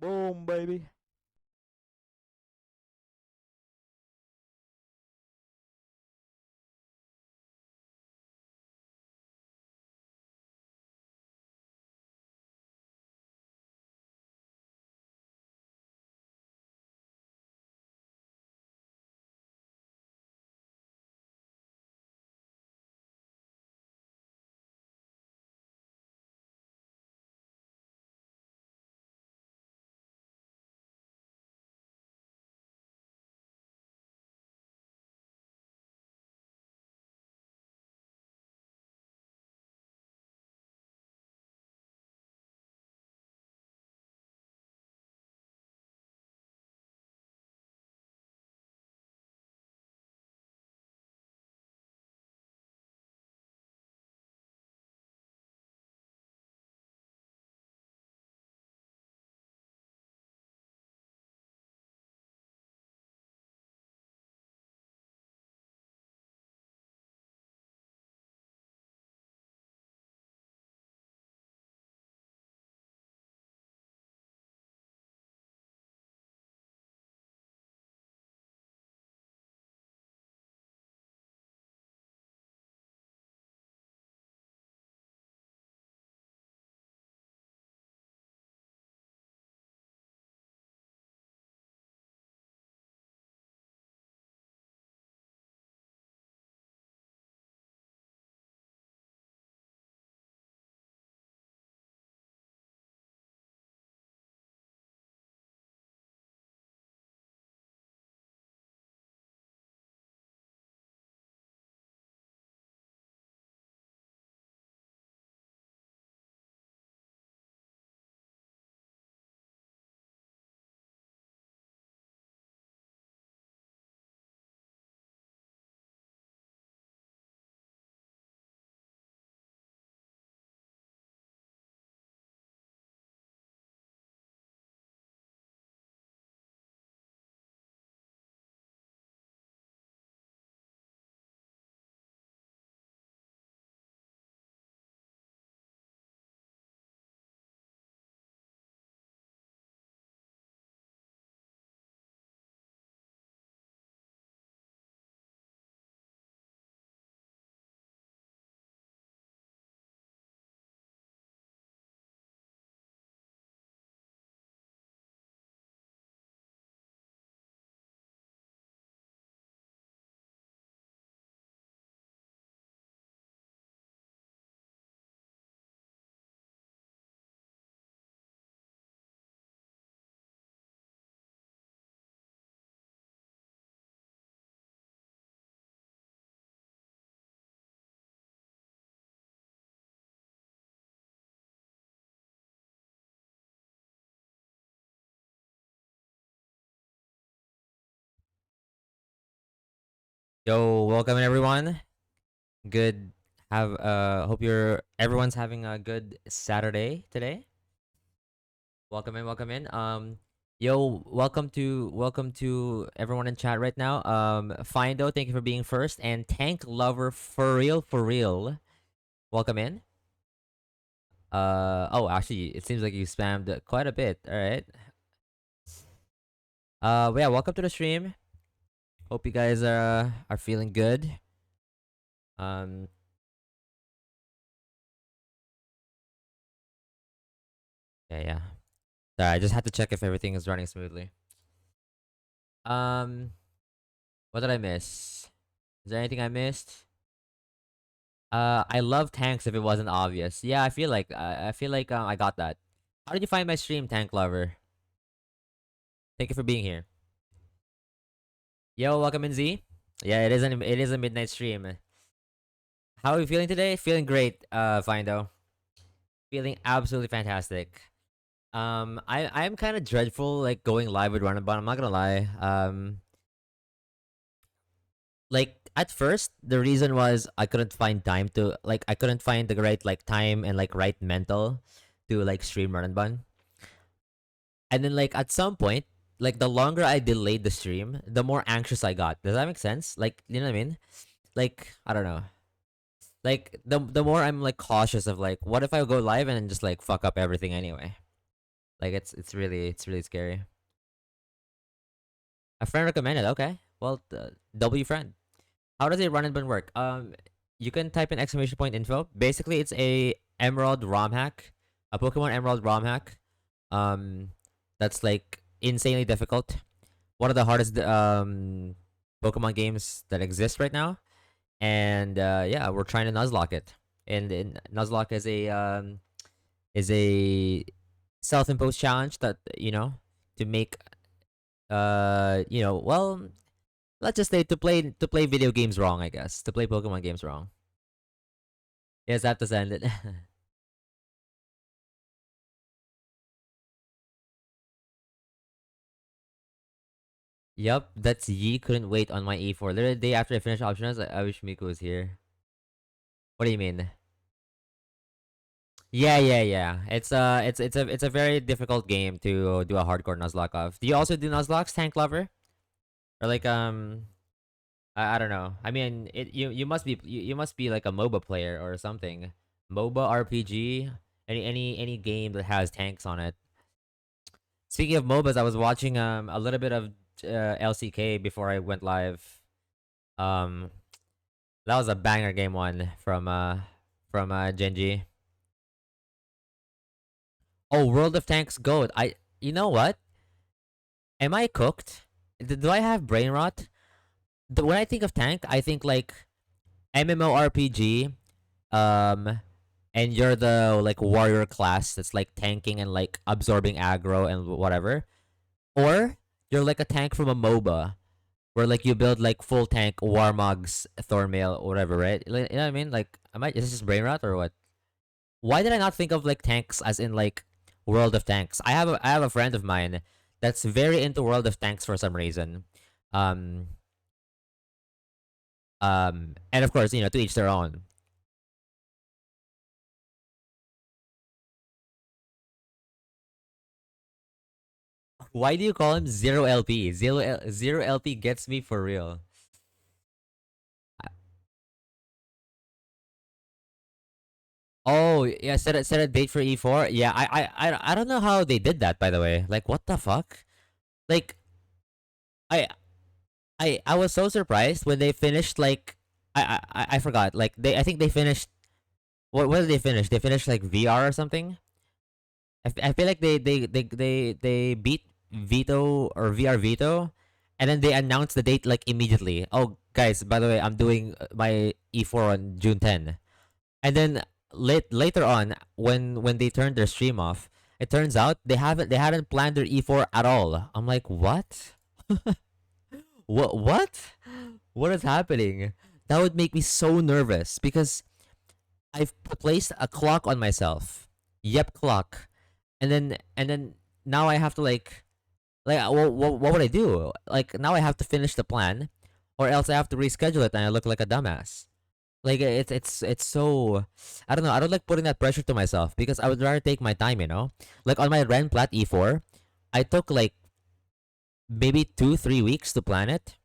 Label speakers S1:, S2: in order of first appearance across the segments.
S1: Boom, baby.
S2: Yo, welcome everyone. Good have hope you're everyone's having a good Saturday today. Welcome in, welcome in. Yo, welcome to everyone in chat right now. Findo, thank you for being first, and Tank Lover for real. Welcome in. Oh, actually, it seems like you spammed quite a bit. All right. Yeah, welcome to the stream. Hope you guys are feeling good. Um, yeah. Sorry, I just had to check if everything is running smoothly. Um, what did I miss? Is there anything I missed? I love tanks if it wasn't obvious. Yeah, I feel like I got that. How did you find my stream, Tank Lover? Thank you for being here. Yo, welcome in Z. Yeah, it is a midnight stream. How are you feeling today? Feeling great, Findo. Feeling absolutely fantastic. I'm kind of dreadful like going live with Runabout. I'm not gonna lie. Like at first the reason was I couldn't find time to like I couldn't find the right like time and like right mental to like stream Run and Bun. And then like at some point, like the longer I delayed the stream, the more anxious I got. Does that make sense? Like you know what I mean? Like I don't know. Like the more I'm like cautious of like what if I go live and then just like fuck up everything anyway. Like it's really scary. A friend recommended. Okay, well, W friend. How does a run and gun work? You can type in exclamation point info. Basically, it's a Emerald ROM hack, a Pokemon Emerald ROM hack. Um, that's like insanely difficult. One of the hardest Pokemon games that exist right now. And yeah, we're trying to Nuzlocke it. And Nuzlocke is a self-imposed challenge that to make well, let's just say to play video games wrong, I guess. To play Pokemon games wrong. Yes, I have to send it. Yup, that's Yi couldn't wait on my E4. Literally the day after I finished options, I wish Miku was here. What do you mean? Yeah, yeah, yeah. It's a very difficult game to do a hardcore Nuzlocke of. Do you also do Nuzlocks, Tank Lover? Or like I don't know. I mean, you must be you must be like a MOBA player or something. MOBA RPG, any game that has tanks on it. Speaking of MOBAs, I was watching a little bit of LCK before I went live. Um, that was a banger game one from Genji. Oh, World of Tanks Goat. You know what? Am I cooked? Do I have brain rot? When I think of tank, I think like MMORPG. And you're the like warrior class that's like tanking and like absorbing aggro and whatever, or you're like a tank from a MOBA where like you build like full tank Warmogs, Thornmail, or whatever, right? Like, you know what I mean? Like, is this just brain rot or what? Why did I not think of like tanks as in like World of Tanks? I have a friend of mine that's very into World of Tanks for some reason. Um, and of course, to each their own. Why do you call him Zero LP? Zero LP gets me for real. Oh yeah, set a date for E4. Yeah, I don't know how they did that. By the way, like what the fuck? Like I I was so surprised when they finished. Like I forgot. Like I think they finished. What did they finish? They finished like VR or something. I feel like they beat Veto or VR Veto, and then they announced the date like immediately. Oh guys, by the way, I'm doing my E4 on June 10. And then later on, when they turned their stream off, it turns out they hadn't planned their E4 at all. I'm like, what? What? What is happening? That would make me so nervous because I've placed a clock on myself. Yep, clock. And then now I have to what would I do? Like now I have to finish the plan, or else I have to reschedule it and I look like a dumbass. Like it's so I don't know. I don't like putting that pressure to myself because I would rather take my time. Like on my Ren Plat E4, I took like maybe 2 3 weeks to plan it,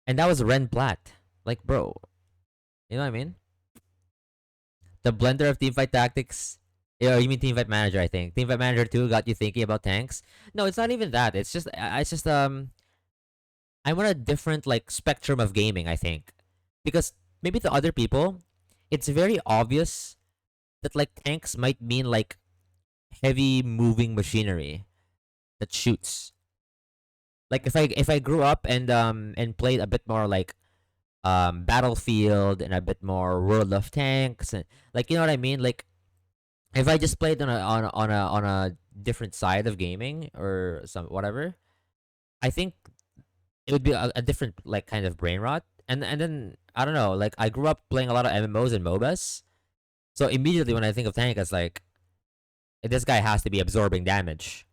S2: and that was Ren Plat. Like bro, you know what I mean? The blender of teamfight tactics. Yeah, you mean teamfight manager? I think teamfight manager 2 got you thinking about tanks. No, it's not even that. It's just I'm on a different like spectrum of gaming. I think because maybe to other people, it's very obvious that like tanks might mean like heavy moving machinery that shoots. Like if I grew up and played a bit more like Battlefield and a bit more World of Tanks and like you know what I mean? Like if I just played on a different side of gaming or some whatever, I think it would be a different like kind of brain rot. And then I don't know, like I grew up playing a lot of MMOs and MOBAs. So immediately when I think of tank, it's like this guy has to be absorbing damage.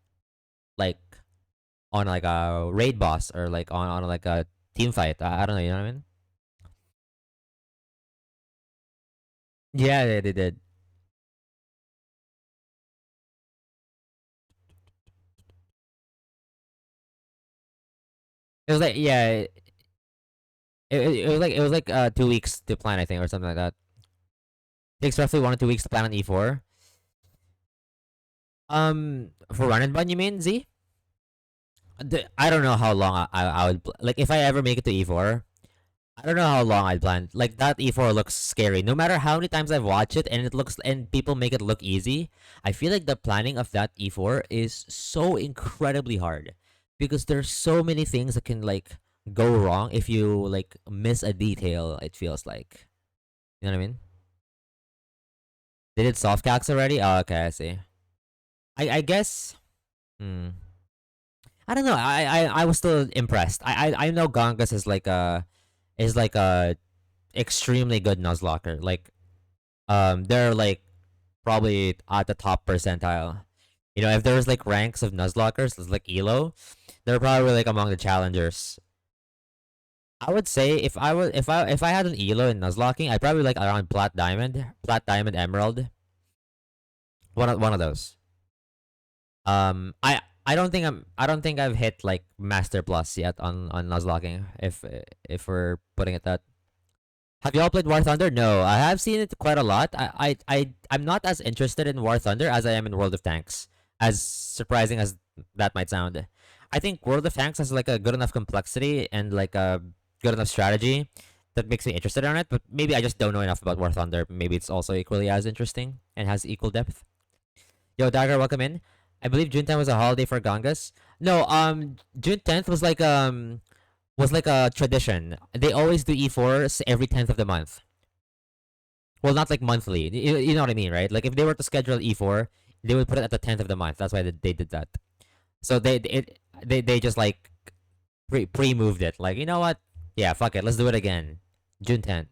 S2: Like on like a raid boss or like on like a team fight. I don't know, you know what I mean? Yeah, they did. It was like it was like 2 weeks to plan, I think, or something like that. Takes roughly 1 or 2 weeks to plan on E4. For run and bun, you mean Z? I don't know how long I would like if I ever make it to E4. I don't know how long I'd plan. Like that E4 looks scary. No matter how many times I've watched it and it looks and people make it look easy, I feel like the planning of that E4 is so incredibly hard because there's so many things that can like go wrong if you like miss a detail. It feels like, you know what I mean? They did soft calcs already. Oh, okay, I see. I guess. Hmm. I don't know. I was still impressed. I know Gongas is like a extremely good Nuzlocker. Like they're like probably at the top percentile. You know, if there's like ranks of Nuzlockers, it's like Elo, they're probably like among the challengers. I would say if I had an Elo in Nuzlocking, I'd probably like around Plat Diamond, Emerald, one of those. I don't think I've hit like Master Plus yet on Nuzlocking. If we're putting it that. Have y'all played War Thunder? No, I have seen it quite a lot. I'm not as interested in War Thunder as I am in World of Tanks. As surprising as that might sound, I think World of Tanks has like a good enough complexity and like a good enough strategy that makes me interested in it. But maybe I just don't know enough about War Thunder. Maybe it's also equally as interesting and has equal depth. Yo, Dagger, welcome in. I believe June 10th was a holiday for Gangas. No, June 10th was like a tradition. They always do E4s every 10th of the month. Well, not like monthly. You know what I mean, right? Like if they were to schedule E4, they would put it at the 10th of the month. That's why they did that. So they just like pre moved it. Like, you know what? Yeah, fuck it. Let's do it again. June 10th.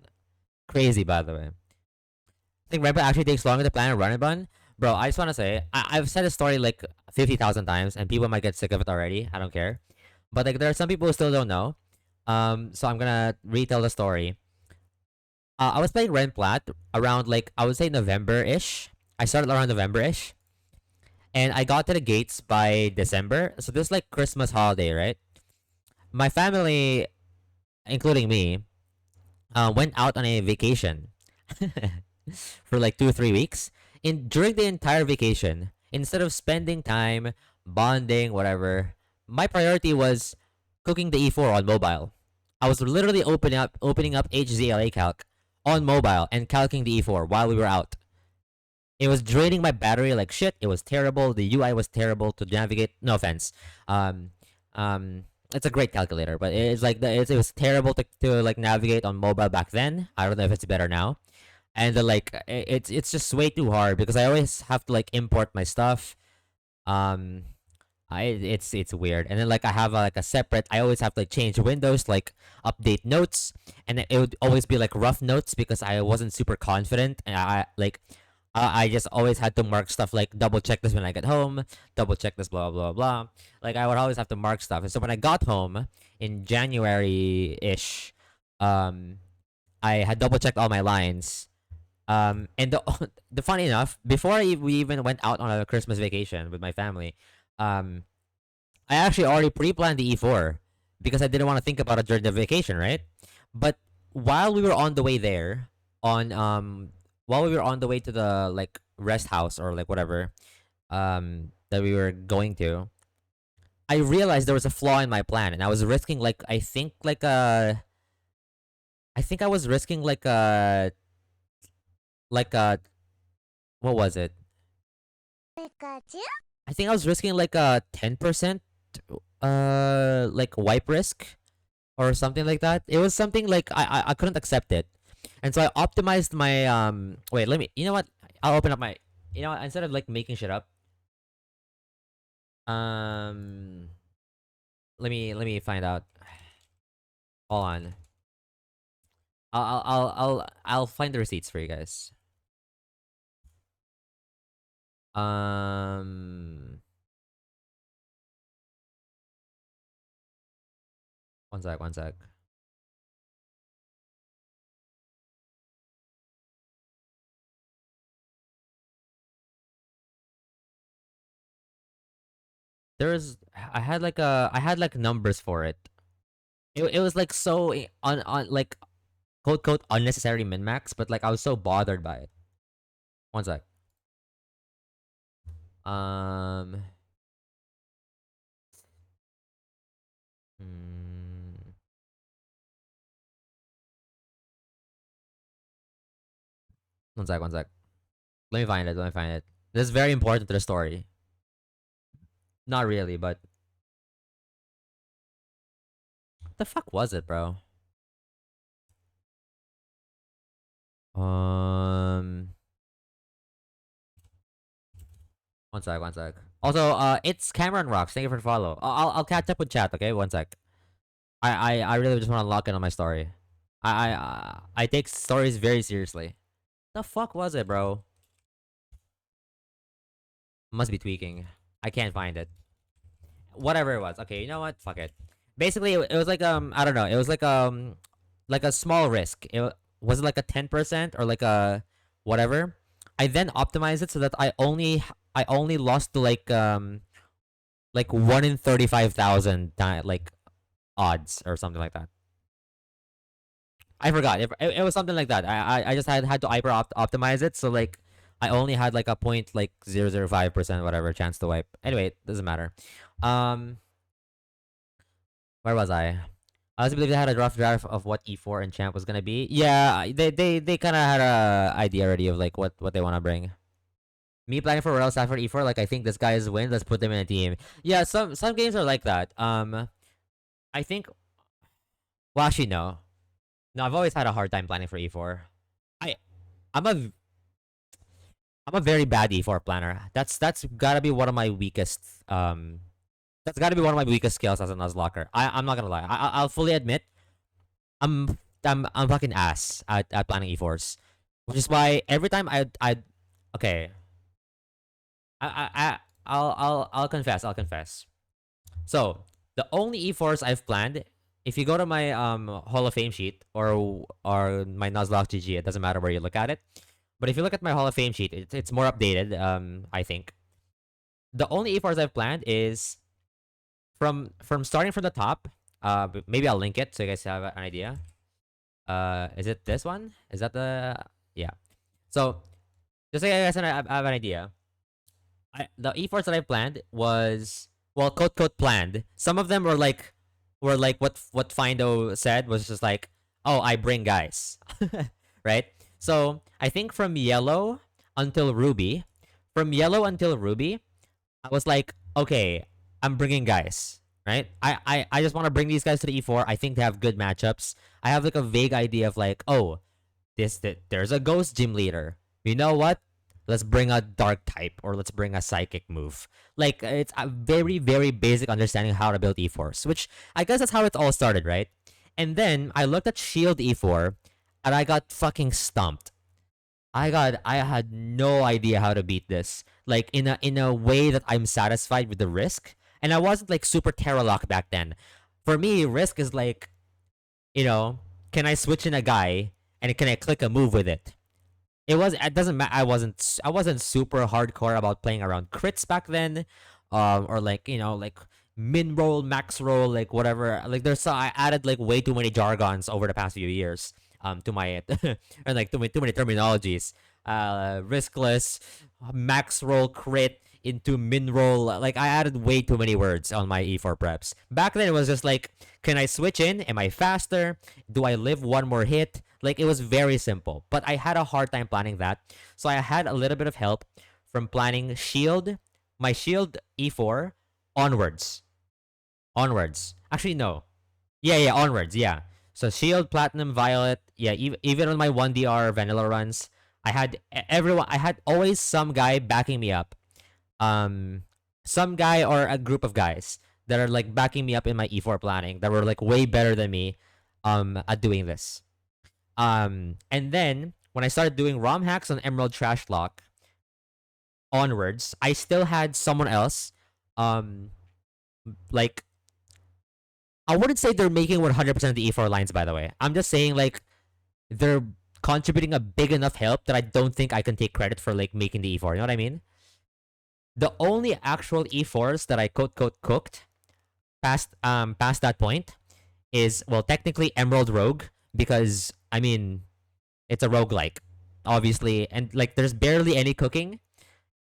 S2: Crazy, by the way. I think Red Bull actually takes longer to plan a run and bun. Bro, I just want to say, I've said a story like 50,000 times, and people might get sick of it already. I don't care. But like, there are some people who still don't know. So I'm gonna retell the story. I was playing Ren Plat around like I would say November ish. I started around November ish, and I got to the gates by December. So this is like Christmas holiday, right? My family, including me, went out on a vacation for like 2 or 3 weeks. And during the entire vacation, instead of spending time bonding, whatever, my priority was cooking the E4 on mobile. I was literally opening up HZLA calc on mobile and calcing the E4 while we were out. It was draining my battery like shit. It was terrible. The UI was terrible to navigate. No offense. Um, it's a great calculator, but it's like it was terrible to like navigate on mobile back then. I don't know if it's better now. And like it's just way too hard because I always have to like import my stuff. Um, it's weird. And then like I have like a separate. I always have to like change windows, like update notes, and it would always be like rough notes because I wasn't super confident, and like I just always had to mark stuff like double check this when I get home, double check this, blah blah blah. Like I would always have to mark stuff. And so when I got home in January ish, um, I had double checked all my lines. And the funny enough, before we even went out on a Christmas vacation with my family, um, I actually already pre-planned the E4 because I didn't want to think about it during the vacation, right? But while we were on the way there, on while we were on the way to the like rest house or like whatever, that we were going to, I realized there was a flaw in my plan, and I was risking like I think I was risking like a what was it? I think I was risking like a 10% like wipe risk or something like that. It was something like I couldn't accept it. And so I optimized my wait, let me, you know what? I'll open up my, you know what, instead of like making shit up, um let me find out. Hold on. I'll find the receipts for you guys. Um one sec. There was I had like numbers for it. It was like so on like quote quote unnecessary min max, but like I was so bothered by it. One sec. Um. hmm, One sec. One sec. Let me find it. Let me find it. This is very important to the story. Not really, but what the fuck was it, bro? Um. One sec. One sec. Also, it's Cameron Rocks. Thank you for the follow. I'll catch up with chat. Okay, one sec. I really just want to lock in on my story. I take stories very seriously. The fuck was it, bro? Must be tweaking. I can't find it. Whatever it was. Okay, you know what? Fuck it. Basically, it was like I don't know. It was like a small risk. Was it like a 10% or like a whatever. I then optimized it so that I only lost to like 1 in 35,000 like odds or something like that. I forgot. It was something like that. I just had to optimize it, so like I only had like a point like 0.005% whatever chance to wipe. Anyway, it doesn't matter. Um, where was I? I also believe they had a rough draft of what E4 and champ was gonna be. Yeah, they kind of had a idea already of like what they want to bring. Me planning for Royal Stafford E4, like I think this guy is win. Let's put them in a team. Yeah, some games are like that. I think. Well, actually, no. No, I've always had a hard time planning for E4. I I'm a I'm a very bad E4 planner. That's gotta be one of my weakest that's gotta be one of my weakest skills as a Nuzlocker. I'm not gonna lie. I'll fully admit I'm fucking ass at planning E4s. Which is why every time I okay. I'll confess, I'll confess. So the only E4s I've planned, if you go to my Hall of Fame sheet or my Nuzlocke GG, it doesn't matter where you look at it. But if you look at my Hall of Fame sheet, it's more updated. I think the only E4s I've planned is from starting from the top. Maybe I'll link it so you guys have an idea. Is it this one? Is that the yeah? So just so you guys have an idea. The E4s that I planned was well, quote planned. Some of them were like what Findo said was just like, oh, I bring guys, right? So I think from yellow until ruby, I was like, okay, I'm bringing guys, right? I just want to bring these guys to the E4. I think they have good matchups. I have like a vague idea of like, oh, there's a ghost gym leader. You know what? Let's bring a dark type or let's bring a psychic move. Like it's a very very basic understanding of how to build E4s, which I guess that's how it all started, right? And then I looked at Shield E4 and I got fucking stumped. I had no idea how to beat this. Like in a way that I'm satisfied with the risk. And I wasn't like super Terra locked back then. For me, risk is like, you know, can I switch in a guy and can I click a move with it? It doesn't matter. I wasn't super hardcore about playing around crits back then, or like you know like min roll, max roll, like whatever. Like I added like way too many jargons over the past few years to my and like too many terminologies. Riskless, max roll, crit into min roll. Like I added way too many words on my E4 preps. Back then it was just like, can I switch in? Am I faster? Do I live one more hit? Like it was very simple, but I had a hard time planning that. So I had a little bit of help from planning my shield E4 onwards. Onwards. Actually no. Yeah, onwards. Yeah. So shield, platinum, violet. Yeah, even on my 1DR vanilla runs, I had always some guy backing me up. Um some guy or a group of guys that are like backing me up in my E4 planning that were like way better than me at doing this. And then when I started doing ROM hacks on Emerald Trash Lock onwards, I still had someone else. Um, like I wouldn't say they're making 100% of the E4 lines. By the way, I'm just saying like they're contributing a big enough help that I don't think I can take credit for like making the E4. You know what I mean? The only actual E4s that I quote cooked past that point is well technically Emerald Rogue because I mean it's a roguelike, obviously, and like there's barely any cooking.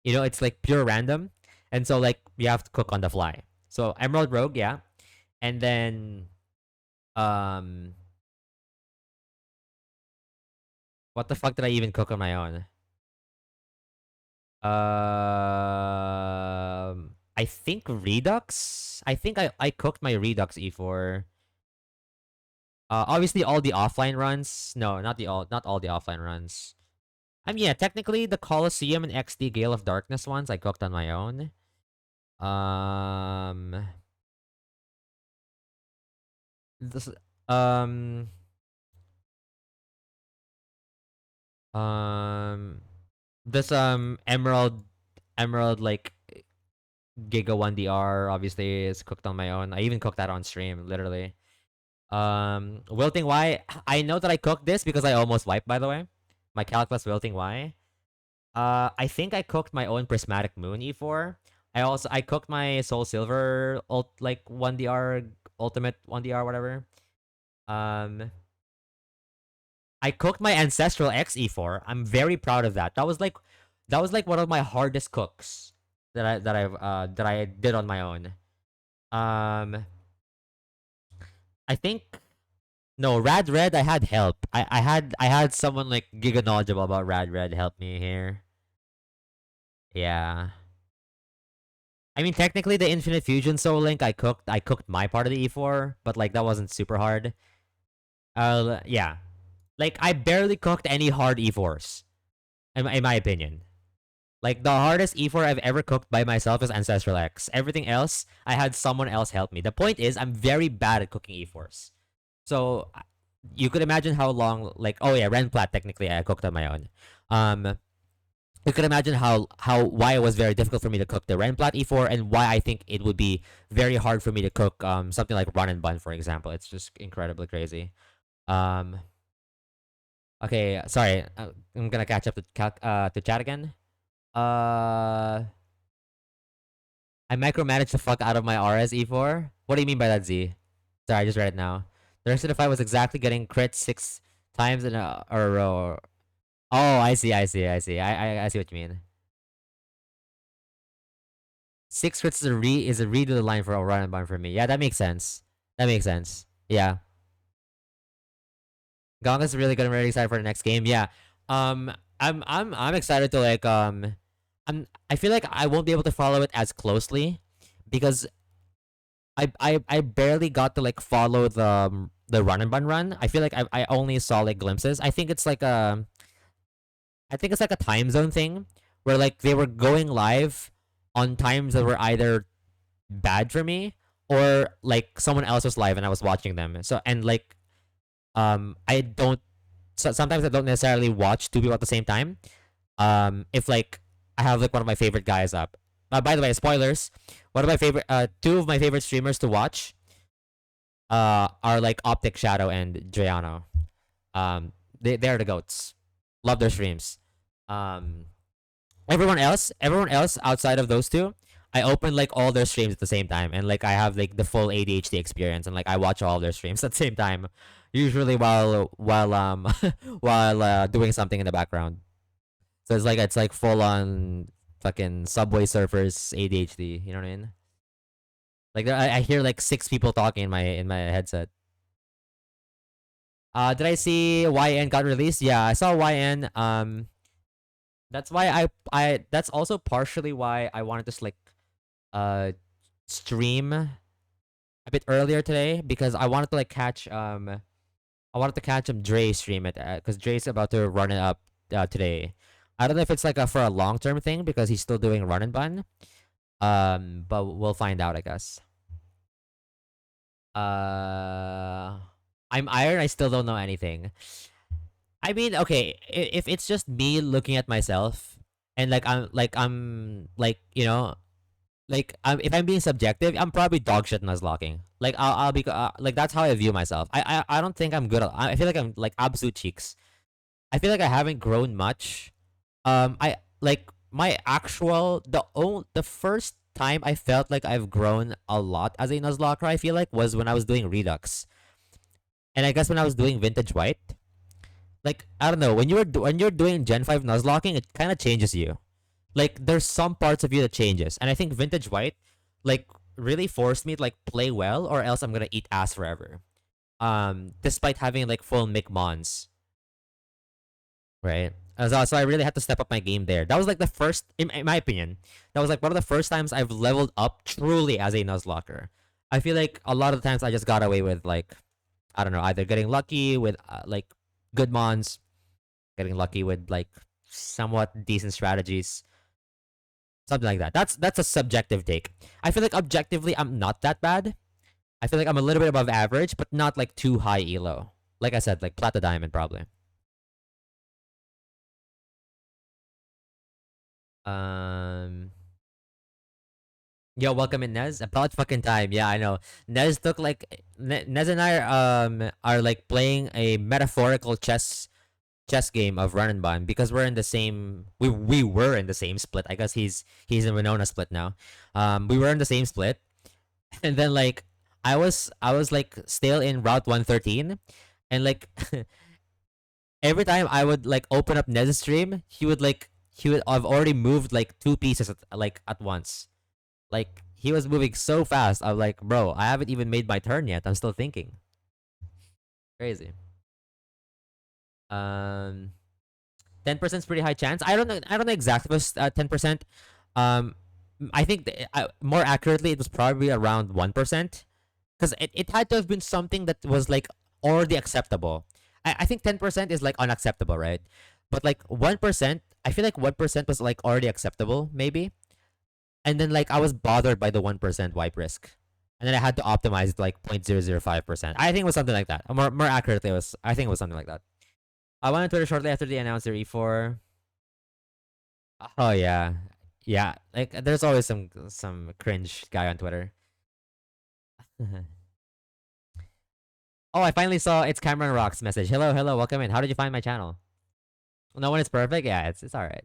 S2: It's like pure random, and so like you have to cook on the fly. So Emerald Rogue, yeah, and then um, what the fuck did I even cook on my own? I think Redux. I think I cooked my Redux E4. Obviously all the offline runs. No, not all the offline runs. I mean, yeah, technically the Colosseum and XD Gale of Darkness ones I cooked on my own. Um, this, um, um, this Emerald like Giga 1DR obviously is cooked on my own. I even cooked that on stream, literally. Wilting Y. I know that I cooked this because I almost wiped, by the way. My Calculus Wilting Y. I think I cooked my own Prismatic Moon E4. I cooked my Soul Silver like 1DR Ultimate 1DR whatever. Um I cooked my Ancestral X E4. I'm very proud of that. That was like one of my hardest cooks that I did on my own. Um I think no, Rad Red I had help. I had someone like giga knowledgeable about Rad Red help me here. Yeah. I mean, technically, the Infinite Fusion Soul Link I cooked my part of the E4, but like that wasn't super hard. Yeah, like I barely cooked any hard E4s, in my opinion. Like the hardest E4 I've ever cooked by myself is Ancestral X. Everything else, I had someone else help me. The point is, I'm very bad at cooking E4s. So you could imagine how long, like, oh yeah, Renplat technically I cooked on my own. Um, you can imagine why it was very difficult for me to cook the Renplat E4 and why I think it would be very hard for me to cook something like Run and Bun, for example. It's just incredibly crazy. Um okay, sorry. I'm gonna catch up to chat again. Uh I micromanaged the fuck out of my RS E4. What do you mean by that, Z? Sorry, I just read it now. The rest of the fight was exactly getting crit 6 times in a row. Oh, I see, I see, I see. I see what you mean. 6 crits is a redo the line for a run and bun for me. Yeah, that makes sense. That makes sense. Yeah. Gonga's really good. I'm really excited for the next game. Yeah. Um I'm excited to like I feel like I won't be able to follow it as closely because I barely got to like follow the run and bun run. I feel like I only saw like glimpses. I think it's like a time zone thing where like they were going live on times that were either bad for me or like someone else was live and I was watching them. So and like I don't sometimes I don't necessarily watch two people at the same time. If like I have like one of my favorite guys up. By the way, spoilers. One of my favorite two of my favorite streamers to watch are like Optic Shadow and Dreano. They're the goats. Love their streams. Um everyone else outside of those two, I open like all their streams at the same time, and like I have like the full ADHD experience, and like I watch all their streams at the same time, usually while while doing something in the background. So it's like full on fucking Subway Surfers ADHD. You know what I mean? Like I hear like 6 people talking in my headset. Did I see YN got released? Yeah, I saw YN. That's why that's also partially why I wanted to like uh stream a bit earlier today because I wanted to catch him Dre stream it because Dre's about to run it up today. I don't know if it's like for a long term thing because he's still doing run and bun. But we'll find out, I guess. Uh, I'm Iron. I still don't know anything. I mean, okay, if it's just me looking at myself and like like if I'm being subjective, I'm probably dog shit Nuzlocking. Like I'll be like that's how I view myself. I don't think I'm good. I feel like I'm like absolute cheeks. I feel like I haven't grown much. I like my actual the first time I felt like I've grown a lot as a Nuzlocker. I feel like was when I was doing Redux, and I guess when I was doing Vintage White. Like I don't know when you're doing Gen 5 Nuzlocking, it kind of changes you. Like there's some parts of you that changes, and I think Vintage White, like really forced me to like play well, or else I'm gonna eat ass forever. Despite having like full Mick Mons, right? So I really had to step up my game there. That was like the first, in my opinion, that was like one of the first times I've leveled up truly as a Nuzlocker. I feel like a lot of the times I just got away with like, I don't know, either getting lucky with like good mons, getting lucky with like somewhat decent strategies, something like that. That's a subjective take. I feel like objectively I'm not that bad. I feel like I'm a little bit above average, but not like too high elo. Like I said, like Plata Diamond probably. Um, Yo, welcome in Nez. About fucking time. Yeah, I know. Nez took like Nez and I are like playing a metaphorical chess game of run and bun because we're in the same we were in the same split. I guess he's in Winona split now. We were in the same split, and then like I was like still in Route 113, and like every time I would like open up Nez's stream, he would have already moved like two pieces at once. Like he was moving so fast. I'm like, bro, I haven't even made my turn yet. I'm still thinking. Crazy. Um, 10% is pretty high chance. I don't know. I don't know exactly if it was 10%. Um, I think more accurately, it was probably around 1%, because it had to have been something that was like already acceptable. I think 10% is like unacceptable, right? But like 1%, I feel like 1% was like already acceptable, maybe. And then like I was bothered by the 1% wipe risk, and then I had to optimize it like 0.005%. I think it was something like that. More accurately, it was I think it was something like that. I went on Twitter shortly after they announced their E4. Oh yeah, yeah. Like there's always some cringe guy on Twitter. Oh, I finally saw it's Cameron Rock's message. Hello, hello, welcome in. How did you find my channel? No one is perfect. Yeah, it's all right.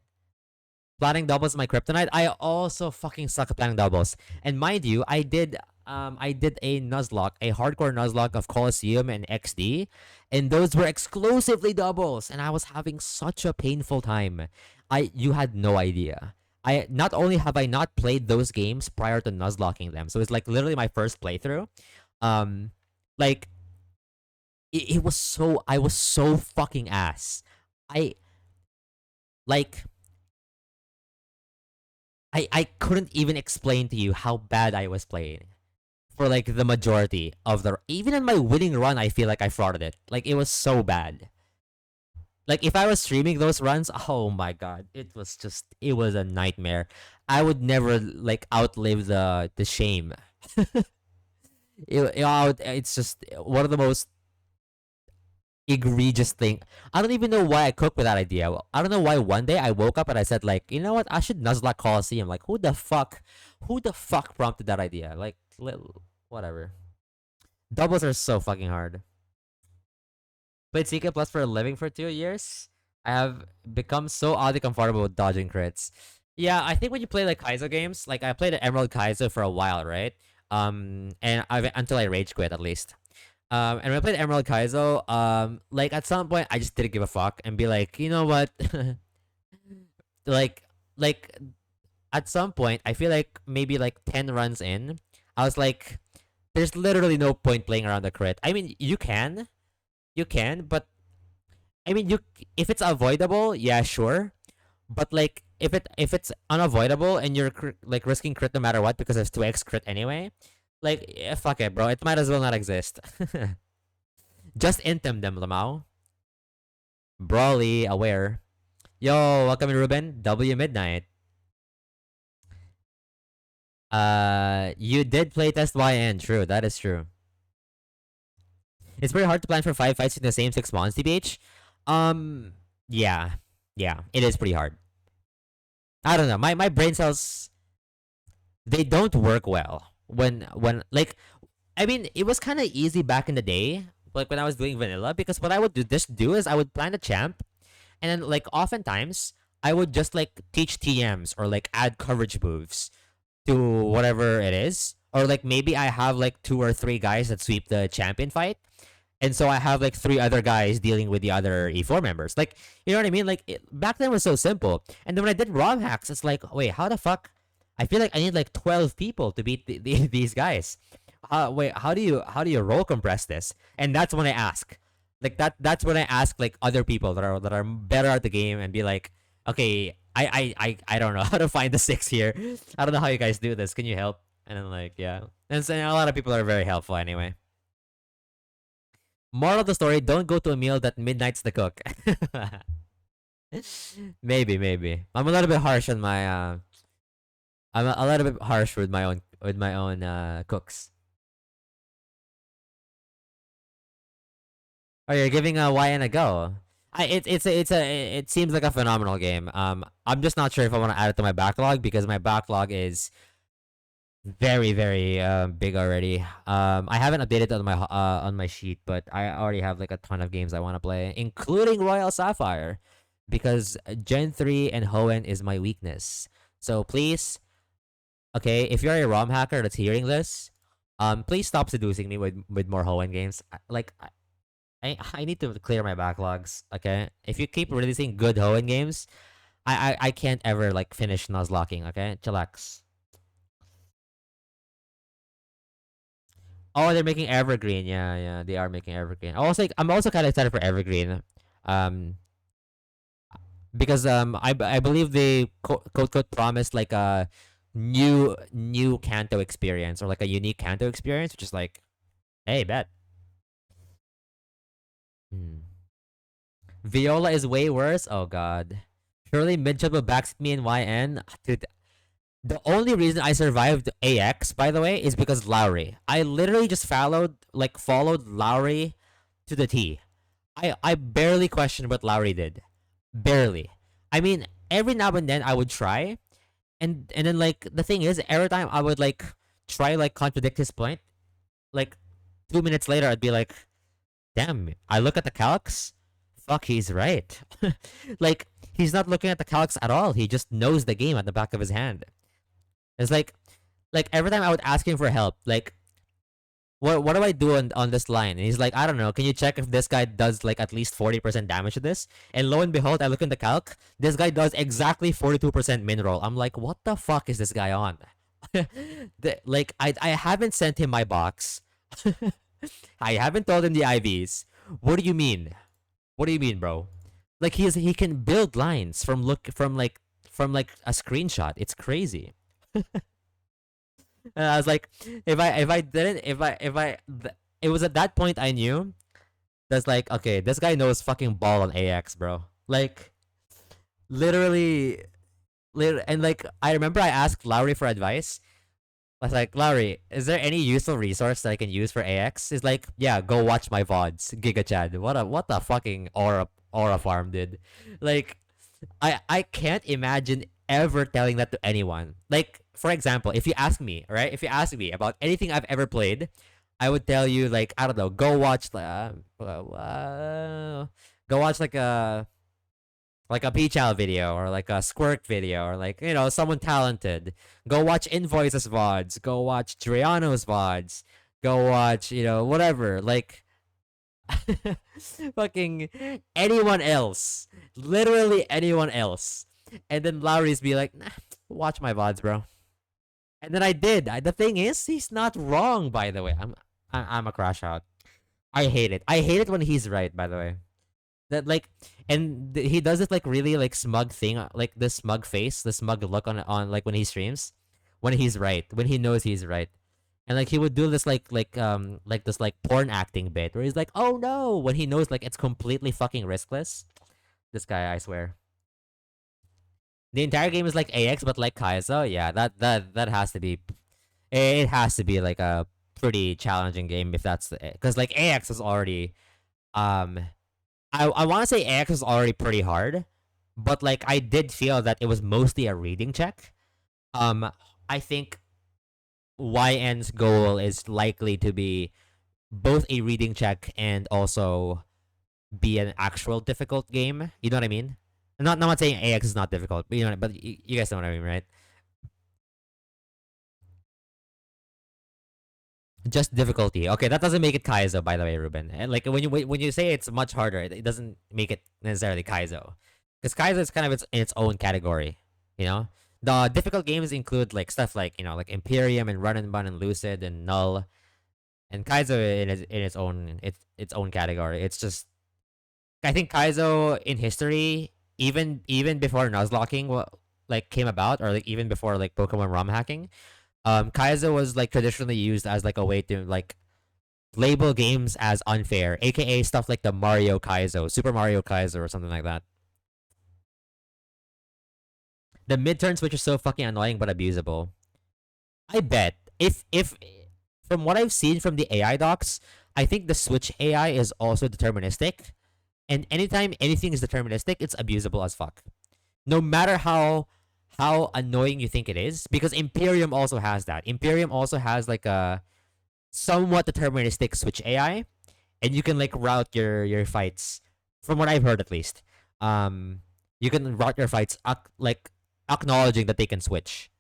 S2: Planning doubles is my kryptonite. I also fucking suck at planning doubles. And mind you, I did a Nuzlocke, a hardcore Nuzlocke of Coliseum and XD, and those were exclusively doubles, and I was having such a painful time. You had no idea. I not only have I not played those games prior to Nuzlocking them, so it's like literally my first playthrough. Um, like it was so I was so fucking ass. I like I couldn't even explain to you how bad I was playing for like the majority of the even in my winning run. I feel like I frauded it. Like it was so bad. Like if I was streaming those runs, oh my god, it was a nightmare. I would never like outlive the shame. It's just one of the most egregious thing. I don't even know why I cooked with that idea. I don't know why one day I woke up and I said like, you know what? I should Nuzlocke Coliseum. Like, who the fuck prompted that idea? Like, whatever. Doubles are so fucking hard. Played CK Plus for a living for 2 years. I have become so oddly comfortable with dodging crits. Yeah, I think when you play like Kaizo games, like I played Emerald Kaizo for a while, right? And until I rage quit at least. And when I played Emerald Kaizo, like at some point I just didn't give a fuck and be like, you know what? like, like at some point I feel like maybe like 10 runs in, I was like, there's literally no point playing around the crit. I mean, you can, but I mean, you if it's avoidable, yeah, sure. But like if it's unavoidable and you're like risking crit no matter what because it's 2x crit anyway, like fuck it, bro. It might as well not exist. Just intem them, Lamau. Brawly, aware. Yo, welcome in, Ruben. W Midnight. You did playtest YN. True, that is true. It's very hard to plan for 5 fights in the same 6 months, TBH. Um, yeah, yeah, it is pretty hard. I don't know. My brain cells, they don't work well when like I mean, it was kind of easy back in the day, like when I was doing vanilla, because what I would do is I would plan a champ, and then like oftentimes I would just like teach TMs or like add coverage moves to whatever it is, or like maybe I have like 2 or 3 guys that sweep the champion fight, And so I have like three other guys dealing with the other E4 members. Like, you know what I mean? Like back then it was so simple. And then when I did ROM hacks, it's like, wait, how the fuck? I feel like I need like 12 people to beat these guys. Wait, how do you role compress this? And that's when I ask, like that's when I ask like other people that are better at the game and be like, okay, I don't know how to find the six here. I don't know how you guys do this. Can you help? And then like yeah, and so a lot of people are very helpful anyway. Moral of the story: don't go to a meal that midnight's the cook. Maybe. I'm a little bit harsh on my. I'm a little bit harsh with my own cooks. Oh, you're giving a YN a go. It seems like a phenomenal game. I'm just not sure if I want to add it to my backlog because my backlog is very big already. I haven't updated on my sheet, but I already have like a ton of games I want to play, including Royal Sapphire, because Gen 3 and Hoenn is my weakness. So please, okay, if you're a ROM hacker that's hearing this, please stop seducing me with more Hoenn games. I need to clear my backlogs. Okay, if you keep releasing good Hoenn games, I can't ever like finish Nuzlocking. Okay, chillax. Oh, they're making Evergreen. Yeah, they are making Evergreen. I'm also kind of excited for Evergreen, um, because I believe they quote promised like a new Kanto experience or like a unique Kanto experience, which is like, hey, bet. Hmm. Viola is way worse. Oh god. Surely Midship will backseat me in YN. Dude, the only reason I survived AX, by the way, is because Lowry. I literally just followed Lowry to the T. I barely questioned what Lowry did. Barely. I mean, every now and then I would try, and then like the thing is, every time I would like try like contradict his point, like 2 minutes later I'd be like, damn, I look at the calcs, fuck, he's right. Like he's not looking at the calcs at all. He just knows the game at the back of his hand. It's like every time I would ask him for help, like what do I do on this line? And he's like, I don't know. Can you check if this guy does like at least 40% damage to this? And lo and behold, I look in the calc. This guy does exactly 42% min roll. I'm like, what the fuck is this guy on? Like I haven't sent him my box. I haven't told him the IVs. What do you mean? What do you mean, bro? Like he can build lines from like a screenshot. It's crazy. And I was like, if I didn't if I it was at that point I knew that's like, okay, this guy knows fucking ball on AX, bro. Like literally, and like I remember I asked Lowry for advice. I was like, Lowry, is there any useful resource that I can use for AX? He's like, yeah, go watch my VODs, Giga Chad. What the fucking aura farm did. Like I can't imagine ever telling that to anyone. Like, for example, if you ask me, right? If you ask me about anything I've ever played, I would tell you like, I don't know, go watch like a P-Chow video or like a Squirk video or like, someone talented. Go watch Invoices VODs. Go watch Triano's VODs. Go watch, whatever. Like fucking anyone else. Literally anyone else. And then Lowry's be like, nah, watch my VODs, bro. And then I did. The thing is, he's not wrong, by the way. I'm a crash out. I hate it. I hate it when he's right, by the way. That like, and he does this like really like smug thing, like this smug face, the smug look on like when he streams, when he's right, when he knows he's right. And like he would do this like this like porn acting bit where he's like, "Oh no," when he knows like it's completely fucking riskless. This guy, I swear. The entire game is like AX, but like Kaizo. Yeah, that has to be. It has to be like a pretty challenging game if that's the because like AX is already um I want to say AX is already pretty hard, but like I did feel that it was mostly a reading check. I think YN's goal is likely to be both a reading check and also be an actual difficult game. You know what I mean? I'm not saying AX is not difficult, but you guys know what I mean, right? Just difficulty. Okay, that doesn't make it Kaizo, by the way, Ruben. And like when you say it's much harder, it doesn't make it necessarily Kaizo, because Kaizo is kind of in its own category. You know, the difficult games include like stuff like like Imperium and Run and Bun and Lucid and Null, and Kaizo in its own category. It's just I think Kaizo in history, even before Nuzlocking like came about, or like even before like Pokemon ROM hacking, Kaizo was like traditionally used as like a way to like label games as unfair, aka stuff like the Mario Kaizo, Super Mario Kaizo, or something like that. The mid-turn switch is so fucking annoying but abusable. I bet if from what I've seen from the AI docs, I think the Switch AI is also deterministic, and anytime anything is deterministic, it's abusable as fuck. No matter how annoying you think it is, because Imperium also has that. Imperium also has like a somewhat deterministic Switch AI, and you can like route your fights. From what I've heard, at least, um, you can route your fights like acknowledging that they can switch.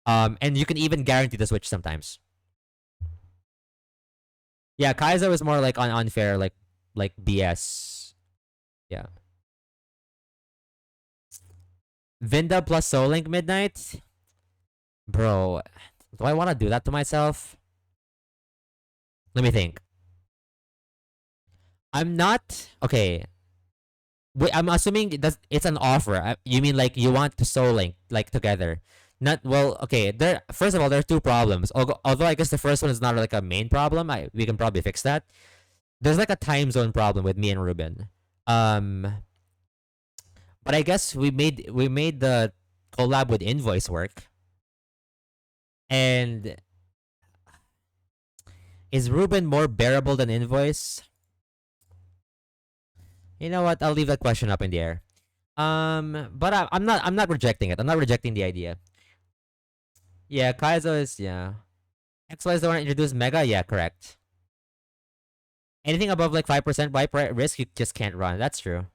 S2: And you can even guarantee the switch sometimes. Yeah, Kaizo is more like unfair, like BS. Yeah, Vinda plus Soul Link Midnight, bro. Do I want to do that to myself? Let me think. I'm not okay. Wait, I'm assuming it's an offer. You mean like you want to Soul Link like together? Not well. Okay. There. First of all, there are two problems. Although I guess the first one is not like a main problem. We can probably fix that. There's like a time zone problem with me and Ruben. Um, but I guess we made the collab with Invoice work. And is Ruben more bearable than Invoice? You know what? I'll leave that question up in the air. But I'm not rejecting it. I'm not rejecting the idea. Yeah, Kaizo is yeah. XY is the one that introduced Mega. Yeah, correct. Anything above like 5% wipe risk, you just can't run. That's true.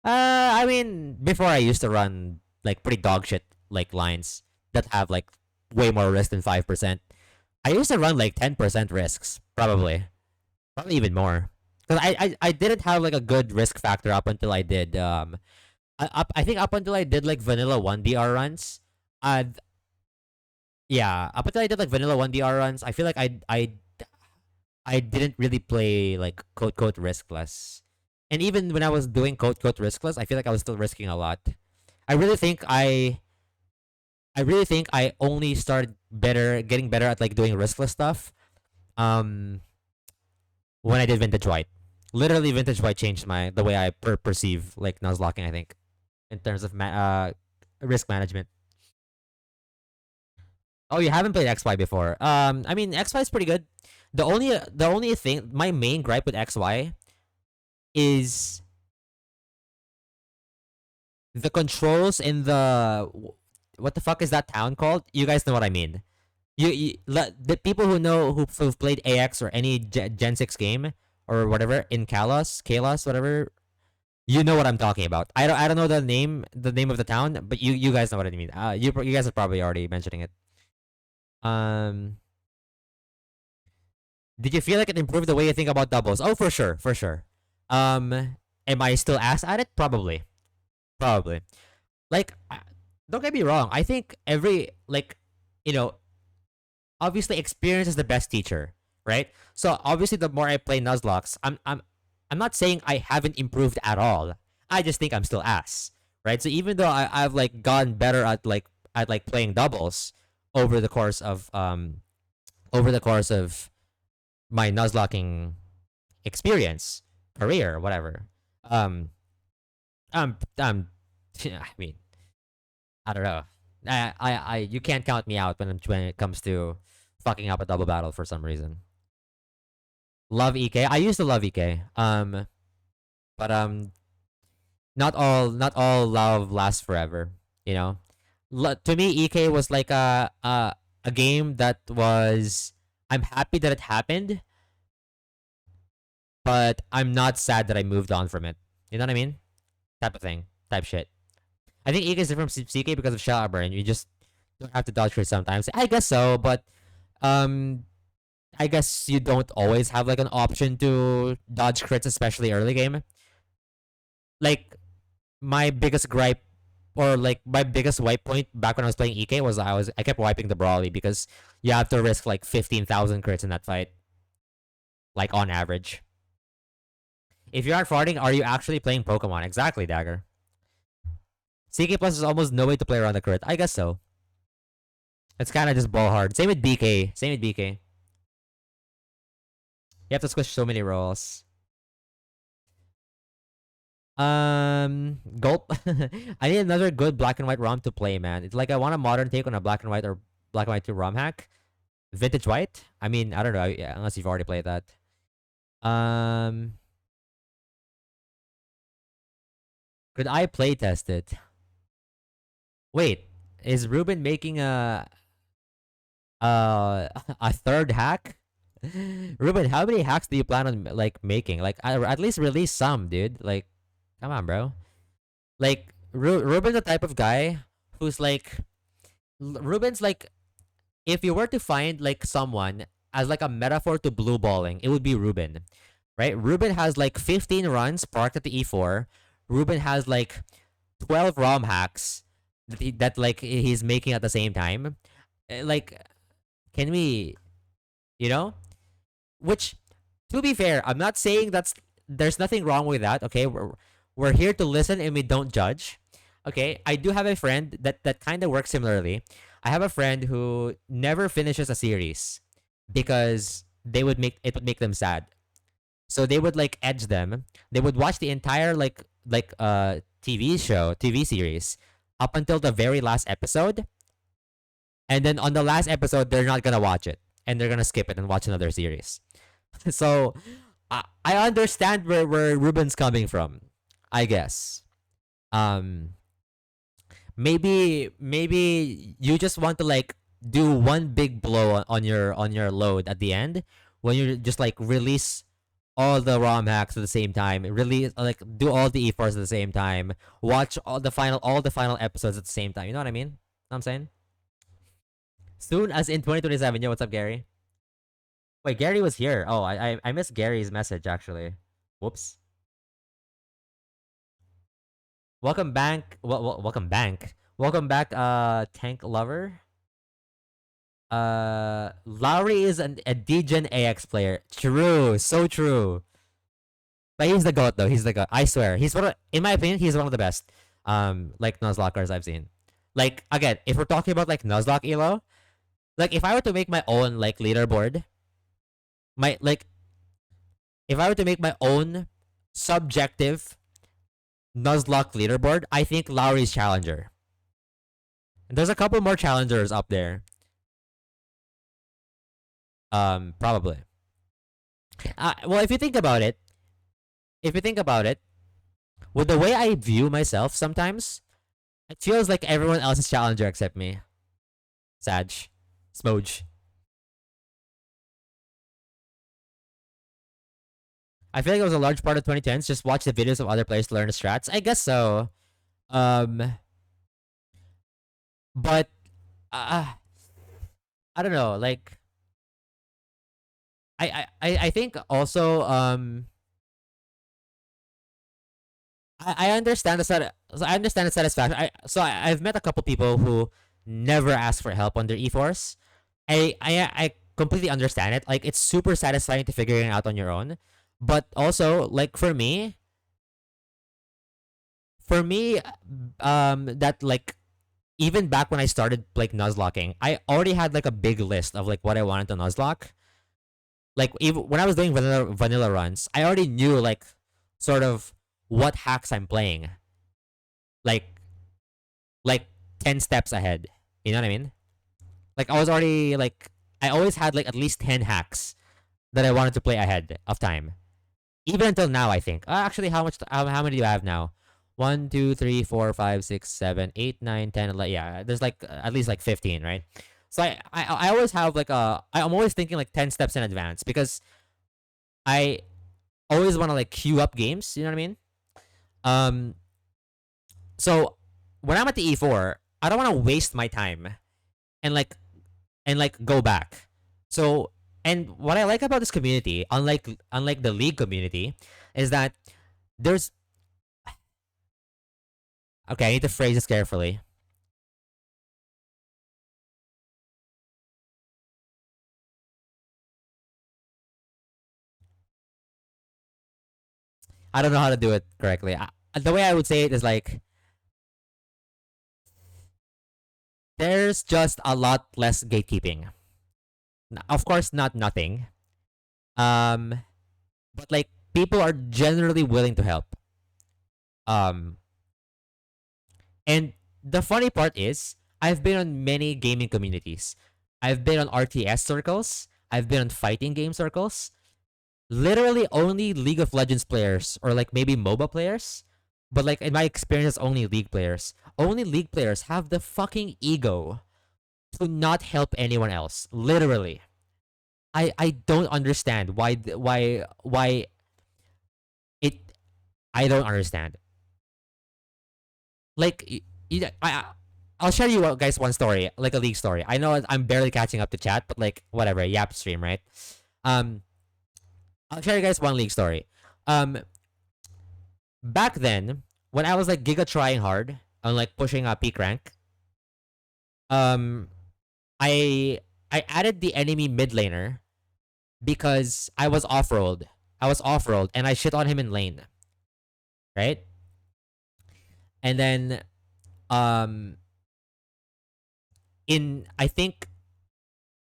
S2: I mean, before I used to run like pretty dog shit like lines that have like way more risk than 5%. I used to run like 10% risks, probably even more. Because I didn't have like a good risk factor up until I did I think up until I did like vanilla 1DR runs. Uh yeah, up until I did like vanilla 1DR runs, I feel like I didn't really play like quote riskless. And even when I was doing quote riskless, I feel like I was still risking a lot. I really think I really think I only started getting better at like doing riskless stuff. Um, when I did Vintage White, literally Vintage White changed the way I perceive like Nuzlocking. I think in terms of risk management. Oh, you haven't played XY before. I mean XY is pretty good. The only thing, my main gripe with XY is the controls in the what the fuck is that town called? You guys know what I mean. The people who know who've played AX or any Gen 6 game or whatever in Kalos, whatever, you know what I'm talking about. I don't know the name of the town, but you guys know what I mean. You guys are probably already mentioning it. Um, did you feel like it improved the way you think about doubles? Oh, for sure, for sure. Am I still ass at it? Probably. Like, don't get me wrong. I think every like, you know, obviously experience is the best teacher, right? So obviously, the more I play Nuzlocks, I'm not saying I haven't improved at all. I just think I'm still ass, right? So even though I've like gotten better at playing doubles over the course of my Nuzlocking experience, career, whatever. Um, I mean, I don't know. You can't count me out when it comes to fucking up a double battle for some reason. Love EK. I used to love EK. But not all love lasts forever. You know, to me, EK was like a game that was. I'm happy that it happened, but I'm not sad that I moved on from it. You know what I mean? Type of thing. Type shit. I think EK is different from CK because of Shell Burn. You just don't have to dodge for it sometimes. I guess so, but um I guess you don't always have like an option to dodge crits, especially early game. Like my biggest gripe or like my biggest wipe point back when I was playing EK was I kept wiping the Brawly because you have to risk like 15,000 crits in that fight, like on average. If you aren't farting, are you actually playing Pokemon? Exactly, Dagger. CK Plus is almost no way to play around the crit. I guess so. It's kind of just ball hard. Same with BK. Same with BK. You have to squish so many rolls. Gulp. I need another good black and white ROM to play, man. It's like I want a modern take on a black and white or black and white 2 ROM hack. Vintage white? I mean, I don't know, unless you've already played that. Um, could I play test it? Wait, is Ruben making a third hack? Ruben, how many hacks do you plan on like making? Like at least release some, dude. Like, come on, bro. Like Ruben's the type of guy who's like Ruben's like if you were to find like someone as like a metaphor to blue balling, it would be Ruben. Right? Ruben has like 15 runs parked at the E4. Ruben has like 12 ROM hacks that like he's making at the same time. Like can we, you know? Which to be fair, I'm not saying there's nothing wrong with that, okay? We're here to listen and we don't judge. Okay, I do have a friend that kind of works similarly. I have a friend who never finishes a series because it would make them sad. So they would like edge them. They would watch the entire TV series up until the very last episode, and then on the last episode they're not gonna watch it and they're gonna skip it and watch another series. So I understand where Ruben's coming from. I guess. Um, maybe you just want to like do one big blow on your load at the end when you just like release all the ROM hacks at the same time. Release like do all the E4s at the same time. Watch all the final episodes at the same time. You know what I mean? Know what I'm saying? Soon as in 2027. Yo, what's up, Gary? Wait, Gary was here. Oh, I missed Gary's message actually. Whoops. Welcome back. Welcome back. Welcome back, Tank Lover. Lowry is a Degen AX player. True, so true. But he's the goat though. He's the goat. I swear. In my opinion, he's one of the best. Like Nuzlockers I've seen. Like again, if we're talking about like Nuzlocke elo, like if I were to make my own like leaderboard, my like if I were to make my own subjective Nuzlocke leaderboard, I think Lowry's challenger. And there's a couple more challengers up there. Probably. Well, if you think about it, with the way I view myself sometimes, it feels like everyone else is challenger except me. Sag. Smooge. I feel like it was a large part of 2010s. Just watch the videos of other players to learn the strats. I guess so. But I don't know. Like, I think also I understand I understand the satisfaction. I've met a couple people who never ask for help on their E4s. I completely understand it. Like it's super satisfying to figuring it out on your own. But also like for me that like even back when I started like nuzlocking, I already had like a big list of like what I wanted to nuzlock. Like even when I was doing vanilla runs, I already knew like sort of what hacks I'm playing. Like like 10 steps ahead. You know what I mean? Like I was already like I always had like at least 10 hacks that I wanted to play ahead of time. Even until now, I think. Actually, how many do I have now? 1, 2, 3, 4, 5, 6, 7, 8, 9, 10, 11. Yeah, there's like at least like 15, right? So I always have like I'm always thinking like 10 steps in advance because I always want to like queue up games. You know what I mean? Um, so when I'm at the E4, I don't want to waste my time and like go back. So And what I like about this community, unlike the league community, is that there's okay. I need to phrase this carefully. I don't know how to do it correctly. The way I would say it is like there's just a lot less gatekeeping. Of course, not nothing. Um, but like people are generally willing to help. Um, and the funny part is, I've been on many gaming communities. I've been on RTS circles. I've been on fighting game circles. Literally only League of Legends players or like maybe MOBA players. But like in my experience, only League players. Only League players have the fucking ego to not help anyone else. Literally. I don't understand why it I don't understand. Like I'll share you guys one story, like a league story. I know I'm barely catching up to chat, but like whatever, yap stream, right? Um I'll share you guys one league story. Um Back then, when I was like giga trying hard on like pushing a peak rank, um I I added the enemy mid laner because I was off rolled. I was off rolled and I shit on him in lane, right? And then um in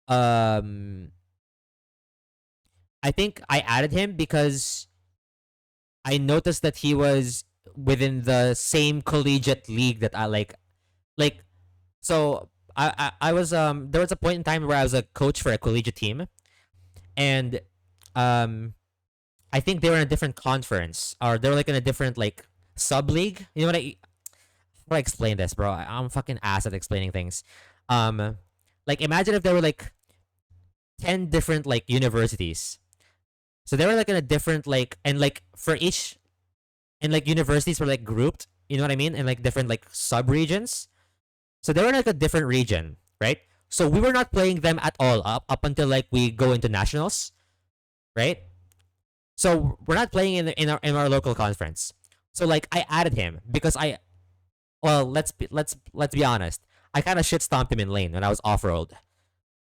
S2: um I think I added him because I noticed that he was within the same collegiate league that I like so I was there was a point in time where I was a coach for a collegiate team, and um I think they were in a different conference, or they were like in a different like sub league. You know how do I explain this, bro? I'm fucking ass at explaining things. Um, like imagine if there were like 10 different like universities. So they were like in a different like, and like for each, and like universities were like grouped. You know what I mean? And like different like sub regions. So they were like a different region, right? So we were not playing them at all up until like we go into nationals, right? So we're not playing in our local conference. So like I added him because let's be honest. I kind of shit stomped him in lane when I was off road.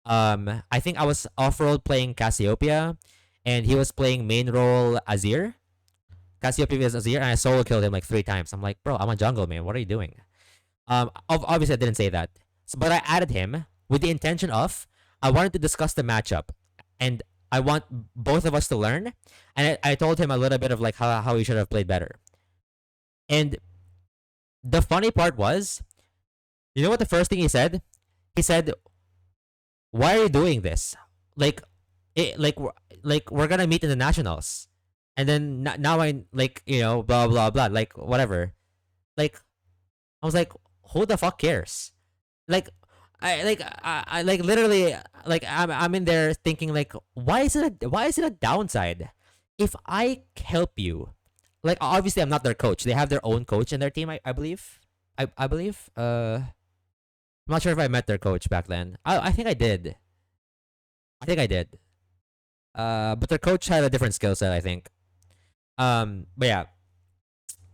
S2: I think I was off road playing Cassiopeia, and he was playing main role Azir. Cassiopeia is Azir, and I solo killed him like 3 times. I'm like, bro, I'm a jungle man. What are you doing? Obviously I didn't say that, but I added him with the intention of I wanted to discuss the matchup, and I want both of us to learn. And I told him a little bit of like how he should have played better. And the funny part was, you know what the first thing he said? He said, "Why are you doing this? Like, like we're gonna meet in the nationals, and then now I like blah blah blah like whatever." Like I was like, "Who the fuck cares?" Like I like literally like I'm in there thinking like why is it a downside if I help you? Like obviously I'm not their coach. They have their own coach in their team. I believe. I believe. I'm not sure if I met their coach back then. I think I did. I think I did. But their coach had a different skill set. I think. But yeah.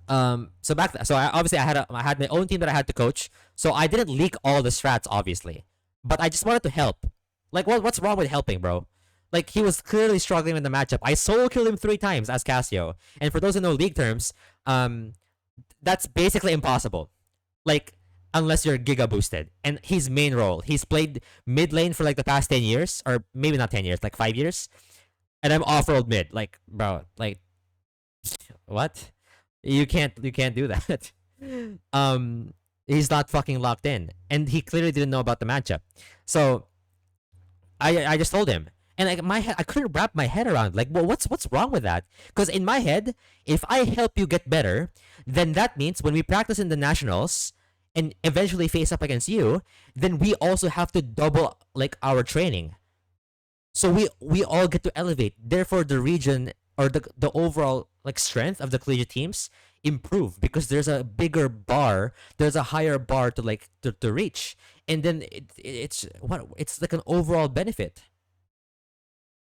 S2: So so obviously I had my own team that I had to coach. So I didn't leak all the strats, obviously, but I just wanted to help. Like, what's wrong with helping, bro? Like he was clearly struggling in the matchup. I solo killed him 3 times as Casio, and for those who know league terms, that's basically impossible. Like unless you're giga boosted, and his main role, he's played mid lane for like the past 10 years, or maybe not 10 years, like 5 years, and I'm off road mid. Like, bro, like what? You can't do that. um, he's not fucking locked in, and he clearly didn't know about the matchup. So I just told him, and like my head, I couldn't wrap my head around like, well, what's wrong with that? Because in my head, if I help you get better, then that means when we practice in the nationals and eventually face up against you, then we also have to double like our training. So we all get to elevate. Therefore, the region or the overall like strength of the collegiate teams improve because there's a bigger bar, there's a higher bar to like to reach, and then it's like an overall benefit.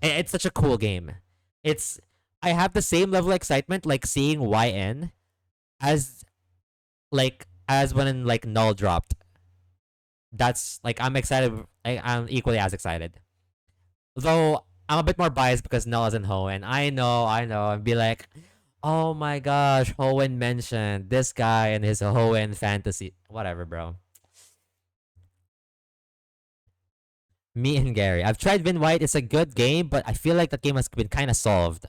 S2: It's such a cool game. It's I have the same level of excitement like seeing YN as as when like Null dropped. That's like I'm excited. I'm equally as excited. Though I'm a bit more biased because Null is in Hoenn. I know. And be like, oh my gosh, Hoenn mentioned this guy and his Hoenn fantasy. Whatever, bro. Me and Gary. I've tried Vin White. It's a good game, but I feel like that game has been kind of solved.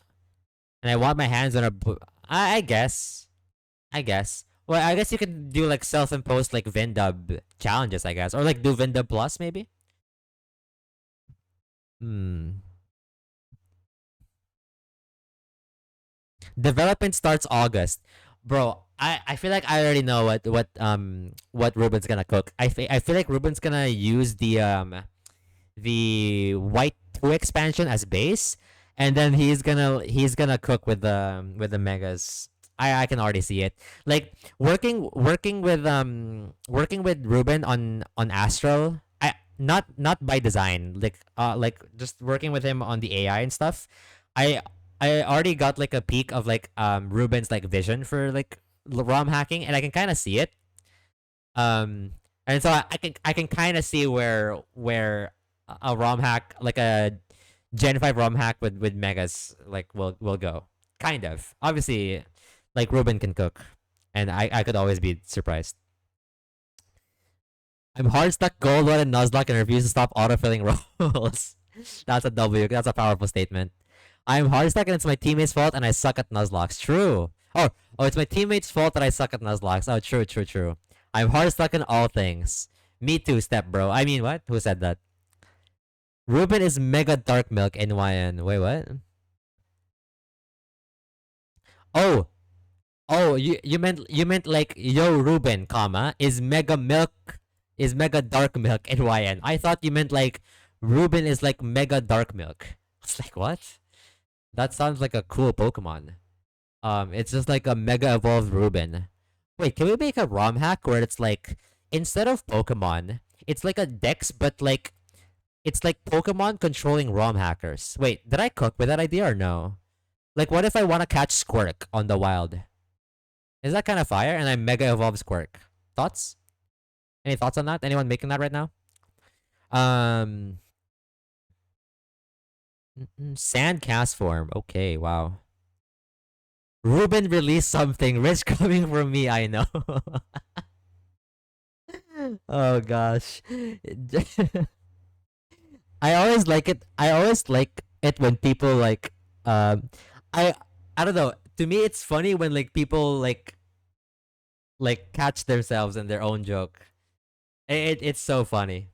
S2: And I want my hands on a. I guess. I guess. Well, I guess you can do like self-imposed like Vindub challenges, I guess, or like do Vindub Plus maybe. Hmm. Development starts August, bro. I feel like I already know what Ruben's gonna cook. I feel like Ruben's gonna use the White 2 expansion as base, and then he's gonna cook with the megas. I can already see it. Like working with Ruben on Astral. I not by design. Like just working with him on the AI and stuff. I I already got like a peek of like Ruben's like vision for like ROM hacking, and I can kind of see it. Um, and so I can kind of see where a ROM hack like a Gen 5 ROM hack with megas like will go. Kind of. Obviously, like Ruben can cook, and I could always be surprised. I'm hard stuck gold one in Nuzlocke and refuse to stop autofilling rolls. That's a W. That's a powerful statement. I'm hard stuck and it's my teammates' fault and I suck at Nuzlocks. True. Oh, it's my teammates' fault that I suck at Nuzlocke. Oh, true, true, true. I'm hard stuck in all things. Me too, step bro. I mean, what? Who said that? Ruben is mega dark milk NYN. Wait, what? Oh, oh, you meant like yo Ruben, comma is mega dark milk NYN. I thought you meant like Ruben is like mega dark milk. It's like what? That sounds like a cool Pokemon. It's just like a mega evolved Ruben. Wait, can we make a ROM hack where it's like instead of Pokemon, it's like a Dex, but like it's like Pokemon controlling ROM hackers. Wait, did I cook with that idea or no? Like, what if I want to catch Squirk on the wild? Is that kind of fire? And I mega evolve Squirk. Thoughts? Any thoughts on that? Anyone making that right now? Um, Sand cast form. Okay, wow. Ruben released something. Rich coming from me, I know. Oh gosh. I always like it. I always like it when people like I I don't know. To me it's funny when like people like catch themselves in their own joke. It's so funny.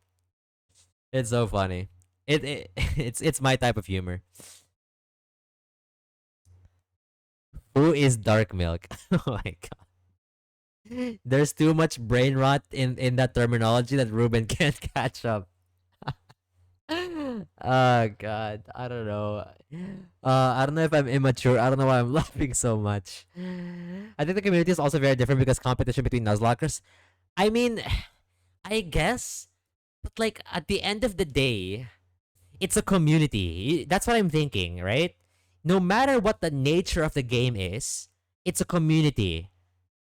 S2: It's so funny. It's my type of humor. Who is dark milk? Oh my god. There's too much brain rot in that terminology that Ruben can't catch up. Oh god, I don't know. I don't know if I'm immature. I don't know why I'm laughing so much. I think the community is also very different because competition between Nuzlockers. I mean, I guess, but like at the end of the day, it's a community. That's what I'm thinking, right? No matter what the nature of the game is, it's a community,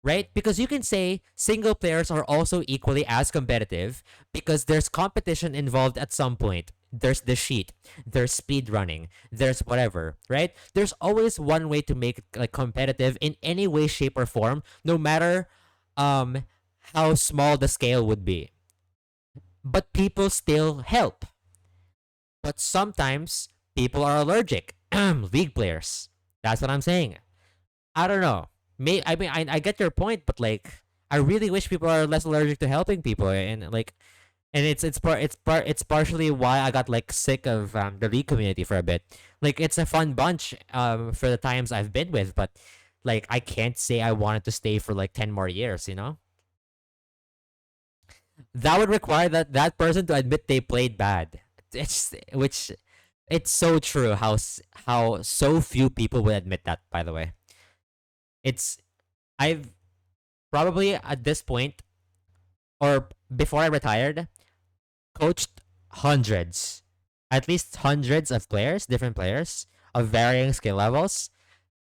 S2: right? Because you can say single players are also equally as competitive because there's competition involved at some point. There's the sheet, there's speed running, there's whatever, right? There's always one way to make it like competitive in any way, shape, or form, no matter um how small the scale would be. But people still help. But sometimes people are allergic. League players. That's what I'm saying. I don't know. I mean, I get your point, but like, I really wish people are less allergic to helping people, and like, and it's partially why I got like sick of the league community for a bit. Like, it's a fun bunch for the times I've been with, but like, I can't say I wanted to stay for like 10 more years. That would require that person to admit they played bad. It's so true how so few people would admit that. By the way, it's I've probably at this point or before I retired, coached hundreds. at least hundreds of players, different players of varying skill levels,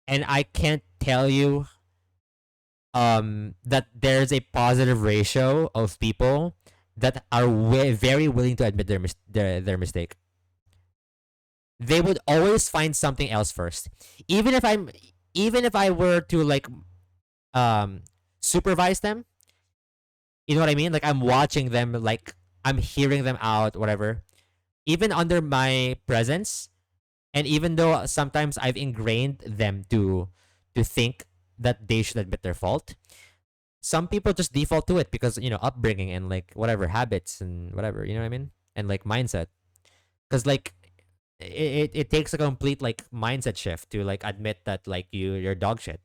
S2: and I can't tell you that there's a positive ratio of people that are very willing to admit their mistake. They would always find something else first. Even if I'm even if I were to like um supervise them, you know what I mean? Like I'm watching them, like I'm hearing them out, whatever. Even under my presence, and even though sometimes I've ingrained them to think that they should admit their fault, some people just default to it because upbringing and like whatever habits and whatever, you know what I mean, and like mindset. Because like it takes a complete like mindset shift to like admit that like you're dog shit.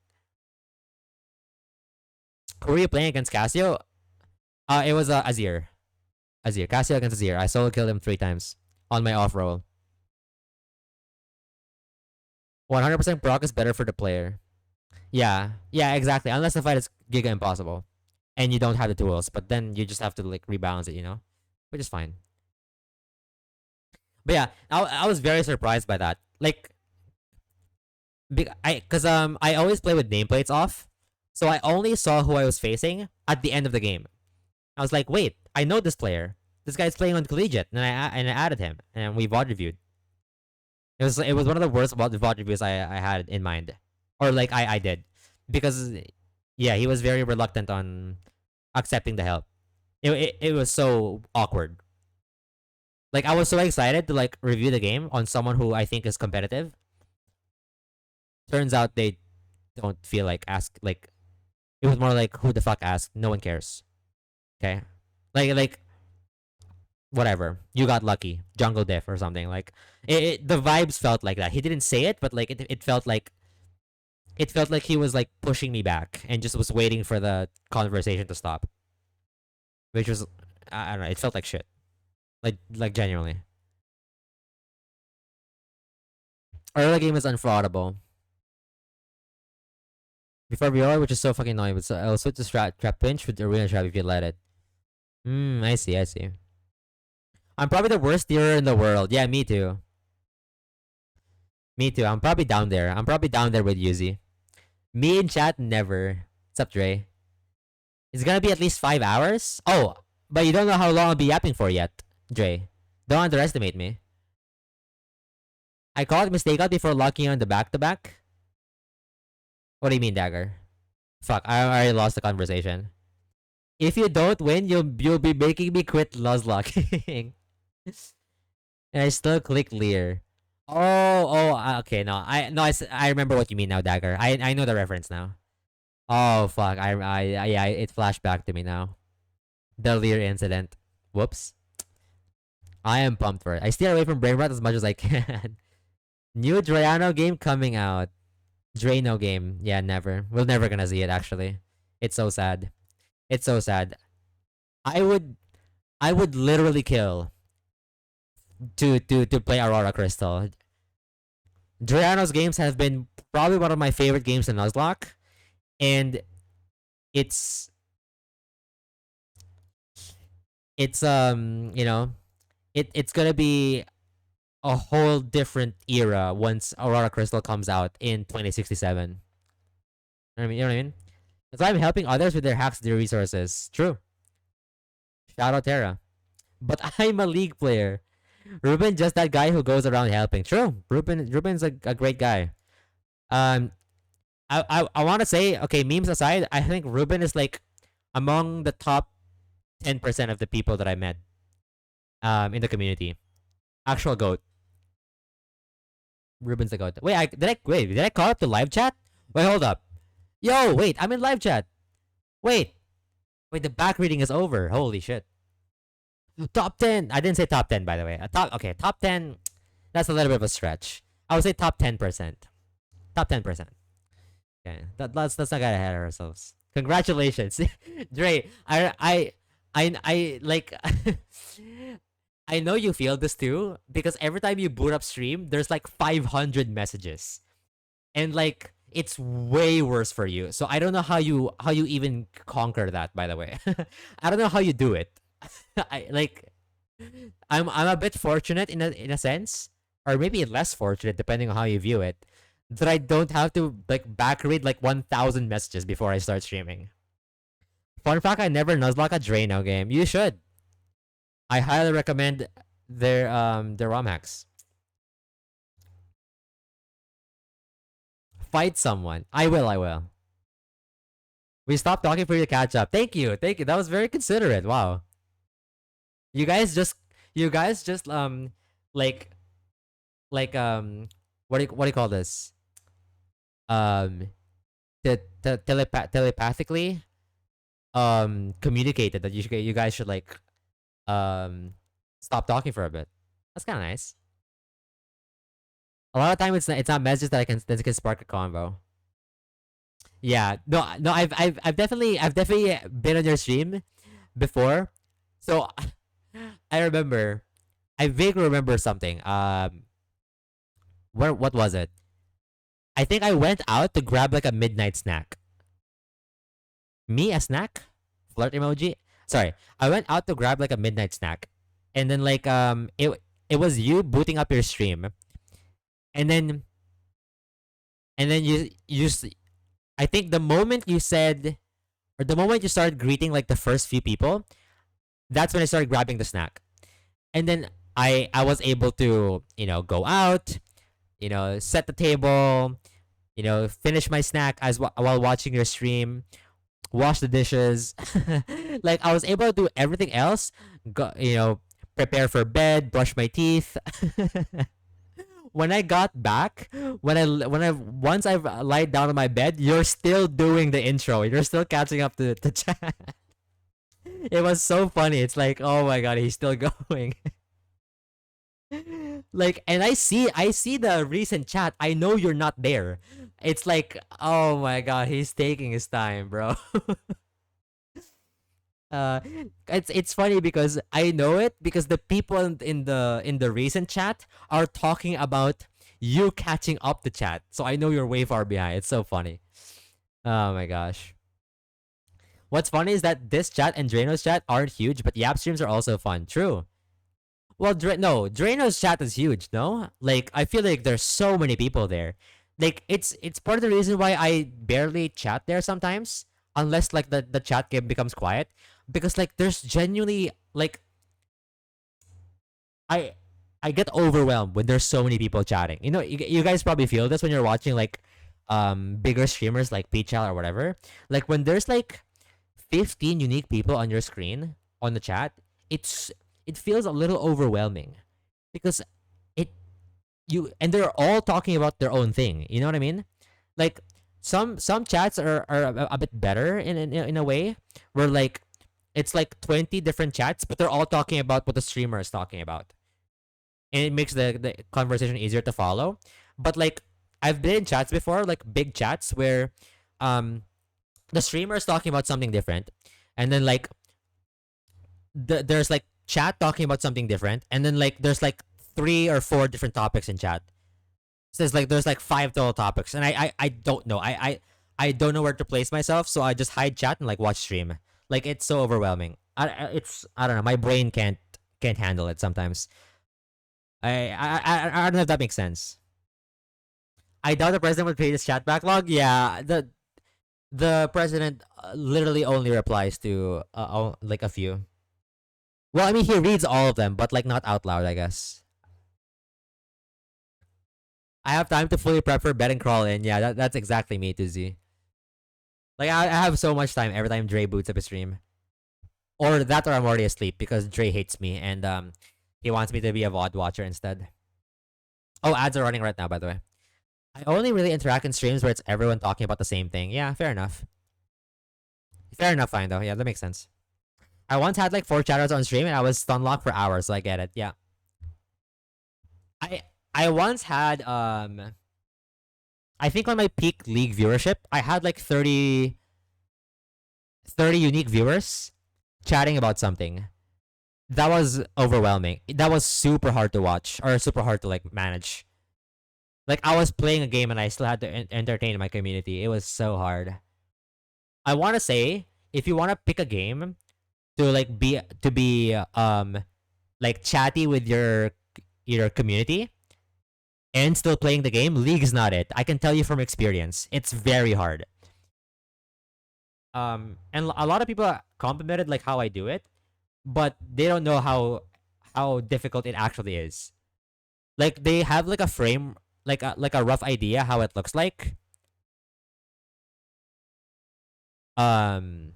S2: Who were you playing against, Casio? It was Azir. Azir. Casio against Azir. I solo killed him 3 times on my off roll. 100% proc is better for the player. Yeah, exactly. Unless the fight is giga impossible and you don't have the tools, but then you just have to like rebalance it, which is fine. But yeah, I was very surprised by that. Like, I always play with nameplates off, so I only saw who I was facing at the end of the game. I was like, wait, I know this player. This guy's playing on collegiate, and I added him, and we VOD reviewed. It was one of the worst VOD reviews I had in mind, or like I did, because yeah, he was very reluctant on accepting the help. It was so awkward. Like I was so excited to like review the game on someone who I think is competitive. Turns out they don't feel like ask like it was more like who the fuck asked? No one cares. Okay, like whatever. You got lucky, jungle diff or something. Like the vibes felt like that. He didn't say it, but like it felt like he was like pushing me back and just was waiting for the conversation to stop, which was I don't know. It felt like shit. Like genuinely. Early game is unfraudable. Before Viola, which is so fucking annoying, but so I'll switch to trap pinch with arena trap if you let it. I see, I see. I'm probably the worst dealer in the world. Yeah, me too. Me too. I'm probably down there. I'm probably down there with Yuzi. Me in chat, never. What's up, Dre? It's gonna be at least 5 hours? Oh, but you don't know how long I'll be yapping for yet, Dre. Don't underestimate me. I called mistake out before locking on the back-to-back. What do you mean, Dagger? Fuck, I already lost the conversation. If you don't win, you'll be making me quit Nuzlocke. And I still click Lear. Okay, no, I remember what you mean now, Dagger. I know the reference now. Oh fuck, yeah, it flashed back to me now. The Lear incident. Whoops. I am pumped for it. I steer away from brain rot as much as I can. New Drayano game coming out. Drano game. Yeah, never. We're never gonna see it actually. It's so sad. It's so sad. I would literally kill to play Aurora Crystal. Drayano's games have been probably one of my favorite games in Nuzlocke, and it's it's gonna be a whole different era once Aurora Crystal comes out in 2067. You know what I mean? That's why I'm helping others with their hacks, their resources. True. Shout out Terra. But I'm a league player. Ruben just that guy who goes around helping. True. Ruben's a great guy. Um I want to say, okay, memes aside, I think Ruben is like among the top 10% of the people that I met in the community. Actual goat. Ruben's the goat. Did I call up the live chat? Wait, hold up. Yo, wait, I'm in live chat. Wait. Wait, the back reading is over. Holy shit. Top 10. I didn't say top 10, by the way. Top 10. That's a little bit of a stretch. I would say top 10%. Top 10%. Okay, let's not get ahead of ourselves. Congratulations, Dre. I like. I know you feel this too because every time you boot up stream, there's like 500 messages, and like it's way worse for you. So I don't know how you even conquer that. By the way, I don't know how you do it. I like I'm a bit fortunate in a sense, or maybe less fortunate depending on how you view it, that I don't have to like back read like 1,000 messages before I start streaming. Fun fact: I never nuzlocke a Drano game. You should. I highly recommend their ROM hacks. Fight someone. I will. I will. We stopped talking for you to catch up. Thank you. Thank you. That was very considerate. Wow. You guys just you guys just like what do you call this? Um telepathically communicated that you guys should like um stop talking for a bit. That's kind of nice. A lot of time it's not messages that can spark a convo. Yeah, no, I've definitely been on your stream before, so I remember I vaguely remember something. What was it? I think I went out to grab like a midnight snack. Me a snack? Flirt emoji. Sorry, I went out to grab like a midnight snack, and then like it was you booting up your stream, and then and then I think the moment you said or the moment you started greeting like the first few people, that's when I started grabbing the snack, and then I was able to go out, set the table, finish my snack while watching your stream, wash the dishes. Like I was able to do everything else. Go, prepare for bed, brush my teeth. When I got back, when I once I've lied down on my bed, you're still doing the intro. You're still catching up to chat. It was so funny. It's like, oh my god, he's still going. Like, and I see the recent chat. I know you're not there. It's like, oh my god, he's taking his time, bro. uh it's funny because I know it because the people in the recent chat are talking about you catching up the chat. So I know you're way far behind. It's so funny. Oh my gosh. What's funny is that this chat and Drano's chat aren't huge, but Yap streams are also fun. True. Well, no, Drano's chat is huge. No, like I feel like there's so many people there. Like it's part of the reason why I barely chat there sometimes, unless like the chat game becomes quiet, because like there's genuinely like I I get overwhelmed when there's so many people chatting. You guys probably feel this when you're watching like bigger streamers like Pichal or whatever. Like when there's like 15 unique people on your screen on the chat, it's it feels a little overwhelming because it you and they're all talking about their own thing. You know what I mean? Like some chats are a bit better in a way where like it's like 20 different chats, but they're all talking about what the streamer is talking about, and it makes the conversation easier to follow. But like I've been in chats before, like big chats where um the streamer is talking about something different, and then like there's like chat talking about something different, and then like there's like three or four different topics in chat. So there's like five total topics, and I don't know. I don't know where to place myself, so I just hide chat and like watch stream. Like it's so overwhelming. I don't know. My brain can't handle it sometimes. I don't know if that makes sense. I doubt the president would pay his chat backlog. Yeah, the president literally only replies to like a few. Well, I mean, he reads all of them, but like not out loud, I guess. I have time to fully prep for bed and crawl in. Yeah, that's exactly me to Z. Like I have so much time every time Dre boots up a stream, or that, or I'm already asleep because Dre hates me and he wants me to be a VOD watcher instead. Oh, ads are running right now, by the way. I only really interact in streams where it's everyone talking about the same thing. Yeah, fair enough. Fair enough, fine though. Yeah, that makes sense. I once had like 4 chatters on stream and I was stun locked for hours, so I get it. Yeah. I I once had I think on my peak league viewership, I had like 30 unique viewers chatting about something. That was overwhelming. That was super hard to watch or super hard to like manage. Like I was playing a game and I still had to entertain my community. It was so hard. I want to say if you want to pick a game to like be like chatty with your community and still playing the game, League is not it. I can tell you from experience, it's very hard. And a lot of people complimented like how I do it, but they don't know how difficult it actually is. Like they have like a frame, like a rough idea how it looks like. Um,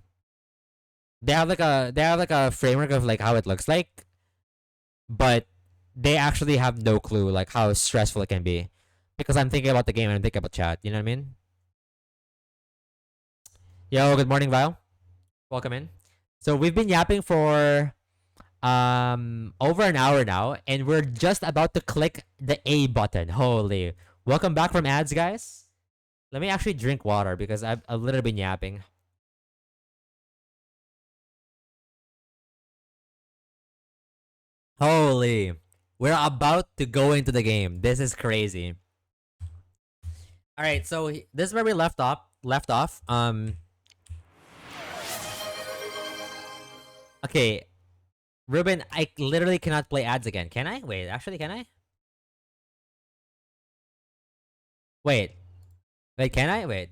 S2: they have like a framework of like how it looks like, but they actually have no clue like how stressful it can be, because I'm thinking about the game and I'm thinking about chat. You know what I mean? Yo, good morning, Val. Welcome in. So we've been yapping for over an hour now, and we're just about to click the A button. Holy! Welcome back from ads, guys. Let me actually drink water because I've a little been yapping. Holy! We're about to go into the game. This is crazy. All right, so this is where we left off. Left off. Okay, Ruben, I literally cannot play ads again. Can I? Wait, actually, can I? Wait, wait, can I? Wait,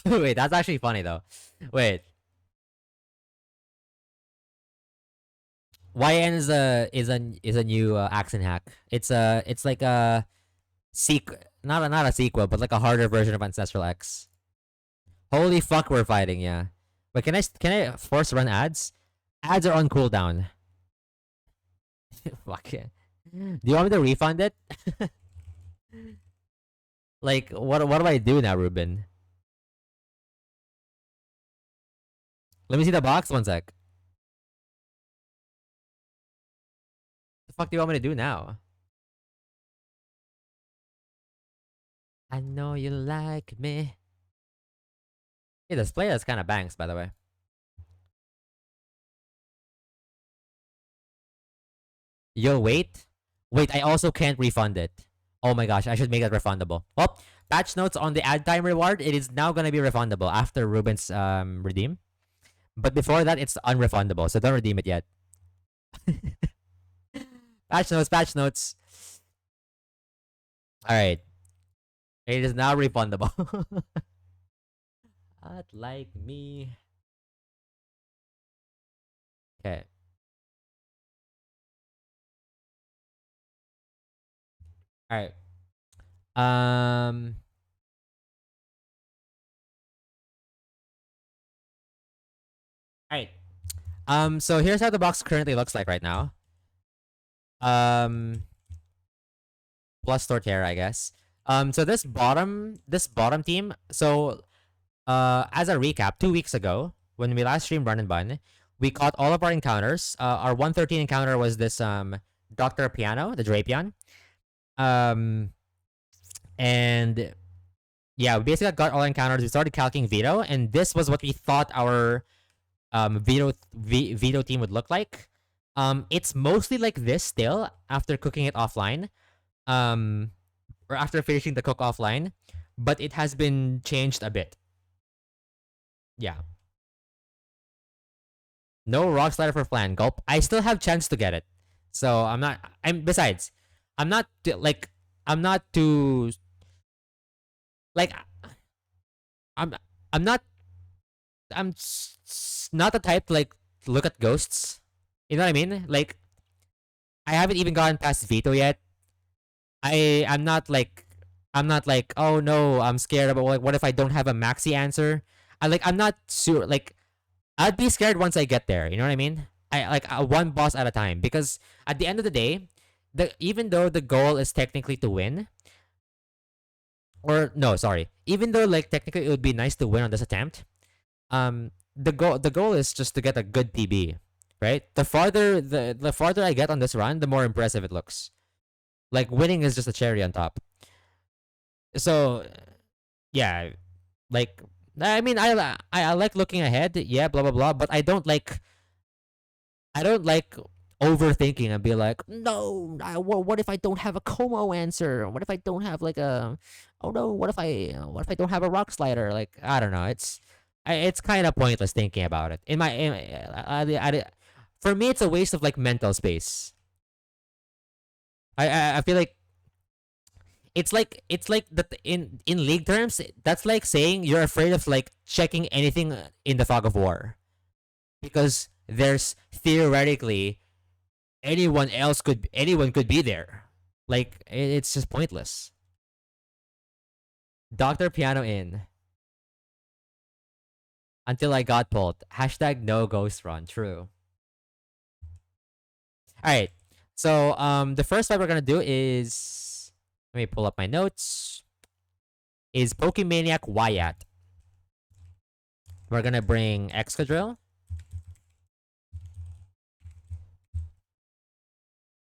S2: wait. That's actually funny though. Wait, YN is a new accent hack. It's like a sequel, not a sequel, but like a harder version of Ancestral X. Holy fuck, we're fighting. Yeah. Wait, can I force run ads? Ads are on cooldown. Fuck it. Do you want me to refund it? Like, what do I do now, Ruben? Let me see the box. One sec. The fuck do you want me to do now? I know you like me. Hey, this player is kind of bangs, by the way. Yo, wait. Wait, I also can't refund it. Oh my gosh, I should make it refundable. Well, patch notes on the ad time reward. It is now gonna be refundable after Ruben's redeem. But before that, it's unrefundable, so don't redeem it yet. Patch notes, patch notes. Alright. It is now refundable. Not like me. Okay. Alright. Um Alright. So here's how the box currently looks like right now. Um Plus Torterra, I guess. So this bottom team, so as a recap, 2 weeks ago, when we last streamed Run and Bun, we caught all of our encounters. Our 113 encounter was this Dr. Piano, the Drapion. Um and yeah, we basically got all encounters. We started calculating Veto, and this was what we thought our Veto team would look like. It's mostly like this still after cooking it offline. Or after finishing the cook offline, but it has been changed a bit. Yeah. No rock slider for Flan. Gulp. I still have chance to get it. So I'm not besides, I'm not like I'm not too like I'm I'm not not the type to like look at ghosts. You know what I mean? Like I haven't even gotten past Veto yet. I'm not like oh no, I'm scared about like what if I don't have a maxi answer. I'm not sure like I'd be scared once I get there. You know what I mean? I like one boss at a time, because at the end of the day, even though the goal is technically to win, or no, sorry, even though like technically it would be nice to win on this attempt, the goal is just to get a good PB, right? The farther I get on this run, the more impressive it looks. Like winning is just a cherry on top. So yeah, like I mean I like looking ahead, yeah, blah blah blah, but I don't like overthinking and be like, no, what if I don't have a Como answer? What if I don't have like a, oh no, what if I don't have a rock slider? Like I don't know, it's kind of pointless thinking about it. For me, it's a waste of like mental space. I feel like it's like that in league terms. That's like saying you're afraid of like checking anything in the fog of war because there's theoretically anyone could be there. Like it's just pointless. Doctor Piano in until I got pulled. Hashtag no ghost run. True. All right. So the first fight we're gonna do is, let me pull up my notes. Is Pokemaniac Wyatt. We're gonna bring Excadrill.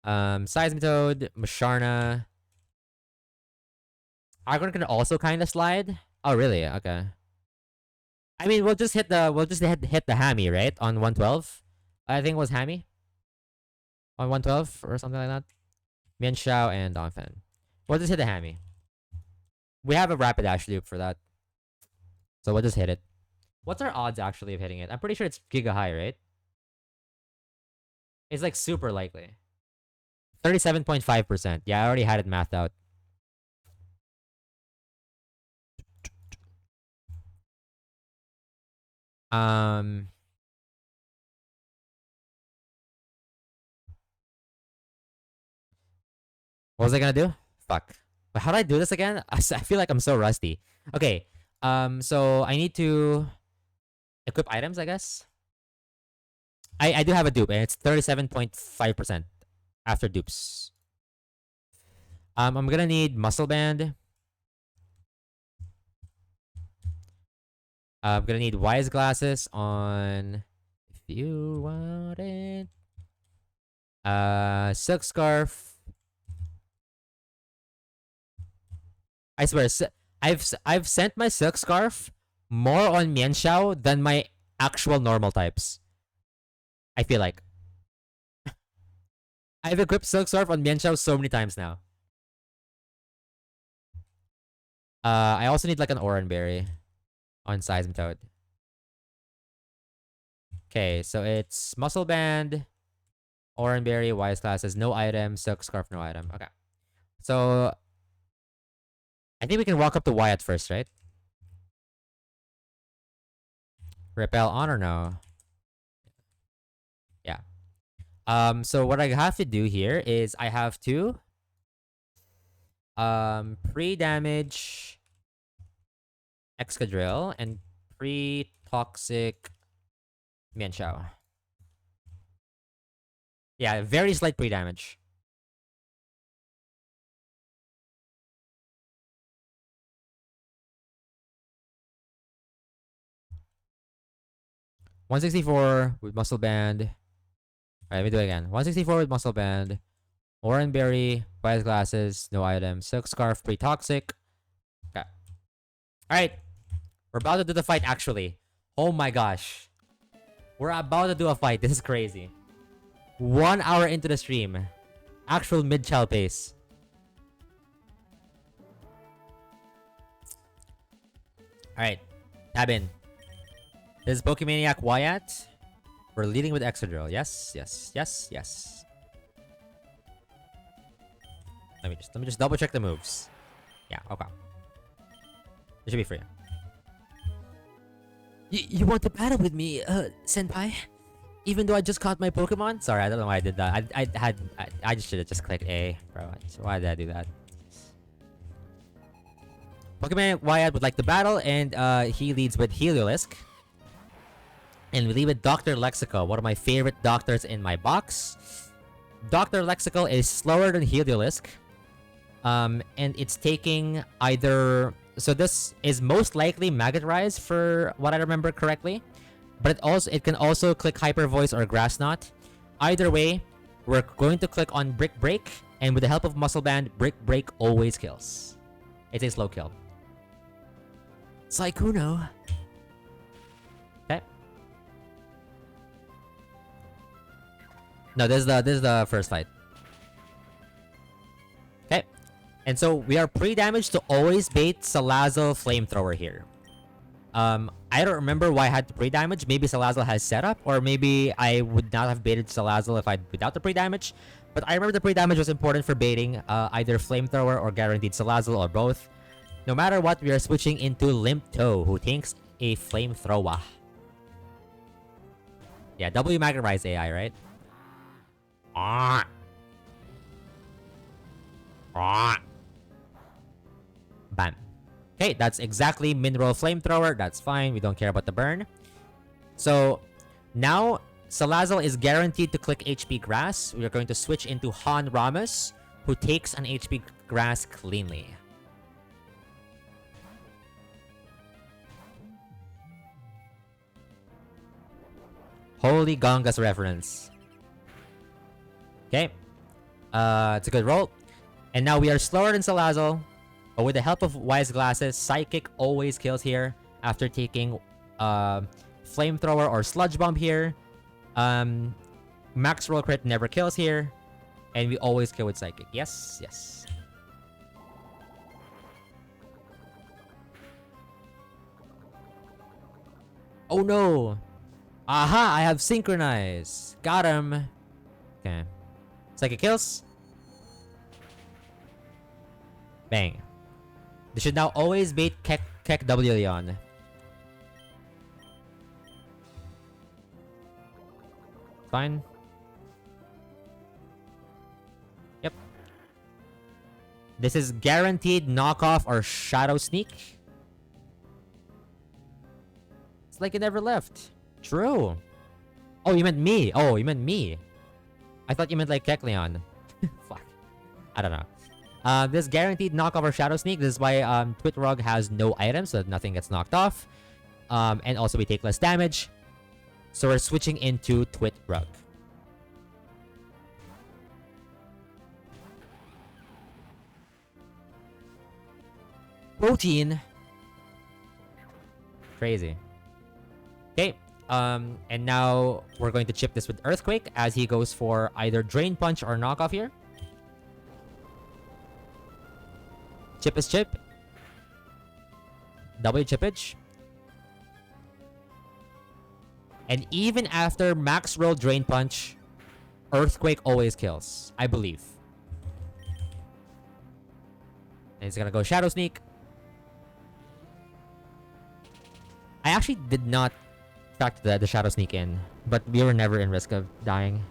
S2: Seismitoad, Musharna. Argon can also kind of slide. Oh really? Okay. I mean, we'll just hit the Hammy, right? On 112. I think it was Hammy on 112 or something like that. Mian Shao and Donphan. We'll just hit the Hammy. We have a Rapidash loop for that. So we'll just hit it. What's our odds actually of hitting it? I'm pretty sure it's giga high, right? It's like super likely. 37.5%. Yeah, I already had it mathed out. What was I gonna do? Fuck. But how do I do this again? I feel like I'm so rusty. Okay. So I need to equip items, I guess. I do have a dupe, and it's 37.5% after dupes. I'm gonna need muscle band. I'm gonna need wise glasses on if you want it. Silk scarf. I swear, I've sent my silk scarf more on Mienshao than my actual normal types. I feel like I've equipped silk scarf on Mienshao so many times now. I also need like an Oranberry on Seismitoad. Okay, so it's muscle band, Oranberry, wise glasses, no item, silk scarf, no item. Okay, so I think we can walk up to Wyatt first, right? Repel on or no? Yeah. So what I have to do here is I have to pre-damage Excadrill and pre-toxic Mienshao. Yeah, very slight pre-damage. $164 with muscle band. Alright, let me do it again. 164 with muscle band. Oranberry, wise glasses, no item. Silk scarf, pre-toxic. Okay. Alright. We're about to do the fight actually. Oh my gosh. We're about to do a fight. This is crazy. 1 hour into the stream. Actual mid-child pace. Alright. Tab in. This is Pokemaniac Wyatt. We're leading with Excadrill. Yes, yes, yes, yes. Let me just double check the moves. Yeah, okay. It should be free. You want to battle with me, senpai? Even though I just caught my Pokemon? Sorry, I don't know why I did that. I just should have just clicked A, bro. Why did I do that? Pokemon Wyatt would like to battle, and he leads with Heliolisk. And we lead with Dr. Lexical, one of my favorite doctors in my box. Dr. Lexical is slower than Heliolisk. And it's taking either... So this is most likely Maggot Rise for what I remember correctly. But it can also click Hyper Voice or Grass Knot. Either way, we're going to click on Brick Break. And with the help of Muscle Band, Brick Break always kills. It's a slow kill. Saikuno. Okay. No, this is the first fight. Okay. And so we are pre-damaged to always bait Salazzle Flamethrower here. I don't remember why I had the pre-damage. Maybe Salazzle has setup, or maybe I would not have baited Salazzle if I without the pre-damage. But I remember the pre-damage was important for baiting either Flamethrower or guaranteed Salazzle or both. No matter what, we are switching into Limp Toe, who thinks a Flamethrower. Yeah, W Magnemite AI, right? Ah. Ah. Bam. Okay, that's exactly Mineral Flamethrower. That's fine. We don't care about the burn. So now Salazzle is guaranteed to click HP Grass. We are going to switch into Han Ramos, who takes an HP Grass cleanly. Holy Gongas reference. Okay. It's a good roll. And now we are slower than Salazzle. But with the help of Wise Glasses, Psychic always kills here after taking Flamethrower or Sludge Bomb here. Max Roll Crit never kills here. And we always kill with Psychic. Yes, yes. Oh no! Aha! I have Synchronize! Got him! Okay. Psychic kills. Bang. They should now always bait Keck W Leon. Fine. Yep. This is guaranteed knockoff or shadow sneak. It's like it never left. True. Oh, you meant me. Oh, you meant me. I thought you meant like Kecleon. Fuck. I don't know. This guaranteed knockoff or shadow sneak. This is why Twitterog has no items, so that nothing gets knocked off. And also we take less damage. So we're switching into Twitterog. Protein. Crazy. Okay. And now we're going to chip this with Earthquake as he goes for either Drain Punch or knockoff here. Chip is chip. W chippage. And even after max roll Drain Punch, Earthquake always kills, I believe. And he's gonna go Shadow Sneak. I actually did not factor the Shadow Sneak in, but we were never in risk of dying.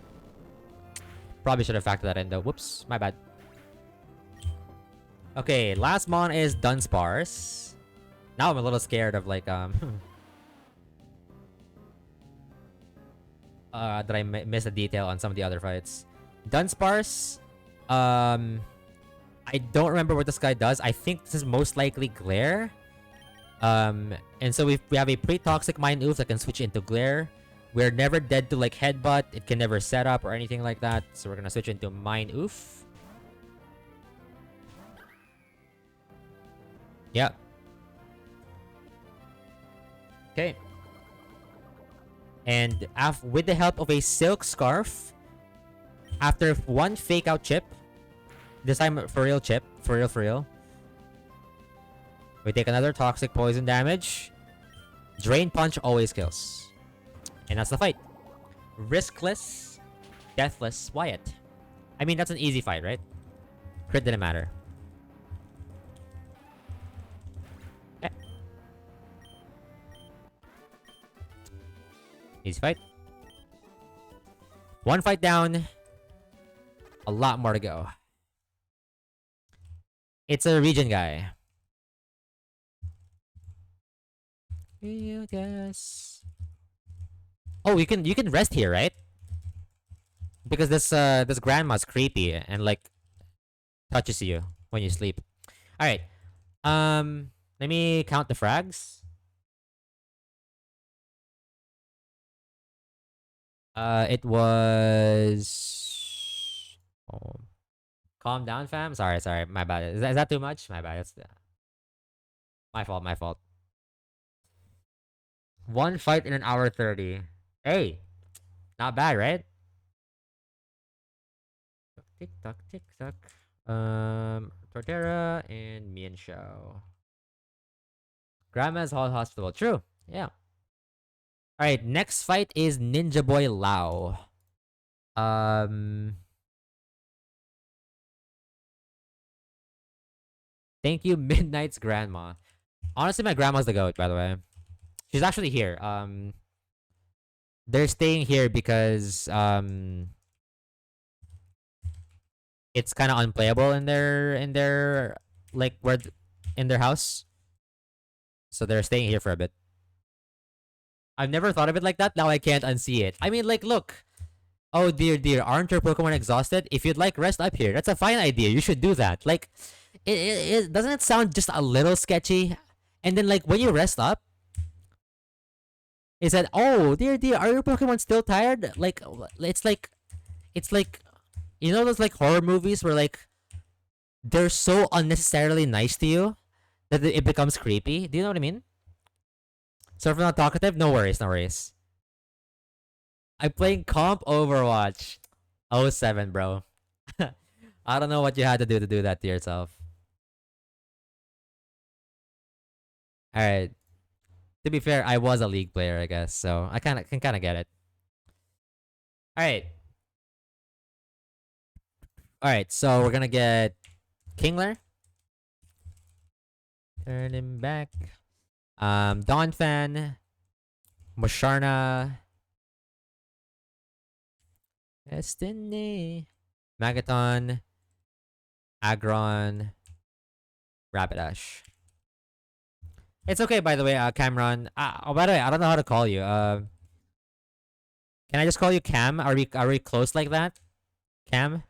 S2: Probably should have factored that in though. Whoops, my bad. Okay, last mon is Dunsparce. Now I'm a little scared of like did I miss a detail on some of the other fights? Dunsparce, I don't remember what this guy does. I think this is most likely Glare. And so we have a pretty toxic Mind Oof that can switch into Glare. We're never dead to like Headbutt. It can never set up or anything like that. So we're gonna switch into Mind Oof. Yeah. Okay. And with the help of a Silk Scarf, after one Fake Out chip, this time for real chip, for real, we take another Toxic Poison damage. Drain Punch always kills. And that's the fight. Riskless, Deathless Wyatt. I mean, that's an easy fight, right? Crit didn't matter. Easy fight. One fight down. A lot more to go. It's a region guy. You guess. Oh, you can rest here, right? Because this grandma's creepy and like touches you when you sleep. All right. Let me count the frags. It was. Oh. Calm down, fam. Sorry. My bad. Is that too much? My bad. It's my fault. My fault. One fight in an hour 30. Hey, not bad, right? Tick tock, tick tock. Torterra and Mian Shao. Grandma's Hall Hospital. True. Yeah. All right. Next fight is Ninja Boy Lao. Um. Thank you, Midnight's grandma. Honestly, my grandma's the goat. By the way, she's actually here. They're staying here because it's kind of unplayable in their like in their house. So they're staying here for a bit. I've never thought of it like that. Now I can't unsee it. I mean, like, look. Oh dear, dear, aren't your Pokemon exhausted? If you'd like, rest up here. That's a fine idea. You should do that. Like, it doesn't it sound just a little sketchy? And then, like, when you rest up, it said, "Oh dear, dear, are your Pokemon still tired?" Like, it's like, you know those like horror movies where like they're so unnecessarily nice to you that it becomes creepy. Do you know what I mean? So if you're not talkative, no worries, no worries. I'm playing comp Overwatch. Oh 07, bro. I don't know what you had to do that to yourself. Alright. To be fair, I was a league player, I guess, so I can kind of get it. Alright. Alright, so we're gonna get Kingler. Turn him back. Donphan. Musharna. Destiny. Magaton. Aggron. Rapidash. It's okay, by the way, Cameron. Oh, by the way, I don't know how to call you. Can I just call you Cam? Are we close like that? Cam?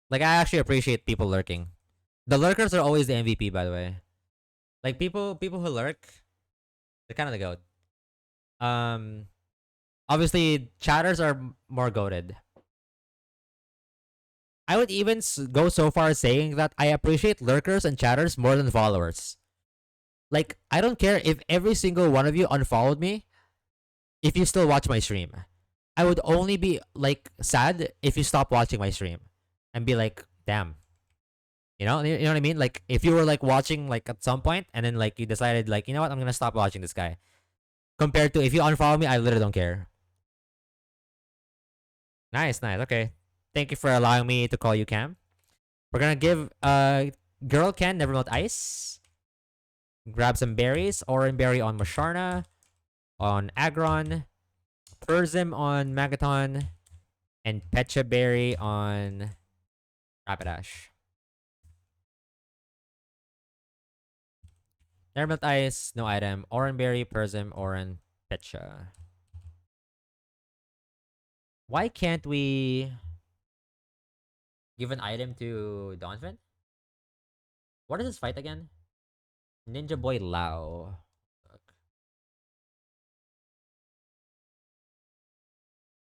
S2: Like I actually appreciate people lurking. The lurkers are always the MVP, by the way. Like people who lurk, they're kind of the goat. Obviously chatters are more goated. I would even go so far as saying that I appreciate lurkers and chatters more than followers. Like, I don't care if every single one of you unfollowed me if you still watch my stream. I would only be, like, sad if you stop watching my stream. And be like, damn. You know what I mean? Like, if you were, like, watching, like, at some point, and then, like, you decided, like, you know what, I'm gonna stop watching this guy. Compared to if you unfollow me, I literally don't care. Nice, nice, okay. Thank you for allowing me to call you Cam. We're gonna give Girl Ken Nevermelt Ice. Grab some berries. Oran Berry on Musharna. On Aggron. Persim on Magaton. And Pecha Berry on Rapidash. Nevermelt Ice, no item. Oran Berry, Persim, Oran, Pecha. Why can't we give an item to Donphan? What is this fight again? Ninja Boy Lao.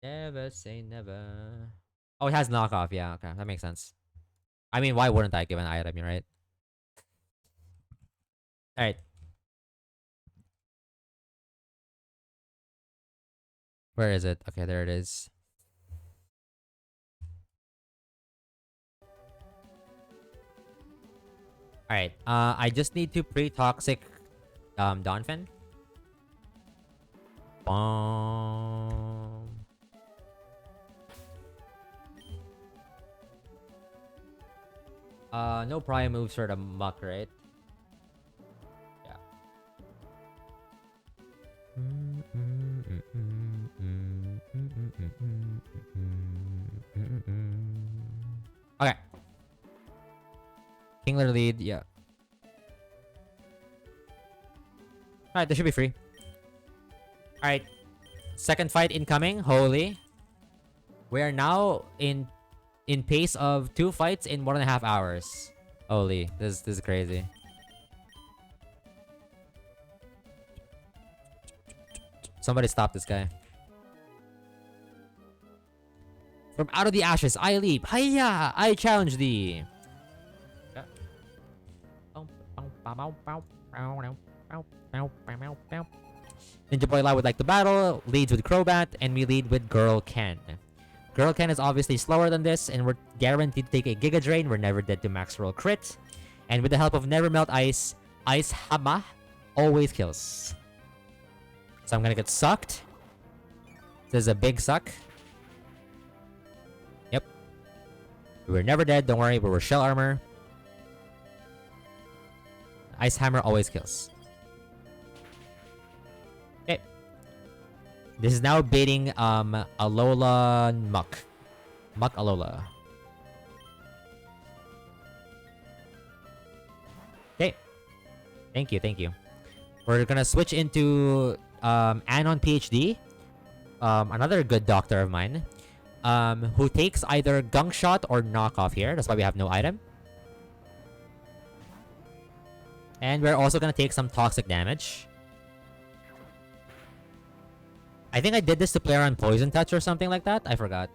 S2: Never say never. Oh, it has knockoff. Yeah, okay. That makes sense. I mean, why wouldn't I give an item, right? Alright. Where is it? Okay, there it is. Alright. I just need to pre-toxic Donphan. No prior moves for the muck, right? Yeah. Okay. Kingler lead, yeah. Alright, this should be free. Alright. Second fight incoming. Holy. We are now in pace of 2 fights in 1.5 hours. Holy. This is crazy. Somebody stop this guy. From out of the ashes, I leap. Hiya! I challenge thee. Ninja Boy Lao would like to battle, leads with Crobat, and we lead with Girl Ken. Girl Ken is obviously slower than this, and we're guaranteed to take a Giga Drain. We're never dead to max roll crit. And with the help of Never Melt Ice, Ice Hama always kills. So I'm gonna get sucked. This is a big suck. Yep. We're never dead, don't worry, but we're shell armor. Ice Hammer always kills. Okay. This is now baiting Alola Muck. Muck Alola. Okay. Thank you, thank you. We're gonna switch into Anon PhD. Another good doctor of mine. Who takes either Gunk Shot or Knockoff here. That's why we have no item. And we're also gonna take some toxic damage. I think I did this to play around Poison Touch or something like that. I forgot.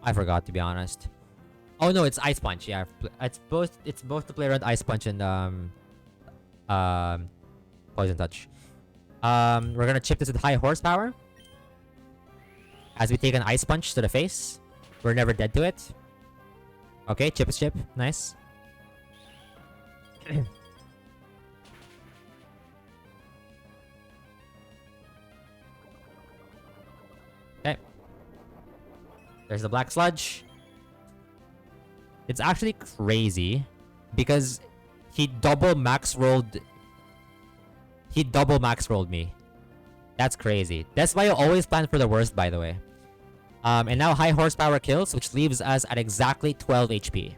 S2: I forgot, to be honest. Oh no, it's Ice Punch. Yeah, it's both to play around Ice Punch and Poison Touch. We're gonna chip this with high horsepower. As we take an Ice Punch to the face. We're never dead to it. Okay, chip is chip. Nice. Okay. There's the Black Sludge. It's actually crazy because he double max rolled me. That's crazy. That's why I always plan for the worst, by the way. And now high horsepower kills, which leaves us at exactly 12 HP.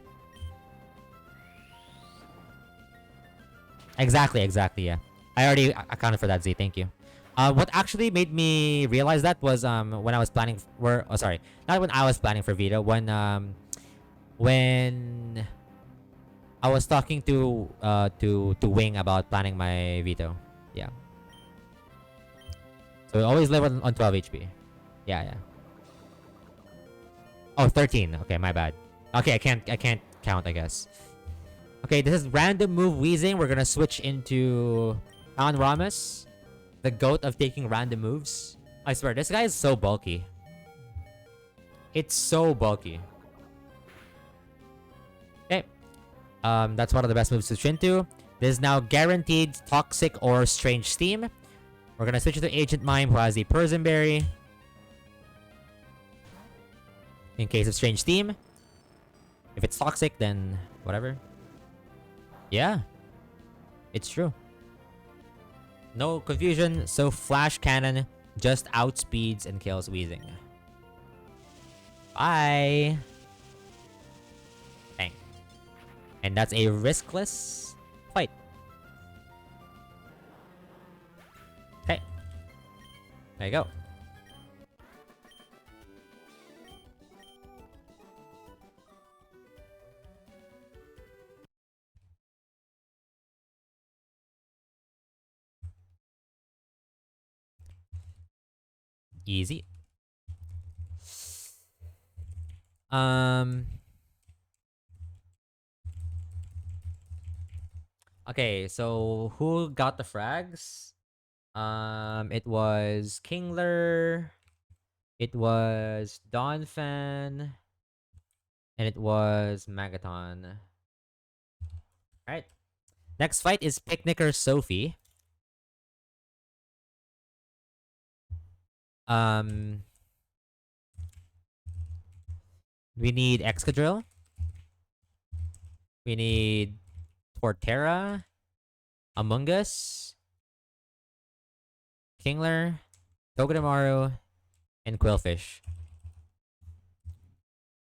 S2: Exactly, yeah. I already accounted for that, Z. Thank you. What actually made me realize that was when I was planning for... Oh, sorry. Not when I was planning for Vito. When I was talking to Wing about planning my Vito. Yeah. So we always live on 12 HP. Yeah. Oh, 13. Okay, my bad. Okay, I can't count, I guess. Okay, this is random move Wheezing. We're gonna switch into Count Ramus, the goat of taking random moves. I swear, this guy is so bulky. It's so bulky. Okay. That's one of the best moves to switch into. This is now guaranteed Toxic or Strange Steam. We're gonna switch to Agent Mime, who has the Persian Berry. In case of Strange Steam. If it's Toxic, then whatever. Yeah. It's true. No confusion, so Flash Cannon just outspeeds and kills Wheezing. Bye! Bang. And that's a riskless fight. Okay. There you go. Easy. Okay, so who got the frags? It was Kingler, it was Donphan, and it was Magaton. Alright. Next fight is Picnicker Sophie. We need Excadrill. We need Torterra, Among Us, Kingler, Togedemaru, and Quillfish.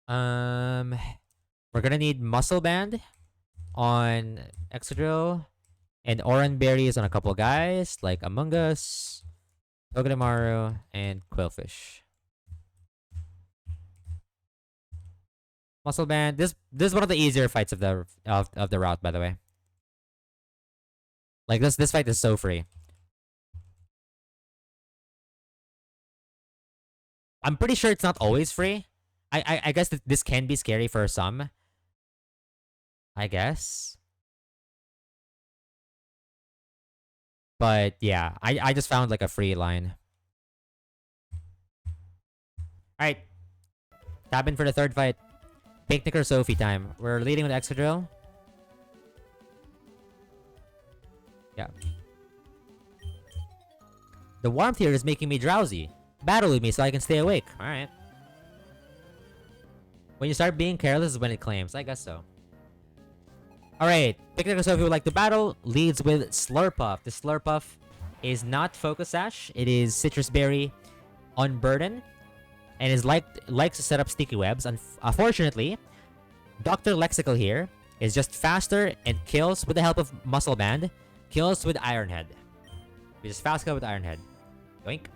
S2: We're gonna need Muscle Band on Excadrill, and Oran Berries on a couple guys like Among Us, Togedemaru, and Quillfish. Muscle Band. This is one of the easier fights of the route, by the way. Like this fight is so free. I'm pretty sure it's not always free. I guess this can be scary for some. I guess. But yeah, I just found like a free line. Alright. Tap in for the third fight. Picnic or Sophie time. We're leading with Excadrill. Yeah. The warmth here is making me drowsy. Battle with me so I can stay awake. Alright. When you start being careless is when it claims. I guess so. Alright. Picnic or Sophie would like to battle. Leads with Slurpuff. The Slurpuff is not Focus Sash. It is Citrus Berry Unburden. And is likes to set up sticky webs. Unfortunately, Dr. Lexical here is just faster and kills with the help of Muscle Band. Kills with Iron Head. We just fast kill with Iron Head. Yoink.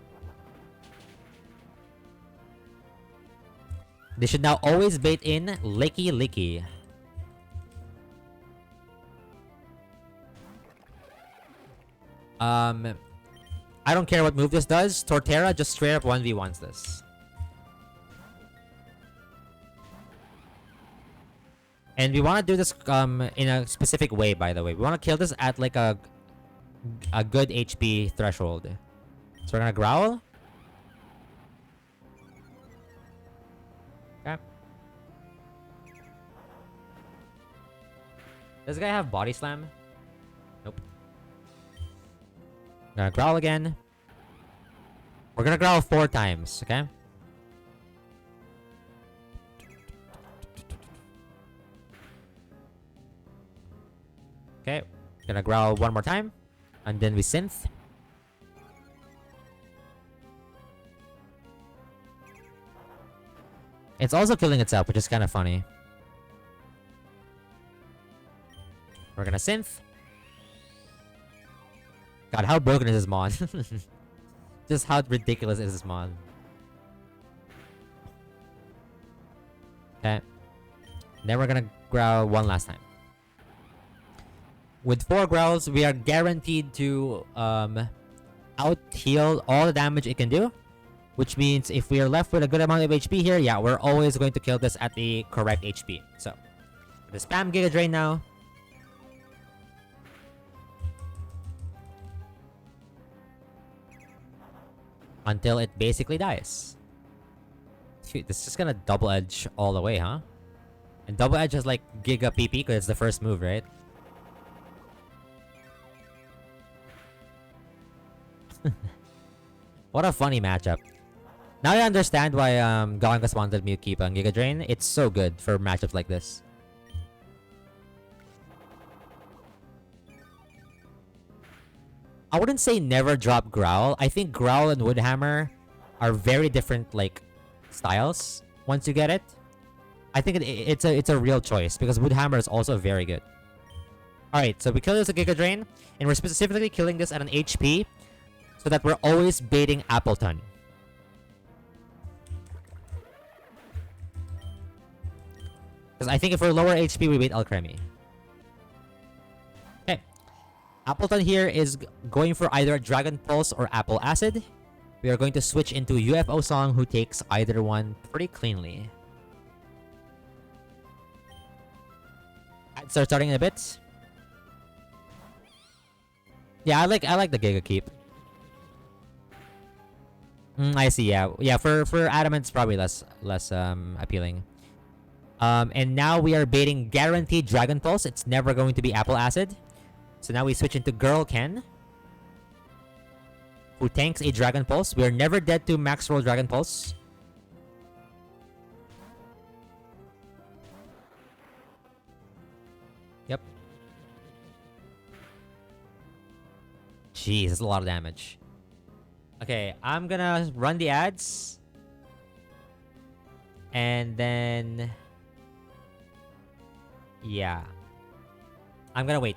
S2: They should now always bait in Licky Licky. I don't care what move this does. Torterra just straight up 1v1s this. And we want to do this in a specific way, by the way. We want to kill this at like a good HP threshold. So we're gonna growl. Okay. Does this guy have body slam? Nope. Gonna growl again. We're gonna growl 4 times, okay? Okay, gonna growl 1 more time. And then we synth. It's also killing itself, which is kind of funny. We're gonna synth. God, how broken is this mod? Just how ridiculous is this mod? Okay. Then we're gonna growl 1 last time. With 4 growls, we are guaranteed to out-heal all the damage it can do. Which means if we are left with a good amount of HP here, yeah, we're always going to kill this at the correct HP. So, the spam Giga Drain now. Until it basically dies. Dude, this is just gonna double edge all the way, huh? And double edge has like Giga PP because it's the first move, right? What a funny matchup. Now I understand why Gongas wanted me to keep on Giga Drain. It's so good for matchups like this. I wouldn't say never drop Growl. I think Growl and Woodhammer are very different like styles once you get it. I think it's a real choice because Woodhammer is also very good. Alright, so we kill this with Giga Drain, and we're specifically killing this at an HP so that we're always baiting Appleton. Because I think if we're lower HP, we bait Alcremie. Okay. Appleton here is going for either Dragon Pulse or Apple Acid. We are going to switch into UFO Song, who takes either one pretty cleanly. So starting in a bit. Yeah, I like the Giga Keep. I see. Yeah. For Adamant, it's probably less appealing. And now we are baiting guaranteed Dragon Pulse. It's never going to be Apple Acid. So now we switch into Girl Ken, who tanks a Dragon Pulse. We are never dead to max roll Dragon Pulse. Yep. Jeez, that's a lot of damage. Okay, I'm gonna run the ads. And then... yeah. I'm gonna wait.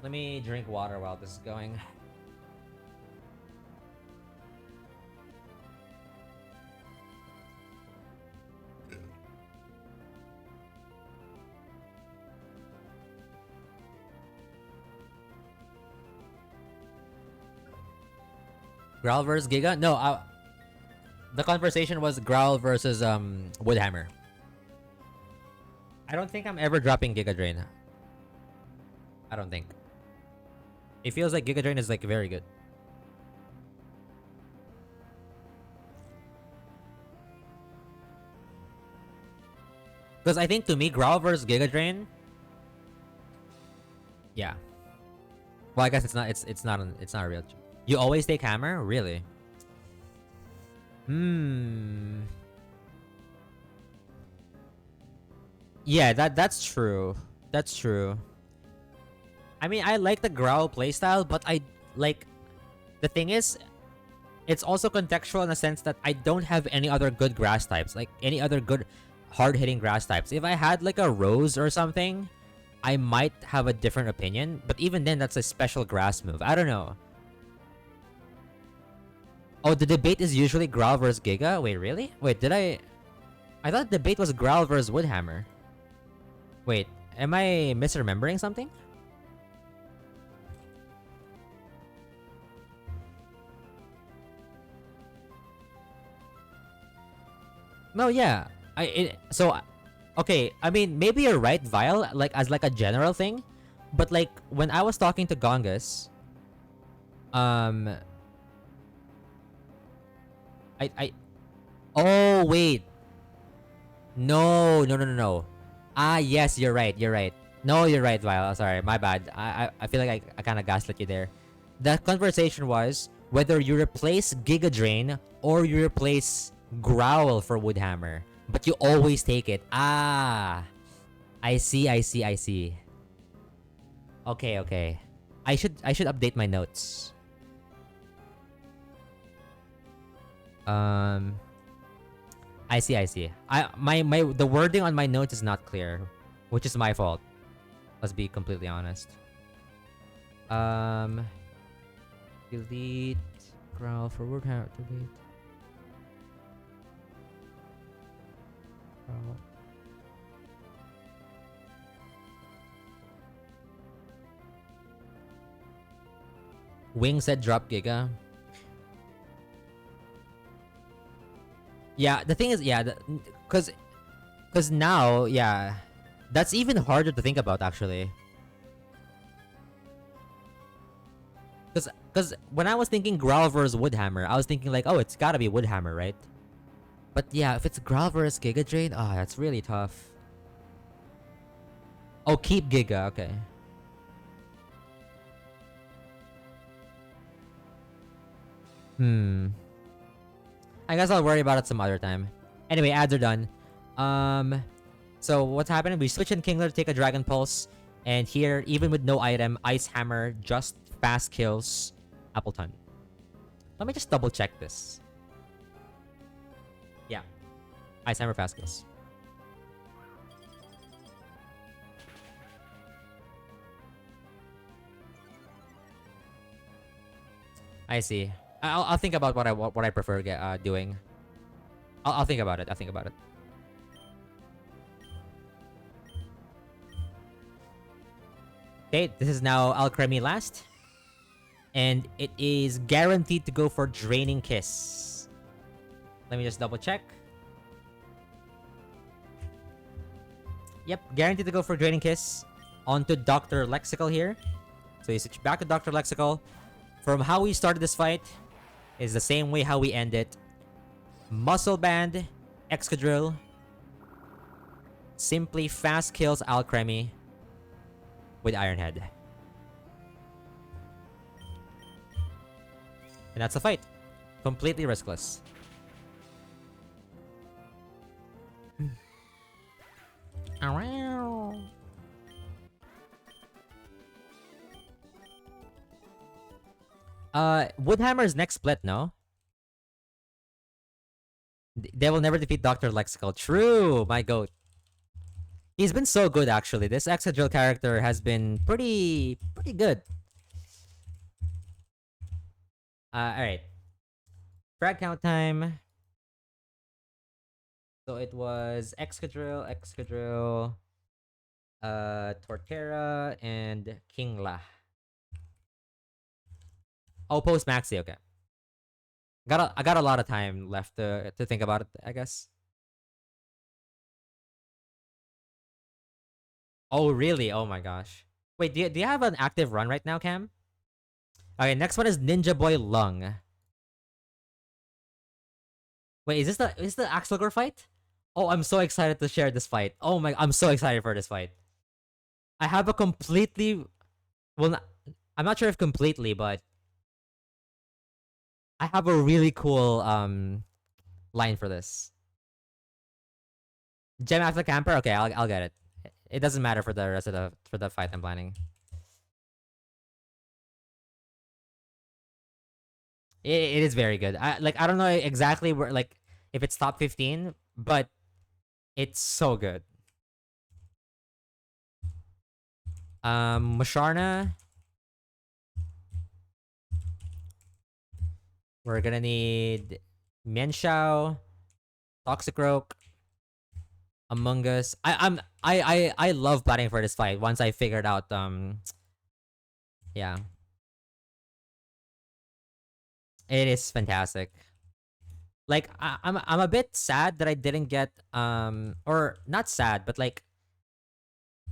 S2: Let me drink water while this is going. Growl versus Giga? No, the conversation was Growl versus Woodhammer. I don't think I'm ever dropping Giga Drain. I don't think. It feels like Giga Drain is like very good. Because I think to me, Growl versus Giga Drain. Yeah. Well, I guess it's not. It's not a real. You always take hammer, really? Hmm. Yeah, that's true. That's true. I mean, I like the Growl playstyle, but I like the thing is, it's also contextual in the sense that I don't have any other good grass types, like any other good hard-hitting grass types. If I had like a Rose or something, I might have a different opinion, but even then, that's a special grass move. I don't know. Oh, the debate is usually Growl versus Giga? Wait, really? Wait, did I thought the debate was Growl versus Woodhammer. Wait, am I misremembering something? No, yeah. Okay, I mean, maybe you're right, Vile, like as like a general thing, but like when I was talking to Gongus, um I oh wait. No, no, no, no, no. Ah, yes, you're right. You're right. No, you're right, Vile. Sorry, my bad. I feel like I kind of gaslit you there. The conversation was whether you replace Giga Drain or you replace Growl for Woodhammer, but you always take it. Ah, I see. I see. I see. Okay, okay. I should update my notes. Um, I see. I see. The wording on my notes is not clear, which is my fault. Let's be completely honest. Um, delete Growl for Woodhammer. Delete. Growl. Wing said drop Giga. Yeah, the thing is, yeah, cause now, yeah, that's even harder to think about actually. Cause when I was thinking Growl versus Woodhammer, I was thinking like, oh, it's gotta be Woodhammer, right? But yeah, if it's Growl versus Giga Drain, ah, that's really tough. Oh, keep Giga, okay. Hmm. I guess I'll worry about it some other time. Anyway, ads are done. So what's happening? We switch in Kingler to take a Dragon Pulse, and here, even with no item, Ice Hammer just fast kills Appleton. Let me just double check this. Yeah, Ice Hammer fast kills. I see. I'll think about what I prefer doing. I'll think about it. I'll think about it. Okay, this is now Alcremie last. And it is guaranteed to go for Draining Kiss. Let me just double check. Yep, guaranteed to go for Draining Kiss. On to Dr. Lexical here. So you switch back to Dr. Lexical. From how we started this fight is the same way how we end it. Muscle Band, Excadrill. Simply fast kills Alcremie with Iron Head. And that's a fight. Completely riskless. Woodhammer's next split, no? They will never defeat Dr. Lexical. True, my goat. He's been so good, actually. This Excadrill character has been pretty good. Alright. Frag count time. So it was Excadrill, Torterra, and Kingla. Oh, post Maxi, okay. I got a lot of time left to think about it, I guess. Oh, really? Oh my gosh. Wait, do you have an active run right now, Cam? Okay, next one is Ninja Boy Lung. Wait, is the Axelgor fight? Oh, I'm so excited to share this fight. Oh my, I'm so excited for this fight. I have a completely, well, I'm not sure if completely, but I have a really cool line for this. Gem after camper. Okay, I'll get it. It doesn't matter for the rest of the fight I'm planning. It is very good. I don't know exactly where like if it's top 15, but it's so good. Musharna, we're gonna need Mienshao, Toxic Roke, Among Us. I love planning for this fight once I figured out yeah. It is fantastic. Like I'm a bit sad that I didn't get or not sad, but like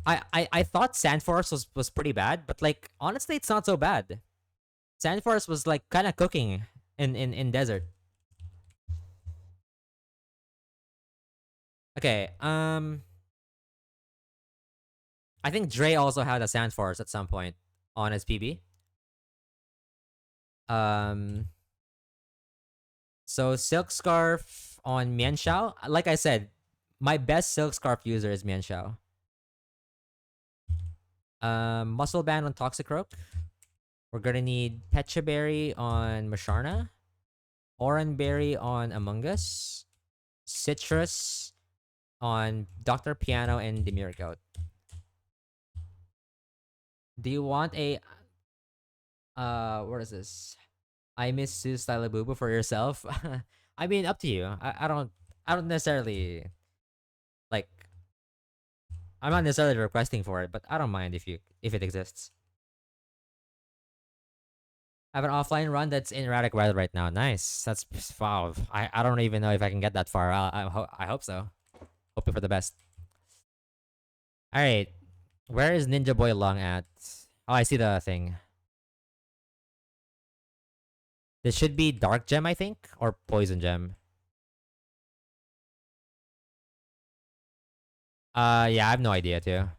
S2: I thought Sandforce was pretty bad, but like honestly it's not so bad. Sandforce was like kinda cooking in desert. Okay, I think Dre also had a Sandforce at some point on his PB. Um so Silk Scarf on Mienshao. Like I said, my best Silk Scarf user is Mienshao. Muscle Band on Toxic Rope. We're gonna need Pecha Berry on Masharna, Oran Berry on Among Us, Citrus on Dr. Piano and Demir Goat. Do you want a what is this? I miss Sue Style Boo Boo for yourself? I mean up to you. I don't necessarily like I'm not necessarily requesting for it, but I don't mind if it exists. I have an offline run that's in erratic weather right now. Nice. That's wow. I don't even know if I can get that far. I hope so. Hoping for the best. All right. Where is Ninja Boy Long at? Oh, I see the thing. This should be Dark Gem, I think, or Poison Gem. Yeah, I have no idea too.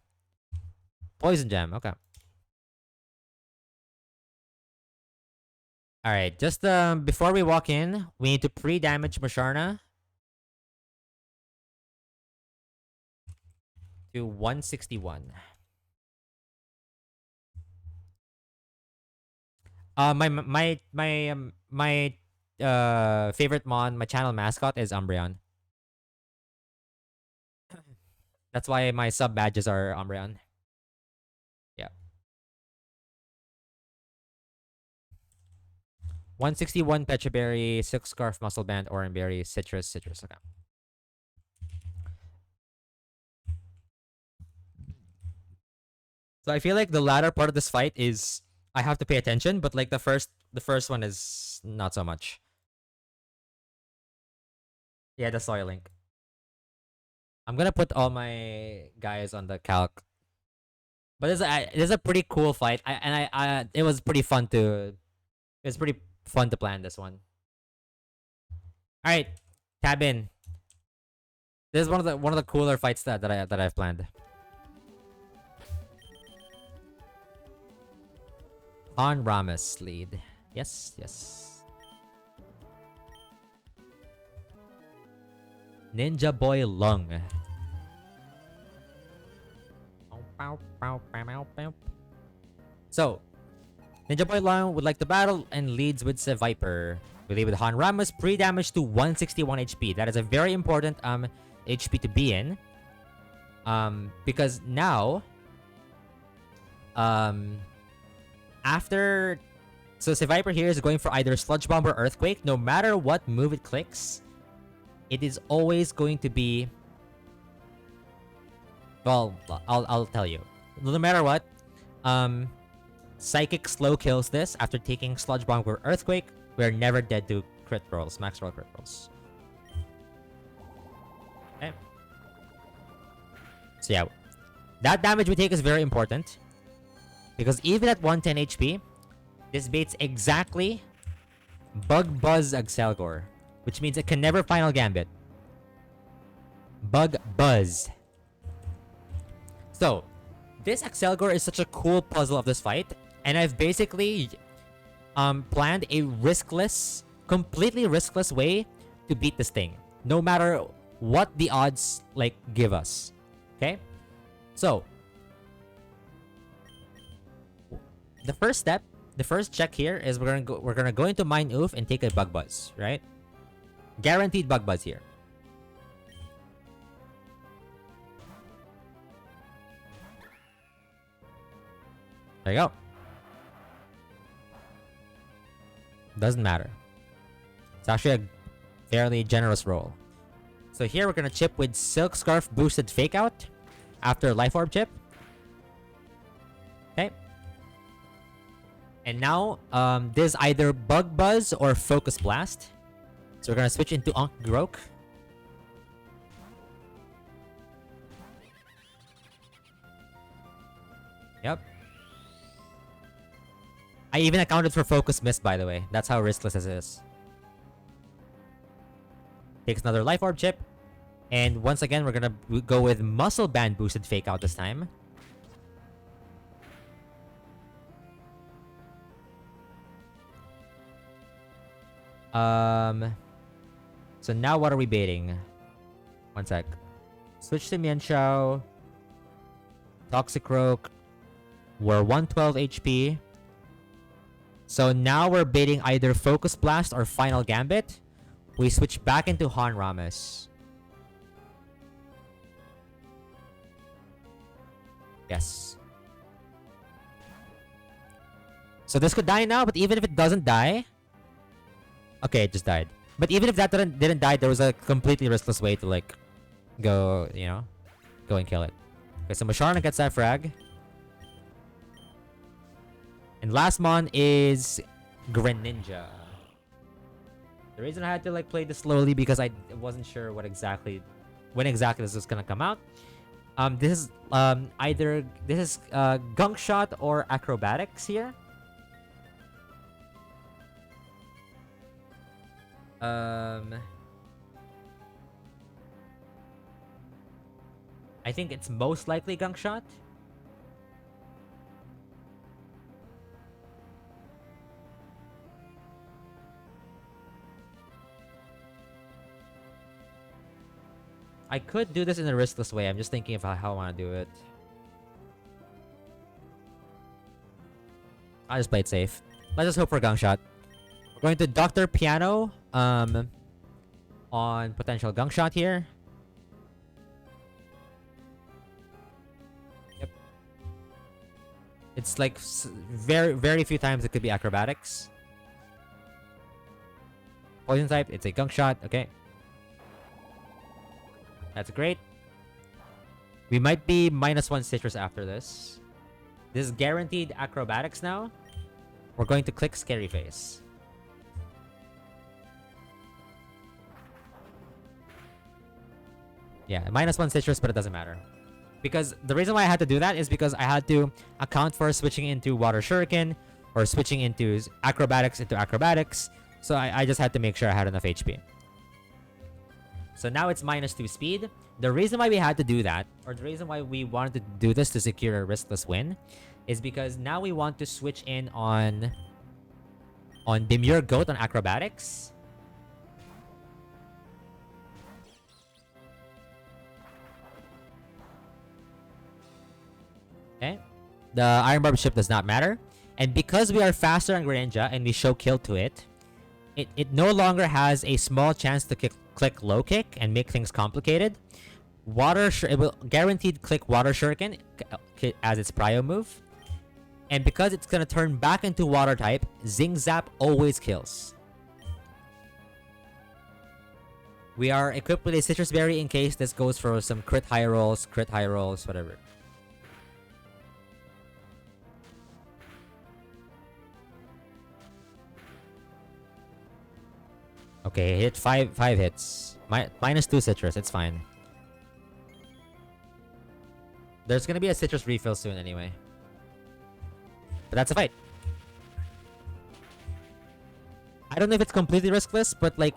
S2: Poison Gem. Okay. All right. Just before we walk in, we need to pre-damage Masharna to 161. My favorite mon, my channel mascot is Umbreon. That's why my sub badges are Umbreon. Yeah. 161 Pecha Berry, Silk Scarf, Muscle Band, Oran Berry, Citrus. Okay. So I feel like the latter part of this fight is I have to pay attention, but like the first one is not so much. Yeah, the soil link. I'm gonna put all my guys on the calc. But this is a pretty cool fight. It was pretty fun to plan this one. All right, tab in. This is one of the cooler fights that I've planned. On Ramus lead. Yes, yes. Ninja Boy Lung. So, Ninja Boy Lung would like to battle and leads with Viper. We lead with Han Ramus, pre-damage to 161 HP. That is a very important HP to be in. Because now after so Viper here is going for either Sludge Bomb or Earthquake. No matter what move it clicks, it is always going to be, well, I'll tell you. No matter what, Psychic slow kills this after taking Sludge Bomb or Earthquake. We're never dead to crit rolls, max roll crit rolls. Okay. So yeah, That damage we take is very important. Because even at 110 HP, this baits exactly Bug Buzz Excelgor. Which means it can never Final Gambit. Bug Buzz. So, this Excelgor is such a cool puzzle of this fight. And I've basically planned a riskless, completely riskless way to beat this thing. No matter what the odds like give us. Okay? So, the first step, the first check here is we're gonna go into Mine Oof and take a Bug Buzz, right? Guaranteed Bug Buzz here. There you go. Doesn't matter. It's actually a fairly generous roll. So here we're gonna chip with Silk Scarf boosted Fake Out after Life Orb chip. Okay. And now this is either Bug Buzz or Focus Blast. So we're gonna switch into Ankh Grok. Yep. I even accounted for Focus Miss, by the way. That's how riskless this is. Takes another Life Orb chip. And once again, we're gonna go with Muscle Band boosted Fake Out this time. So now what are we baiting? One sec. Switch to Mian Shao. Toxicroak. We're 112 HP. So now we're baiting either Focus Blast or Final Gambit. We switch back into Han Rames. Yes. So this could die now, but even if it doesn't die... Okay, it just died. But even if that didn't die, there was a completely riskless way to like... Go, you know? Go and kill it. Okay, so Musharna gets that frag. And last mon is Greninja. The reason I had to like play this slowly because I wasn't sure when exactly this was gonna come out. This is either Gunk Shot or Acrobatics here. I think it's most likely Gunk Shot. I could do this in a riskless way. I'm just thinking of how I want to do it. I'll just play it safe. Let's just hope for Gunk Shot. We're going to Dr. Piano on potential Gunk Shot here. Yep. It's like very few times it could be Acrobatics. Poison type, it's a Gunk Shot. Okay. That's great. We might be -1 citrus after this. This is guaranteed Acrobatics now. We're going to click Scary Face. Yeah, -1 citrus, but it doesn't matter. Because the reason why I had to do that is because I had to account for switching into Water Shuriken or switching into Acrobatics into Acrobatics. So I just had to make sure I had enough HP. So now it's -2 speed. The reason why we had to do that, or the reason why we wanted to do this to secure a riskless win, is because now we want to switch in on Demure Goat on Acrobatics. Okay. The Iron Barb ship does not matter. And because we are faster on Greninja and we show kill to it, it no longer has a small chance to click low kick and make things complicated. It will guaranteed click Water Shuriken as its prio move. And because it's going to turn back into water type, Zing Zap always kills. We are equipped with a Citrus Berry in case this goes for some crit high rolls, whatever. Okay, hit 5 hits. -2 citrus, it's fine. There's gonna be a citrus refill soon anyway. But that's a fight. I don't know if it's completely riskless, but like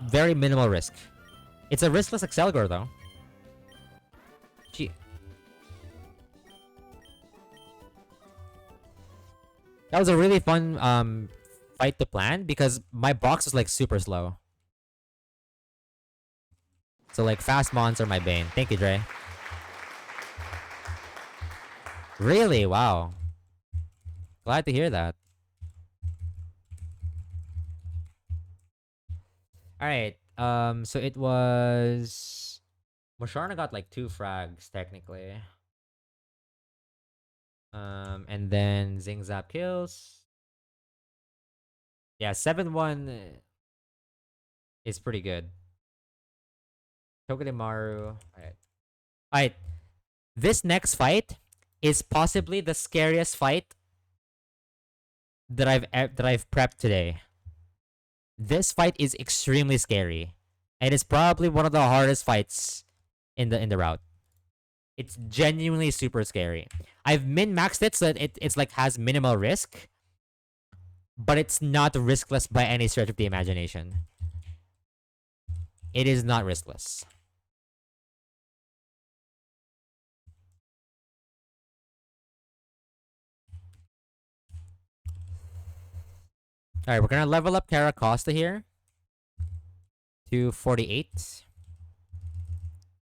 S2: very minimal risk. It's a riskless Excelgor though. Gee. That was a really fun fight to plan because my box was like super slow. So like fast mons are my bane. Thank you, Dre. Really? Wow. Glad to hear that. Alright. So it was Mosharna got like 2 frags technically. And then Zing Zap kills. Yeah, 7-1 is pretty good. Togedemaru. Alright. This next fight is possibly the scariest fight that I've prepped today. This fight is extremely scary. And it's probably one of the hardest fights in the route. It's genuinely super scary. I've min-maxed it so that it's like has minimal risk. But it's not riskless by any stretch of the imagination. It is not riskless. Alright, we're gonna level up Caracosta here. To 48.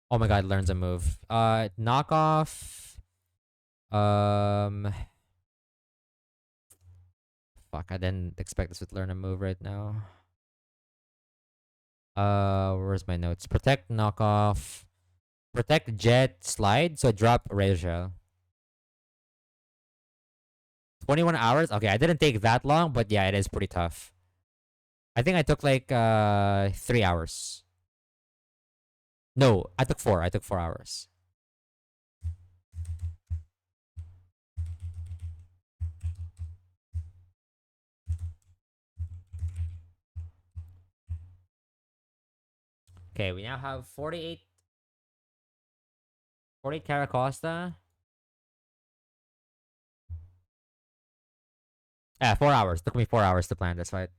S2: Oh my god, learns a move. Knockoff. Fuck, I didn't expect this would learn a move right now. Where's my notes? Protect, knockoff. Protect, jet, slide. So drop Razor. 21 hours? Okay, I didn't take that long, but yeah, it is pretty tough. I think I took like 3 hours. No, I took 4. I took 4 hours. Okay, we now have 48 Caracosta. 4 hours. Took me 4 hours to plan this fight.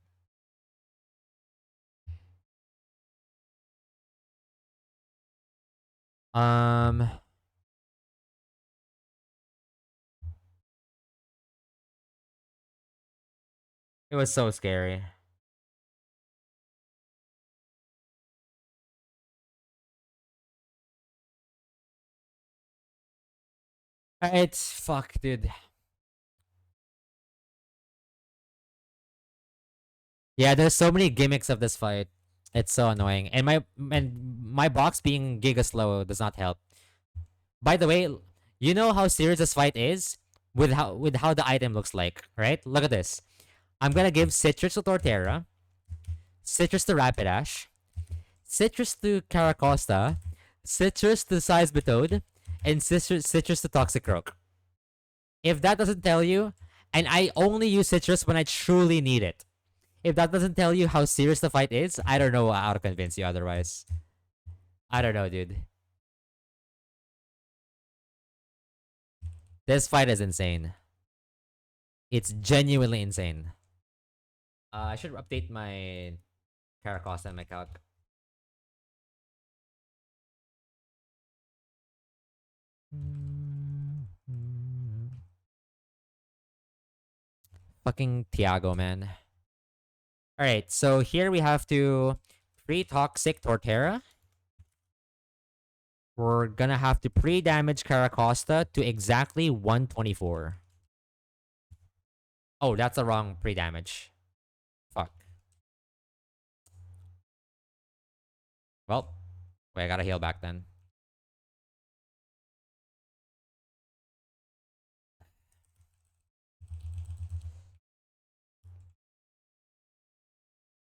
S2: It was so scary. It's fuck, dude. Yeah, there's so many gimmicks of this fight. It's so annoying. And my box being giga slow does not help. By the way, you know how serious this fight is with how the item looks like, right? Look at this. I'm gonna give Citrus to Torterra, Citrus to Rapidash, Citrus to Caracosta, Citrus to Seismitoad, and Citrus to Toxicroak. If that doesn't tell you, and I only use Citrus when I truly need it. If that doesn't tell you how serious the fight is, I don't know how to convince you otherwise. I don't know, dude. This fight is insane. It's genuinely insane. I should update my Caracosta and my calc. Fucking Tiago, man. Alright, so here we have to pre-toxic Torterra. We're gonna have to pre-damage Caracosta to exactly 124. Oh, that's the wrong pre-damage. Fuck. Well, wait, I gotta heal back then.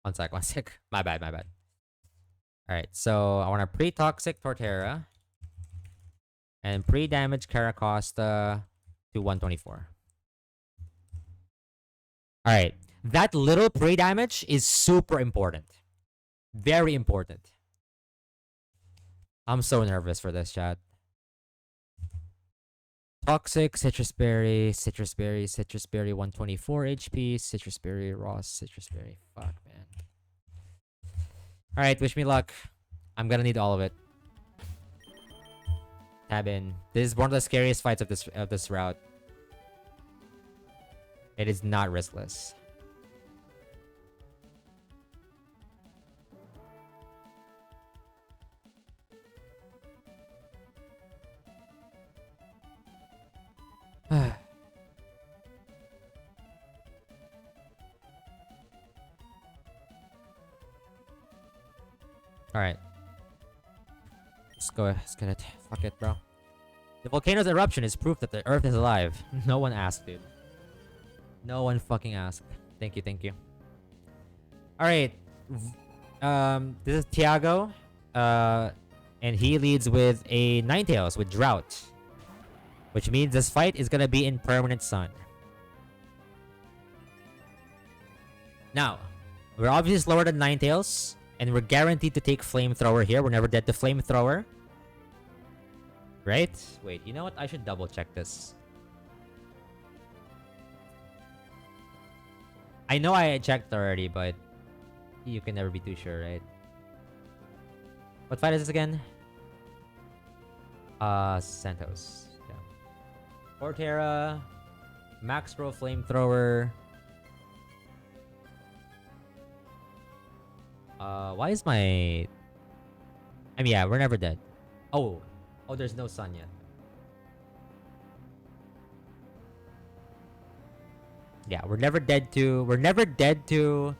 S2: One sec. My bad. Alright, so I want to pre-toxic Torterra. And pre-damage Caracosta to 124. Alright, that little pre-damage is super important. Very important. I'm so nervous for this, chat. Toxic, Citrus Berry, Citrus Berry, Citrus Berry 124 HP, Citrus Berry, Raw, Citrus Berry. Fuck, man. Alright, wish me luck. I'm gonna need all of it. Tab in. This is one of the scariest fights of this route. It is not riskless. Alright. Let's go. Let's get it. Fuck it, bro. The volcano's eruption is proof that the Earth is alive. No one asked, dude. No one fucking asked. Thank you, thank you. Alright. This is Tiago. And he leads with a Ninetales with Drought. Which means this fight is gonna be in permanent sun. Now, we're obviously slower than Ninetales. And we're guaranteed to take Flamethrower here. We're never dead to Flamethrower. Right? Wait, you know what? I should double check this. I know I checked already, but you can never be too sure, right? What fight is this again? Santos. Yeah. Portera, Max Pro Flamethrower. Why is my... I mean, yeah, we're never dead. Oh, there's no sun yet. Yeah, we're never dead to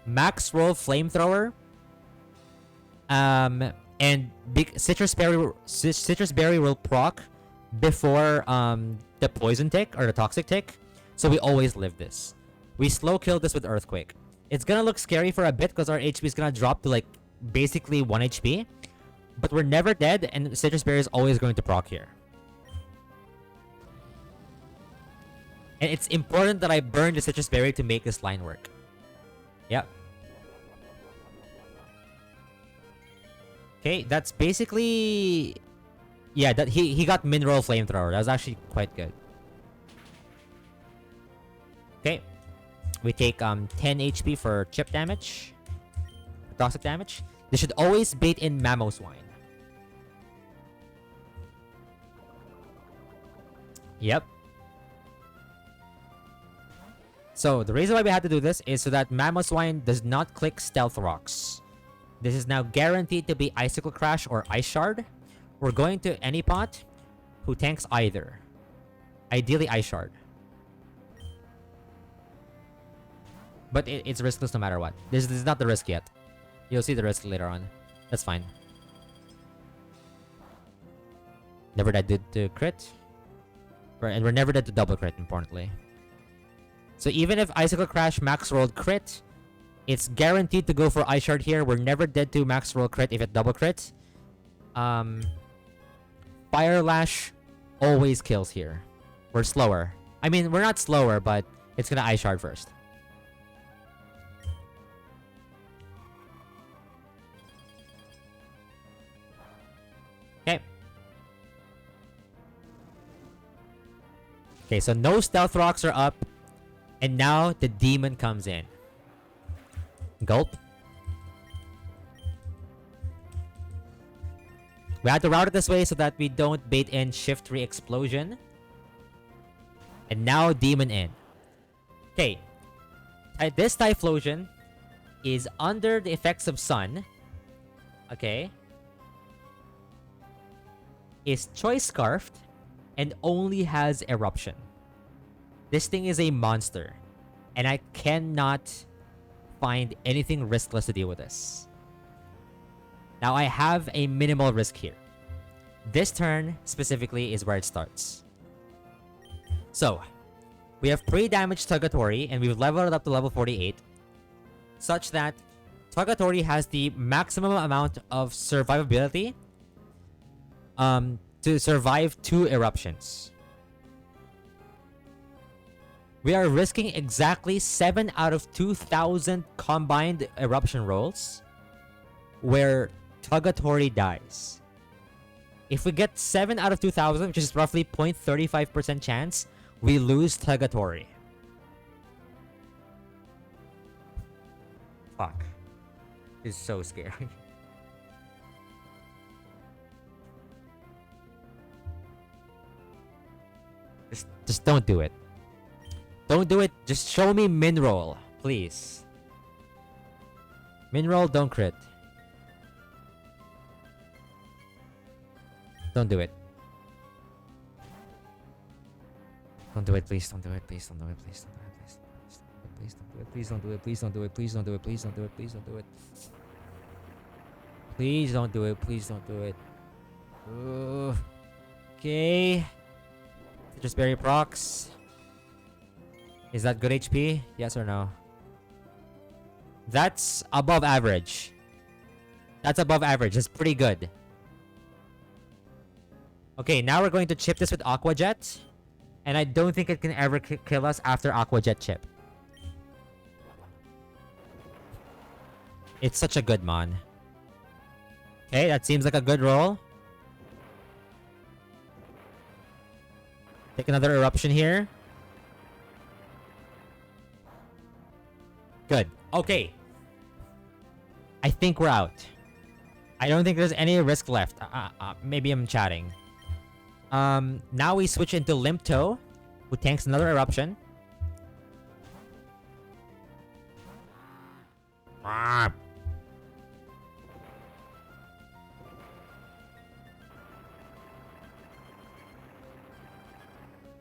S2: Max Roll Flamethrower. And Citrus Berry will proc before the poison tick or the toxic tick. So we always live this. We slow kill this with Earthquake. It's gonna look scary for a bit because our HP is gonna drop to like basically 1 HP. But we're never dead and Citrus Berry is always going to proc here. And it's important that I burn the Citrus Berry to make this line work. Yep. Okay, that's basically... Yeah, that he got Mineral Flamethrower. That was actually quite good. Okay. We take 10 HP for chip damage. Toxic damage. They should always bait in Mamoswine. Yep. So, the reason why we had to do this is so that Mamoswine does not click Stealth Rocks. This is now guaranteed to be Icicle Crash or Ice Shard. We're going to any pot who tanks either. Ideally, Ice Shard. But it's riskless no matter what. This is not the risk yet. You'll see the risk later on. That's fine. Never dead to crit. And we're never dead to double crit, importantly. So even if Icicle Crash max rolled crit, it's guaranteed to go for Ice Shard here. We're never dead to max roll crit if it double crit. Fire Lash always kills here. We're slower. I mean, we're not slower, but it's gonna Ice Shard first. Okay. Okay, so no Stealth Rocks are up. And now the demon comes in. Gulp. We had to route it this way so that we don't bait in Shift Re-Explosion. And now demon in. Okay. This Typhlosion is under the effects of sun. Okay. Is Choice Scarfed and only has Eruption. This thing is a monster. And I cannot find anything riskless to deal with this. Now I have a minimal risk here. This turn specifically is where it starts. So, we have pre-damaged Tugatory and we've leveled it up to level 48. Such that Tugatory has the maximum amount of survivability to survive 2 eruptions. We are risking exactly 7 out of 2,000 combined eruption rolls where Tugatory dies. If we get 7 out of 2,000, which is roughly 0.35% chance, we lose Tagatori. Fuck. It's so scary. Just don't do it. Don't do it. Just show me min roll, please. Min roll, don't crit. Don't do it. Don't do it, please. Don't do it, please. Don't do it, please. Don't do it, please. Please don't do it. Please don't do it. Please don't do it. Please don't do it. Please don't do it. Please don't do it. Please don't do it. Okay. Just berry procs. Is that good HP? Yes or no? That's above average. That's above average. That's pretty good. Okay, now we're going to chip this with Aqua Jet. And I don't think it can ever kill us after Aqua Jet chip. It's such a good mon. Okay, that seems like a good roll. Take another eruption here. Good. Okay. I think we're out. I don't think there's any risk left. Maybe I'm chatting. Now we switch into Limpto, who tanks another eruption.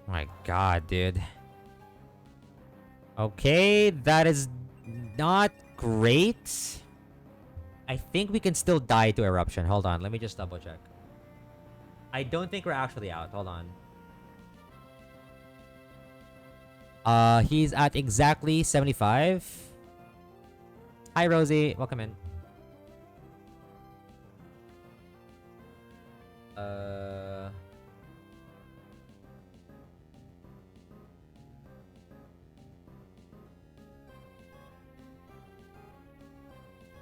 S2: My god, dude. Okay, that is not great. I think we can still die to eruption. Hold on, let me just double check. I don't think we're actually out. Hold on. He's at exactly 75. Hi, Rosie. Welcome in.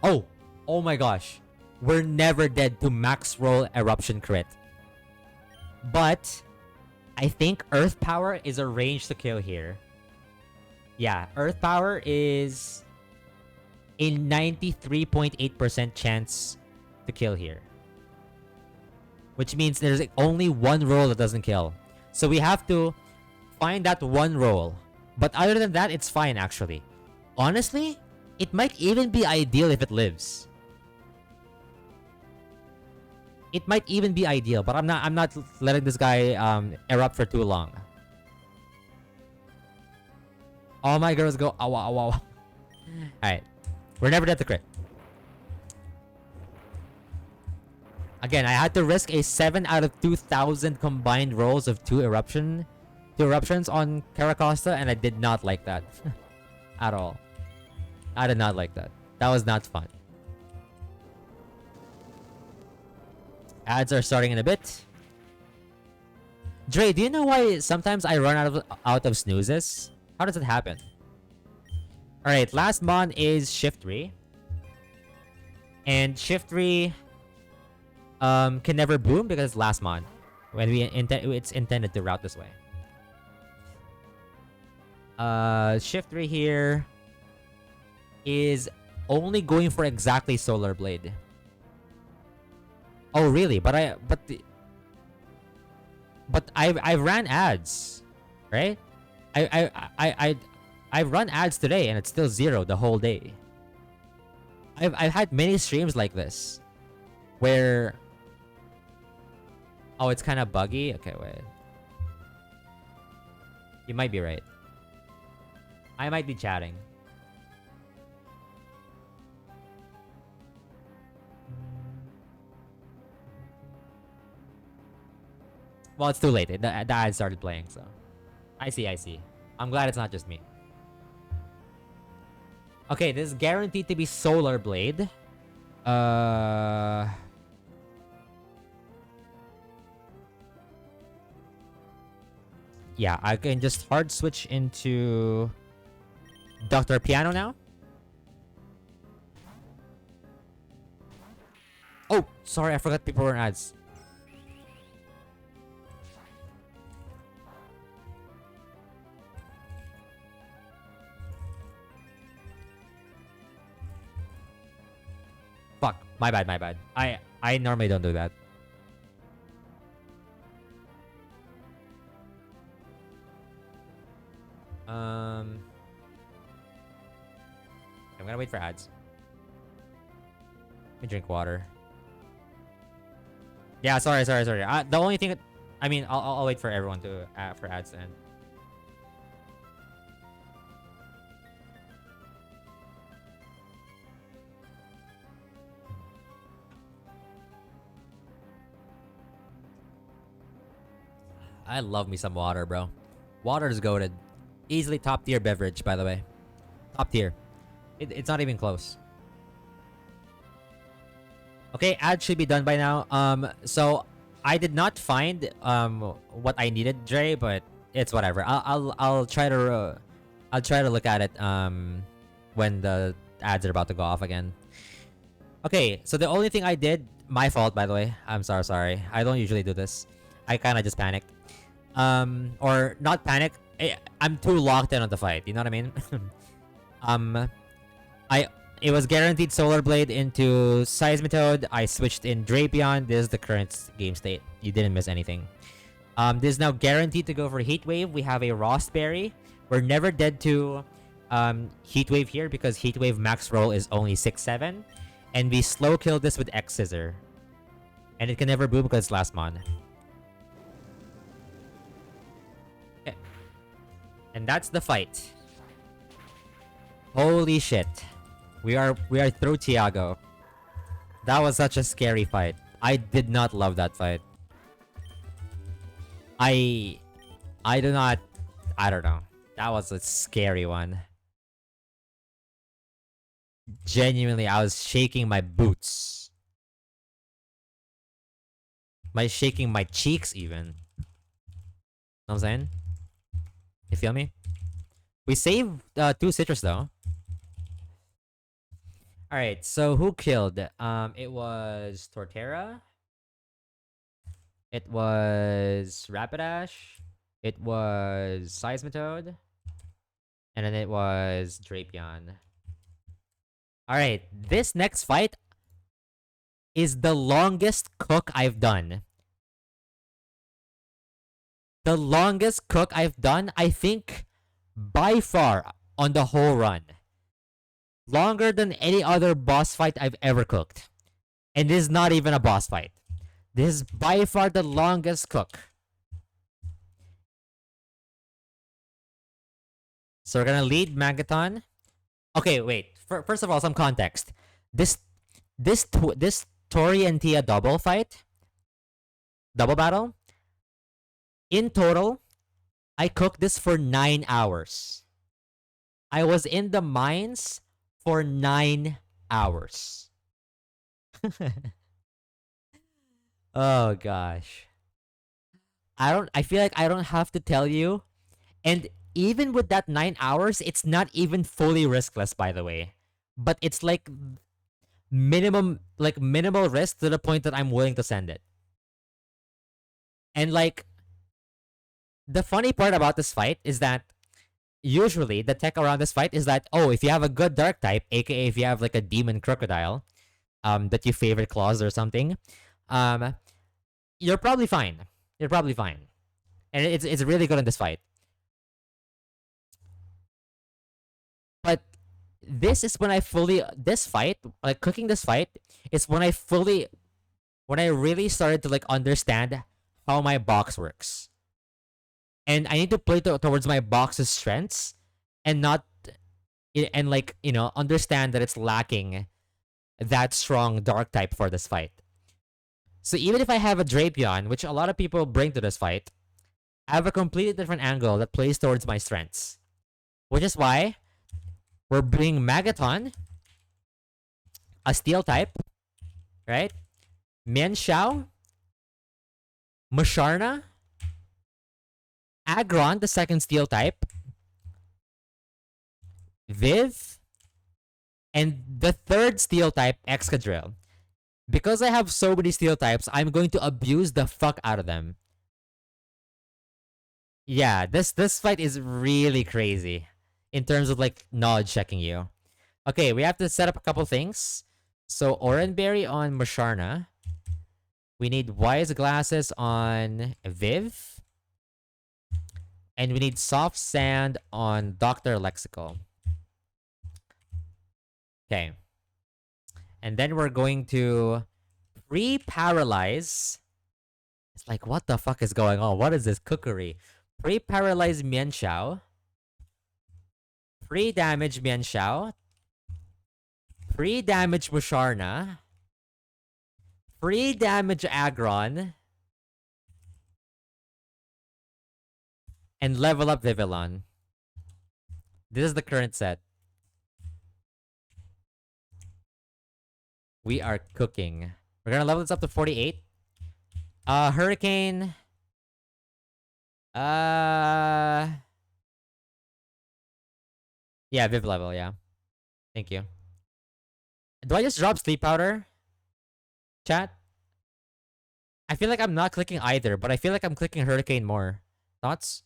S2: Oh! Oh my gosh. We're never dead to max roll eruption crit. But I think Earth Power is a range to kill here. Yeah, Earth Power is a 93.8% chance to kill here. Which means there's only one roll that doesn't kill. So we have to find that one roll. But other than that, it's fine actually. Honestly, it might even be ideal if it lives. It might even be ideal, but I'm not letting this guy erupt for too long. All my girls go awa awa. Alright. We're never dead to crit. Again, I had to risk a 7 out of 2,000 combined rolls of two eruptions on Caracosta, and I did not like that. At all. I did not like that. That was not fun. Ads are starting in a bit. Dre, do you know why sometimes I run out of snoozes? How does it happen? Alright, last mon is Shift 3. And Shift 3 can never boom because it's last mon. When it's intended to route this way. Shift 3 here is only going for exactly Solar Blade. Oh really? But I ran ads, right? I run ads today and it's still 0 the whole day. I've had many streams like this where oh, it's kind of buggy. Okay, wait. You might be right. I might be chatting. Well, it's too late. The ad started playing, so I see. I'm glad it's not just me. Okay, this is guaranteed to be Solar Blade. Yeah, I can just hard switch into Dr. Piano now. Oh, sorry, I forgot people were in ads. My bad, my bad. I normally don't do that. I'm gonna wait for ads. Let me drink water. Yeah, sorry. The only thing, I mean, I'll wait for everyone to for ads to end. I love me some water, bro. Water is goated. Easily top tier beverage, by the way. Top tier. It's not even close. Okay, ad should be done by now. So I did not find what I needed, Dre, but it's whatever. I'll try to look at it when the ads are about to go off again. Okay, so the only thing I did, my fault by the way. I'm sorry. I don't usually do this. I kind of just panicked. Or not panic. I'm too locked in on the fight. You know what I mean? It was guaranteed Solar Blade into Seismitoad. I switched in Drapion. This is the current game state. You didn't miss anything. This is now guaranteed to go for Heat Wave. We have a Rostberry. We're never dead to Heat Wave here because Heat Wave max roll is only 6-7. And we slow kill this with X Scissor. And it can never boom because it's last mon. Okay. And that's the fight. Holy shit. We are through Tiago. That was such a scary fight. I did not love that fight. I don't know. That was a scary one. Genuinely, I was shaking my boots. Shaking my cheeks even. Know what I'm saying? You feel me? We saved 2 citrus though. Alright, so who killed? It was Torterra. It was Rapidash. It was Seismitoad. And then it was Drapion. Alright, this next fight is the longest cook I've done. The longest cook I've done, I think, by far, on the whole run. Longer than any other boss fight I've ever cooked. And this is not even a boss fight. This is by far the longest cook. So we're gonna lead Magaton. Okay, wait. First of all, some context. This Tori and Tia double battle. In total, I cooked this for 9 hours. I was in the mines for 9 hours. Oh gosh. I feel like I don't have to tell you. And even with that 9 hours, it's not even fully riskless, by the way. But it's like minimal risk to the point that I'm willing to send it. And like the funny part about this fight is that usually the tech around this fight is that, oh, if you have a good dark type, aka if you have like a demon crocodile, that you favorite claws or something, you're probably fine. And it's really good in this fight. But this is when cooking this fight is when I really started to like understand how my box works. And I need to play towards my box's strengths and not understand that it's lacking that strong dark type for this fight. So even if I have a Drapion, which a lot of people bring to this fight, I have a completely different angle that plays towards my strengths. Which is why we're bringing Magaton, a steel type, right? Mienshao, Musharna, Aggron, the second steel type, Viv, and the third steel type, Excadrill. Because I have so many steel types, I'm going to abuse the fuck out of them. Yeah, this fight is really crazy in terms of like knowledge checking you. Okay, we have to set up a couple things. So Oranberry on Musharna. We need Wise Glasses on Viv. And we need Soft Sand on Dr. Lexical. Okay. And then we're going to pre-paralyze. It's like, what the fuck is going on? What is this cookery? Pre-paralyze Mian Xiao. Pre-damage Mian Xiao. Pre-damage Musharna. Pre-damage Agron. And level up Vivillon. This is the current set. We are cooking. We're gonna level this up to 48. Hurricane. Yeah, Viv level, yeah. Thank you. Do I just drop Sleep Powder? Chat? I feel like I'm not clicking either, but I feel like I'm clicking Hurricane more. Thoughts?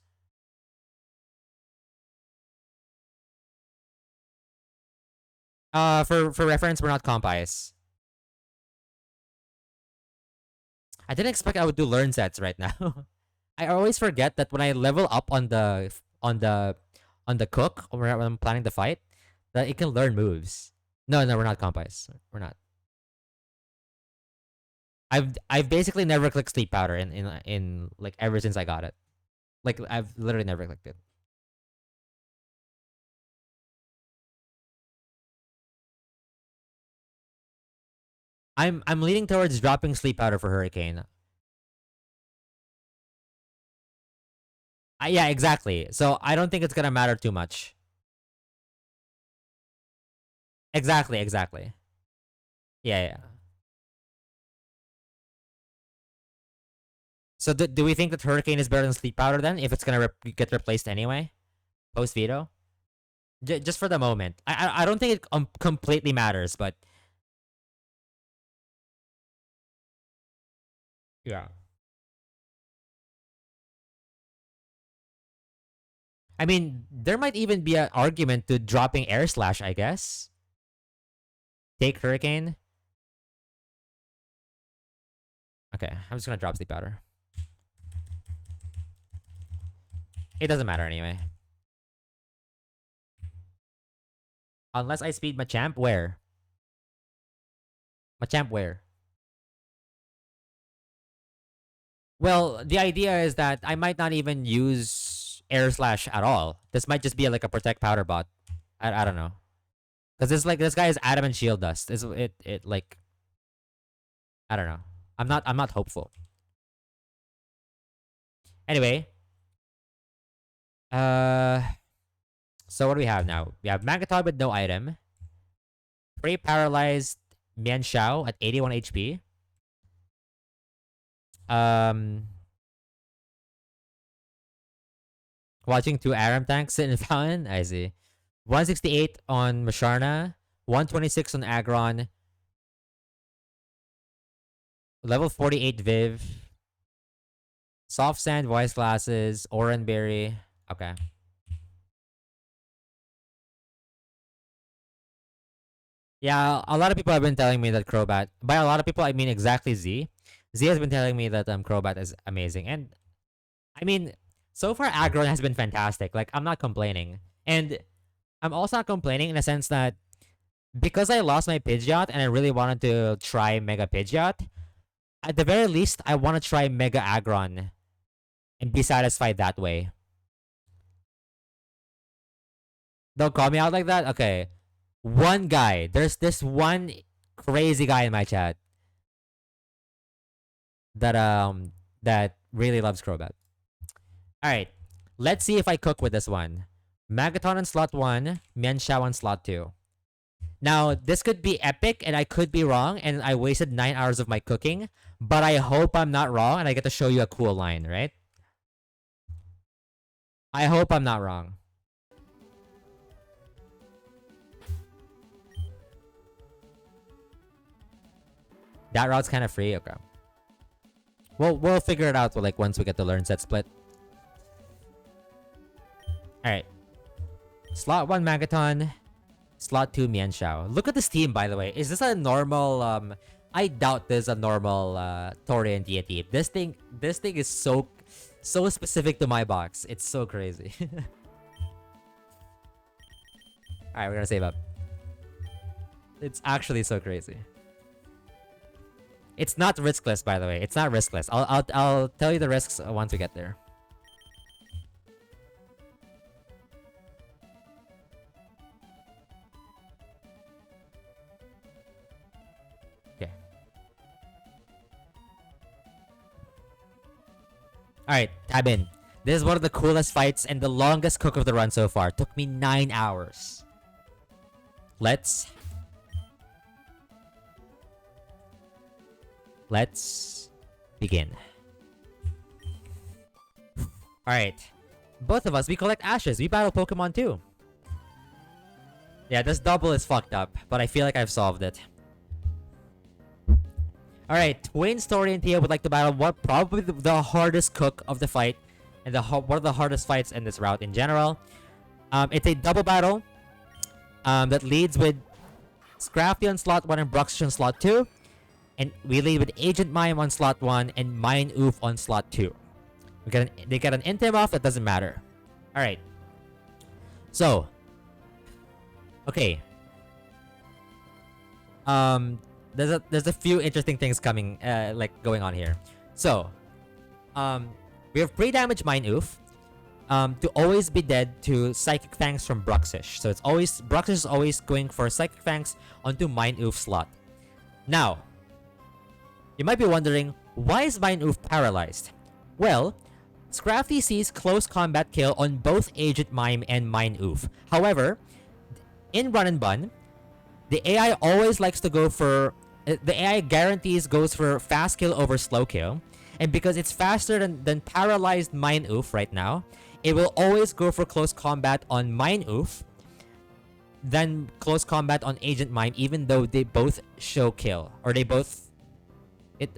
S2: For reference, we're not comp ice. I didn't expect I would do learn sets right now. I always forget that when I level up on the cook or when I'm planning the fight, that it can learn moves. No, we're not comp ice. We're not. I've basically never clicked Sleep Powder in like ever since I got it. Like I've literally never clicked it. I'm leaning towards dropping Sleep Powder for Hurricane. Yeah, exactly. So I don't think it's gonna matter too much. Exactly. Yeah. So do we think that Hurricane is better than Sleep Powder then? If it's gonna get replaced anyway, post veto, just for the moment. I don't think it completely matters, but yeah. I mean, there might even be an argument to dropping Air Slash. I guess take Hurricane. Okay, I'm just gonna drop Sleep Powder. It doesn't matter anyway. Unless I speed Machamp, where? Machamp, where? Well, the idea is that I might not even use Air Slash at all. This might just be like a Protect Powder bot. I don't know. Because it's like this guy is Adamant Shield Dust. It like I don't know. I'm not hopeful. Anyway. Uh so what do we have now? We have Magneton with no item. Pre-paralyzed Mian Xiao at 81 HP. Um Watching two Aram tanks sit in Fountain. I see. 168 on Musharna. 126 on Agron. Level 48 Viv. Soft Sand, Voice Glasses, Oranberry. Okay. Yeah, a lot of people have been telling me that Crobat. By a lot of people, I mean exactly Z. Z has been telling me that Crobat is amazing, and I mean, so far Agron has been fantastic. Like I'm not complaining, and I'm also not complaining in a sense that because I lost my Pidgeot and I really wanted to try Mega Pidgeot. At the very least, I want to try Mega Agron and be satisfied that way. Don't call me out like that. Okay, one guy. There's this one crazy guy in my chat that really loves Crobat. All right, let's see if I cook with this one. Magaton on slot 1, Mian Xiao on slot 2. Now, this could be epic, and I could be wrong, and I wasted 9 hours of my cooking, but I hope I'm not wrong, and I get to show you a cool line, right? I hope I'm not wrong. That route's kind of free? Okay. We'll figure it out like once we get the learn set split. Alright. Slot 1 Magaton. Slot 2 Mianxiao. Look at this team, by the way. Is this a normal I doubt there's a normal Torian deity. This thing is so specific to my box. It's so crazy. Alright, we're gonna save up. It's actually so crazy. It's not riskless, by the way. It's not riskless. I'll tell you the risks once we get there. Okay. Alright, tab in. This is one of the coolest fights and the longest cook of the run so far. Took me 9 hours. Let's begin. Alright. Both of us, we collect ashes. We battle Pokemon too. Yeah, this double is fucked up, but I feel like I've solved it. Alright, Twin, Story, and Tia would like to battle what probably the hardest cook of the fight, and one of the hardest fights in this route in general. It's a double battle that leads with Scrafty on slot 1 and Bruxish on slot 2. And we lead with Agent Mime on slot 1 and Mine Oof on slot 2. They get an Intim off, that doesn't matter. Alright. So. Okay. There's a few interesting things coming, going on here. So. We have pre-damage Mine Oof. To always be dead to Psychic Fangs from Bruxish. So Bruxish is always going for Psychic Fangs onto Mine Oof slot. Now. You might be wondering, why is Mine Oof paralyzed? Well, Scrafty sees close combat kill on both Agent Mime and Mine Oof. However, in Run and Bun, the AI always likes to go for... The AI guarantees goes for fast kill over slow kill. And because it's faster than paralyzed Mine Oof right now, it will always go for close combat on Mine Oof than close combat on Agent Mime, even though they both show kill. Or they both... It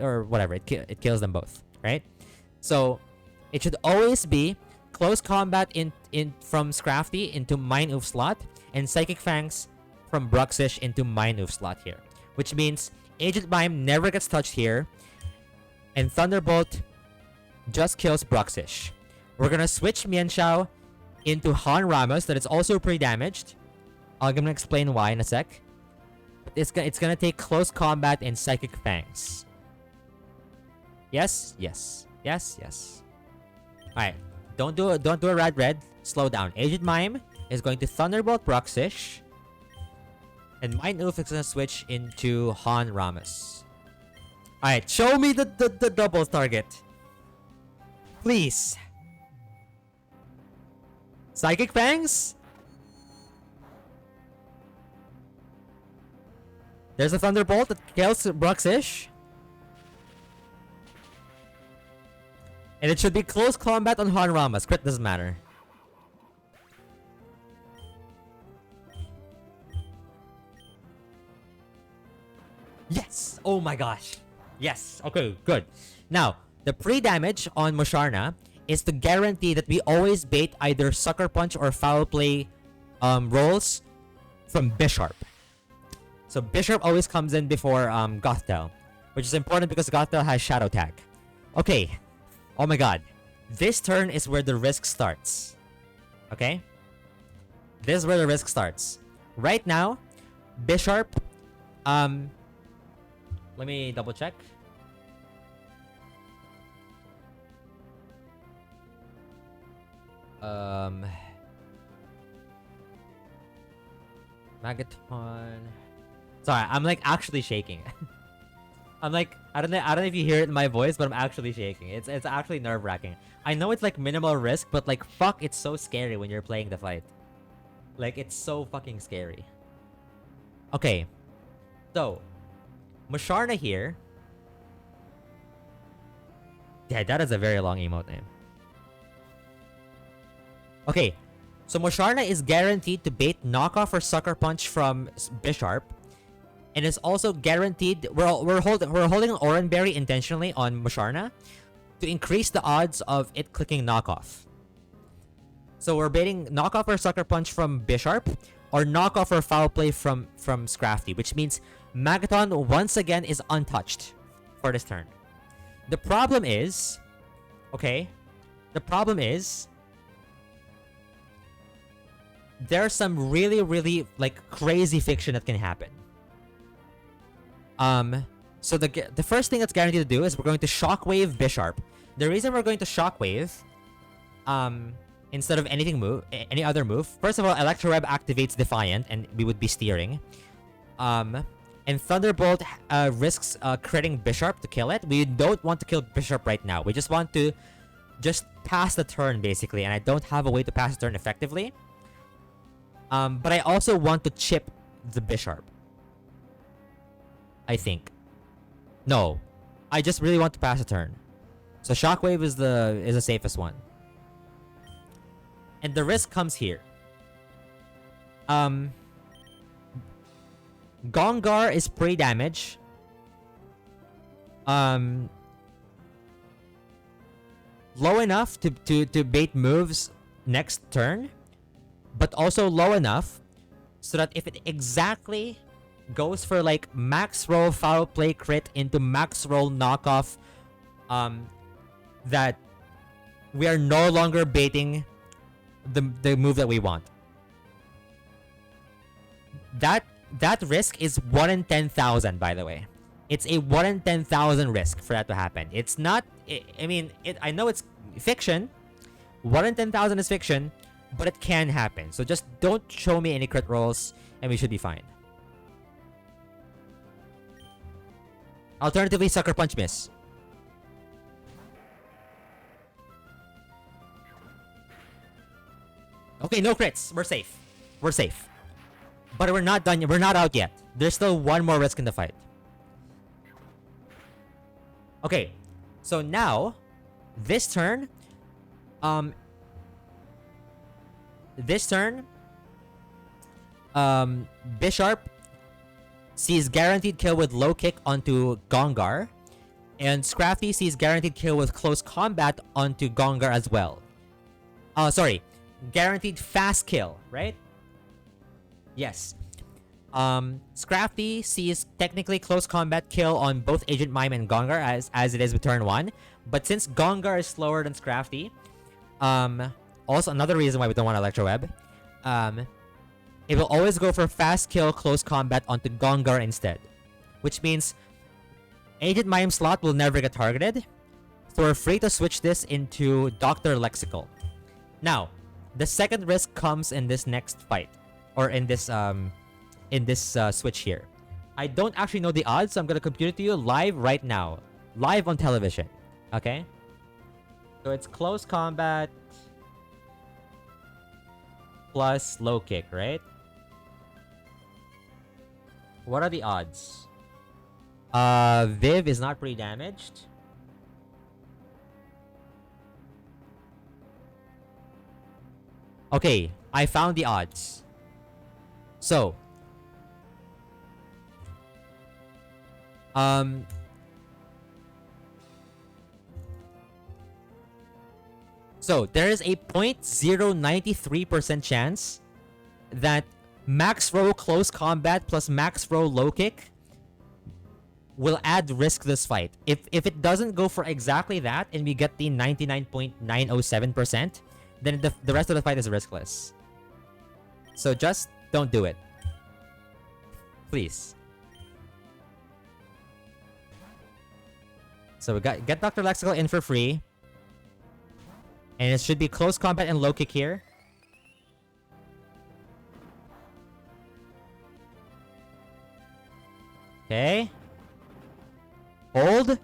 S2: kills them both, right? So it should always be close combat in from Scrafty into Mine Oof slot and Psychic Fangs from Bruxish into Mine Oof slot here, which means Agent Mime never gets touched here, and Thunderbolt just kills Bruxish. We're gonna switch Mianxiao into Han Ramos that is also pre-damaged. I'm gonna explain why in a sec. It's gonna take close combat and Psychic Fangs. Yes. Alright. Don't do a red. Slow down. Agent Mime is going to Thunderbolt Bruxish. And Mine Oof is gonna switch into Han Ramos. Alright, show me the double target. Please. Psychic Fangs? There's a Thunderbolt that kills Bruxish. And it should be close combat on Han Ramos. Crit doesn't matter. Yes! Oh my gosh. Yes. Okay, good. Now, the pre-damage on Musharna is to guarantee that we always bait either Sucker Punch or Foul Play rolls from Bisharp. So Bisharp always comes in before Gothel, which is important because Gothel has Shadow Tag. Okay. Oh my god. This turn is where the risk starts. Okay? This is where the risk starts. Right now, Bisharp, let me double check. Magaton. Sorry, I'm like actually shaking. I'm like, I don't know if you hear it in my voice, but I'm actually shaking. It's actually nerve-wracking. I know it's like minimal risk, but like fuck, it's so scary when you're playing the fight. Like, it's so fucking scary. Okay. So, Musharna here. Yeah, that is a very long emote name. Okay. So Musharna is guaranteed to bait knockoff or sucker punch from Bisharp. And it's also guaranteed, we're holding an Oranberry intentionally on Musharna to increase the odds of it clicking knockoff. So we're baiting knockoff or sucker punch from Bisharp. or knockoff or foul play from Scrafty, which means Magaton once again is untouched for this turn. The problem is, okay, the problem is there's some really like crazy fiction that can happen. So the first thing that's guaranteed to do is we're going to Shockwave Bisharp. The reason we're going to Shockwave, instead of any other move. First of all, Electroweb activates Defiant, and we would be steering. And Thunderbolt risks critting Bisharp to kill it. We don't want to kill Bisharp right now. We just want to pass the turn, basically, and I don't have a way to pass the turn effectively. But I also want to chip the Bisharp, I think. No, I just really want to pass a turn. So Shockwave is the safest one. And the risk comes here. Gongar is pre-damage. Low enough to bait moves next turn, but also low enough so that if it exactly goes for like max roll foul play crit into max roll knockoff, that we are no longer baiting the move that we want. That risk is 1 in 10,000, by the way. It's a 1 in 10,000 risk for that to happen. It's not, I know it's fiction. 1 in 10,000 is fiction, but it can happen. So just don't show me any crit rolls and we should be fine. Alternatively, Sucker Punch miss. Okay, no crits. We're safe. We're safe. But we're not done yet. We're not out yet. There's still one more risk in the fight. Okay. So now, this turn, Bisharp sees guaranteed kill with low kick onto Gongar, and Scrafty sees guaranteed kill with close combat onto Gongar as well. Sorry. Guaranteed fast kill, right? Yes. Scrafty sees technically close combat kill on both Agent Mime and Gongar as it is with turn 1. But since Gongar is slower than Scrafty, also another reason why we don't want Electroweb, it will always go for fast kill close combat onto Gongar instead. Which means Agent Mime slot will never get targeted. So we're free to switch this into Dr. Lexical. Now, the second risk comes in this next fight. Or in this switch here. I don't actually know the odds, so I'm gonna compute it to you live right now. Live on television. Okay? So it's close combat plus low kick, right? What are the odds? Viv is not pre-damaged. Okay, I found the odds. So, there is a 0.093% chance that max row close combat plus max row low kick will add risk this fight. If it doesn't go for exactly that and we get the 99.907%, then the rest of the fight is riskless. So just don't do it. Please. So we get Dr. Lexical in for free. And it should be close combat and low kick here. Okay. Hold.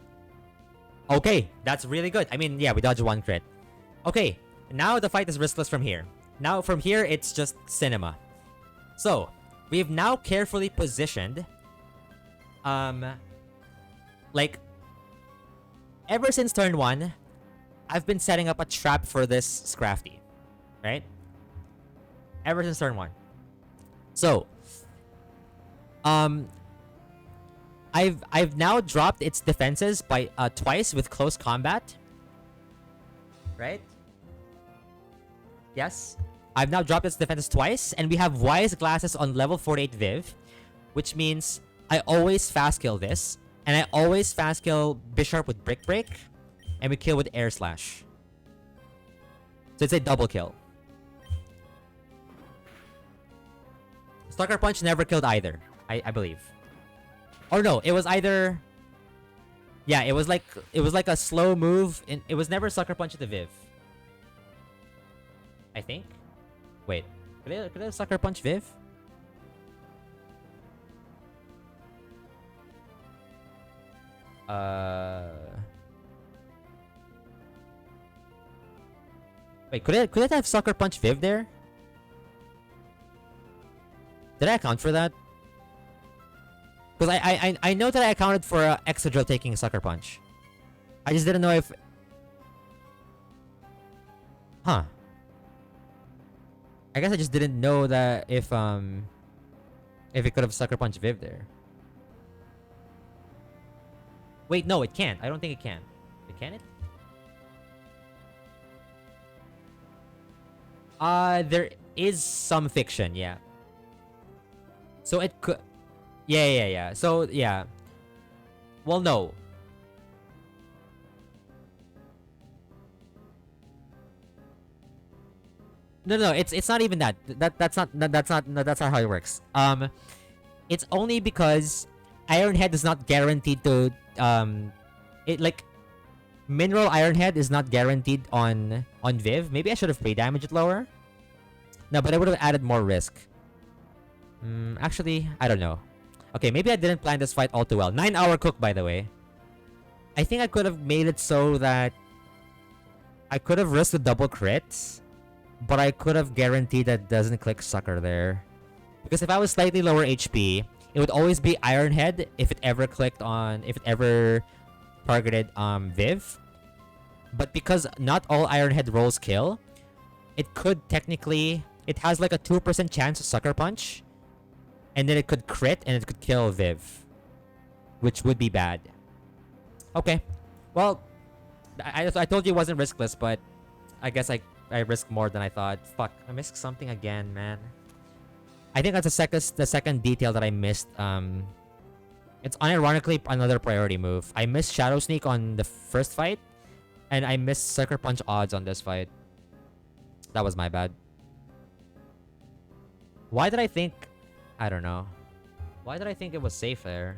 S2: Okay, that's really good. I mean, yeah, we dodged one crit. Okay, now the fight is riskless from here. Now from here, it's just cinema. So, we've now carefully positioned, like, ever since turn 1, I've been setting up a trap for this Scrafty, right? Ever since turn 1. So, I've now dropped its defenses by twice with close combat, right? Yes. I've now dropped its defenses twice, and we have Wise Glasses on level 48 Viv, which means I always fast kill this, and I always fast kill Bishop with Brick Break, and we kill with Air Slash. So it's a double kill. Sucker Punch never killed either, I believe. Or no, it was either... Yeah, it was like a slow move. It was never Sucker Punch at the Viv. I think. Wait, could I Sucker Punch Viv? Wait, could it have Sucker Punch Viv there? Did I account for that? Because I know that I accounted for Exadrill taking Sucker Punch. I just didn't know if... Huh. I guess I just didn't know that if it could have Sucker Punch Viv there. Wait, no, it can't. I don't think it can. Can it? There is some fiction, yeah. So it could... Yeah. So, yeah. Well, no. No. It's not even that. That's not how it works. It's only because Iron Head is not guaranteed to Mineral Iron Head is not guaranteed on Viv. Maybe I should have pre-damaged it lower. No, but I would have added more risk. Actually, I don't know. Okay, maybe I didn't plan this fight all too well. 9-hour cook, by the way. I think I could have made it so that I could have risked a double crit, but I could have guaranteed that it doesn't click Sucker there. Because if I was slightly lower HP, it would always be Iron Head if it ever targeted Viv. But because not all Iron Head rolls kill, it could technically... It has like a 2% chance of Sucker Punch. And then it could crit and it could kill Viv. Which would be bad. Okay. Well, I told you it wasn't riskless, but I guess I risked more than I thought. Fuck, I missed something again, man. I think that's the second detail that I missed. It's unironically another priority move. I missed Shadow Sneak on the first fight, and I missed Sucker Punch odds on this fight. That was my bad. Why did I think... I don't know. Why did I think it was safe there?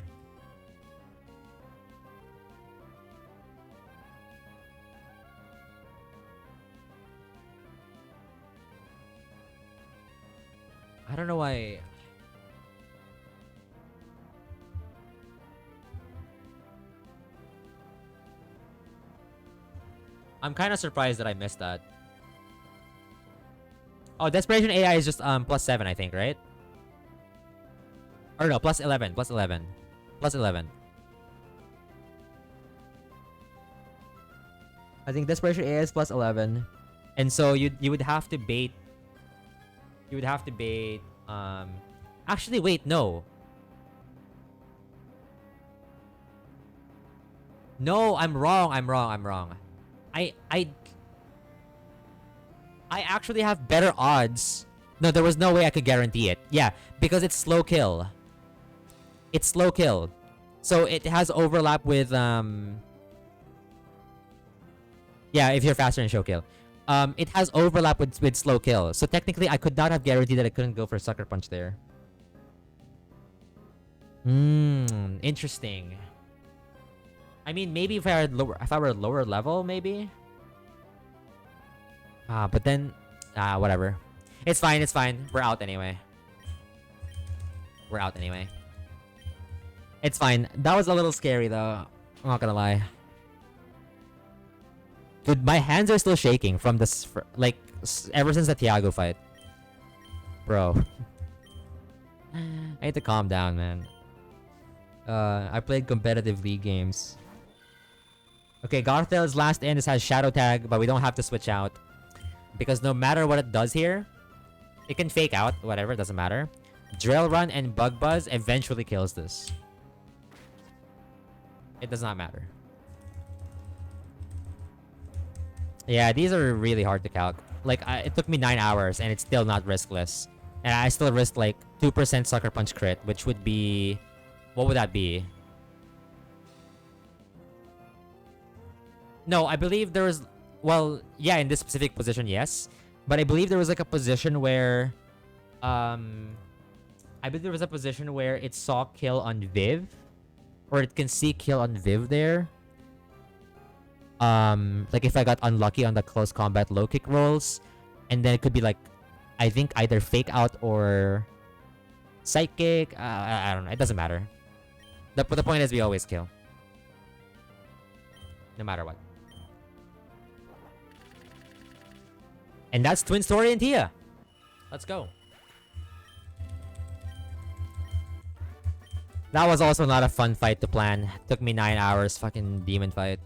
S2: I don't know why... I'm kind of surprised that I missed that. Oh, Desperation AI is just +7, I think, right? Or no, +11. I think Desperation AI is +11. And so you would have to bait... Actually, wait, no. No, I'm wrong. I actually have better odds. No, there was no way I could guarantee it. Yeah, because it's slow kill. It's slow kill. So it has overlap with yeah, if you're faster in show kill. It has overlap with slow kill. So technically I could not have guaranteed that I couldn't go for Sucker Punch there. Interesting. I mean, maybe if I were lower level, maybe. But then whatever. It's fine. We're out anyway. It's fine. That was a little scary though. I'm not gonna lie. Dude, my hands are still shaking from this, like, ever since the Tiago fight. Bro. I need to calm down, man. I played competitive league games. Okay, Garthel's last in has Shadow Tag, but we don't have to switch out. Because no matter what it does here, it can fake out, whatever, it doesn't matter. Drill Run and Bug Buzz eventually kills this. It does not matter. Yeah, these are really hard to calc. Like it took me 9 hours and it's still not riskless. And I still risked like 2% Sucker Punch crit, which would be... What would that be? No, I believe there was... Well, yeah, in this specific position, yes. But I believe there was like a position where... I believe there was a position where it saw kill on Viv. Or it can see kill on Viv there. Like if I got unlucky on the close combat low kick rolls. And then it could be like... I think either fake out or... Psychic. I don't know. It doesn't matter. But the point is we always kill. No matter what. And that's Twin Story and Tia. Let's go. That was also not a fun fight to plan. Took me 9 hours. Fucking demon fight.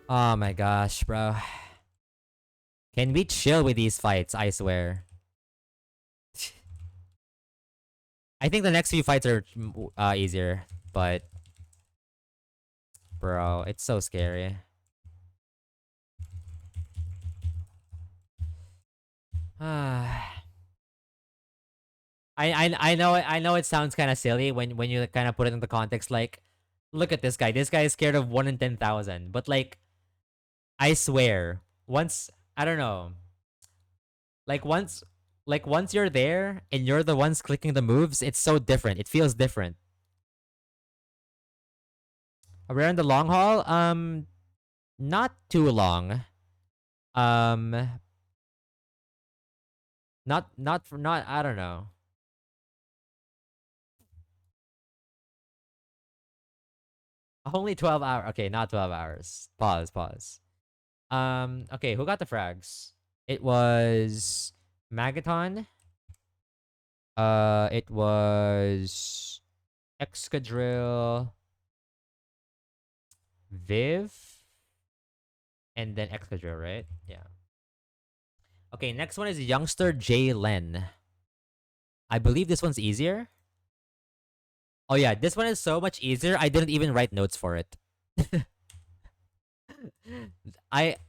S2: Oh my gosh, bro. Can we chill with these fights? I swear. I think the next few fights are easier, but... Bro, it's so scary. I know it sounds kind of silly when you kind of put it in the context like, look at this guy. This guy is scared of 1 in 10,000. But like, I swear, once I don't know, like once you're there and you're the ones clicking the moves, it's so different. It feels different. We're in the long haul. Not too long. Not I don't know. Only 12 hours. Okay, not 12 hours. Pause. Okay, who got the frags? It was Magaton. It was Excadrill, Viv, and then Excadrill, right? Yeah. Okay, next one is Youngster J Len. I believe this one's easier. Oh yeah, this one is so much easier. I didn't even write notes for it.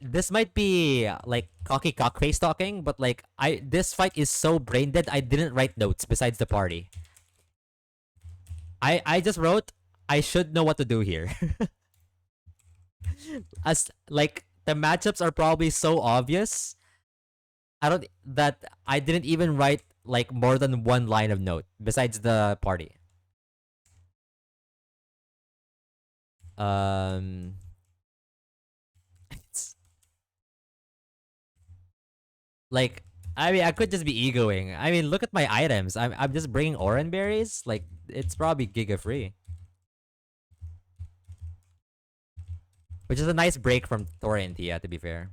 S2: This might be like cocky cockface talking, but like this fight is so brain dead. I didn't write notes besides the party. I just wrote I should know what to do here. As like the matchups are probably so obvious. I didn't even write like more than one line of note besides the party. Like, I mean, I could just be egoing. I mean, look at my items. I'm just bringing oran berries. Like, it's probably giga free, which is a nice break from Tori and Tia, to be fair.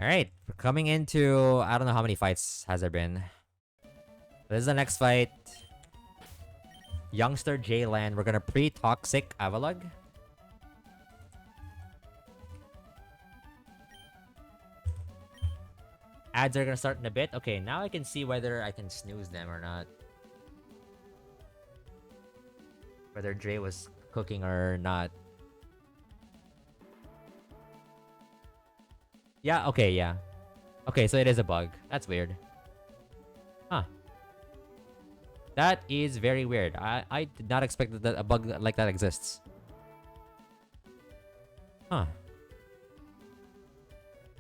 S2: All right, we're coming into I don't know how many fights has there been. This is the next fight. Youngster J-Land. We're gonna pre-toxic Avalug. Ads are gonna start in a bit. Okay, now I can see whether I can snooze them or not. Whether Dre was cooking or not. Yeah, okay, yeah. Okay, so it is a bug. That's weird. Huh. That is very weird. I did not expect that a bug like that exists. Huh.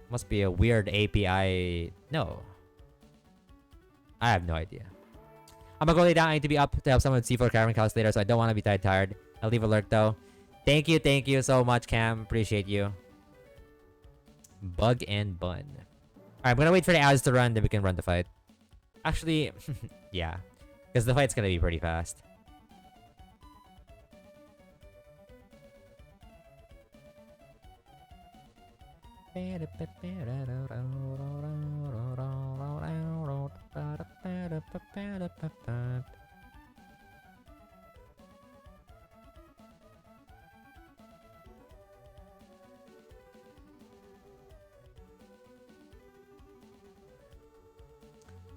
S2: Must be a weird API. No. I have no idea. I'm gonna go lay down. I need to be up to help someone with C4 Caravan Cows later, so I don't want to be tired. I'll leave a lurk though. Thank you so much, Cam. Appreciate you. Bug and bun. Alright, I'm gonna wait for the ads to run, then we can run the fight. Actually, yeah. Because the fight's gonna be pretty fast.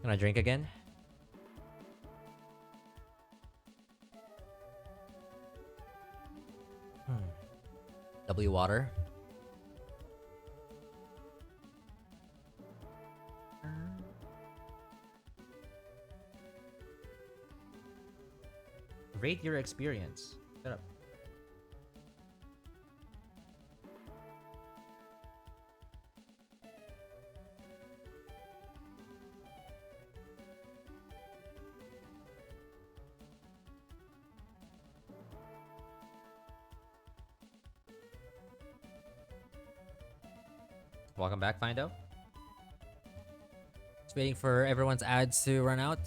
S2: Can I drink again? W water. Rate your experience. Shut up. Welcome back, Findo. Just waiting for everyone's ads to run out.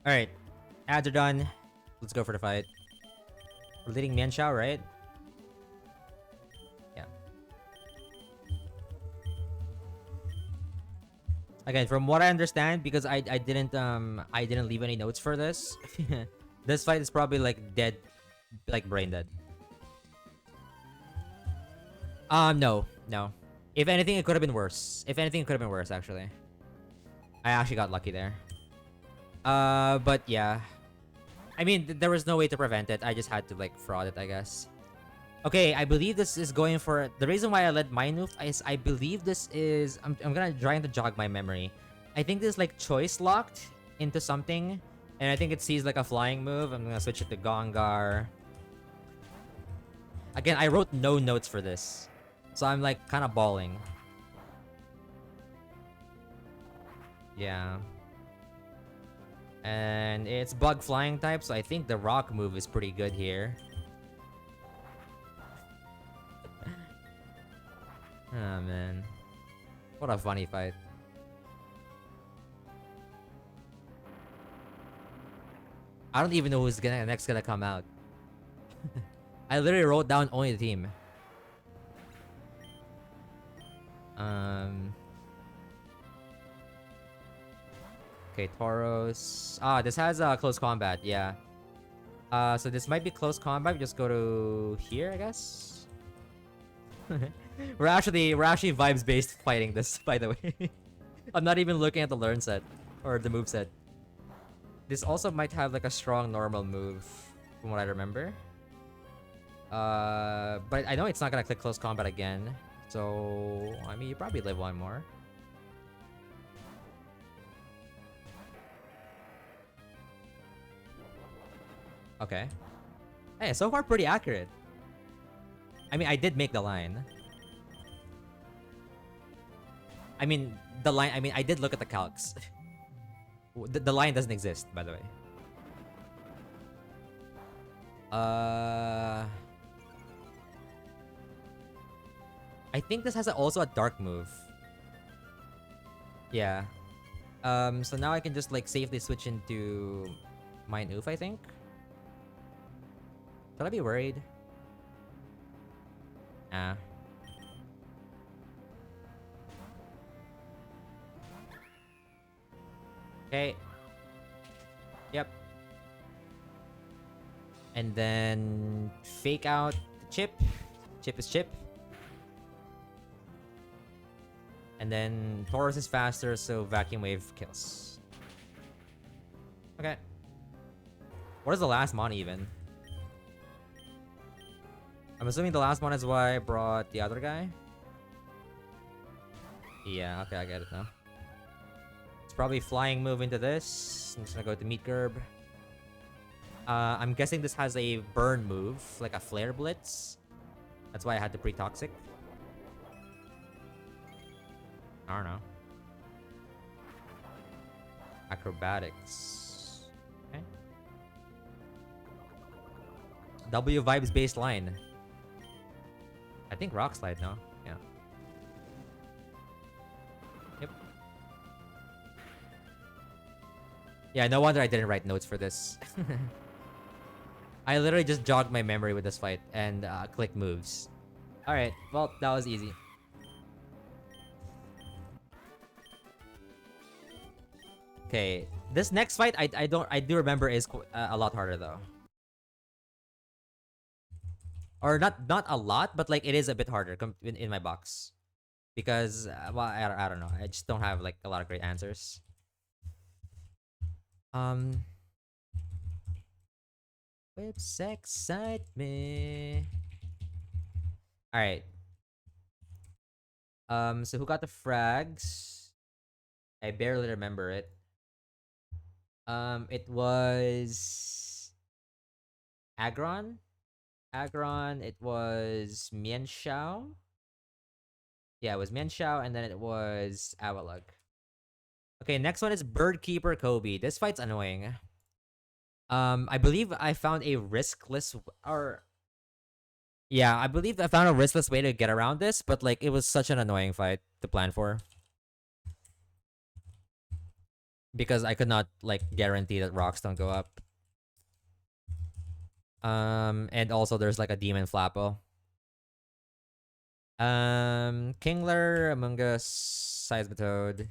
S2: Alright. Ads are done. Let's go for the fight. We're leading Mian Xiao, right? Yeah. Again, from what I understand, because I didn't leave any notes for this. This fight is probably like dead, like brain dead. No, no. If anything, it could have been worse. If anything, it could have been worse, actually. I actually got lucky there. But yeah. I mean, there was no way to prevent it. I just had to, like, fraud it, I guess. Okay, I believe this is going for... The reason why I led Minoof is I believe this is... I'm gonna trying to jog my memory. I think this is, like, choice locked into something. And I think it sees, like, a flying move. I'm gonna switch it to Gongar. Again, I wrote no notes for this. So I'm, like, kind of balling. Yeah. And it's bug flying type, so I think the rock move is pretty good here. Oh, man. What a funny fight. I don't even know who's next gonna come out. I literally wrote down only the team. Okay, Tauros. Ah, this has close combat, yeah. So this might be close combat. We just go to here, I guess. we're actually vibes based fighting this, by the way. I'm not even looking at the learn set or the move set. This also might have like a strong normal move, from what I remember. But I know it's not gonna click close combat again. So I mean, you probably live one more. Okay. Hey, so far pretty accurate. I mean, I did make the line. I mean, I did look at the calcs. The line doesn't exist, by the way. I think this has also a dark move. Yeah. So now I can just like safely switch into Minoof, I think. Should I be worried? Nah. Okay. Yep. And then fake out the chip. Chip is chip. And then Tauros is faster, so Vacuum Wave kills. Okay. What is the last mon even? I'm assuming the last one is why I brought the other guy. Yeah, okay, I get it now. It's probably flying move into this. I'm just gonna go to Meat Gerb. I'm guessing this has a burn move, like a flare blitz. That's why I had to pre-toxic. I don't know. Acrobatics. Okay. W vibes baseline. I think rock slide, no? Yeah. Yep. Yeah, no wonder I didn't write notes for this. I literally just jogged my memory with this fight and click moves. Alright, well, that was easy. Okay, this next fight I do remember is a lot harder though. Or not a lot, but like it is a bit harder in my box. because well, I don't know. I just don't have like a lot of great answers. Um, whips excite me. All right. So who got the frags? I barely remember it. It was Agron. Agron. It was Mian Xiao. Yeah, it was Mian Xiao, and then it was Awalug. Okay, next one is Birdkeeper Kobe. This fight's annoying. I believe I found a riskless or yeah, I believe I found a riskless way to get around this, but like it was such an annoying fight to plan for because I could not like guarantee that rocks don't go up. And also there's like a demon Flapple. Kingler, Among Us, Seismitoad,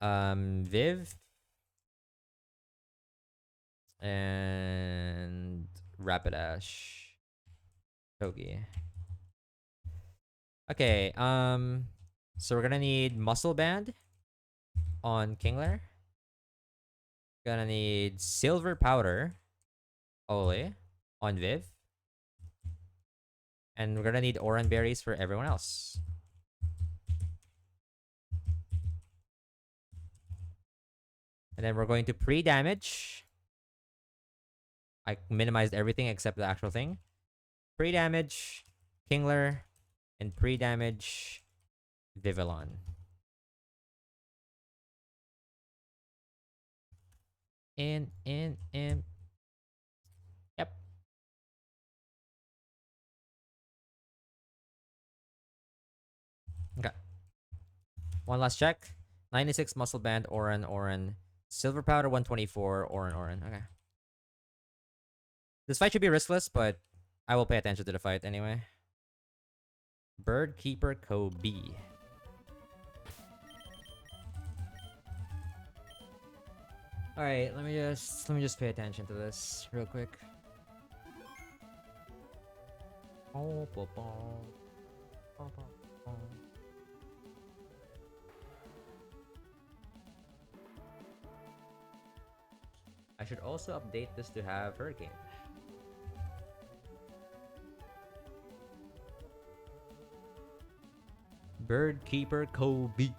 S2: Viv, and Rapidash. Togi. Okay, so we're gonna need Muscle Band on Kingler. Gonna need Silver Powder, Ole, on Viv. And we're gonna need Oran Berries for everyone else. And then we're going to pre-damage. I minimized everything except the actual thing. Pre-damage, Kingler, and pre-damage, Vivillon. In. Yep. Okay. One last check. 96 Muscle Band, Oran. Silver Powder, 124, Oran. Okay. This fight should be riskless, but I will pay attention to the fight anyway. Birdkeeper Kobe. All right, let me just pay attention to this real quick. I should also update this to have Hurricane. Birdkeeper Kobe.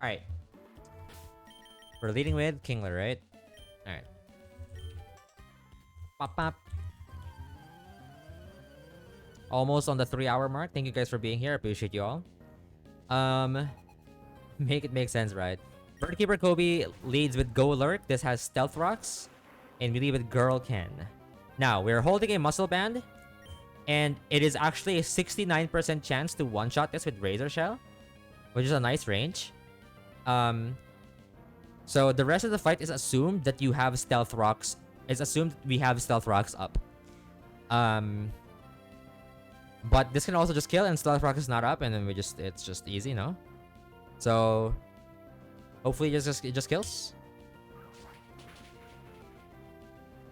S2: Alright. We're leading with Kingler, right? Alright. Pop. Almost on the 3-hour mark. Thank you guys for being here. I appreciate you all. Make it make sense, right? Birdkeeper Kobe leads with Go Lurk. This has Stealth Rocks. And we lead with Girl Ken. Now, we're holding a Muscle Band. And it is actually a 69% chance to one-shot this with Razor Shell. Which is a nice range. So the rest of the fight is assumed that you have Stealth Rocks. It's assumed we have Stealth Rocks up. But this can also just kill and Stealth Rock is not up and then it's just easy, no? So hopefully it just kills.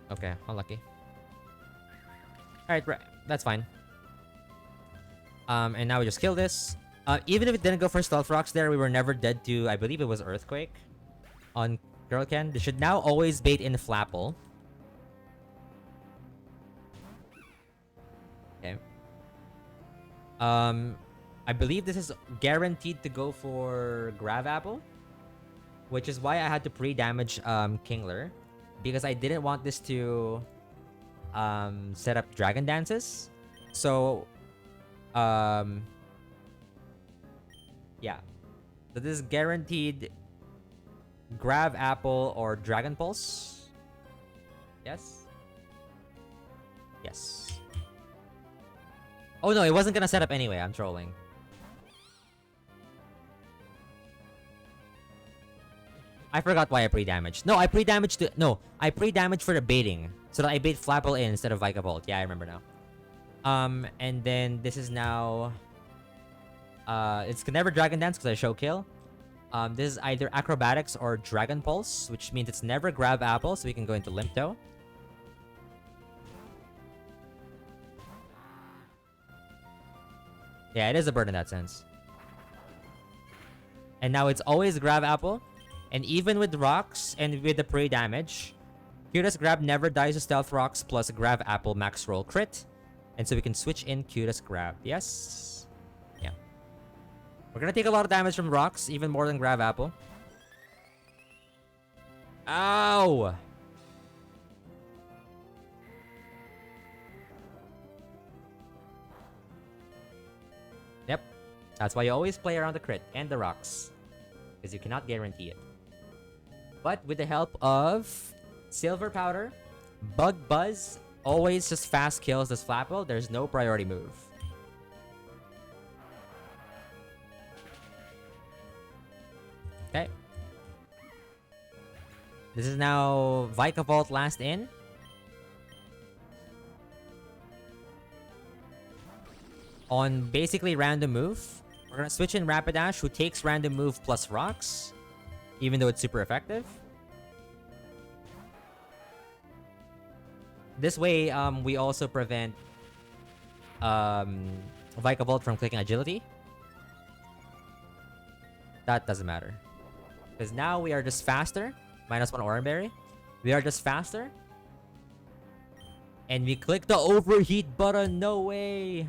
S2: Okay, unlucky. Alright, that's fine. And now we just kill this. Even if it didn't go for Stealth Rocks there, we were never dead to, I believe it was Earthquake on Girl Ken. They should now always bait in Flapple. Okay. I believe this is guaranteed to go for Grav Apple, which is why I had to pre-damage Kingler, because I didn't want this to set up Dragon Dances. So yeah. So this is guaranteed Grav Apple or Dragon Pulse. Yes. Oh no, it wasn't gonna set up anyway. I'm trolling. I forgot why I pre-damaged. No, I pre-damaged to... No, I pre-damaged for the baiting. So that I bait Flapple in instead of Vikavolt. Yeah, I remember now. And then this is now... it's never Dragon Dance because I show kill. This is either Acrobatics or Dragon Pulse, which means it's never Grab Apple, so we can go into Limp Toe. Yeah, it is a bird in that sense. And now it's always Grab Apple. And even with rocks and with the prey damage, Cutest Grab never dies to Stealth Rocks plus Grab Apple max roll crit. And so we can switch in Cutest Grab. Yes. Yeah. We're gonna take a lot of damage from rocks, even more than Grab Apple. Ow! Yep. That's why you always play around the crit and the rocks. Because you cannot guarantee it. But with the help of Silver Powder, Bug Buzz always just fast kills this Flapple. There's no priority move. Okay. This is now Vikavolt last in. On basically random move, we're gonna switch in Rapidash, who takes random move plus rocks, even though it's super effective. This way, we also prevent Vikavolt from clicking agility. That doesn't matter. Because now we are just faster. -1 Oranberry. We are just faster. And we click the overheat button. No way.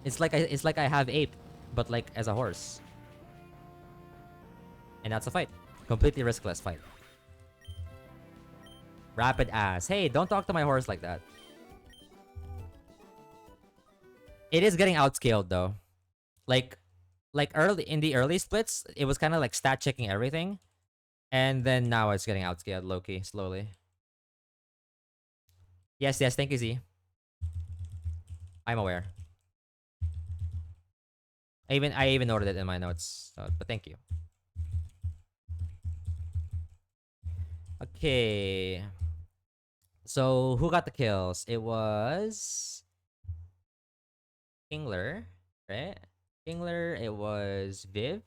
S2: It's like I have Ape, but like as a horse. And that's a fight. Completely riskless fight. Rapid ass. Hey, don't talk to my horse like that. It is getting outscaled though. Like early in the early splits, it was kind of like stat checking everything. And then now it's getting outscaled low-key, slowly. Yes, thank you, Z. I'm aware. I even noted it in my notes, so, but thank you. Okay. So who got the kills? It was Kingler, right? Kingler, it was Viv,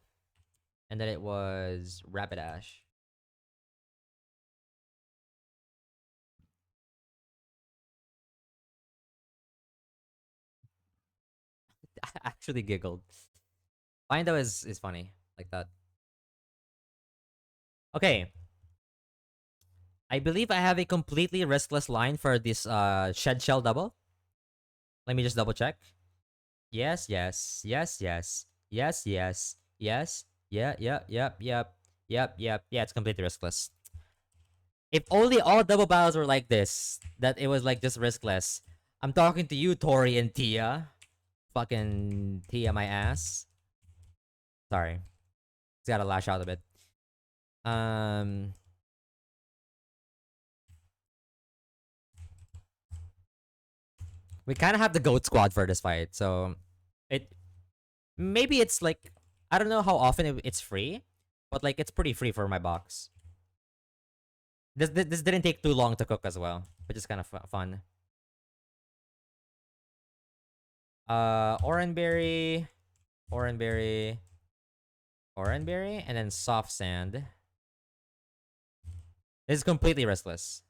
S2: and then it was Rapidash. I actually giggled. Findo is funny like that. Okay. I believe I have a completely riskless line for this shed shell double. Let me just double check. Yes, yes, yes, yes, yes, yes, yes, yeah, yeah, it's completely riskless. If only all double battles were like this, that it was like just riskless. I'm talking to you, Tori and Tia. Fucking Tia, my ass. Sorry. Just gotta lash out a bit. Um, we kind of have the goat squad for this fight, so it maybe it's like I don't know how often it's free, but like it's pretty free for my box. This didn't take too long to cook as well, which is kind of fun. Oranberry, Oranberry, Oranberry, and then soft sand. This is completely riskless.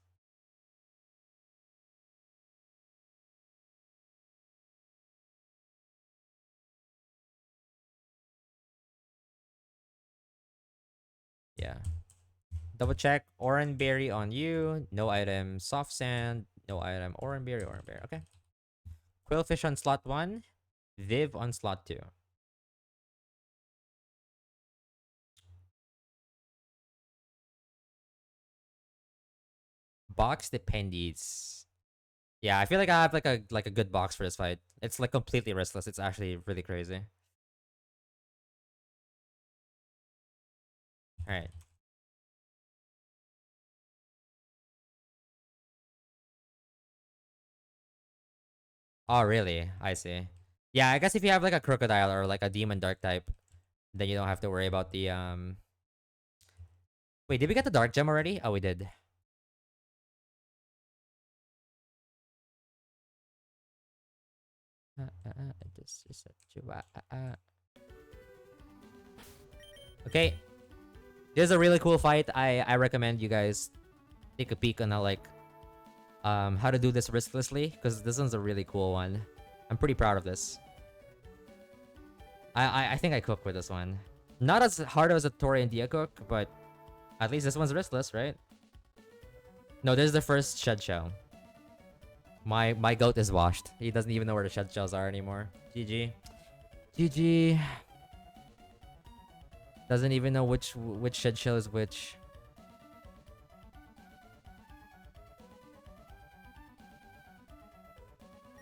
S2: Yeah. Double check. Oranberry on you. No item. Soft sand. No item. Oranberry, Oranberry. Okay. Quillfish on slot 1. Viv on slot 2. Box dependies. Yeah, I feel like I have like a good box for this fight. It's like completely riskless. It's actually really crazy. All right. Oh, really? I see. Yeah, I guess if you have like a crocodile or like a demon dark type, then you don't have to worry about the Wait, did we get the dark gem already? Oh, we did. Just Okay, this is a really cool fight. I recommend you guys take a peek on how to do this risklessly, because this one's a really cool one. I'm pretty proud of this. I think I cook with this one. Not as hard as a Tori and Dia cook, but at least this one's riskless, right? No, this is the first shed shell. My goat is washed. He doesn't even know where the shed shells are anymore. GG. GG. Doesn't even know which shed shell is which.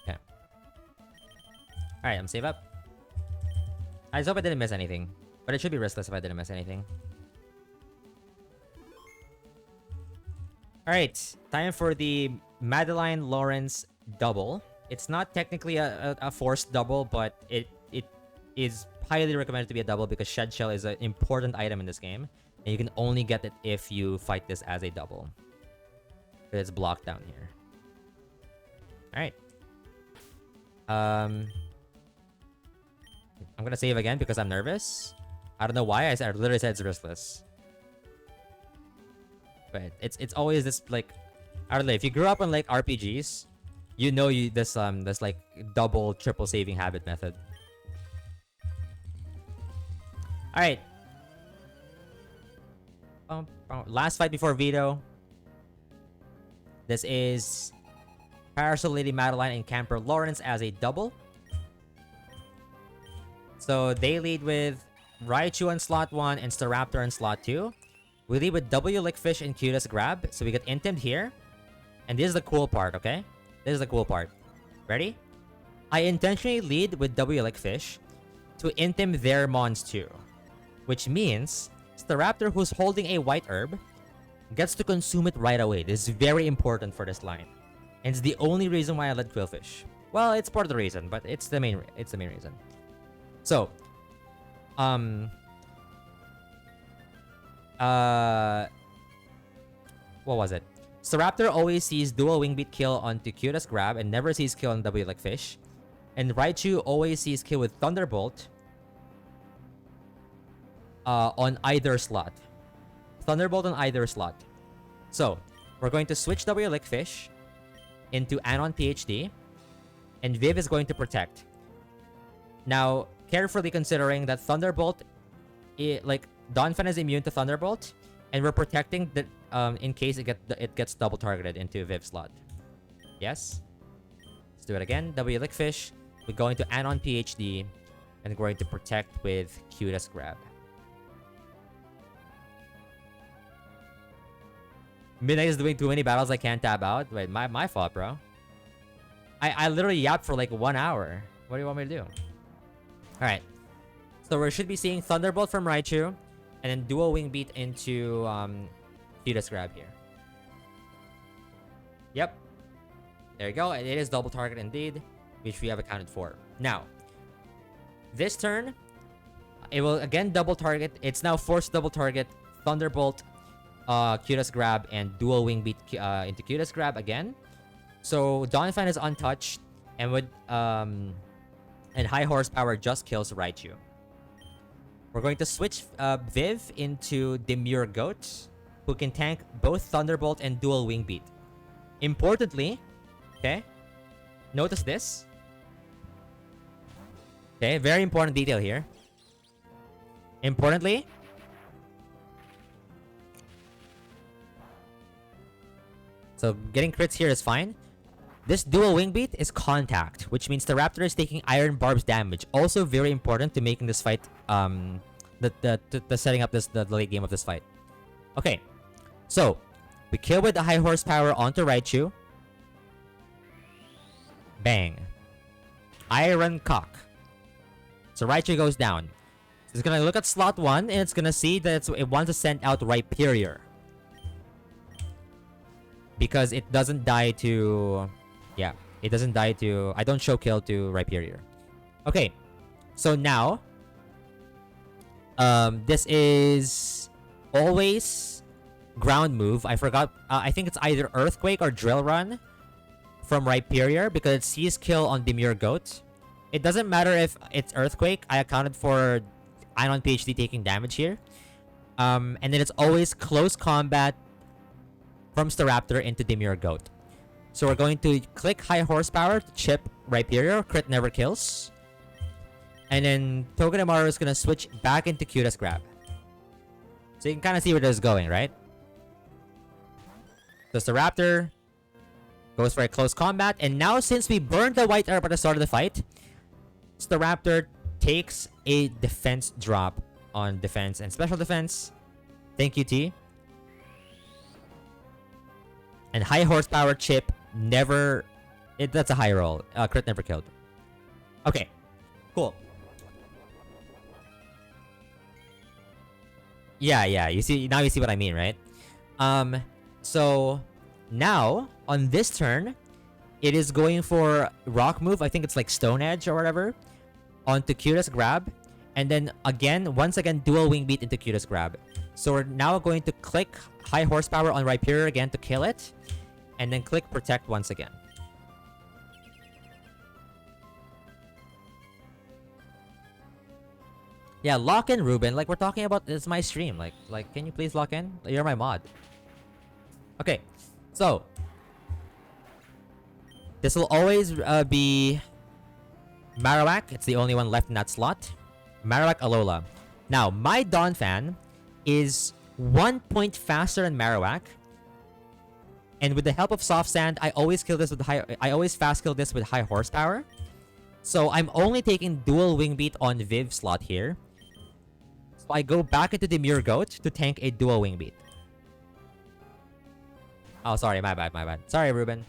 S2: Okay. Alright, I'm save up. I just hope I didn't miss anything. But it should be riskless if I didn't miss anything. Alright, time for the Madeline Lawrence double. It's not technically a forced double, but it is highly recommended to be a double because Shed Shell is an important item in this game. And you can only get it if you fight this as a double. But it's blocked down here. Alright. I'm gonna save again because I'm nervous. I don't know why. I literally said it's riskless. But it's always this, like, I don't know, if you grew up on like RPGs, you know this like double triple saving habit method. Alright. Last fight before veto. This is Parasol Lady Madeline and Camper Lawrence as a double. So they lead with Raichu on slot 1 and Staraptor on slot 2. We lead with W Lickfish and Cutest Grab. So we get intimed here. And this is the cool part, okay? This is the cool part. Ready? I intentionally lead with W Lickfish to intim their mons too. Which means Staraptor, who's holding a white herb, gets to consume it right away. This is very important for this line. And it's the only reason why I led Quillfish. Well, it's part of the reason, but it's the main reason. So, what was it? Staraptor always sees dual wing beat kill onto Cutest Grab and never sees kill on W Lickfish. And Raichu always sees kill with Thunderbolt on either slot. Thunderbolt on either slot. So, we're going to switch W Lickfish into Anon PhD, and Viv is going to protect. Now, carefully considering that Thunderbolt, like Donphan is immune to Thunderbolt, and we're protecting the in case it gets double targeted into Viv slot. Yes. Let's do it again. W Lickfish. We're going to Anon PhD, and we're going to protect with Cutest Grab. Midnight is doing too many battles I can't tab out. Wait, my fault, bro. I literally yapped for like 1 hour. What do you want me to do? Alright. So we should be seeing Thunderbolt from Raichu, and then dual wing beat into Cutest Grab here. Yep. There you go. It is double target indeed, which we have accounted for. Now, this turn, it will again double target. It's now forced double target Thunderbolt, Cutest Grab, and dual wing beat into Cutest Grab again. So Donphan is untouched, and with and high horsepower just kills Raichu. We're going to switch Viv into Demure Goat, who can tank both Thunderbolt and dual wing beat. Importantly, okay, notice this. Okay, very important detail here. Importantly, so getting crits here is fine. This dual wing beat is contact, which means the Raptor is taking Iron Barb's damage. Also very important to making this fight, the setting up the late game of this fight. Okay, so we kill with the high horsepower onto Raichu. Bang. Iron Cock. So Raichu goes down. So it's gonna look at slot 1 and it's gonna see that it wants to send out Rhyperior, because it doesn't die to... Yeah, it doesn't die to... I don't show kill to Rhyperior. Okay, so now... this is... always... ground move. I forgot... I think it's either Earthquake or Drill Run from Rhyperior, because it sees kill on Demure Goat. It doesn't matter if it's Earthquake. I accounted for Ion PhD taking damage here. And then it's always close combat from Staraptor into Demure Goat. So we're going to click high horsepower to chip Rhyperior. Crit never kills. And then Togedemaru is going to switch back into Cutest Grab. So you can kind of see where this is going, right? So Staraptor goes for a close combat. And now since we burned the White Herb at the start of the fight, Staraptor takes a defense drop on defense and special defense. Thank you, T. And high horsepower chip never... that's a high roll. Crit never killed. Okay. Cool. Yeah. You see, now you see what I mean, right? So now on this turn, it is going for rock move. I think it's like Stone Edge or whatever. Onto Cutest Grab. And then again, once again, dual wing beat into Cutest Grab. So we're now going to click high horsepower on Rhyperior again to kill it. And then click protect once again. Yeah, lock in, Ruben. Like we're talking about, it's my stream. Like, can you please lock in? You're my mod. Okay, so this will always be Marowak. It's the only one left in that slot. Marowak Alola. Now, my Donphan is 1 point faster than Marowak. And with the help of Soft Sand, I always fast kill this with high horsepower. So I'm only taking dual wing beat on Viv slot here. So I go back into Demure Goat to tank a dual wing beat. Oh, sorry, my bad. Sorry, Ruben.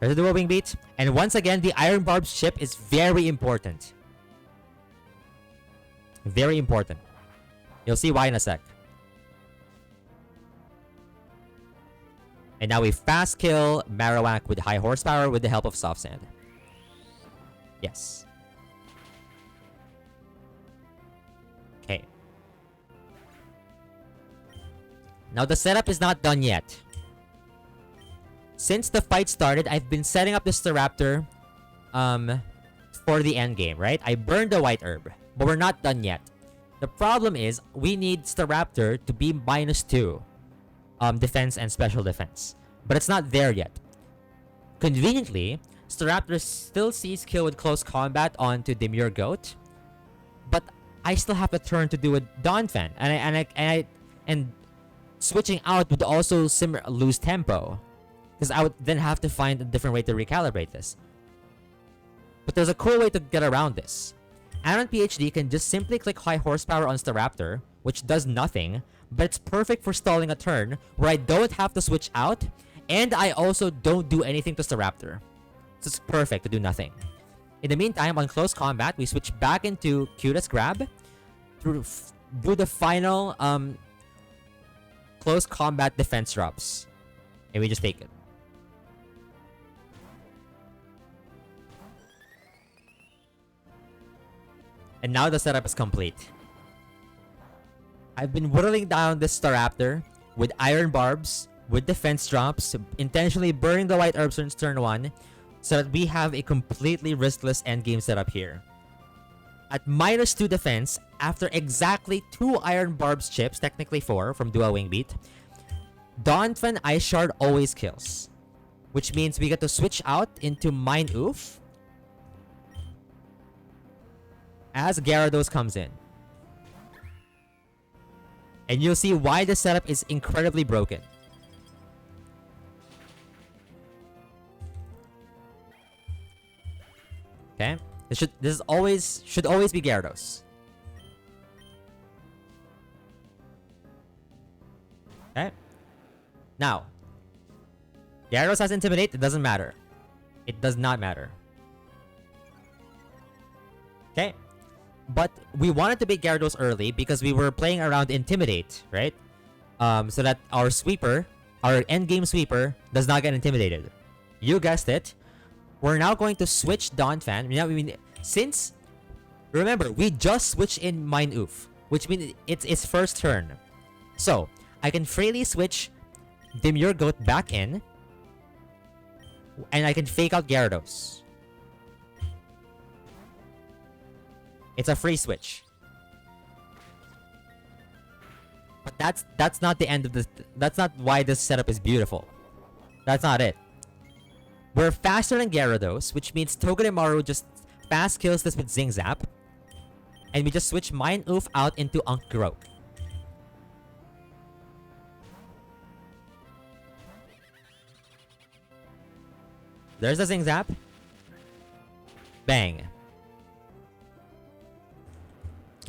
S2: There's a dual wing beat. And once again, the Iron Barb's chip is very important. Very important. You'll see why in a sec. And now we fast kill Marowak with high horsepower with the help of Soft Sand. Yes. Okay. Now the setup is not done yet. Since the fight started, I've been setting up the Staraptor for the end game, right? I burned the White Herb, but we're not done yet. The problem is we need Staraptor to be -2 defense and special defense, but it's not there yet. Conveniently, Staraptor still sees kill with close combat onto Demure Goat, but I still have to turn to do a Donphan, and switching out would also lose tempo, because I would then have to find a different way to recalibrate this. But there's a cool way to get around this. Aaron PhD can just simply click high horsepower on Staraptor, which does nothing, but it's perfect for stalling a turn where I don't have to switch out, and I also don't do anything to Staraptor. So it's perfect to do nothing. In the meantime, on close combat, we switch back into Cutest Grab to do the final close combat defense drops. And we just take it. And now the setup is complete. I've been whittling down this Staraptor with Iron Barbs, with defense drops, intentionally burning the White Herb since turn 1, so that we have a completely riskless endgame setup here. At -2 defense, after exactly 2 Iron Barbs chips, technically 4 from Dual Wing Beat, Donphan Ice Shard always kills. Which means we get to switch out into Mine Oof as Gyarados comes in. And you'll see why the setup is incredibly broken. Okay? This should always be Gyarados. Okay? Now, Gyarados has Intimidate, it doesn't matter. It does not matter. Okay? But we wanted to beat Gyarados early because we were playing around Intimidate, right? So that our sweeper, our endgame sweeper, does not get intimidated. You guessed it. We're now going to switch Donphan. Since, remember, we just switched in Mine Oof, which means it's its first turn. So, I can freely switch Demure Goat back in, and I can fake out Gyarados. It's a free switch. But that's not the end of this. That's not why this setup is beautiful. That's not it. We're faster than Gyarados, which means Togedemaru just fast kills this with Zing Zap. And we just switch Mine Oof out into Unkgrok. There's the Zing Zap. Bang.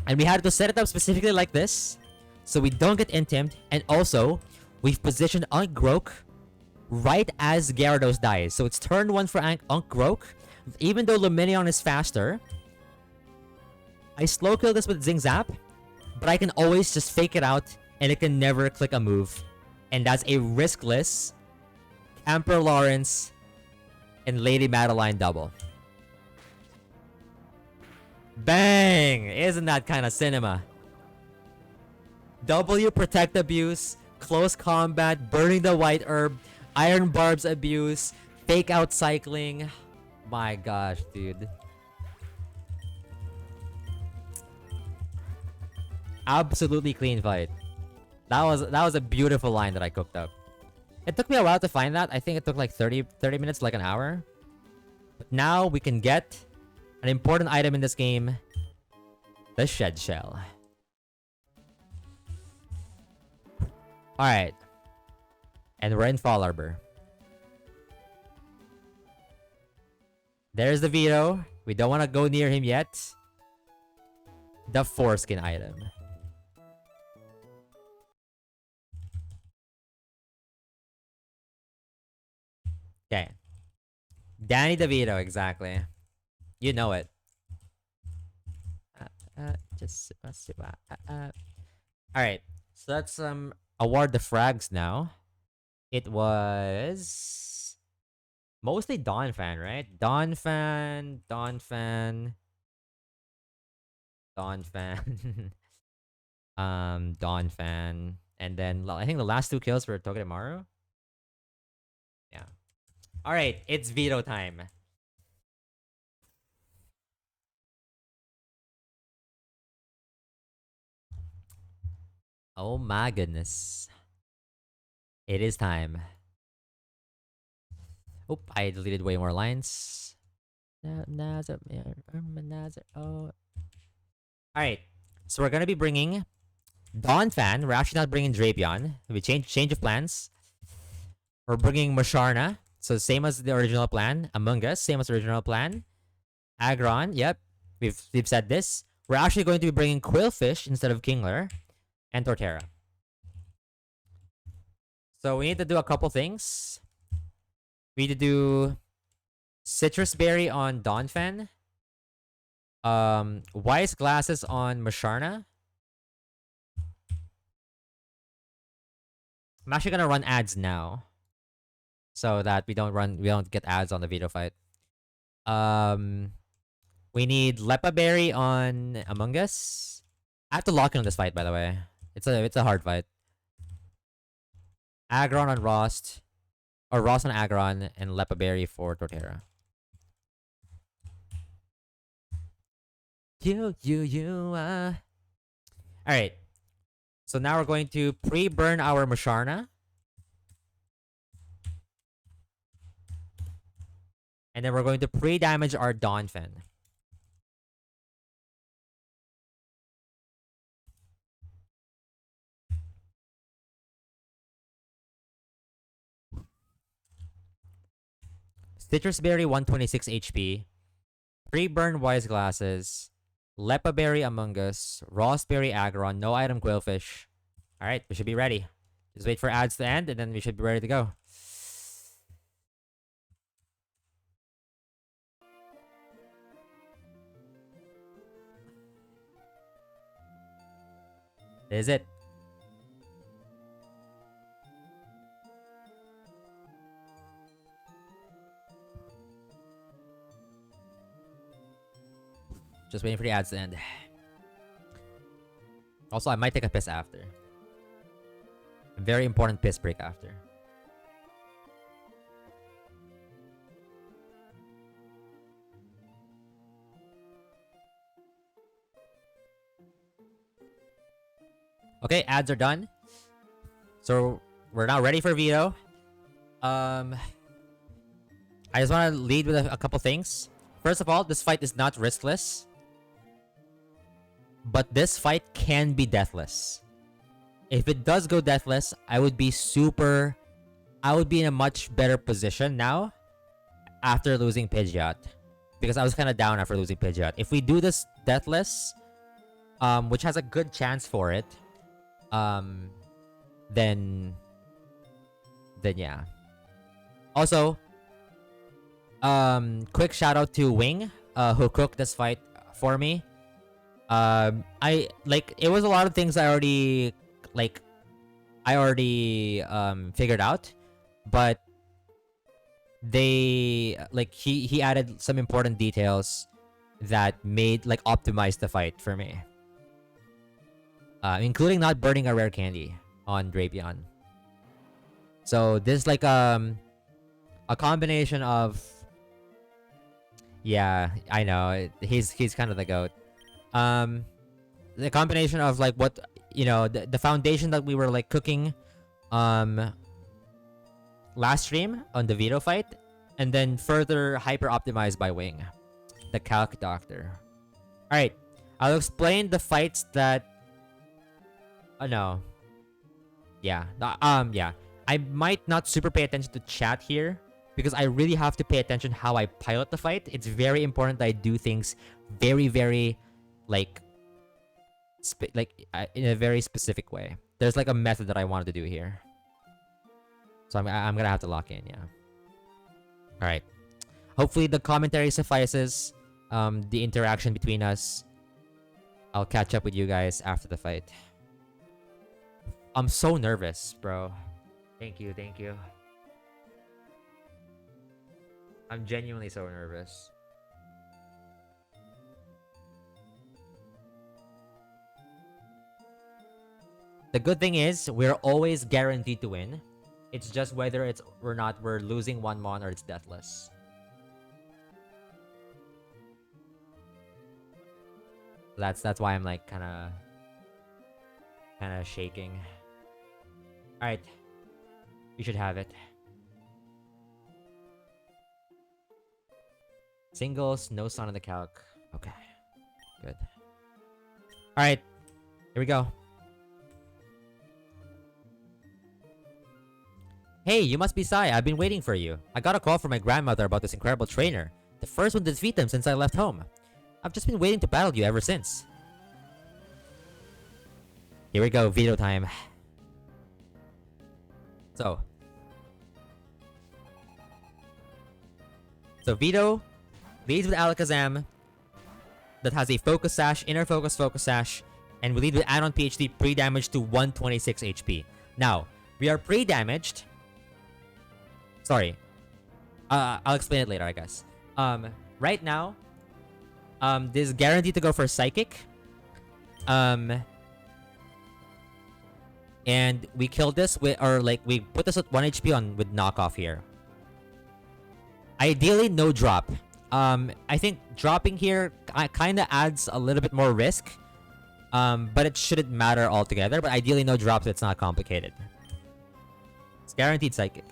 S2: And we had to set it up specifically like this, so we don't get intimed. And also, we've positioned Unkgrok right as Gyarados dies. So it's turn 1 for Unkgrok. Even though Lumineon is faster, I slow kill this with Zing Zap, but I can always just fake it out and it can never click a move. And that's a riskless Emperor Lawrence and Lady Madeline double. Bang! Isn't that kind of cinema? W Protect Abuse, Close Combat, Burning the White Herb, Iron Barbs Abuse, Fake Out Cycling. My gosh, dude. Absolutely clean fight. That was a beautiful line that I cooked up. It took me a while to find that. I think it took like 30 minutes, like an hour. But now we can get an important item in this game. The Shed Shell. Alright. And we're in Fall Arbor. There's the Vito. We don't want to go near him yet. The Foreskin item. Okay. Danny DeVito, exactly. You know it. Alright. So let's award the frags now. It was mostly Donphan, right? Donphan. Donphan, and then I think the last 2 kills were Togedemaru. Yeah. Alright, it's veto time. Oh my goodness. It is time. Oh, I deleted way more lines. Oh. Alright. So we're gonna be bringing Donphan. We're actually not bringing Drapion. We change of plans. We're bringing Musharna. So same as the original plan. Among Us, same as the original plan. Aggron, yep. We've said this. We're actually going to be bringing Quillfish instead of Kingler. And Torterra. So we need to do a couple things. We need to do Citrus Berry on Donphan. Wise Glasses on Musharna. I'm actually gonna run ads now, so that we don't get ads on the Vito fight. We need Lepa Berry on Among Us. I have to lock in on this fight, by the way. It's a hard fight. Aggron on Rost, or Rost on Aggron, and Lepa Berry for Torterra. Alright. So now we're going to pre-burn our Musharna. And then we're going to pre-damage our Donphan. Citrus Berry 126 HP. Pre-burn Wise Glasses. Lepa Berry Among Us. Rossberry Aggron. No item Quillfish. Alright, we should be ready. Just wait for ads to end and then we should be ready to go. This is it. Just waiting for the ads to end. Also, I might take a piss after. A very important piss break after. Okay, ads are done. So we're now ready for veto. I just want to lead with a couple things. First of all, this fight is not riskless, but this fight can be deathless. If it does go deathless, I would be in a much better position now after losing Pidgeot. Because I was kind of down after losing Pidgeot. If we do this deathless, which has a good chance for it, then yeah. Also, quick shout out to Wing, who cooked this fight for me. I like, it was a lot of things I already figured out, but he added some important details that made optimize the fight for me. Including not burning a rare candy on Drapion. So this is a combination of, yeah, I know, he's kind of the goat. The combination of what, the foundation that we were cooking last stream on the veto fight, and then further hyper optimized by Wing, the calc doctor. All right, I'll explain the fights that. No. Yeah. Yeah. I might not super pay attention to chat here because I really have to pay attention how I pilot the fight. It's very important that I do things very, very in a very specific way. There's a method that I wanted to do here. So I'm gonna have to lock in, yeah. Alright. Hopefully the commentary suffices. The interaction between us. I'll catch up with you guys after the fight. I'm so nervous, bro. Thank you, thank you. I'm genuinely so nervous. The good thing is, we're always guaranteed to win. It's just whether we're losing one mon or it's deathless. That's why I'm kind of shaking. All right, you should have it. Singles, no sun on the calc. Okay, good. All right, here we go. Hey, you must be Sai. I've been waiting for you. I got a call from my grandmother about this incredible trainer. The first one to defeat them since I left home. I've just been waiting to battle you ever since. Here we go, veto time. So veto leads with Alakazam that has a Focus Sash, Inner Focus, Focus Sash, and we lead with Anon PhD pre-damage to 126 HP. Now, we are pre-damaged. Sorry. I'll explain it later, I guess. Right now, this is guaranteed to go for Psychic. And we killed this with, we put this at 1 HP with knockoff here. Ideally, no drop. I think dropping here kind of adds a little bit more risk. But it shouldn't matter altogether. But ideally, no drop so it's not complicated. It's guaranteed Psychic.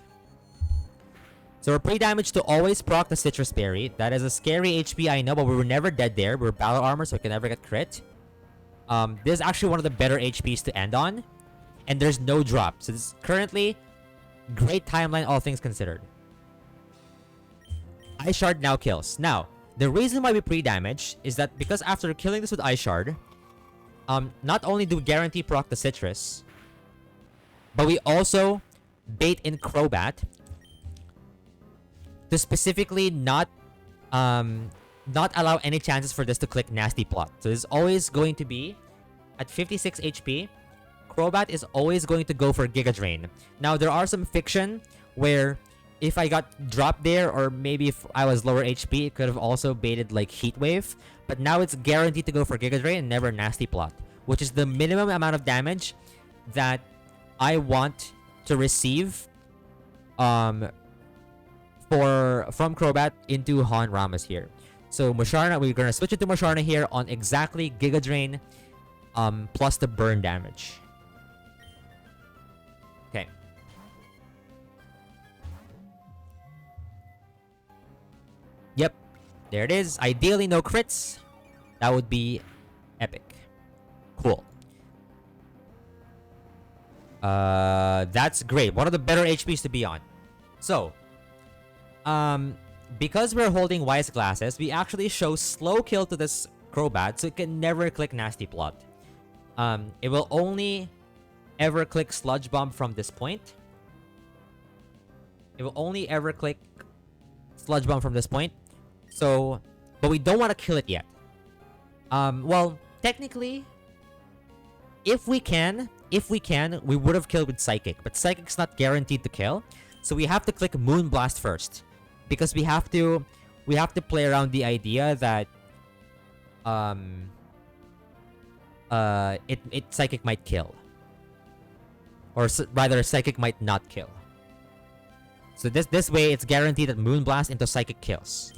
S2: So we're pre-damaged to always proc the Citrus Berry. That is a scary HP, I know, but we were never dead there. We're Battle Armor, so we can never get crit. This is actually one of the better HPs to end on. And there's no drop. So this is currently great timeline, all things considered. Ice Shard now kills. Now, the reason why we pre-damage is that because after killing this with Ice Shard, not only do we guarantee proc the Citrus, but we also bait in Crobat to specifically not allow any chances for this to click Nasty Plot. So this is always going to be at 56 HP. Crobat is always going to go for Giga Drain. Now, there are some fiction where if I got dropped there, or maybe if I was lower HP, it could have also baited Heat Wave. But now it's guaranteed to go for Giga Drain and never Nasty Plot, which is the minimum amount of damage that I want to receive from Crobat into Han Ramas here. So Musharna, we're gonna switch it to Musharna here on exactly Giga Drain plus the burn damage. Yep. There it is. Ideally, no crits. That would be epic. Cool. That's great. One of the better HPs to be on. So, because we're holding Wise Glasses, we actually show slow kill to this Crobat, so it can never click Nasty Plot. It will only ever click Sludge Bomb from this point. It will only ever click Sludge Bomb from this point. So, but we don't want to kill it yet. Well, technically, if we can, we would have killed with Psychic, but Psychic's not guaranteed to kill. So we have to click Moonblast first, because we have to play around the idea that Psychic might kill, or rather Psychic might not kill. So this way it's guaranteed that Moonblast into Psychic kills.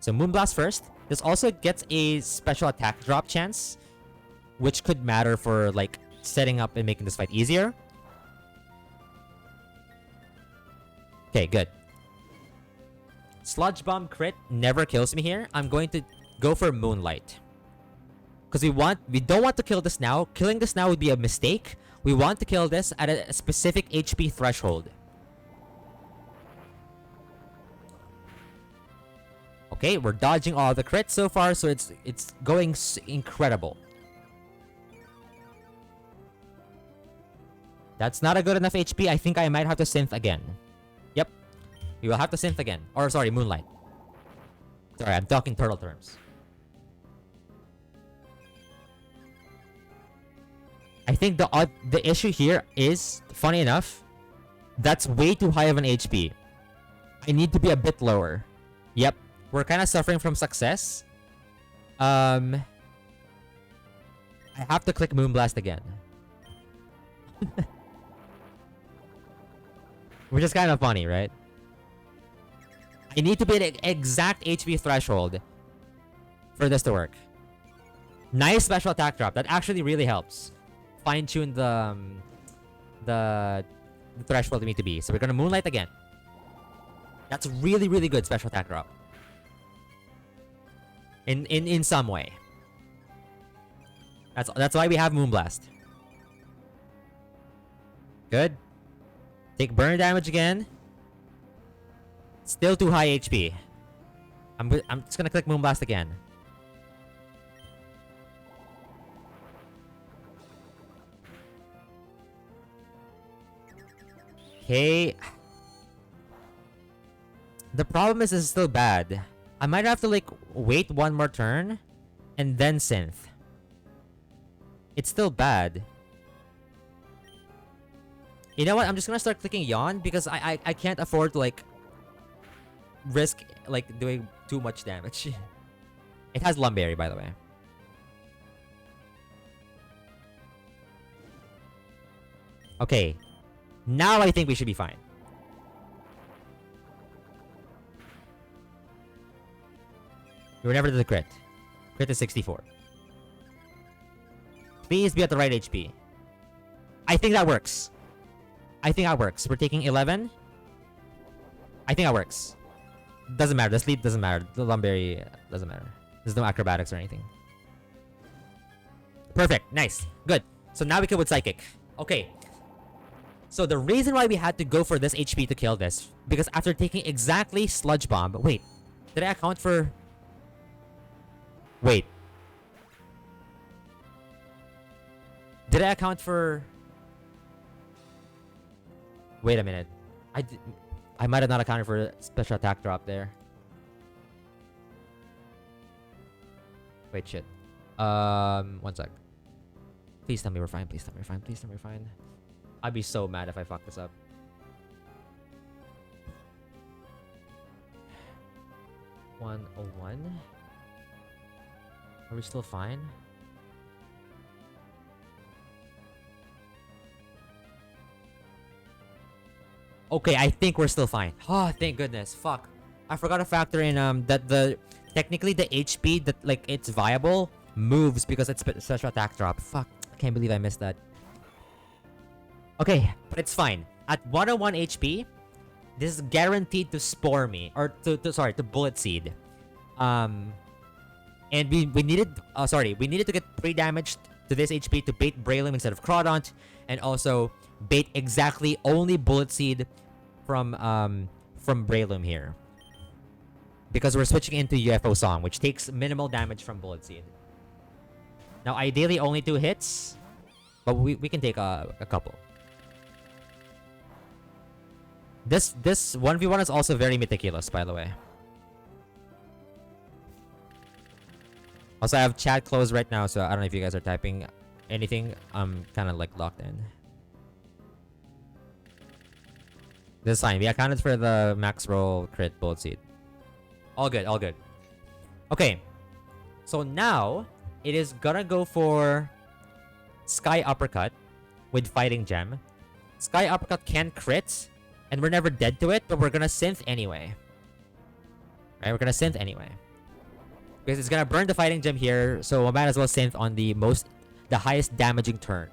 S2: So Moonblast first. This also gets a special attack drop chance, which could matter for like setting up and making this fight easier. Okay, good. Sludge Bomb crit never kills me here. I'm going to go for Moonlight. Because we don't want to kill this now. Killing this now would be a mistake. We want to kill this at a specific HP threshold. Okay, we're dodging all the crits so far, so it's going incredible. That's not a good enough HP. I think I might have to synth again. Yep. We will have to synth again. Or sorry, Moonlight. Sorry, I'm talking turtle terms. I think the issue here is, funny enough, that's way too high of an HP. I need to be a bit lower. Yep. We're kind of suffering from success. I have to click Moonblast again. Which is kind of funny, right? I need to be at an exact HP threshold for this to work. Nice special attack drop. That actually really helps fine-tune the threshold we need to be. So we're gonna Moonlight again. That's really, really good special attack drop. In some way. That's why we have Moonblast. Good. Take burn damage again. Still too high HP. I'm just gonna click Moonblast again. Okay. The problem is it's still bad. I might have to like wait one more turn and then synth. It's still bad. You know what? I'm just gonna start clicking Yawn because I can't afford to like risk like doing too much damage. It has Lumberry, by the way. Okay. Now I think we should be fine. We were never to the crit. Crit is 64. Please be at the right HP. I think that works. I think that works. We're taking 11. I think that works. Doesn't matter. The sleep doesn't matter. The Lumberry doesn't matter. There's no acrobatics or anything. Perfect. Nice. Good. So now we kill with Psychic. Okay. So the reason why we had to go for this HP to kill this, because after taking exactly Sludge Bomb... Wait. Did I account for... Wait. Did I account for... Wait a minute. I might have not accounted for a special attack drop there. Wait, shit. One sec. Please tell me we're fine. Please tell me we're fine. Please tell me we're fine. I'd be so mad if I fuck this up. $101. Are we still fine? Okay, I think we're still fine. Oh, thank goodness. Fuck. I forgot to factor in that technically the HP that like it's viable moves because it's special attack drop. Fuck. I can't believe I missed that. Okay, but it's fine. At 101 HP, This is guaranteed to spore me. Or to bullet seed. And we needed to get 3 damage to this HP to bait Braylum instead of Crawdont. And also bait exactly only bullet seed from Braylum here. Because we're switching into UFO Song, which takes minimal damage from bullet seed. Now ideally only 2 hits. But we can take a couple. This 1v1 is also very meticulous, by the way. Also, I have chat closed right now, so I don't know if you guys are typing anything. I'm kind of like locked in. This is fine. We accounted for the max roll crit bullet seed. All good, all good. Okay. So now, it is gonna go for Sky Uppercut with Fighting Gem. Sky Uppercut can crit, and we're never dead to it, but we're gonna synth anyway. Right, we're gonna synth anyway. Because it's gonna burn the Fighting Gem here, so we might as well synth on the highest damaging turn.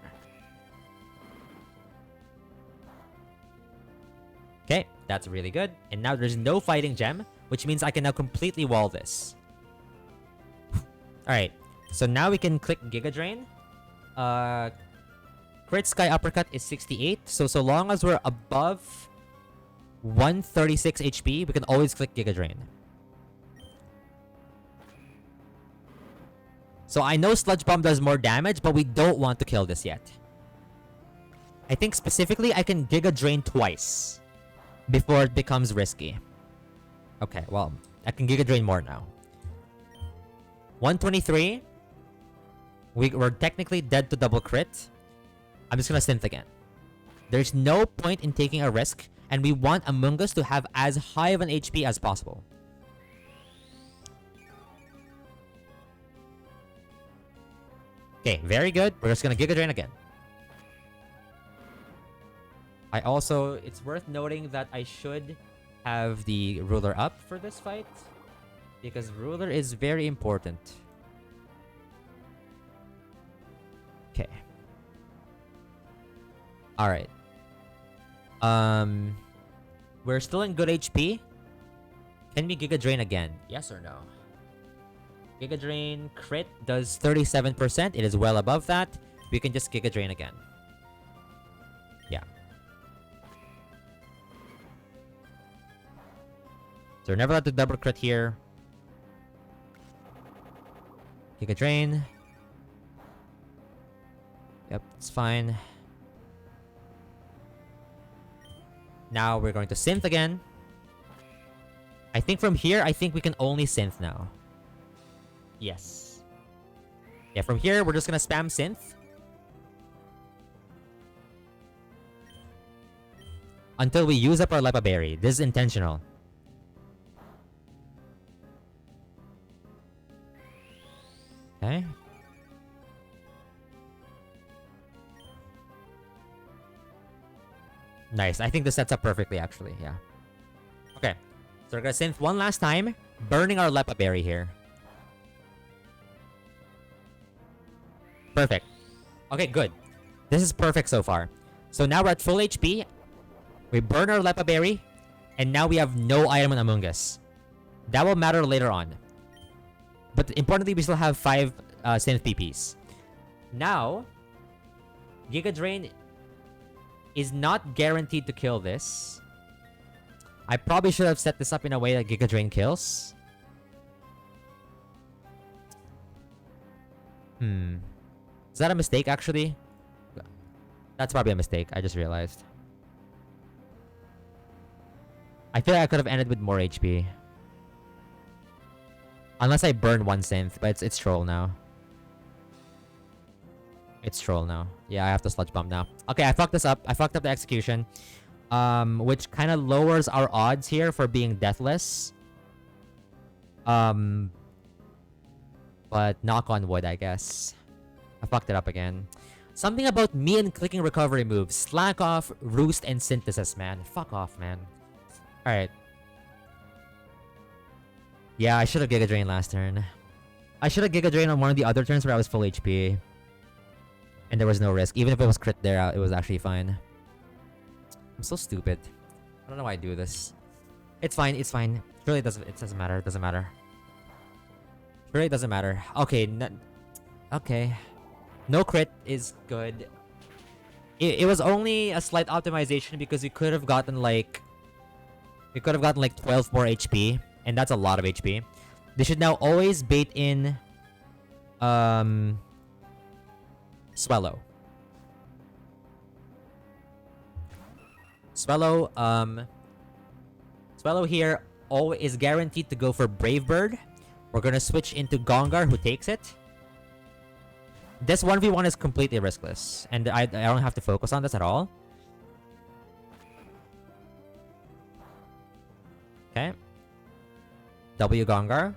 S2: Okay, that's really good. And now there's no Fighting Gem, which means I can now completely wall this. Alright, so now we can click Giga Drain. Crit Sky Uppercut is 68, so long as we're above 136 HP, we can always click Giga Drain. So I know Sludge Bomb does more damage, but we don't want to kill this yet. I think specifically I can Giga Drain twice before it becomes risky. Okay, well, I can Giga Drain more now. 123. We're technically dead to double crit. I'm just gonna synth again. There's no point in taking a risk, and we want Among Us to have as high of an HP as possible. Okay, very good. We're just gonna Giga Drain again. It's worth noting that I should have the ruler up for this fight, because ruler is very important. Okay. Alright. We're still in good HP. Can we Giga Drain again? Yes or no? Giga Drain crit does 37%. It is well above that. We can just Giga Drain again. Yeah. So we're never allowed to double crit here. Giga Drain. Yep, it's fine. Now we're going to synth again. I think from here, we can only synth now. Yes. Yeah, from here, we're just gonna spam synth. Until we use up our Lepa Berry. This is intentional. Okay. Nice. I think this sets up perfectly, actually. Yeah. Okay. So we're gonna synth one last time, burning our Lepa Berry here. Perfect. Okay, good. This is perfect so far. So now we're at full HP. We burn our Lepa Berry, and now we have no item on Among Us. That will matter later on. But importantly, we still have 5 synth PPs. Now, Giga Drain is not guaranteed to kill this. I probably should have set this up in a way that Giga Drain kills. Is that a mistake, actually? That's probably a mistake. I just realized. I feel like I could have ended with more HP. Unless I burn one synth, but it's troll now. It's troll now. Yeah, I have to sludge bomb now. Okay, I fucked this up. I fucked up the execution. Which kind of lowers our odds here for being deathless. But knock on wood, I guess. I fucked it up again. Something about me and clicking recovery moves. Slack off, roost, and synthesis, man. Fuck off, man. Alright. Yeah, I should have Giga Drain last turn. I should have Giga Drain on one of the other turns where I was full HP. And there was no risk. Even if it was crit there, it was actually fine. I'm so stupid. I don't know why I do this. It's fine. It's fine. Surely it doesn't matter. It doesn't matter. Surely it doesn't matter. Okay. Okay. No crit is good. It was only a slight optimization because we could have gotten like 12 more HP, and that's a lot of HP. They should now always bait in Swallow. Swallow here is guaranteed to go for Brave Bird. We're gonna switch into Gongar, who takes it. This 1v1 is completely riskless, and I don't have to focus on this at all. Okay. W Gongar.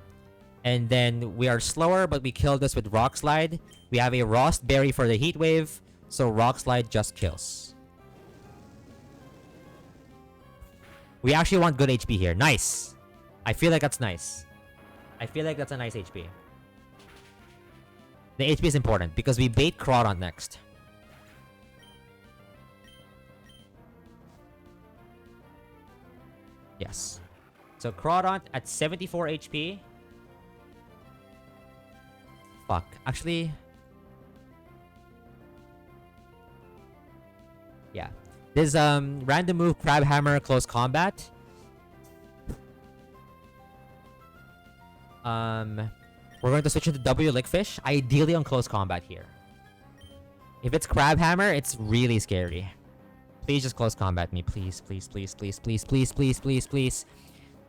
S2: And then we are slower, but we kill this with Rock Slide. We have a Rost Berry for the Heat Wave, so Rock Slide just kills. We actually want good HP here. Nice! I feel like that's nice. I feel like that's a nice HP. The HP is important because we bait Crawdon next. Yes. So Crawdon at 74 HP. Fuck. Actually... yeah. This random move, Crab Hammer, close combat. We're going to switch into W Lickfish, ideally on close combat here. If it's Crab Hammer, it's really scary. Please just close combat me, please, please, please, please, please, please, please, please, please.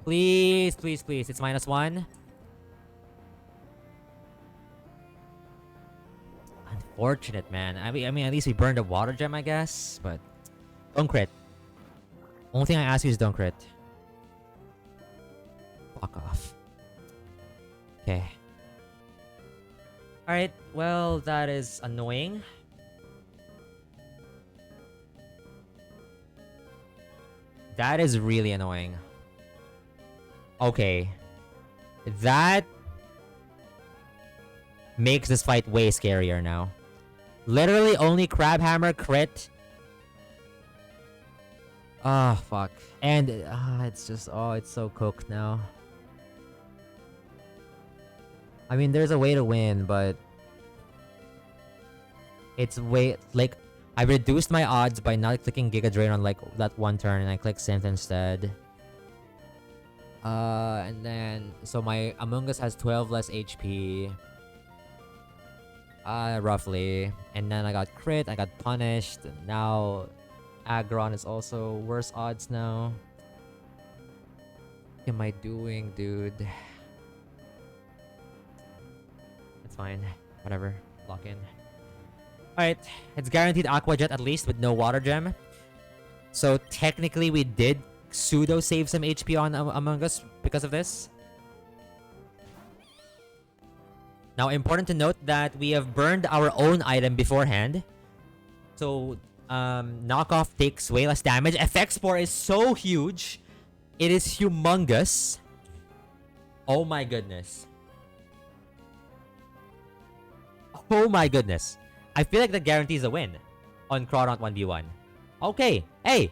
S2: Please, please, please. It's -1. Unfortunate, man. I mean, at least we burned a water gem, I guess. But don't crit. Only thing I ask you is don't crit. Fuck off. Okay. Alright, well, that is annoying. That is really annoying. Okay. That makes this fight way scarier now. Literally only Crab Hammer crit. Oh, fuck. And it's just, oh, it's so cooked now. I mean, there's a way to win, but it's way, like, I reduced my odds by not clicking Giga Drain on, like, that one turn, and I clicked Synth instead. And then, so my Among Us has 12 less HP. Roughly. And then I got crit, I got punished, and now Aggron is also worse odds now. What am I doing, dude? It's fine. Whatever. Lock in. Alright. It's guaranteed Aqua Jet at least with no Water Gem. So technically we did pseudo save some HP on Among Us because of this. Now, important to note that we have burned our own item beforehand. So, knockoff takes way less damage. FX Spore is so huge. It is humongous. Oh my goodness. Oh my goodness. I feel like that guarantees a win on Crawdon 1v1. Okay. Hey!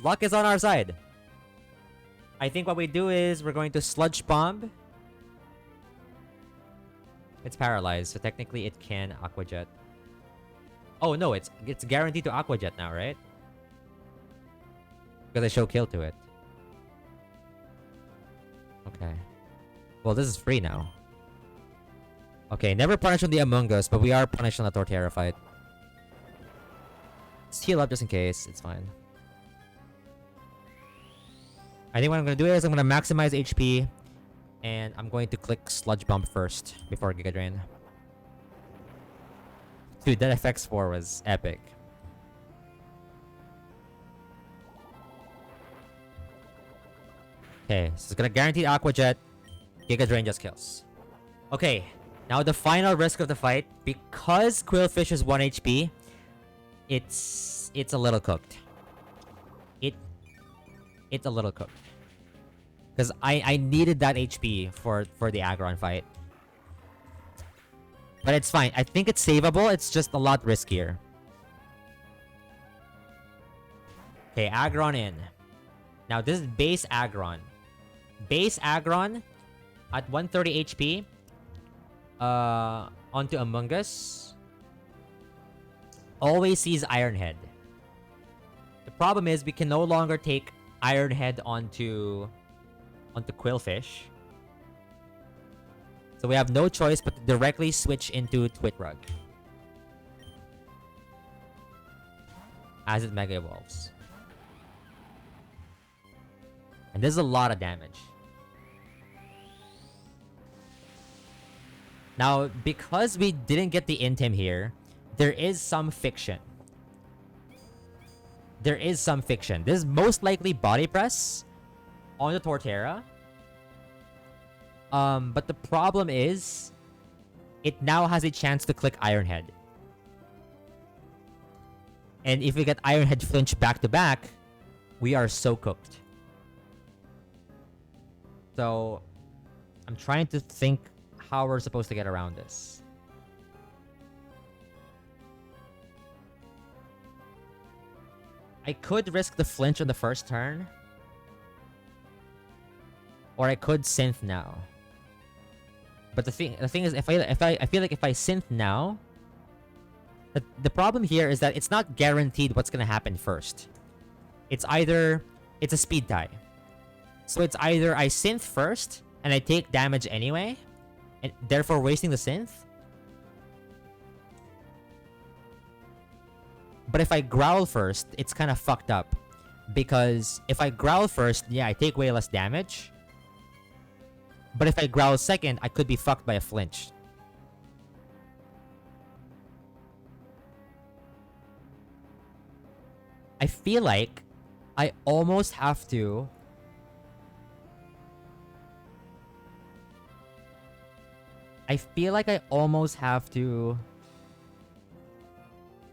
S2: Luck is on our side. I think what we do is we're going to Sludge Bomb. It's paralyzed, so technically it can Aqua Jet. Oh no, it's guaranteed to Aqua Jet now, right? Because I show kill to it. Okay. Well, this is free now. Okay, never punish on the Among Us, but we are punished on the Torterra fight. Let's heal up just in case. It's fine. I think what I'm going to do is I'm going to maximize HP. And I'm going to click Sludge Bump first before Giga Drain. Dude, that FX Spore was epic. Okay, so it's gonna guarantee Aqua Jet. Giga Drain just kills. Okay, now the final risk of the fight. Because Quillfish is 1 HP, it's a little cooked. It's a little cooked. Because I needed that HP for the Aggron fight. But it's fine. I think it's savable. It's just a lot riskier. Okay, Aggron in. Now, this is base Aggron. Base Aggron at 130 HP. Onto Among Us. Always sees Iron Head. The problem is we can no longer take Iron Head onto Quillfish. So we have no choice but to directly switch into Twitrug as it Mega Evolves. And this is a lot of damage. Now, because we didn't get the Intim here, there is some fiction. There is some fiction. This is most likely Body Press on the Torterra. But the problem is, it now has a chance to click Iron Head. And if we get Iron Head flinch back to back, we are so cooked. So, I'm trying to think how we're supposed to get around this. I could risk the flinch on the first turn. Or I could synth now. But the thing is, I feel like if I synth now, the problem here is that it's not guaranteed what's gonna happen first. It's a speed tie. So it's either I synth first and I take damage anyway, and therefore wasting the synth. But if I growl first, it's kind of fucked up. Because if I growl first, yeah, I take way less damage. But if I growl second, I could be fucked by a flinch. I feel like I almost have to...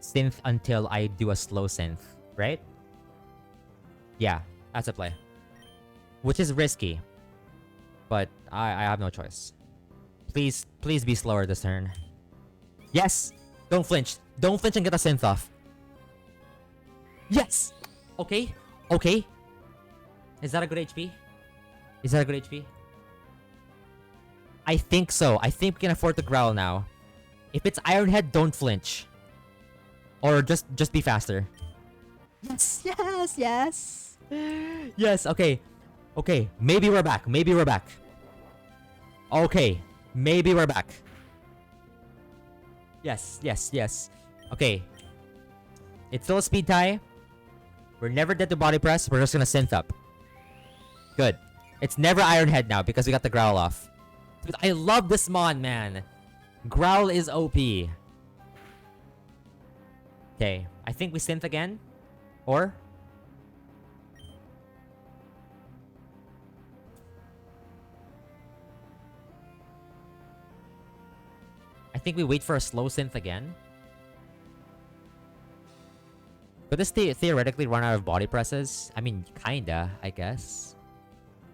S2: synth until I do a slow synth, right? Yeah, that's a play. Which is risky. But I have no choice. Please be slower this turn. Yes! Don't flinch. Don't flinch and get a synth off. Yes! Okay. Okay. Is that a good HP? Is that a good HP? I think so. I think we can afford to growl now. If it's Iron Head, don't flinch. Or just be faster. Yes! Yes! Yes! Yes, okay. Okay, maybe we're back. Maybe we're back. Okay, maybe we're back. Yes, yes, yes. Okay. It's still a speed tie. We're never dead to body press. We're just gonna synth up. Good. It's never Iron Head now because we got the growl off. Dude, I love this mon, man. Growl is OP. Okay, I think we synth again. Or? I think we wait for a slow synth again. Could this theoretically run out of body presses? I mean, kinda, I guess.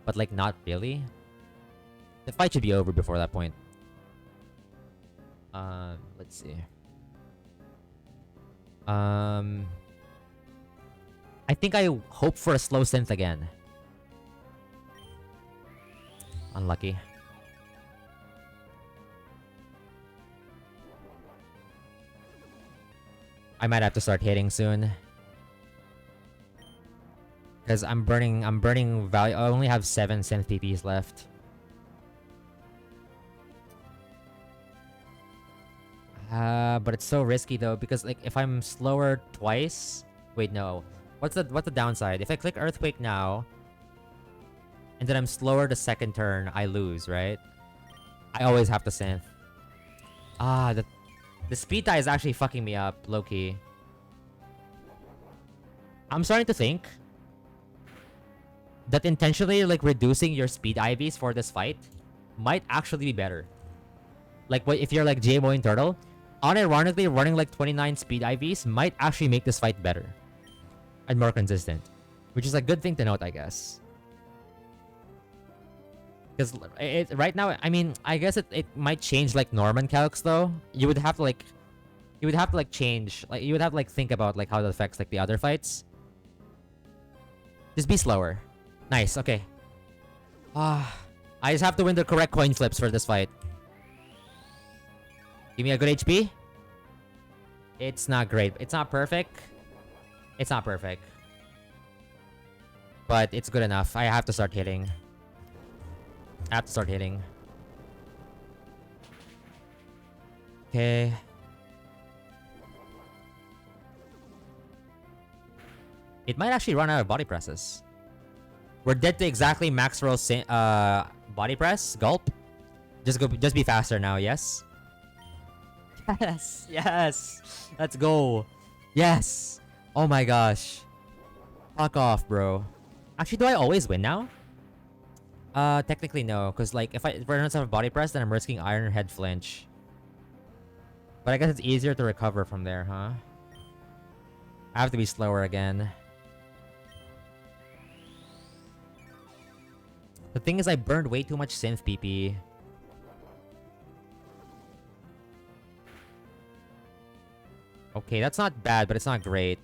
S2: But like, not really. The fight should be over before that point. Let's see. I think I hope for a slow synth again. Unlucky. I might have to start hitting soon. Because I'm burning value. I only have 7 synth PPs left. But it's so risky though, because like if I'm slower twice... Wait, no. What's the downside? If I click Earthquake now, and then I'm slower the second turn, I lose, right? I always have to synth. The speed tie is actually fucking me up, low-key. I'm starting to think that intentionally like reducing your speed IVs for this fight might actually be better. Like if you're like JMO and Turtle, unironically running like 29 speed IVs might actually make this fight better and more consistent, which is a good thing to note, I guess. Because right now, I mean, I guess it might change like Norman calcs though. You would have to like change, like you would have to like think about like how that affects like the other fights. Just be slower. Nice, okay. I just have to win the correct coin flips for this fight. Give me a good HP. It's not great. It's not perfect. It's not perfect. But it's good enough. I have to start hitting. I have to start hitting. Okay. It might actually run out of body presses. We're dead to exactly max roll body press. Gulp. Just be faster now, yes? Yes. Yes. Let's go. Yes. Oh my gosh. Fuck off, bro. Actually, do I always win now? Technically no, because like if I don't have a body press, then I'm risking Iron Head flinch. But I guess it's easier to recover from there, huh? I have to be slower again. The thing is, I burned way too much synth PP. Okay, that's not bad, but it's not great.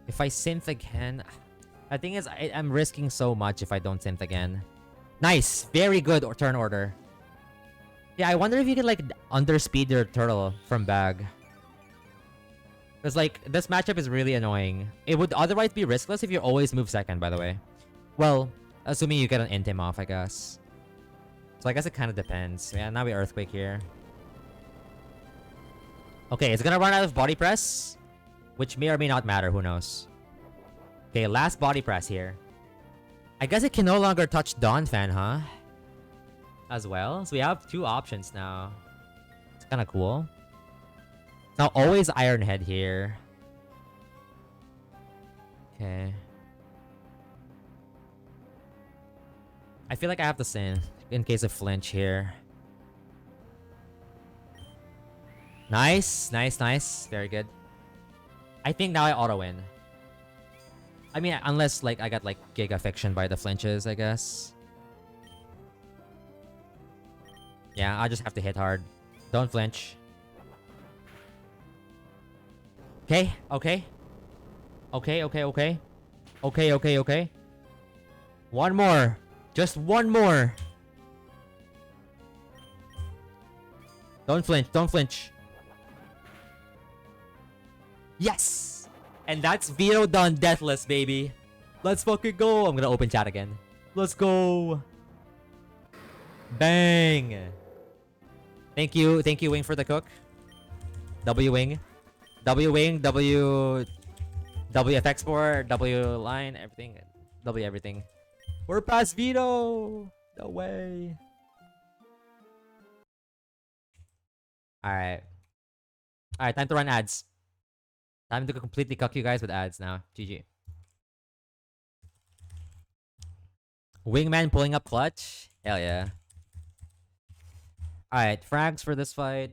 S2: If I synth again... The thing is, I'm risking so much if I don't synth again. Nice! Very good turn order. Yeah, I wonder if you could, like, underspeed your turtle from bag. Because, like, this matchup is really annoying. It would otherwise be riskless if you always move second, by the way. Well, assuming you get an int him off, I guess. So I guess it kind of depends. Yeah, now we Earthquake here. Okay, it's gonna run out of body press. Which may or may not matter, who knows. Okay, last body press here. I guess it can no longer touch Dawn Fan, huh? As well. So we have two options now. It's kind of cool. Now always Iron Head here. Okay. I feel like I have to sin in case of flinch here. Nice, nice, nice. Very good. I think now I auto-win. I mean, unless like I got like Giga Fiction by the flinches, I guess. Yeah, I just have to hit hard. Don't flinch. Okay, okay. Okay, okay, okay. Okay, okay, okay. One more. Just one more. Don't flinch, don't flinch. Yes! And that's Vito done deathless, baby. Let's fucking go. I'm gonna open chat again. Let's go. Bang. Thank you, Wing, for the cook. W Wing. W Wing, WF Export, W Line, everything. W everything. We're past Vito. No way. Alright. Alright, time to run ads. Time to completely cuck you guys with ads now. GG. Wingman pulling up clutch. Hell yeah. Alright, frags for this fight.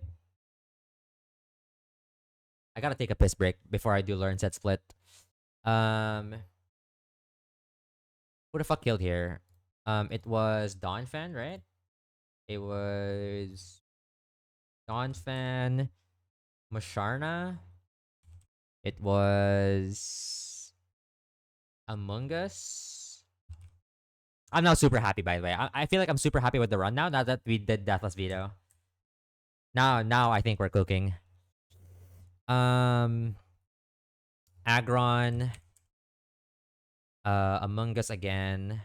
S2: I gotta take a piss break before I do learn set split. Who the fuck killed here? It was Donphan, right? It was Donphan, Masharna. It was Among Us. I'm now super happy, by the way. I feel like I'm super happy with the run now that we did Deathless Veto. Now I think we're cooking. Agron. Among Us again.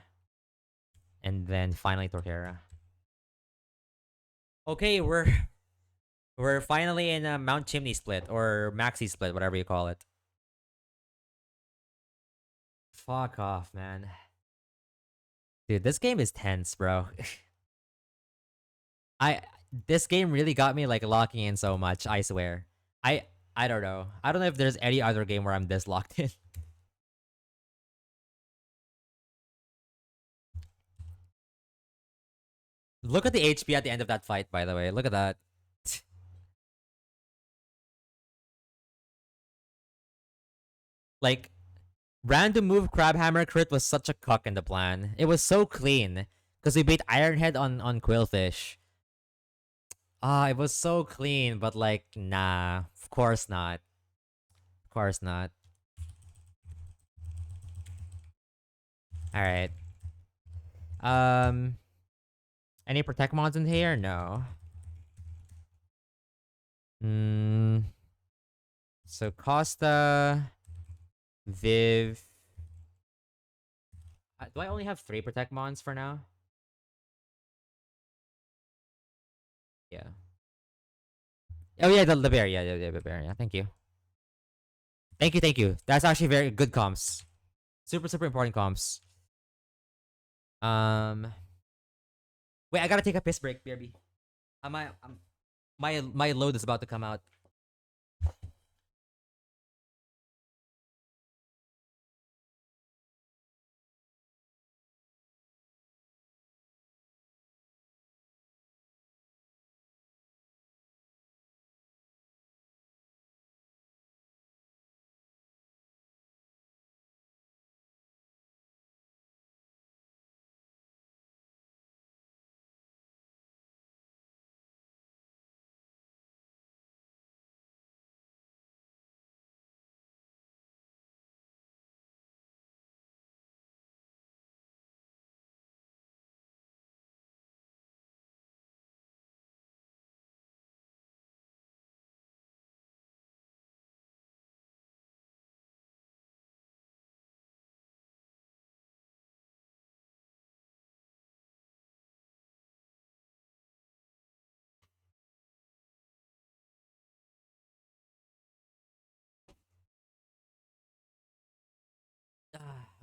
S2: And then finally Torterra. Okay, we're finally in a Mount Chimney split or Maxi split, whatever you call it. Fuck off, man. Dude, this game is tense, bro. This game really got me like locking in so much, I swear. I don't know. I don't know if there's any other game where I'm this locked in. Look at the HP at the end of that fight, by the way. Look at that. Like, random move Crabhammer crit was such a cuck in the plan. It was so clean. Because we beat Ironhead on Quillfish. It was so clean, but like, nah. Of course not. Of course not. All right. Um, any protect mods in here? No. Hmm. So Costa, Viv. Do I only have 3 protect mons for now? Yeah. Oh yeah, the bear. Yeah, the bear. Yeah, thank you. Thank you. That's actually very good comps. Super important comps. Um, wait, I gotta take a piss break, BRB. My load is about to come out.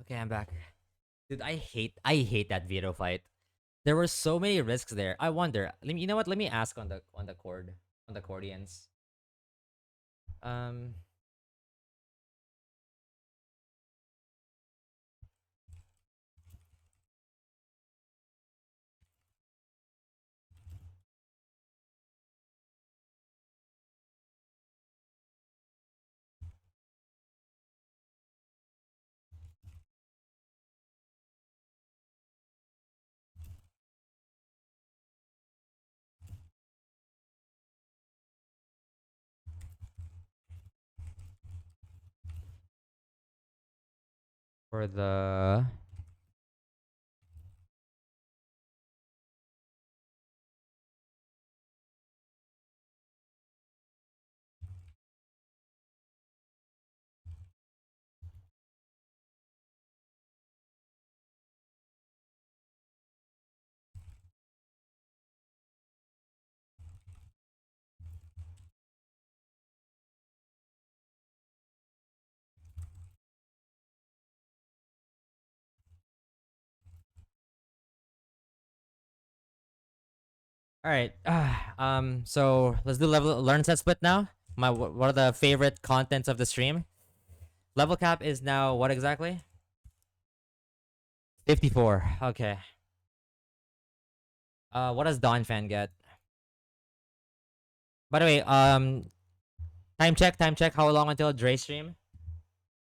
S2: Okay, I'm back. Dude, I hate that veto fight. There were so many risks there. I wonder. You know what? Let me ask on the Cordians. Um, for the all right. So let's do level learn set split now. What are the favorite contents of the stream? Level cap is now what exactly? 54. Okay. What does Dawn fan get? By the way, time check. How long until Dre stream?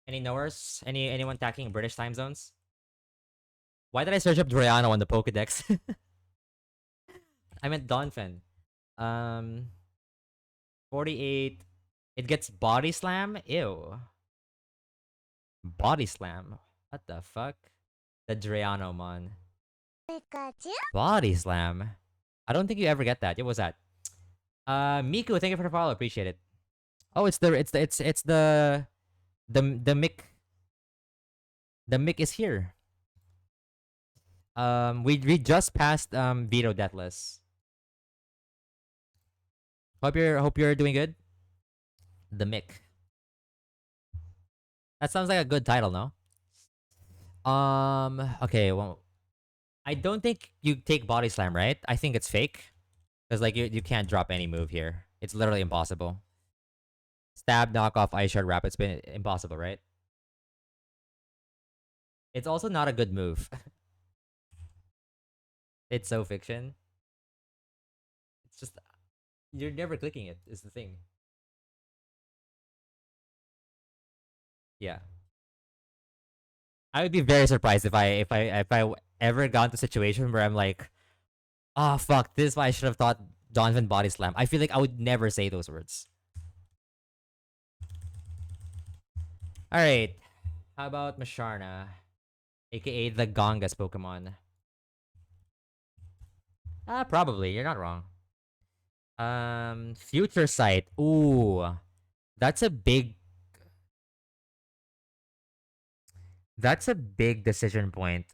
S2: Any knowers? Anyone tacking British time zones? Why did I search up Droiano on the Pokedex? I meant Donphin. 48. It gets body slam? Ew. Body slam. What the fuck? The Droiano mon. Body slam. I don't think you ever get that. What was that? Miku, thank you for the follow. Appreciate it. Oh, the mic. The mic is here. We just passed Vito Deathless. Hope you're doing good. The mic. That sounds like a good title, no? Okay, well, I don't think you take body slam, right? I think it's fake. Because like you can't drop any move here. It's literally impossible. Stab, knockoff, ice shard, rapid spin, impossible, right? It's also not a good move. It's so fiction. It's just you're never clicking it, is the thing. Yeah. I would be very surprised if I ever got into a situation where I'm like, oh fuck, this is why I should have thought Donovan body slam. I feel like I would never say those words. Alright. How about Masharna? aka the Gongas Pokemon. Probably. You're not wrong. Future Sight. Ooh, that's a big. That's a big decision point.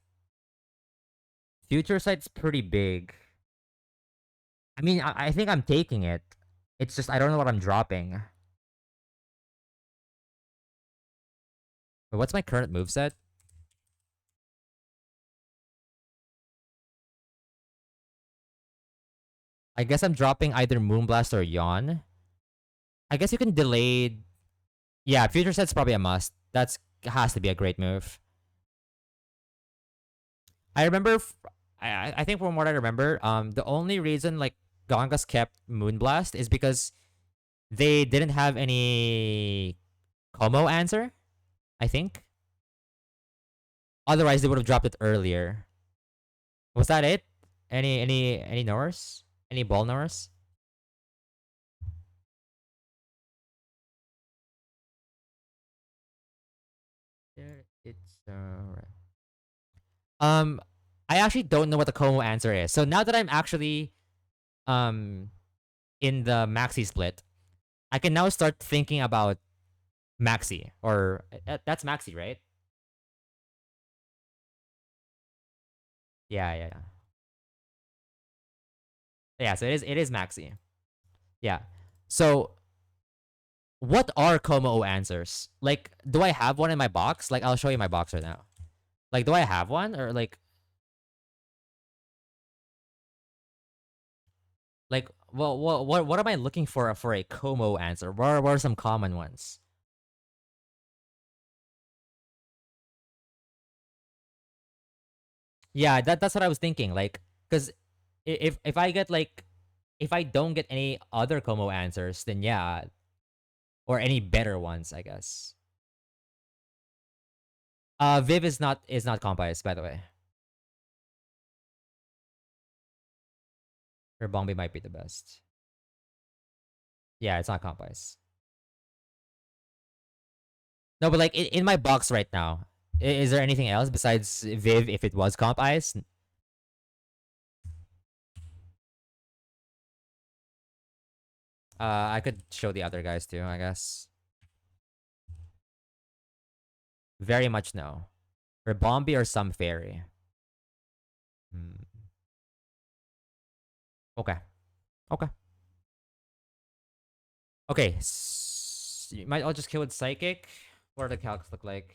S2: Future Sight's pretty big. I mean, I think I'm taking it. It's just I don't know what I'm dropping. But what's my current moveset? I guess I'm dropping either Moonblast or Yawn. I guess you can delay. Yeah, Future Sight's probably a must. That's has to be a great move. I remember. I think from what I remember, the only reason like Gongas kept Moonblast is because they didn't have any Como answer. I think. Otherwise, they would have dropped it earlier. Was that it? Any knowers? Any ball knowers? It's um I actually don't know what the Como answer is. So now that I'm actually um in the Maxi split, I can now start thinking about Maxi or that's Maxi, right? Yeah, yeah, yeah. Yeah, so it is Maxi. Yeah. So what are Como answers? Like, do I have one in my box? Like, I'll show you my box right now. Like, do I have one or like well, what am I looking for a Como answer? What are some common ones? Yeah, that's what I was thinking. Like, because if I get like if I don't get any other Como answers, then yeah, or any better ones, I guess. Viv is not compise, by the way. Her Bombi might be the best. Yeah, it's not compise. No, but like in my box right now, is there anything else besides Viv if it was compise? I could show the other guys too, I guess. Very much no. Or Bombi or some fairy. Hmm. Okay. Okay. Okay. You might all just kill with Psychic. What do the calcs look like?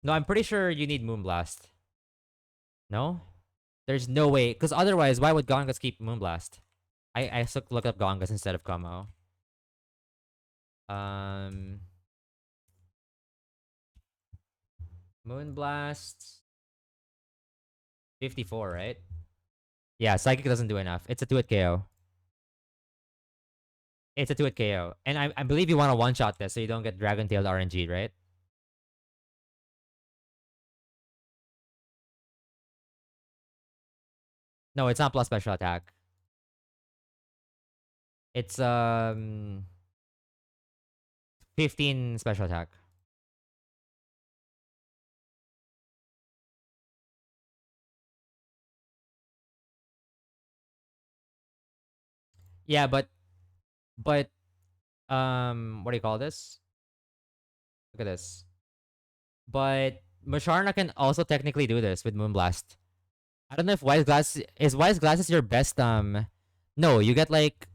S2: No, I'm pretty sure you need Moonblast. No? There's no way. Because otherwise, why would Gongas keep Moonblast? I look up Gongas instead of Como. Um, Moonblast 54, right? Yeah, Psychic doesn't do enough. It's a 2-hit KO. It's a 2-hit KO. And I believe you want to one-shot this so you don't get Dragon Tailed RNG, right? No, it's not plus special attack. It's 15 special attack. Yeah, but what do you call this? Look at this. But Musharna can also technically do this with Moonblast. I don't know if Wise Glass is your best no, you get like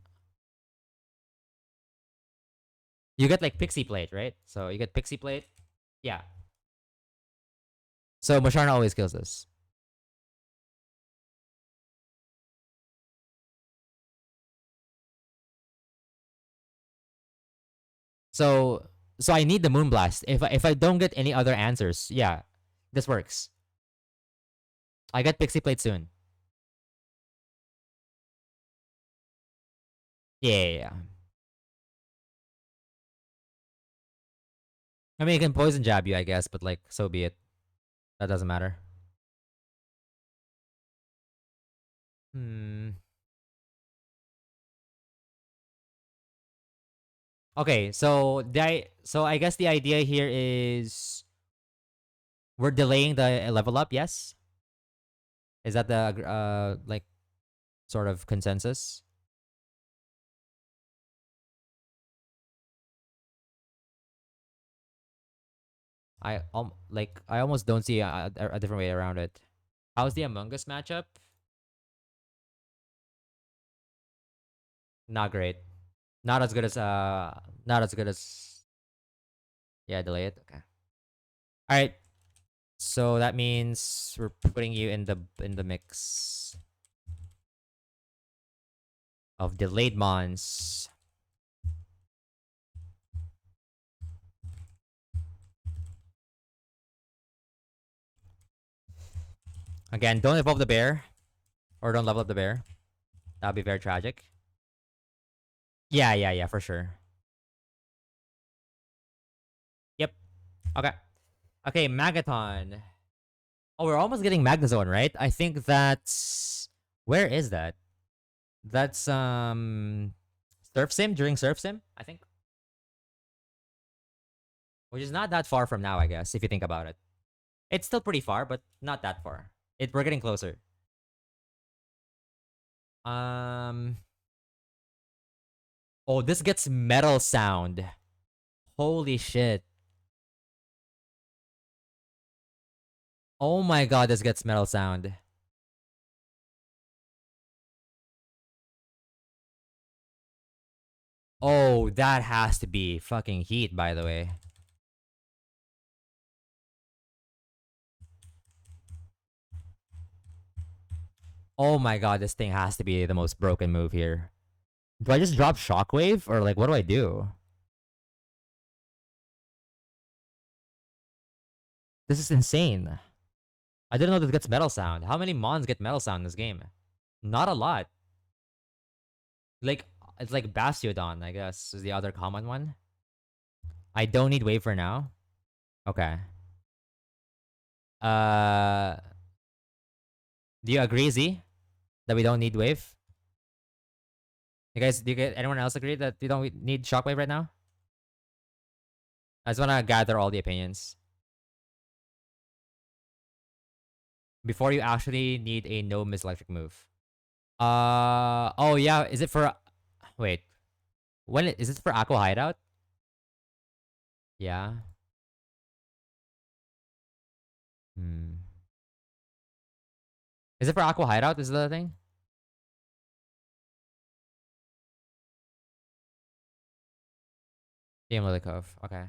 S2: Pixie Plate, right? So you get Pixie Plate. Yeah. So Musharna always kills this. So so I need the Moonblast. If I don't get any other answers, yeah, this works. I get Pixie Plate soon. Yeah, yeah, yeah. I mean, it can poison jab you, I guess, but like, so be it. That doesn't matter. Hmm. Okay, so I guess the idea here is We're delaying the level up. Yes. Is that the like sort of consensus? I almost don't see a different way around it. How's the Among Us matchup? Not great. Not as good as not as good as yeah, delay it. Okay. All right. So that means we're putting you in the mix of delayed mons. Again, don't evolve the bear or don't level up the bear. That'd be very tragic. Yeah, yeah, yeah, for sure. Yep. Okay. Okay, Magathon. Oh, we're almost getting Magnazone, right? I think that's where is that? That's Surf Sim during Surf Sim, I think. Which is not that far from now, I guess, if you think about it. It's still pretty far, but not that far. We're getting closer. Um Oh, this gets metal sound. Holy shit. Oh my god, this gets metal sound. Oh, that has to be fucking heat, by the way. Oh my god, this thing has to be the most broken move here. Do I just drop Shockwave? Or like, what do I do? This is insane. I didn't know this gets metal sound. How many Mons get metal sound in this game? Not a lot. Like, it's like Bastiodon, I guess, is the other common one. I don't need Wave for now. Okay. Uh, do you agree, Z? That we don't need Wave? Do you get anyone else agree that you don't need Shockwave right now? I just want to gather all the opinions before you actually need a no miss electric move. Oh yeah, is it for? Wait, is it for Aqua Hideout? Yeah. Hmm. Is it for Aqua Hideout? Is the thing? Game Lilikov. Okay.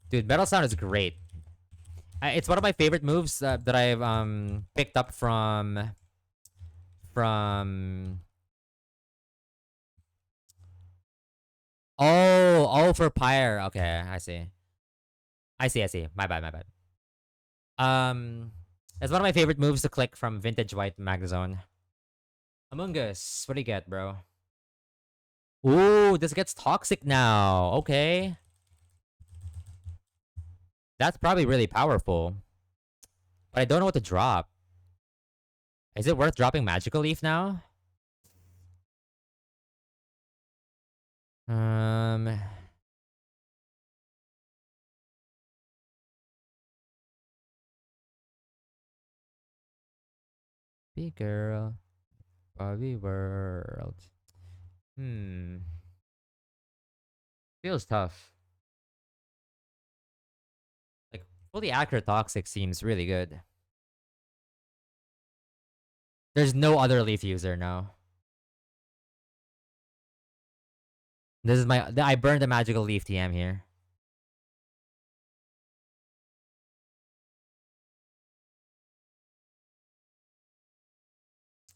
S2: Dude, Metal Sound is great. It's one of my favorite moves that I've picked up from. Oh for Pyre. Okay, I see. I see. My bad. My bad. Um, it's one of my favorite moves to click from Vintage White Magazone. Among Us. What do you get, bro? Ooh, this gets toxic now. Okay. That's probably really powerful. But I don't know what to drop. Is it worth dropping Magical Leaf now? Um, Big girl, Bobby World. Hmm. Feels tough. Like, fully accurate toxic seems really good. There's no other leaf user now. This is I burned the magical leaf TM here.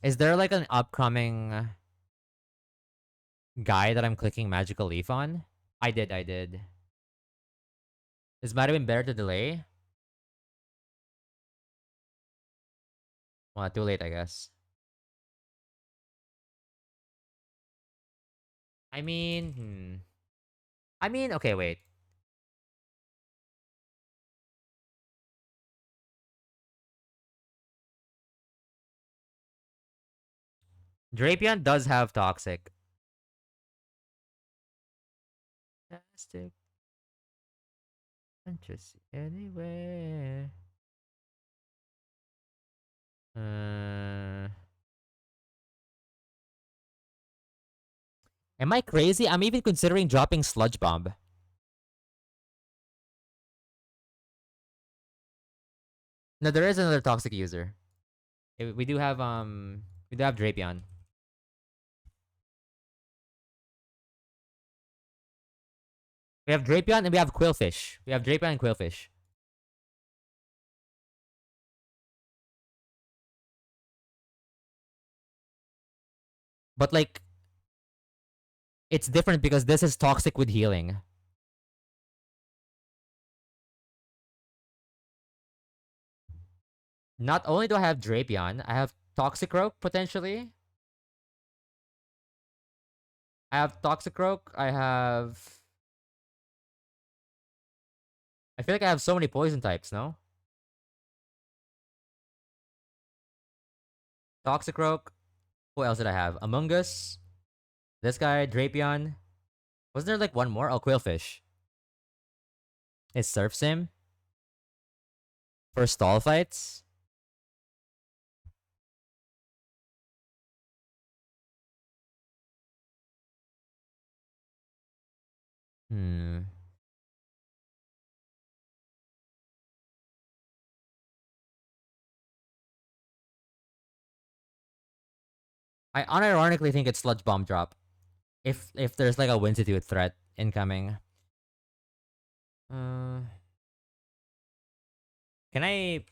S2: Is there like an upcoming guy that I'm clicking magical leaf on? I did. This might have been better to delay. Well, too late, I guess. I mean, okay, wait. Drapion does have toxic. Fantastic. Just anywhere. Uh, am I crazy? I'm even considering dropping Sludge Bomb. No, there is another toxic user. We do have Drapion. We have Drapion and we have Quillfish. We have Drapion and Quillfish. But like it's different because this is toxic with healing. Not only do I have Drapion, I have Toxicroak potentially. I have Toxicroak. I feel like I have so many poison types, no? Toxicroak. Who else did I have? Among Us. This guy, Drapion. Wasn't there like one more? Oh, Quillfish. Is Surf Sim for stall fights? Hmm. I unironically think it's Sludge Bomb drop. If there's like a Winsitude threat incoming. Uh, can I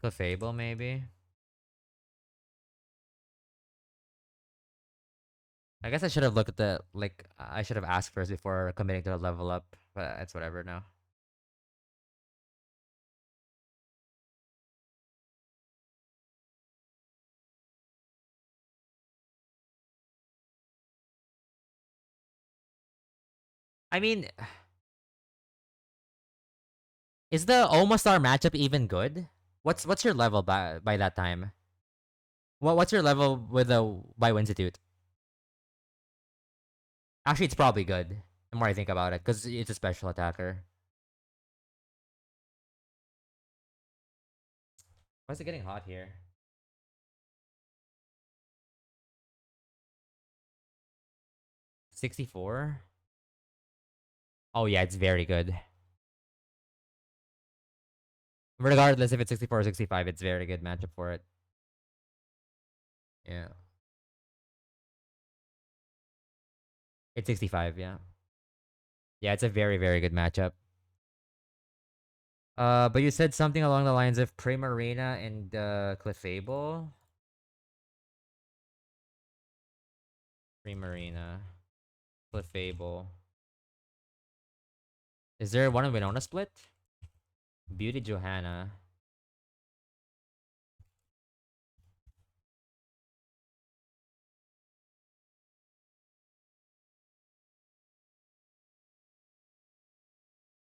S2: Clefable maybe? I guess I should have looked at the I should have asked first before committing to a level up, but it's whatever now. I mean, is the Omastar matchup even good? What's your level by that time? What's your level with the by Winsitude? Actually, it's probably good. The more I think about it, because it's a special attacker. Why is it getting hot here? 64? Oh yeah, it's very good. Regardless if it's 64 or 65, it's very good matchup for it. Yeah. It's 65, yeah. Yeah, it's a very, very good matchup. But you said something along the lines of Primarina and Clefable. Primarina, Clefable. Is there one in Winona split? Beauty Johanna.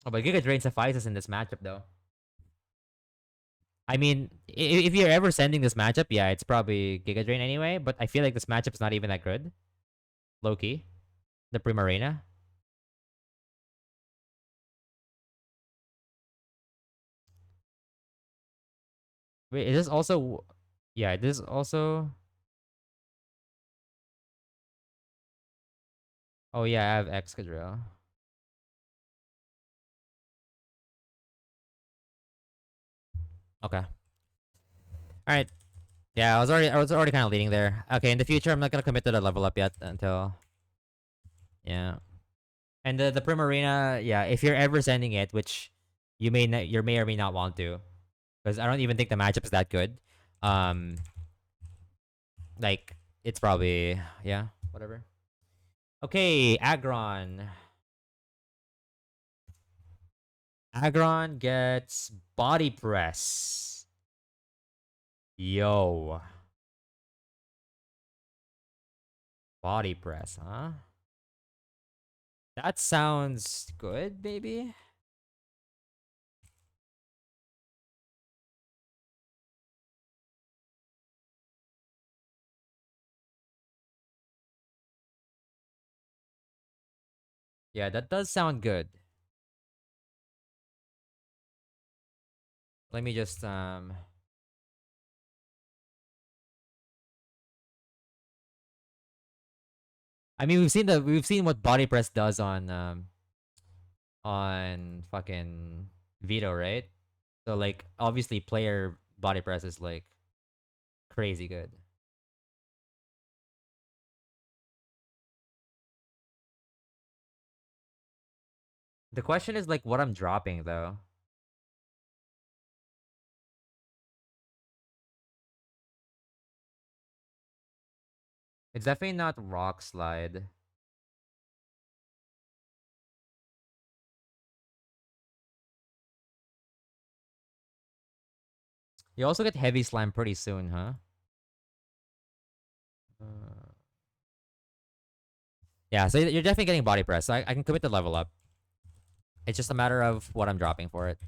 S2: Oh, but Giga Drain suffices in this matchup though. I mean, if you're ever sending this matchup, yeah, it's probably Giga Drain anyway. But I feel like this matchup's not even that good. Low key, the Primarina. Wait, is this also? Yeah, this is also. Oh yeah, I have Excadrill. Okay. All right. Yeah, I was already kind of leading there. Okay, in the future, I'm not gonna commit to the level up yet until yeah. And the Primarina, yeah, if you're ever sending it, which you may or may not want to, because I don't even think the matchup is that good. Um, like it's probably yeah, whatever. Okay, Aggron. Aggron gets body press. Yo, body press, huh? That sounds good, maybe. Yeah, that does sound good. Let me just I mean we've seen what body press does on fucking Vito, right? So like obviously player body press is like crazy good. The question is like what I'm dropping though. It's definitely not rock slide. You also get heavy slam pretty soon, huh? Uh, yeah, so you're definitely getting body press. So I can commit the level up. It's just a matter of what I'm dropping for it.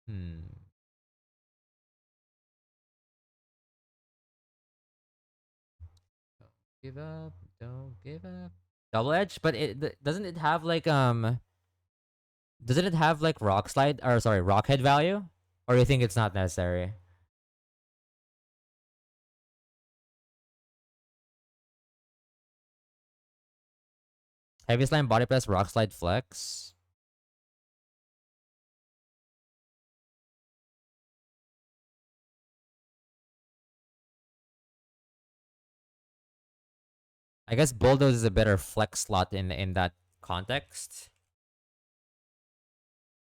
S2: Hmm. Give up. Don't give up. Double edge, but doesn't it have like doesn't it have like rock slide or sorry rock head value, or you think it's not necessary? Heavy slam, body press, rock slide, flex. I guess bulldoze is a better flex slot in that context.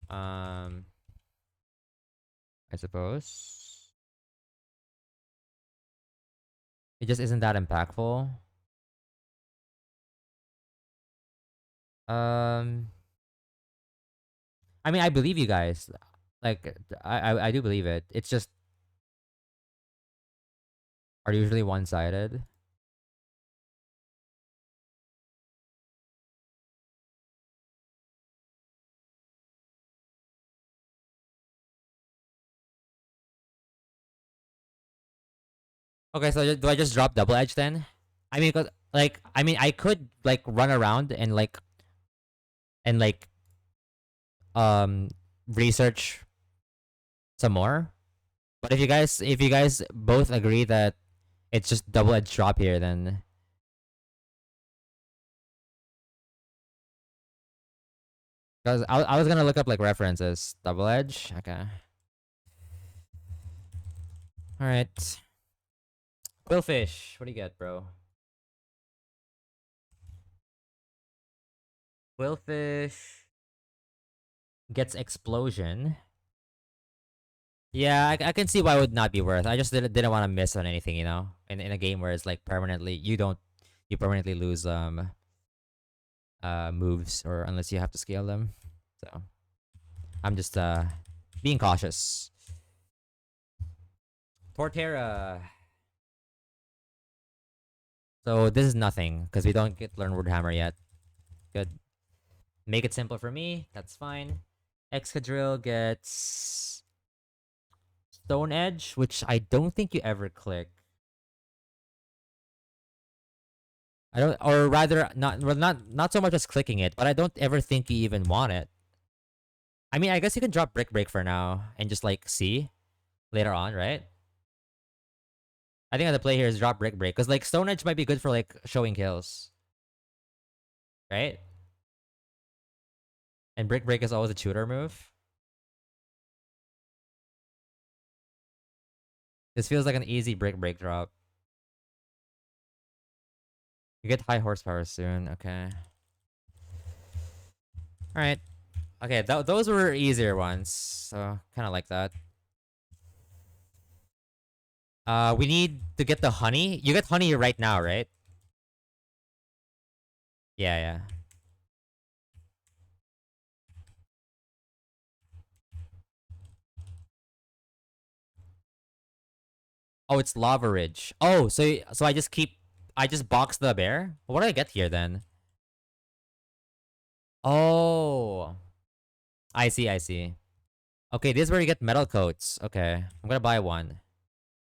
S2: Um, I suppose it just isn't that impactful. Um, I mean, I believe you guys. Like, I do believe it. It's just are usually one sided. Okay, so do I just drop double edge then? I mean, 'cause, like, I mean, I could like run around and like um research some more. But if you guys both agree that it's just double edge drop here, then because I was gonna look up like references. Double edge. Okay. All right. Quillfish. What do you get, bro? Quillfish gets explosion. Yeah, I can see why it would not be worth. I just didn't want to miss on anything, you know, in a game where it's like permanently you permanently lose moves or unless you have to scale them. So I'm just being cautious. Torterra. So this is nothing because we don't get learn word hammer yet. Good. Make it simple for me. That's fine. Excadrill gets Stone Edge, which I don't think you ever click. I don't, or rather, not well, not so much as clicking it, but I don't ever think you even want it. I mean, I guess you can drop Brick Break for now and just like see later on, right? I think the play here is drop Brick Break because like Stone Edge might be good for like showing kills, right? And Brick Break is always a shooter move. This feels like an easy Brick Break drop. You get high horsepower soon. Okay. All right. Okay. Those were easier ones. So kind of like that. We need to get the honey. You get honey right now, right? Yeah, yeah. Oh, it's Lava Ridge. Oh, so I just box the bear. What do I get here then? Oh, I see, I see. Okay, this is where you get metal coats. Okay, I'm gonna buy one.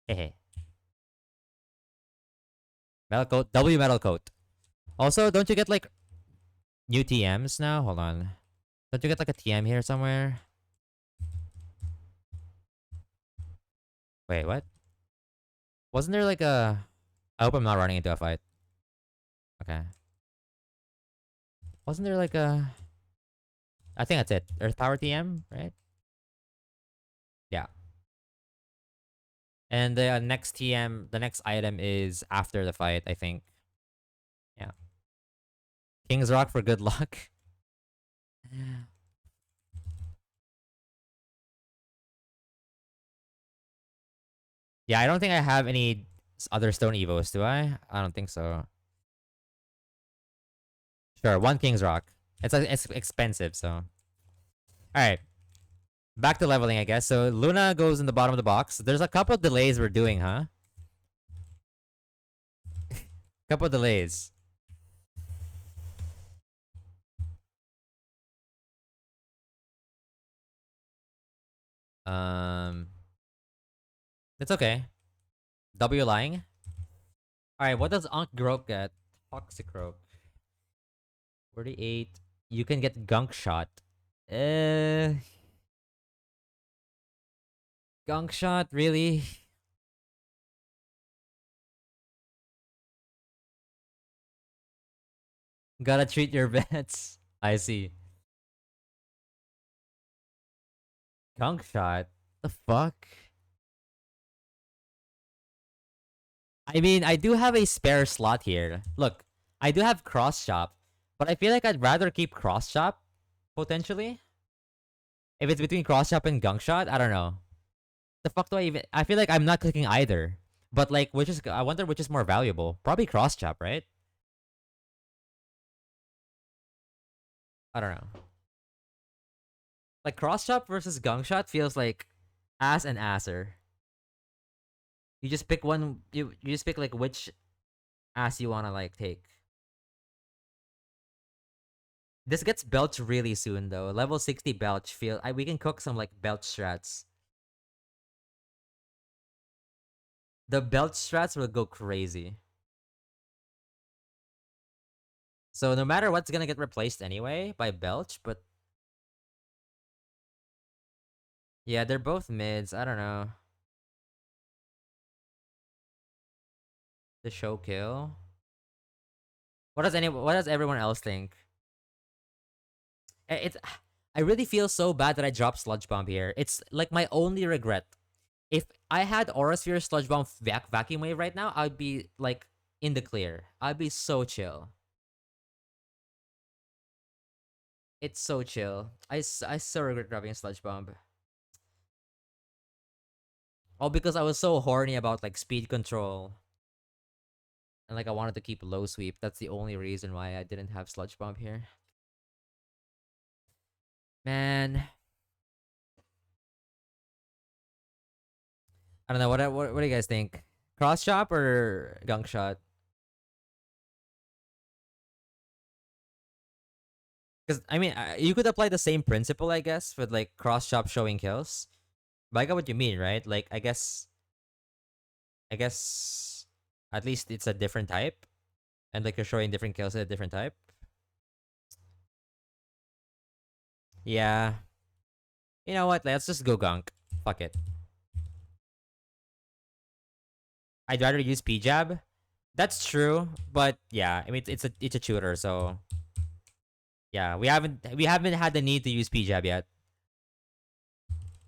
S2: Hey, metal coat, W metal coat. Also, don't you get like new TMs now? Hold on. Don't you get like a TM here somewhere? Wait, what? Wasn't there like a... I hope I'm not running into a fight. Okay. Wasn't there like a... I think that's it. Earth Power TM, right? Yeah. And the next TM, the next item is after the fight, I think. Yeah. King's Rock for good luck. Yeah, I don't think I have any other Stone Evos, do I? I don't think so. Sure, one King's Rock. It's expensive, so. Alright. Back to leveling, I guess. So Luna goes in the bottom of the box. There's a couple delays we're doing, huh? Couple delays. Um, it's okay. W lying. All right, what does Ankh Grope get? Toxic Rope. 48. You can get Gunk Shot. Uh, Gunk Shot, really? Gotta treat your bets. I see. Gunk Shot? The fuck? I mean, I do have a spare slot here. Look, I do have Cross Shop, but I feel like I'd rather keep Cross Shop, potentially. If it's between Cross Chop and Gunk Shot, I don't know. The fuck do I even... I feel like I'm not clicking either. But like, which is... I wonder which is more valuable. Probably Cross Chop, right? I don't know. Like, Cross Chop versus Gunk Shot feels like ass and asser. You just pick one... You just pick like which ass you wanna like take. This gets belch really soon though. Level 60 belch feel... we can cook some like belch strats. The belch strats will go crazy. So no matter what's gonna get replaced anyway by belch, but yeah, they're both mids. I don't know. The show kill. What does everyone else think? It's I really feel so bad that I dropped Sludge Bomb here. It's like my only regret. If I had Aura Sphere Sludge Bomb Vacuum Wave right now, I'd be like in the clear. I'd be so chill. It's so chill. I so regret dropping Sludge Bomb. All because I was so horny about like speed control. And like I wanted to keep low sweep. That's the only reason why I didn't have Sludge Bomb here. Man, I don't know. What do you guys think? Cross chop or gunk shot? Because I mean, you could apply the same principle, I guess, with like cross chop showing kills. But I get what you mean, right? Like, I guess, at least it's a different type, and like you're showing different kills at a different type. Yeah. You know what? Let's just go gunk. Fuck it. I'd rather use P jab. That's true, but yeah, I mean it's a shooter, so yeah, we haven't had the need to use P jab yet.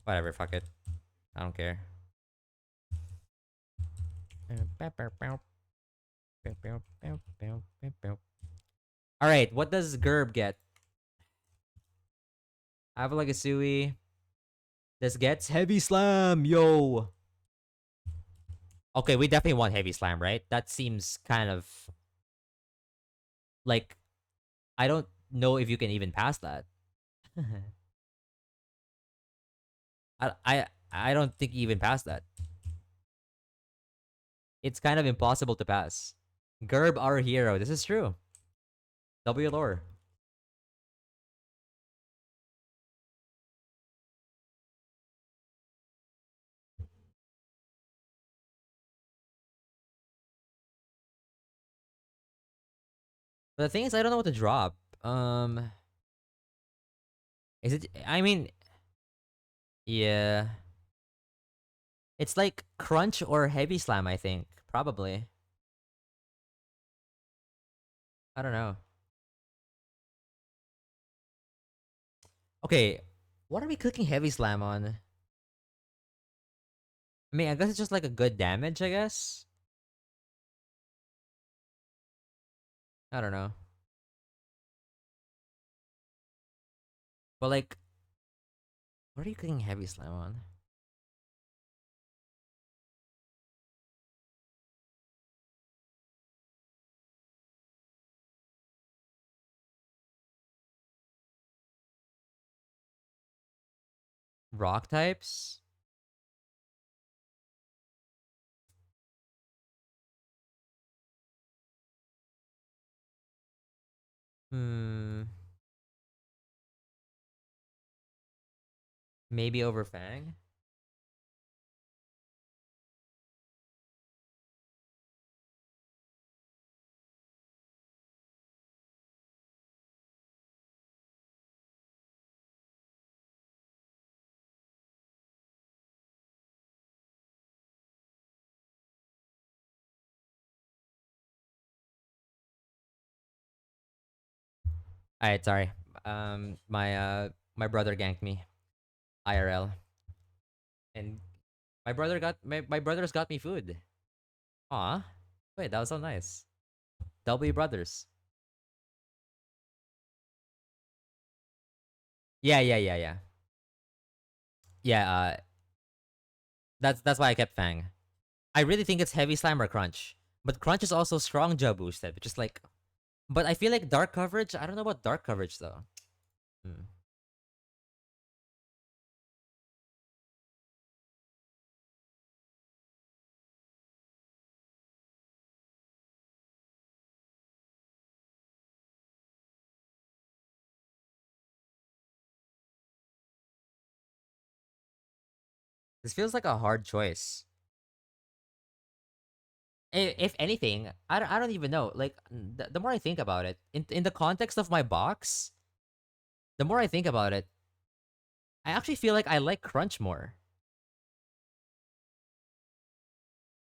S2: Whatever, fuck it. I don't care. All right, what does Gerb get? I have like a Sui. This gets heavy slam, yo. Okay, we definitely want heavy slam, right? That seems kind of like I don't know if you can even pass that. I I I don't think you even pass that. It's kind of impossible to pass. Gerb, our hero. This is true. W lore. But the thing is, I don't know what to drop. Um, is it? I mean, yeah, it's like crunch or heavy slam. I think probably. I don't know. Okay, what are we clicking heavy slam on? I mean, I guess it's just like a good damage. I guess. I don't know. But like, what are you clicking heavy slam on? Rock types? Hmm. Maybe over Fang. Alright, sorry. My brother ganked me IRL, and my brothers got me food. Aw, wait, that was so nice. W brothers. Yeah, yeah, yeah, yeah, yeah. That's why I kept Fang. I really think it's heavy slam or crunch, but crunch is also strong jaw boosted, which is like. But I feel like dark coverage. I don't know about dark coverage though. Hmm. This feels like a hard choice. If anything, I don't even know. Like the more I think about it, in the context of my box, the more I think about it, I actually feel like I like crunch more.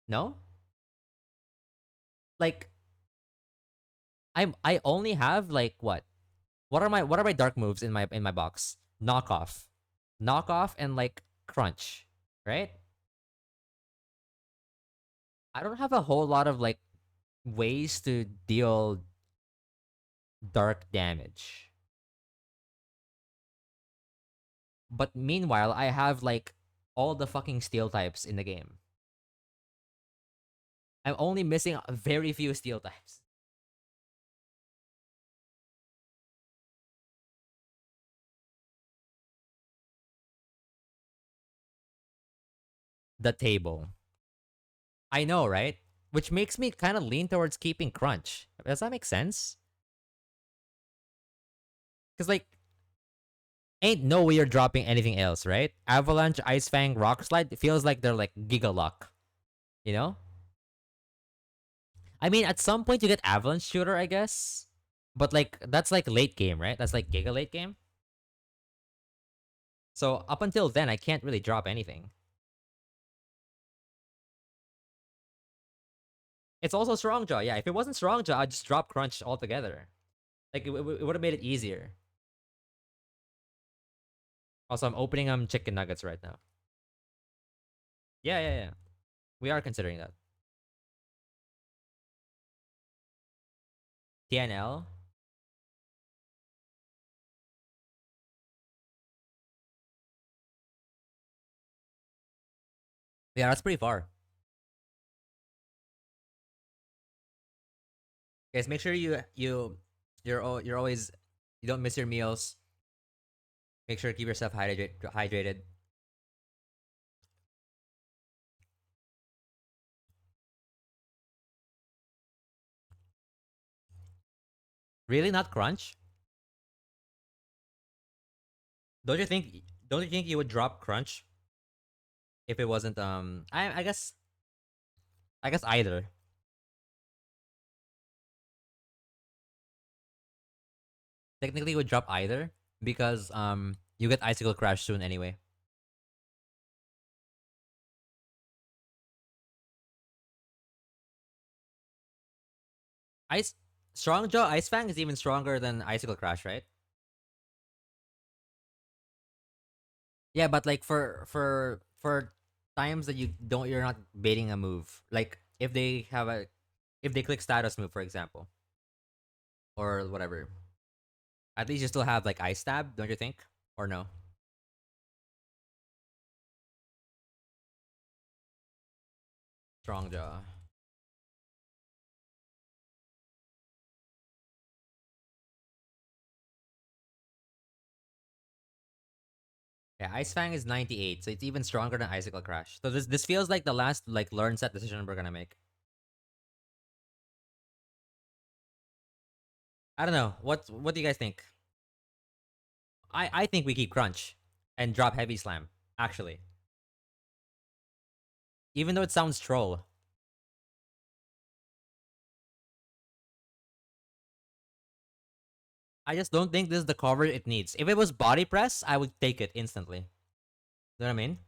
S2: No, like I only have like what? What are my dark moves in my box? Knockoff, and like crunch, right? I don't have a whole lot of like ways to deal dark damage. But meanwhile, I have like all the fucking steel types in the game. I'm only missing very few steel types. The table. I know, right? Which makes me kind of lean towards keeping crunch. Does that make sense? Because like, ain't no way you're dropping anything else, right? Avalanche, Ice Fang, Rock Slide. It feels like they're like Giga Lock. You know? I mean, at some point you get Avalanche Shooter, I guess. But like, that's like late game, right? That's like Giga late game. So up until then, I can't really drop anything. It's also Strong Jaw. Yeah, if it wasn't Strong Jaw, I'd just drop Crunch altogether. Like, it would have made it easier. Also, I'm opening chicken nuggets right now. Yeah, yeah, yeah. We are considering that. TNL? Yeah, that's pretty far. Guys, make sure you're always you don't miss your meals. Make sure to keep yourself hydrated. Really, not crunch? Don't you think? Don't you think you would drop crunch if it wasn't? I guess either. Technically, would drop either because you get icicle crash soon anyway. Ice Strong Jaw Ice Fang is even stronger than icicle crash, right? Yeah, but like for times that you're not baiting a move. Like if they click status move, for example, or whatever. At least you still have like ice stab, don't you think? Or no? Strong Jaw. Yeah, Ice Fang is 98, so it's even stronger than Icicle Crash. So this feels like the last like learn set decision we're gonna make. I don't know. What do you guys think? I think we keep Crunch and drop Heavy Slam. Actually, even though it sounds troll, I just don't think this is the cover it needs. If it was Body Press, I would take it instantly. You know what I mean?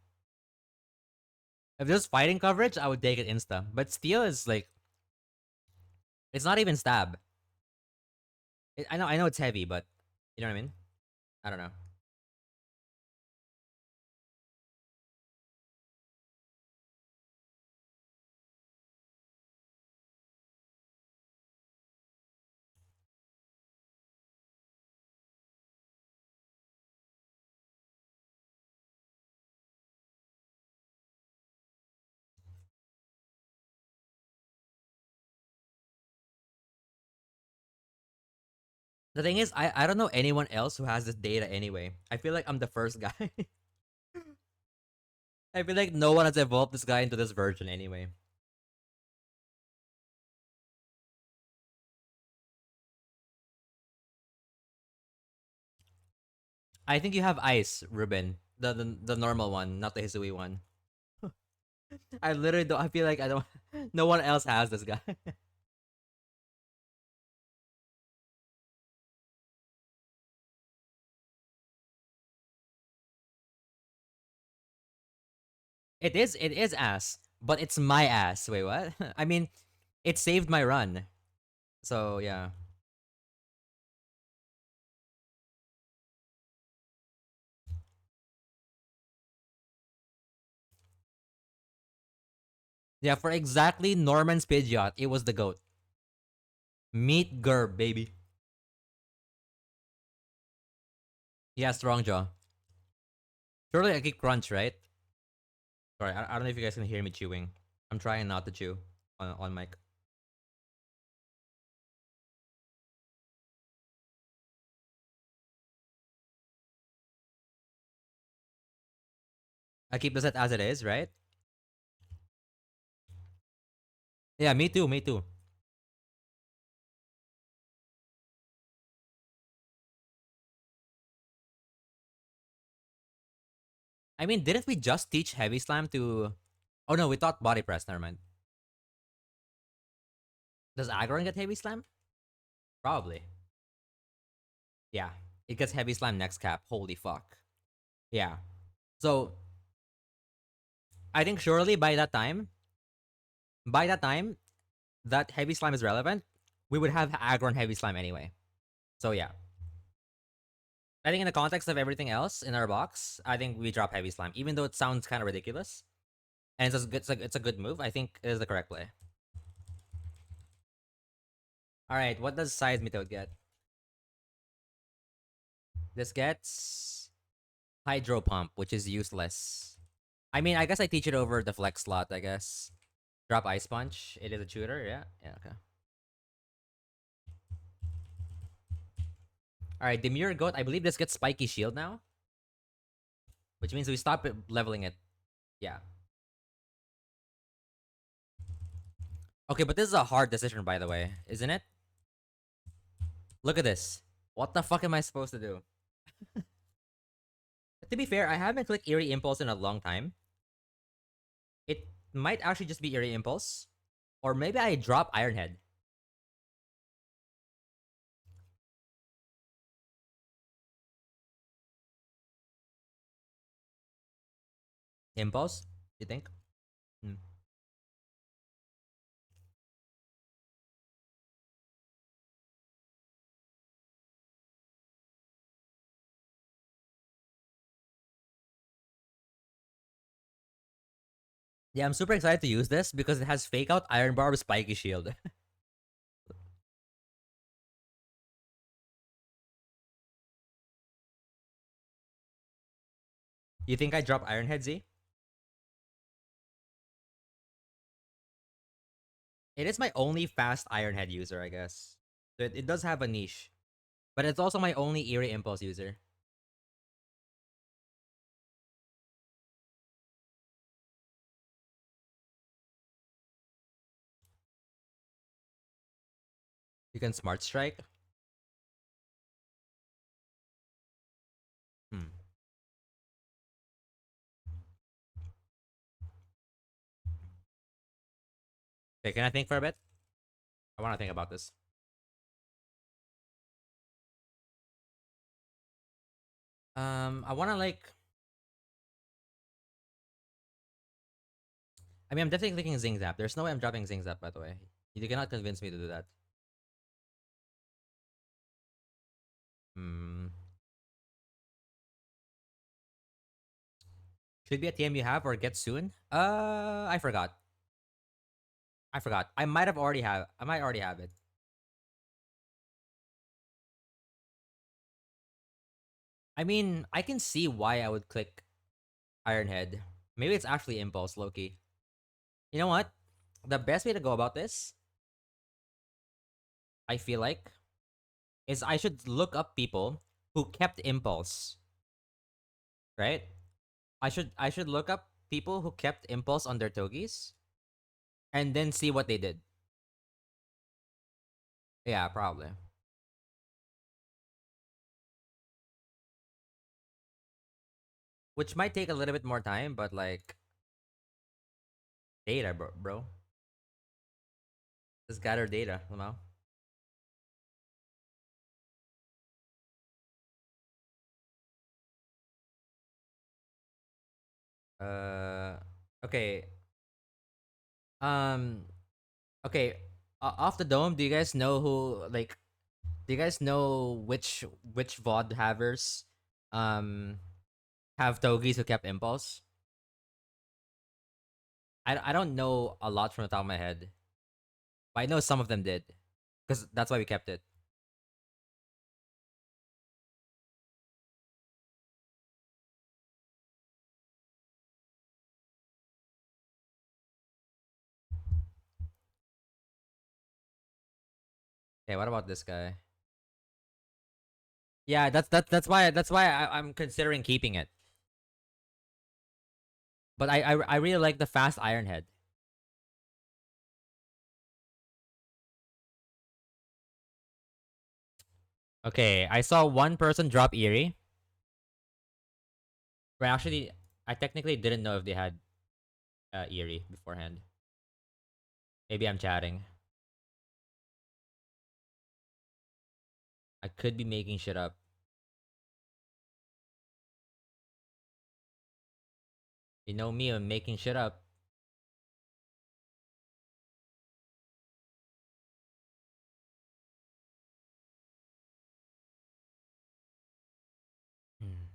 S2: If this was fighting coverage, I would take it insta. But Steel is like it's not even stab. I know it's heavy, but you know what I mean? I don't know. The thing is, I don't know anyone else who has this data anyway. I feel like I'm the first guy. I feel like no one has evolved this guy into this version anyway. I think you have ice, Ruben. The normal one, not the Hisui one. I literally don't. I feel like I don't. No one else has this guy. It is. It is ass, but it's my ass. Wait, what? I mean, it saved my run. So yeah, yeah. For exactly Norman's Pidgeot, it was the goat. Meet Gerb, baby. Yeah, strong jaw. Surely I get crunch, right? Sorry, I don't know if you guys can hear me chewing. I'm trying not to chew on mic. I keep the set as it is, right? Yeah, me too, me too. I mean, didn't we just teach Heavy Slam to... Oh no, we taught Body Press, never mind. Does Aggron get Heavy Slam? Probably. Yeah. It gets Heavy Slam next cap. Holy fuck. Yeah. So, I think surely by that time, that Heavy Slam is relevant, we would have Aggron Heavy Slam anyway. So yeah. I think in the context of everything else in our box, I think we drop Heavy Slam. Even though it sounds kind of ridiculous, and it's a good move, I think it is the correct play. Alright, what does Size Method get? This gets Hydro Pump, which is useless. I mean, I guess I teach it over the flex slot, I guess. Drop Ice Punch. It is a shooter, yeah? Yeah, okay. Alright, Demure Goat. I believe this gets Spiky Shield now. Which means we stop leveling it. Yeah. Okay, but this is a hard decision, by the way, isn't it? Look at this. What the fuck am I supposed to do? To be fair, I haven't clicked Eerie Impulse in a long time. It might actually just be Eerie Impulse. Or maybe I drop Iron Head. Impulse, you think? Hmm. Yeah, I'm super excited to use this because it has fake out Iron Bar with Spiky Shield. You think I drop Iron Head Z? It is my only fast Iron Head user, I guess. So it does have a niche. But it's also my only Eerie Impulse user. You can Smart Strike. Hmm. Okay, can I think for a bit? I want to think about this. I want to like. I mean, I'm definitely clicking Zing Zap. There's no way I'm dropping Zing Zap, by the way. You cannot convince me to do that. Hmm. Should be a TM you have or get soon? I forgot. I forgot. I might have already have. I might already have it. I mean, I can see why I would click Iron Head. Maybe it's actually Impulse, Loki. You know what? The best way to go about this, I feel like, is I should look up people who kept Impulse, right? I should look up people who kept Impulse on their Togis and then see what they did. Yeah, probably. Which might take a little bit more time, but like data, bro. Just gather data, you know? Uh, okay. Um, okay. Off the dome, do you guys know who like? Do you guys know which VOD havers, um, have Togis who kept Impulse? I don't know a lot from the top of my head, but I know some of them did, because that's why we kept it. Okay, what about this guy? Yeah, that's why I'm considering keeping it. But I really like the fast Iron Head. Okay, I saw one person drop Eerie. But actually, I technically didn't know if they had Eerie beforehand. Maybe I'm chatting. I could be making shit up. You know me, I'm making shit up. Hmm.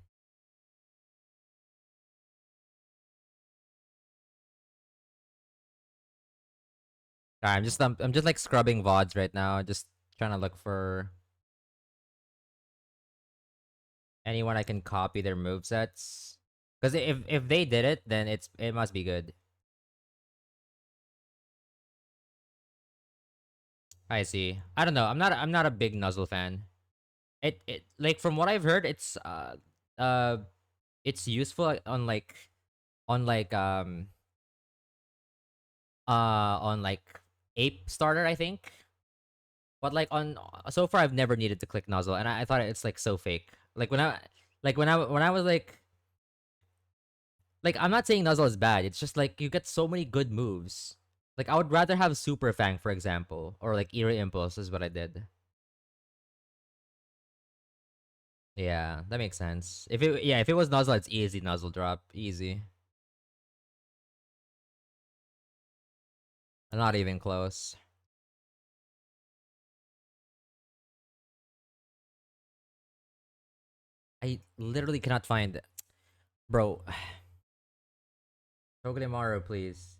S2: I'm just like scrubbing VODs right now, just trying to look for anyone I can copy their movesets. Because if they did it, then it must be good. I see. I don't know. I'm not a big Nuzzle fan. It like from what I've heard, uh it's useful on like on like Ape Starter, I think. But like on so far, I've never needed to click Nuzzle, and I thought it's like so fake. Like when I was like I'm not saying Nuzzle is bad. It's just like you get so many good moves. Like I would rather have Super Fang, for example, or like Eerie Impulse is what I did. Yeah, that makes sense. If it was Nuzzle, it's easy Nuzzle drop, easy. Not even close. I literally cannot find, bro. Togedemaru, please.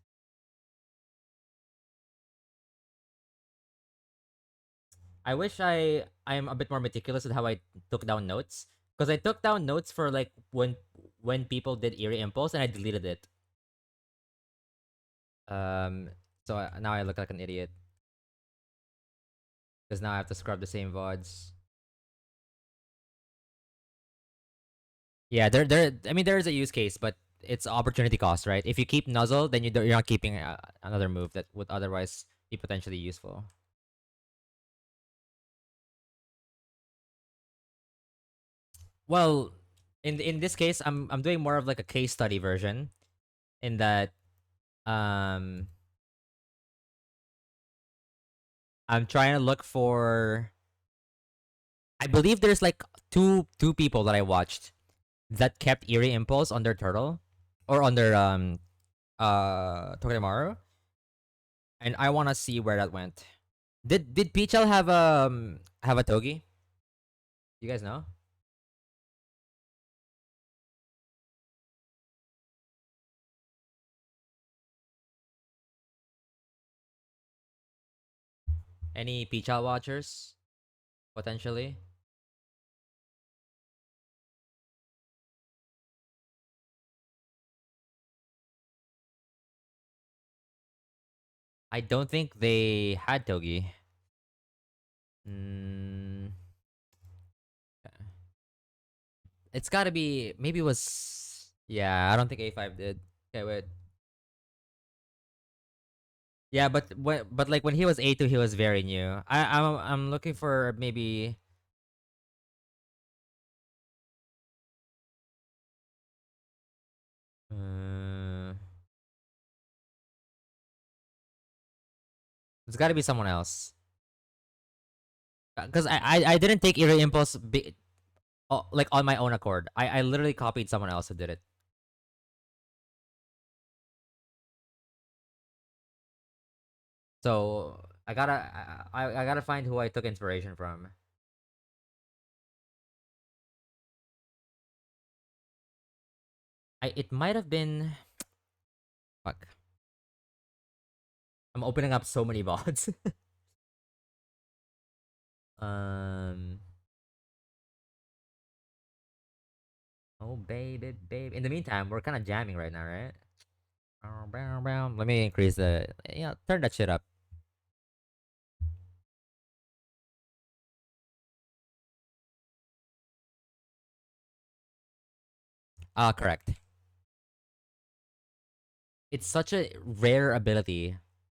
S2: I wish I'm a bit more meticulous with how I took down notes, because I took down notes for like when people did Eerie Impulse and I deleted it. Um, now I look like an idiot because now I have to scrub the same vods. Yeah, I mean, there is a use case, but it's opportunity cost, right? If you keep Nuzzle, then you're not keeping another move that would otherwise be potentially useful. Well, in this case, I'm doing more of like a case study version in that um I'm trying to look for. I believe there's like two people that I watched that kept Eerie Impulse on their turtle or on their Togedemaru, and I want to see where that went. Did Pichel have a Togi? You guys know? Any Pichel watchers potentially? I don't think they had Togi. Mm, it's got to be, maybe it was, yeah. I don't think A5 did. Okay, wait. Yeah, but like when he was A2, he was very new. I'm looking for maybe. Uh, it's got to be someone else. Because I didn't take Eerie Impulse like on my own accord. I literally copied someone else who did it. So I gotta find who I took inspiration from. It might have been, fuck. I'm opening up so many bots. um. Oh baby, baby. In the meantime, we're kind of jamming right now, right? Let me increase the. Yeah, turn that shit up. Correct. It's such a rare ability,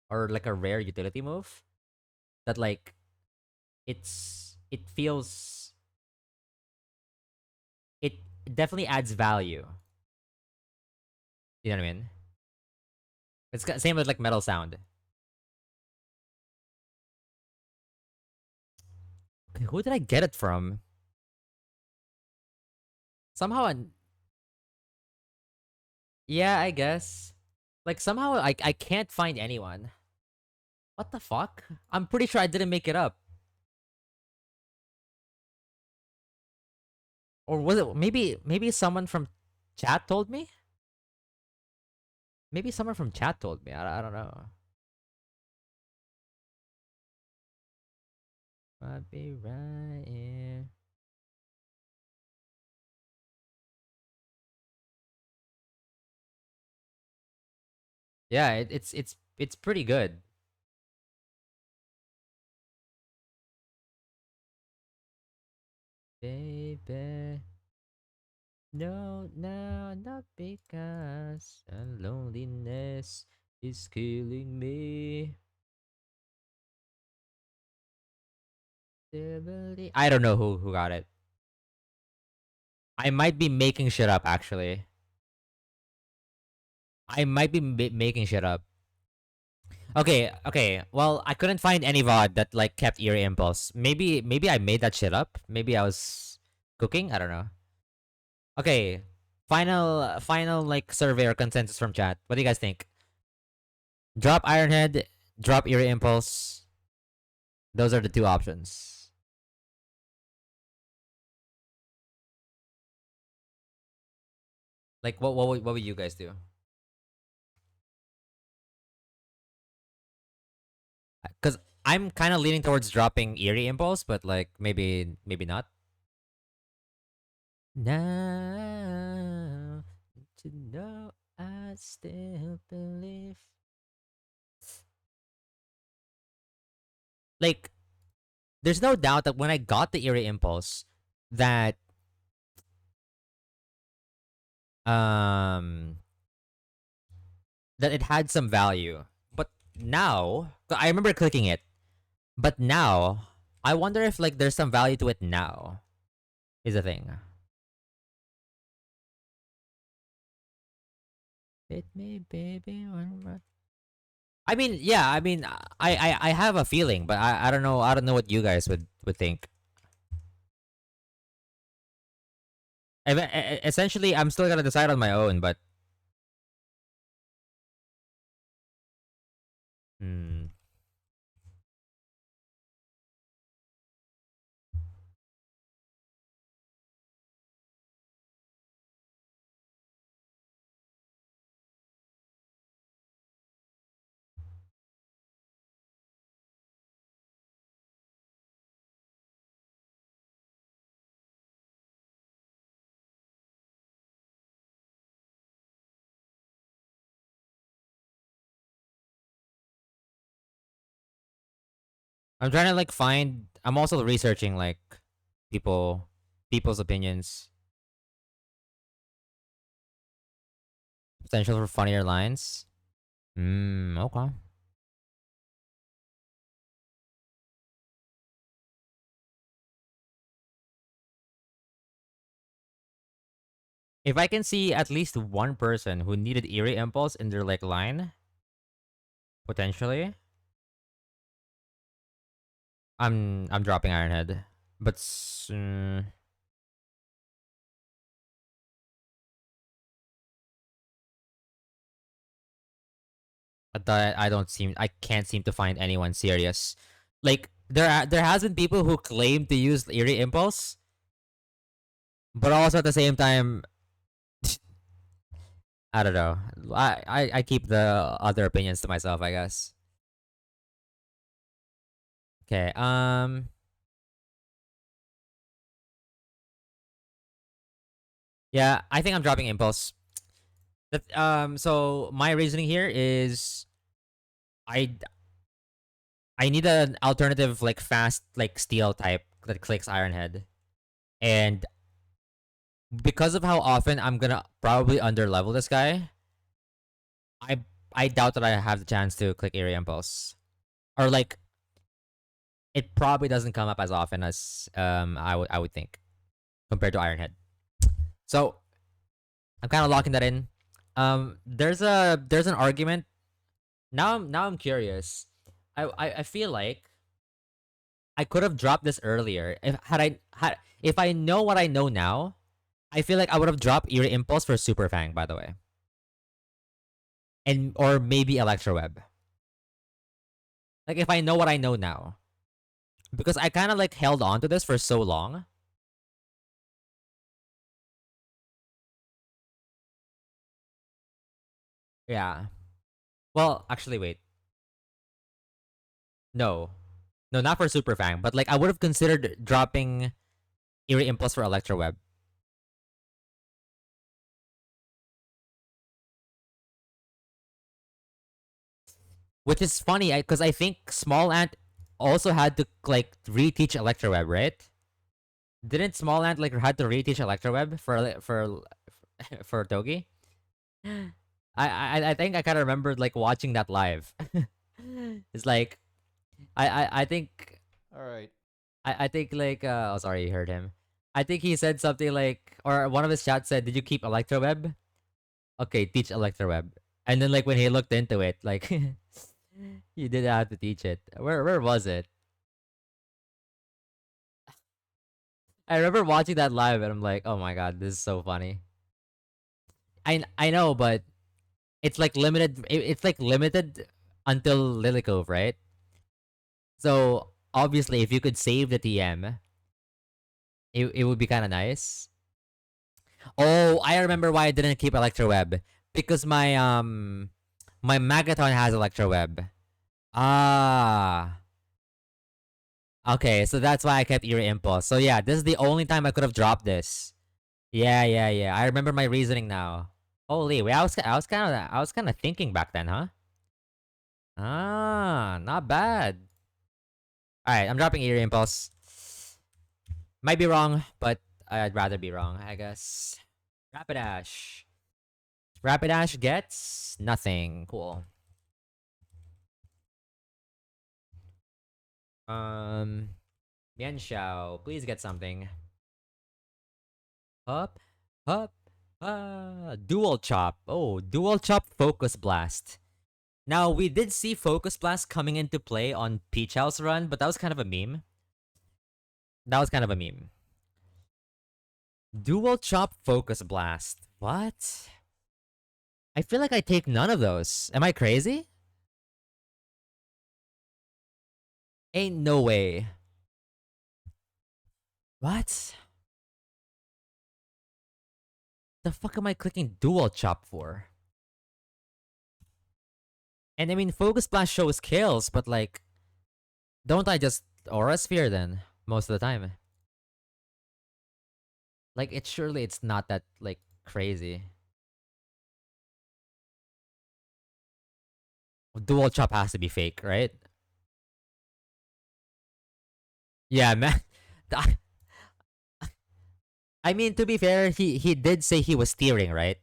S2: or like a rare utility move, that like it feels, it definitely adds value. You know what I mean? Same with like metal sound. Okay, who did I get it from? Somehow, yeah, I guess. Like somehow I can't find anyone. What the fuck? I'm pretty sure I didn't make it up. Or was it maybe someone from chat told me? Maybe someone from chat told me. I don't know. I'll be right here. Yeah, it's pretty good. Baby. No, no, not because loneliness is killing me. I don't know who got it. I might be making shit up actually. I might be making shit up. Okay, okay. Well, I couldn't find any VOD that like kept Eerie Impulse. Maybe I made that shit up. Maybe I was cooking. I don't know. Okay, final like survey or consensus from chat. What do you guys think? Drop Ironhead. drop Eerie Impulse. Those are the two options. Like, what would you guys do? Because I'm kind of leaning towards dropping Eerie Impulse, but like maybe not. Now to know I still believe. Like, there's no doubt that when I got the Eerie Impulse, that um that it had some value. But now, I remember clicking it. But now, I wonder if like there's some value to it now. Is a thing. Hit me, baby. I mean, yeah. I mean, I have a feeling, but I don't know. I don't know what you guys would think. Essentially, I'm still gonna decide on my own. But hmm, I'm trying to like find. I'm also researching like people, people's opinions, potential for funnier lines. Hmm. Okay. If I can see at least one person who needed eerie impulse in their like line, potentially, I'm dropping Ironhead. But that I can't seem to find anyone serious. Like there has been people who claim to use eerie impulse, but also at the same time, I don't know. I keep the other opinions to myself, I guess. Okay. Yeah, I think I'm dropping impulse. So my reasoning here is I I need an alternative like fast like steel type that clicks Ironhead, and because of how often I'm gonna probably underlevel this guy, I I doubt that I have the chance to click Area Impulse, or like it probably doesn't come up as often as I would think compared to Ironhead. So I'm kind of locking that in. There's an argument now. I'm curious. I feel like I could have dropped this earlier if I know what I know now. I feel like I would have dropped Eerie Impulse for Super Fang, by the way, and or maybe Electroweb. Like if I know what I know now, because I kind of like held on to this for so long. Yeah. Well, actually, wait. No, no, not for Super Fang, but like I would have considered dropping Eerie Impulse for Electroweb, which is funny because I think Small Ant also had to like reteach Electroweb, right? Didn't Small Ant like had to reteach Electroweb for Togi? I think I kind of remembered like watching that live. It's like I think
S1: All right.
S2: I think like oh sorry you heard him. I think he said something like or one of his chats said, "Did you keep Electroweb?" Okay, teach Electroweb. And then like when he looked into it, like you did have to teach it. Where was it? I remember watching that live and I'm like, oh my god, this is so funny. I know, but it's like limited. It's like limited until Lily Cove, right? So obviously, if you could save the TM, it would be kind of nice. Oh, I remember why I didn't keep Electroweb because my Magaton has Electroweb. Ah, okay, so that's why I kept Eerie Impulse. So yeah, this is the only time I could have dropped this. Yeah, yeah, yeah. I remember my reasoning now. Holy, wait, I was kind of thinking back then, huh? Ah, not bad. All right, I'm dropping Eerie Impulse. Might be wrong, but I'd rather be wrong, I guess. Rapidash. Rapidash gets nothing. Cool. Um, Mian Xiao, please get something. Up, up, dual chop. Oh, dual chop focus blast. Now we did see focus blast coming into play on Peach House run, but that was kind of a meme. That was kind of a meme. Dual chop focus blast. What? I feel like I take none of those. Am I crazy? Ain't no way. What? The fuck am I clicking dual chop for? And I mean, focus blast shows kills, but like, don't I just aura sphere then most of the time? Like, it's not that like crazy. Dual chop has to be fake, right? Yeah, man. I mean, to be fair, he did say he was steering, right?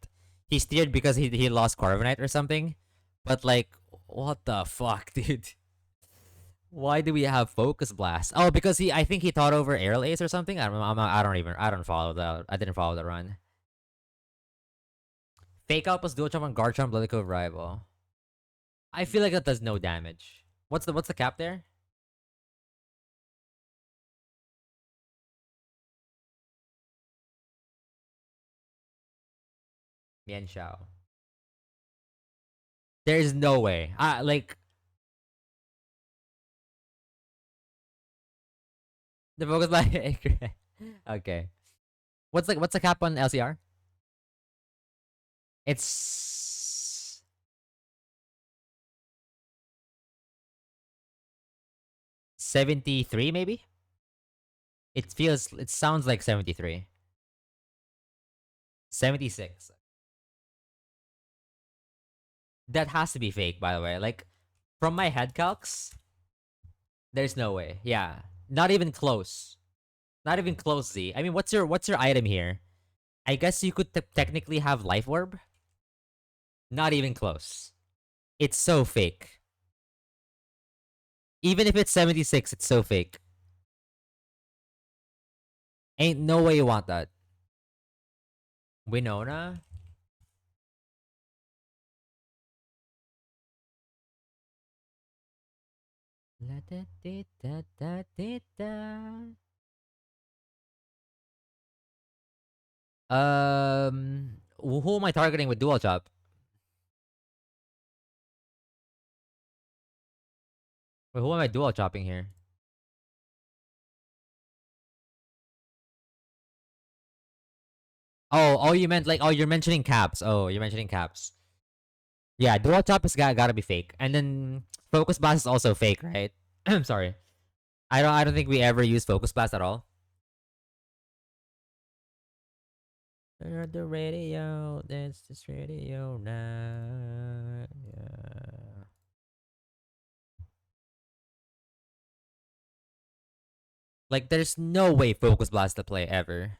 S2: He steered because he lost Corviknight or something. But like, what the fuck, dude? Why do we have Focus Blast? Oh, because I think he thought over Aerial Ace or something. I don't follow that. I didn't follow the run. Fake out plus dual jump on Garchomp Blilico rival. I feel like that does no damage. What's the cap there? Mian Xiao. There's no way. Like the Focus Blast. Okay. What's the cap on LCR? It's 73 maybe? It sounds like 73. 76. That has to be fake, by the way. Like, from my head calcs, there's no way. Yeah. Not even close. Not even close, Z. I mean, what's your item here? I guess you could technically have Life Orb. Not even close. It's so fake. Even if it's 76, it's so fake. Ain't no way you want that. Winona? La da da da da da da. Who am I targeting with dual chop? Wait, who am I dual chopping here? Oh, you meant like, oh, you're mentioning caps. Oh, you're mentioning caps. Yeah, dual chop has gotta be fake, and then focus blast is also fake, right? I'm sorry. I don't think we ever use focus blast at all. Turn on the radio, dance this radio now. Yeah. Like, there's no way focus blast to play ever.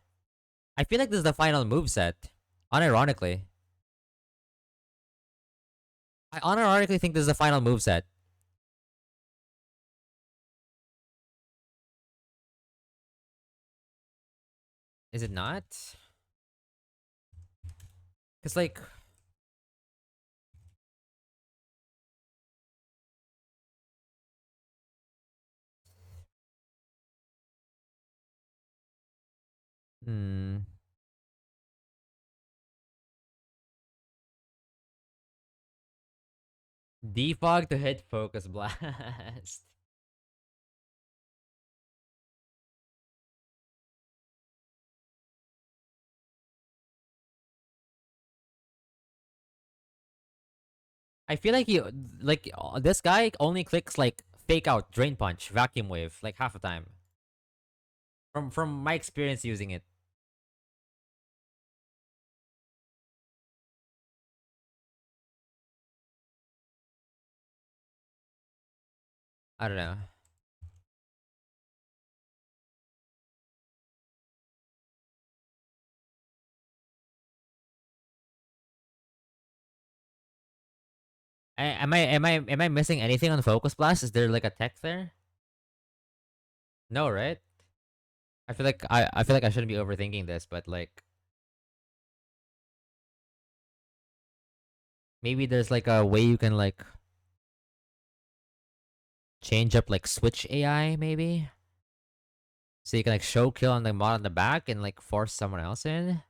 S2: I feel like this is the final move set. Unironically, I unironically think this is the final move set. Is it not? Cause like, hmm, defog to hit focus blast. I feel like this guy only clicks like fake out, drain punch, vacuum wave like half the time. From my experience using it. I don't know. Am I missing anything on focus blast? Is there like a tech there? No, right? I feel like I shouldn't be overthinking this, but like maybe there's like a way you can like change up like switch AI maybe, so you can like show kill on the mod on the back and like force someone else in.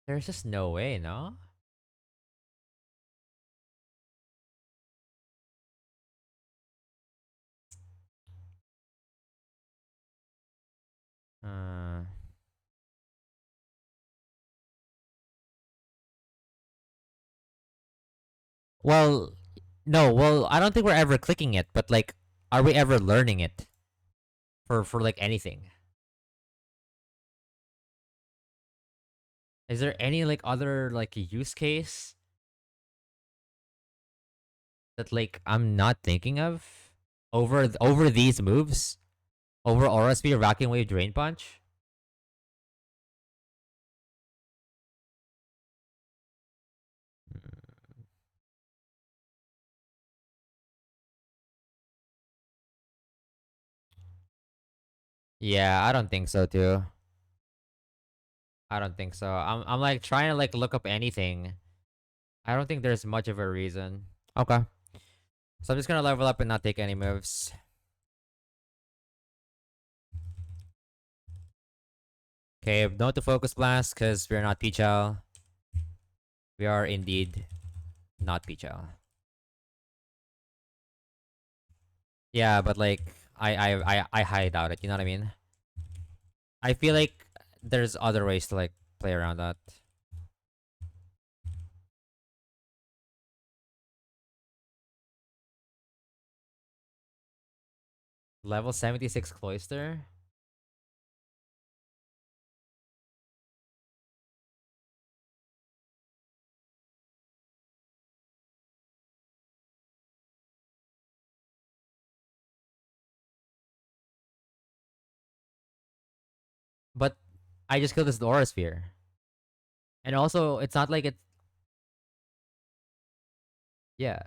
S2: There's just no way, no. Uh, well, no, well, I don't think we're ever clicking it, but like, are we ever learning it for like anything? Is there any like other like use case that like I'm not thinking of over these moves? Over aura speed, rocking wave, drain punch? Mm, yeah, I don't think so too. I don't think so. I'm like trying to like look up anything. I don't think there's much of a reason. Okay. So I'm just gonna level up and not take any moves. Okay, note to focus blast because we're not Pichal. We are indeed not Pichal. Yeah, but like I highly doubt it. You know what I mean? I feel like there's other ways to like play around that. Level 76 cloister. But I just killed this aura sphere. And also, it's not like it's yeah.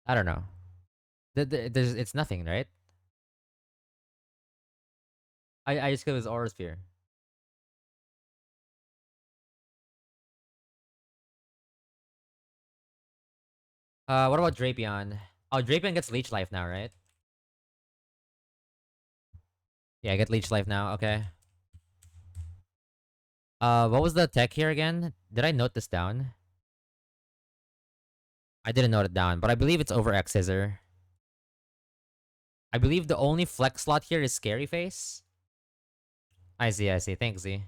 S2: I don't know. There's it's nothing, right? I just killed this aura sphere. What about Drapion? Oh, Drapion gets leech life now, right? Yeah, I get leech life now. Okay. What was the tech here again? Did I note this down? I didn't note it down, but I believe it's over X scissor. I believe the only flex slot here is Scary Face. I see, I see. Thanks, Z.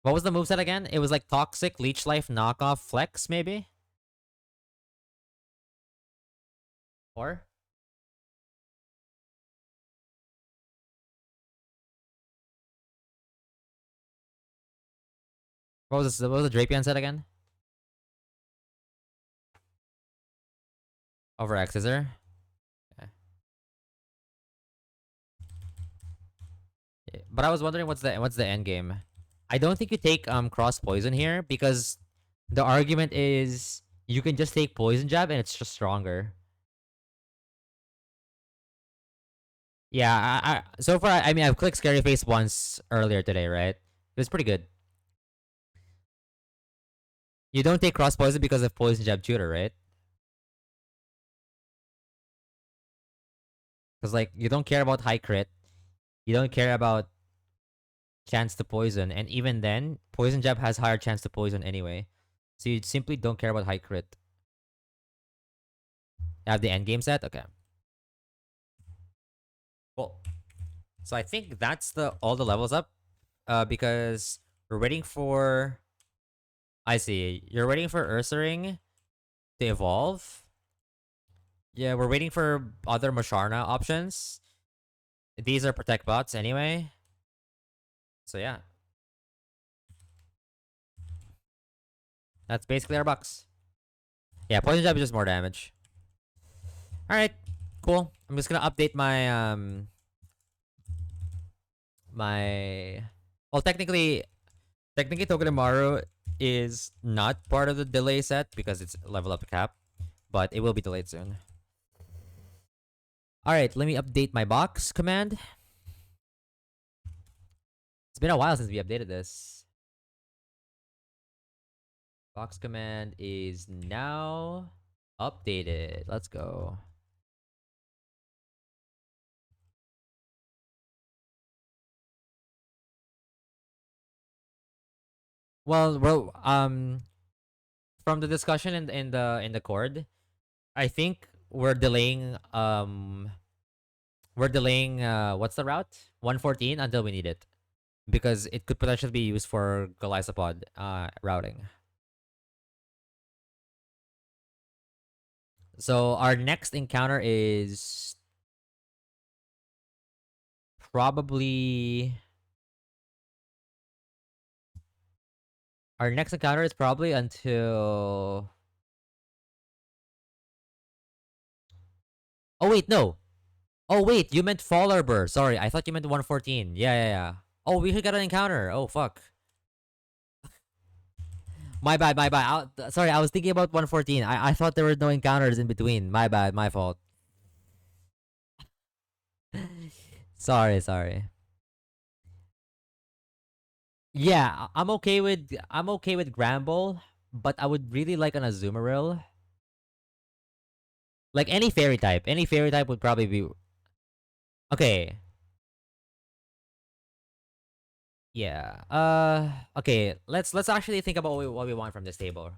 S2: What was the moveset again? It was like Toxic, Leech Life, Knockoff, Flex, maybe? Or? What was the Drapion set again? Over X scissor? Okay. But I was wondering what's the end game. I don't think you take cross poison here because the argument is you can just take poison jab and it's just stronger. Yeah, so far I mean I've clicked Scary Face once earlier today, right? It was pretty good. You don't take cross poison because of poison jab tutor, right? Because like you don't care about high crit, you don't care about chance to poison, and even then, poison jab has higher chance to poison anyway. So you simply don't care about high crit. Have the end game set? Okay. Cool. So I think that's the all the levels up. Because we're waiting for I see. You're waiting for Ursaring to evolve. Yeah, we're waiting for other Musharna options. These are protect bots anyway. So yeah. That's basically our bucks. Yeah, poison jab is just more damage. Alright. Cool. I'm just gonna update my well technically Togedemaru is not part of the delay set because it's level up cap, but it will be delayed soon. Alright, let me update my box command. It's been a while since we updated this. Box command is now updated. Let's go. Well, from the discussion in the cord, I think we're delaying what's the route? 114 until we need it because it could potentially be used for Galisopod routing. So our next encounter is probably until oh wait, no. Oh wait, you meant Fall Arbor. Sorry, I thought you meant 114. Yeah, yeah, yeah. Oh, we got an encounter. Oh fuck. My bad, my bad. Sorry, I was thinking about 114. I thought there were no encounters in between. My bad, my fault. Sorry, sorry. Yeah, I'm okay with Gramble, but I would really like an Azumarill. Like any fairy type. Any fairy type would probably be okay. Yeah. Okay, let's actually think about what we want from this table.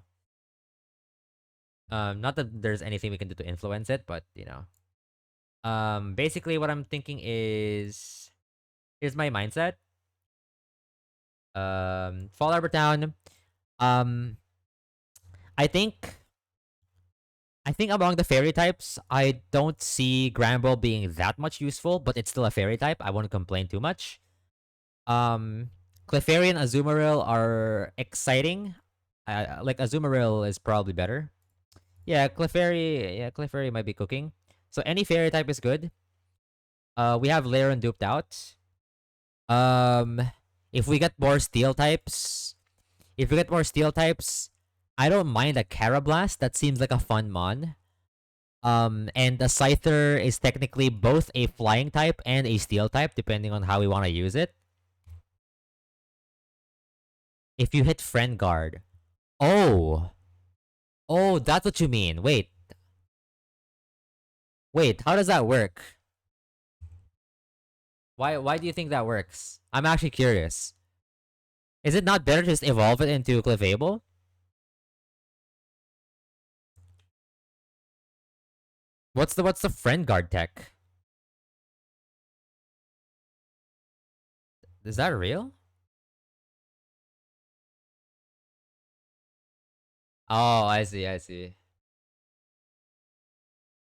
S2: Not that there's anything we can do to influence it, but you know. Basically what I'm thinking is here's my mindset. Fall Arbor Town. Um, I think among the fairy types, I don't see Granbull being that much useful, but it's still a fairy type. I won't complain too much. Um, Clefairy and Azumarill are exciting. Like Azumarill is probably better. Clefairy might be cooking. So any fairy type is good. We have Laren duped out. Um, if we get more steel types, I don't mind a Carablast. That seems like a fun mon. And the Scyther is technically both a flying type and a steel type, depending on how we want to use it. If you hit Friend Guard. Oh. Oh, that's what you mean. Wait, how does that work? Why do you think that works? I'm actually curious. Is it not better to just evolve it into Clefable? What's the Friend Guard tech? Is that real? Oh, I see, I see.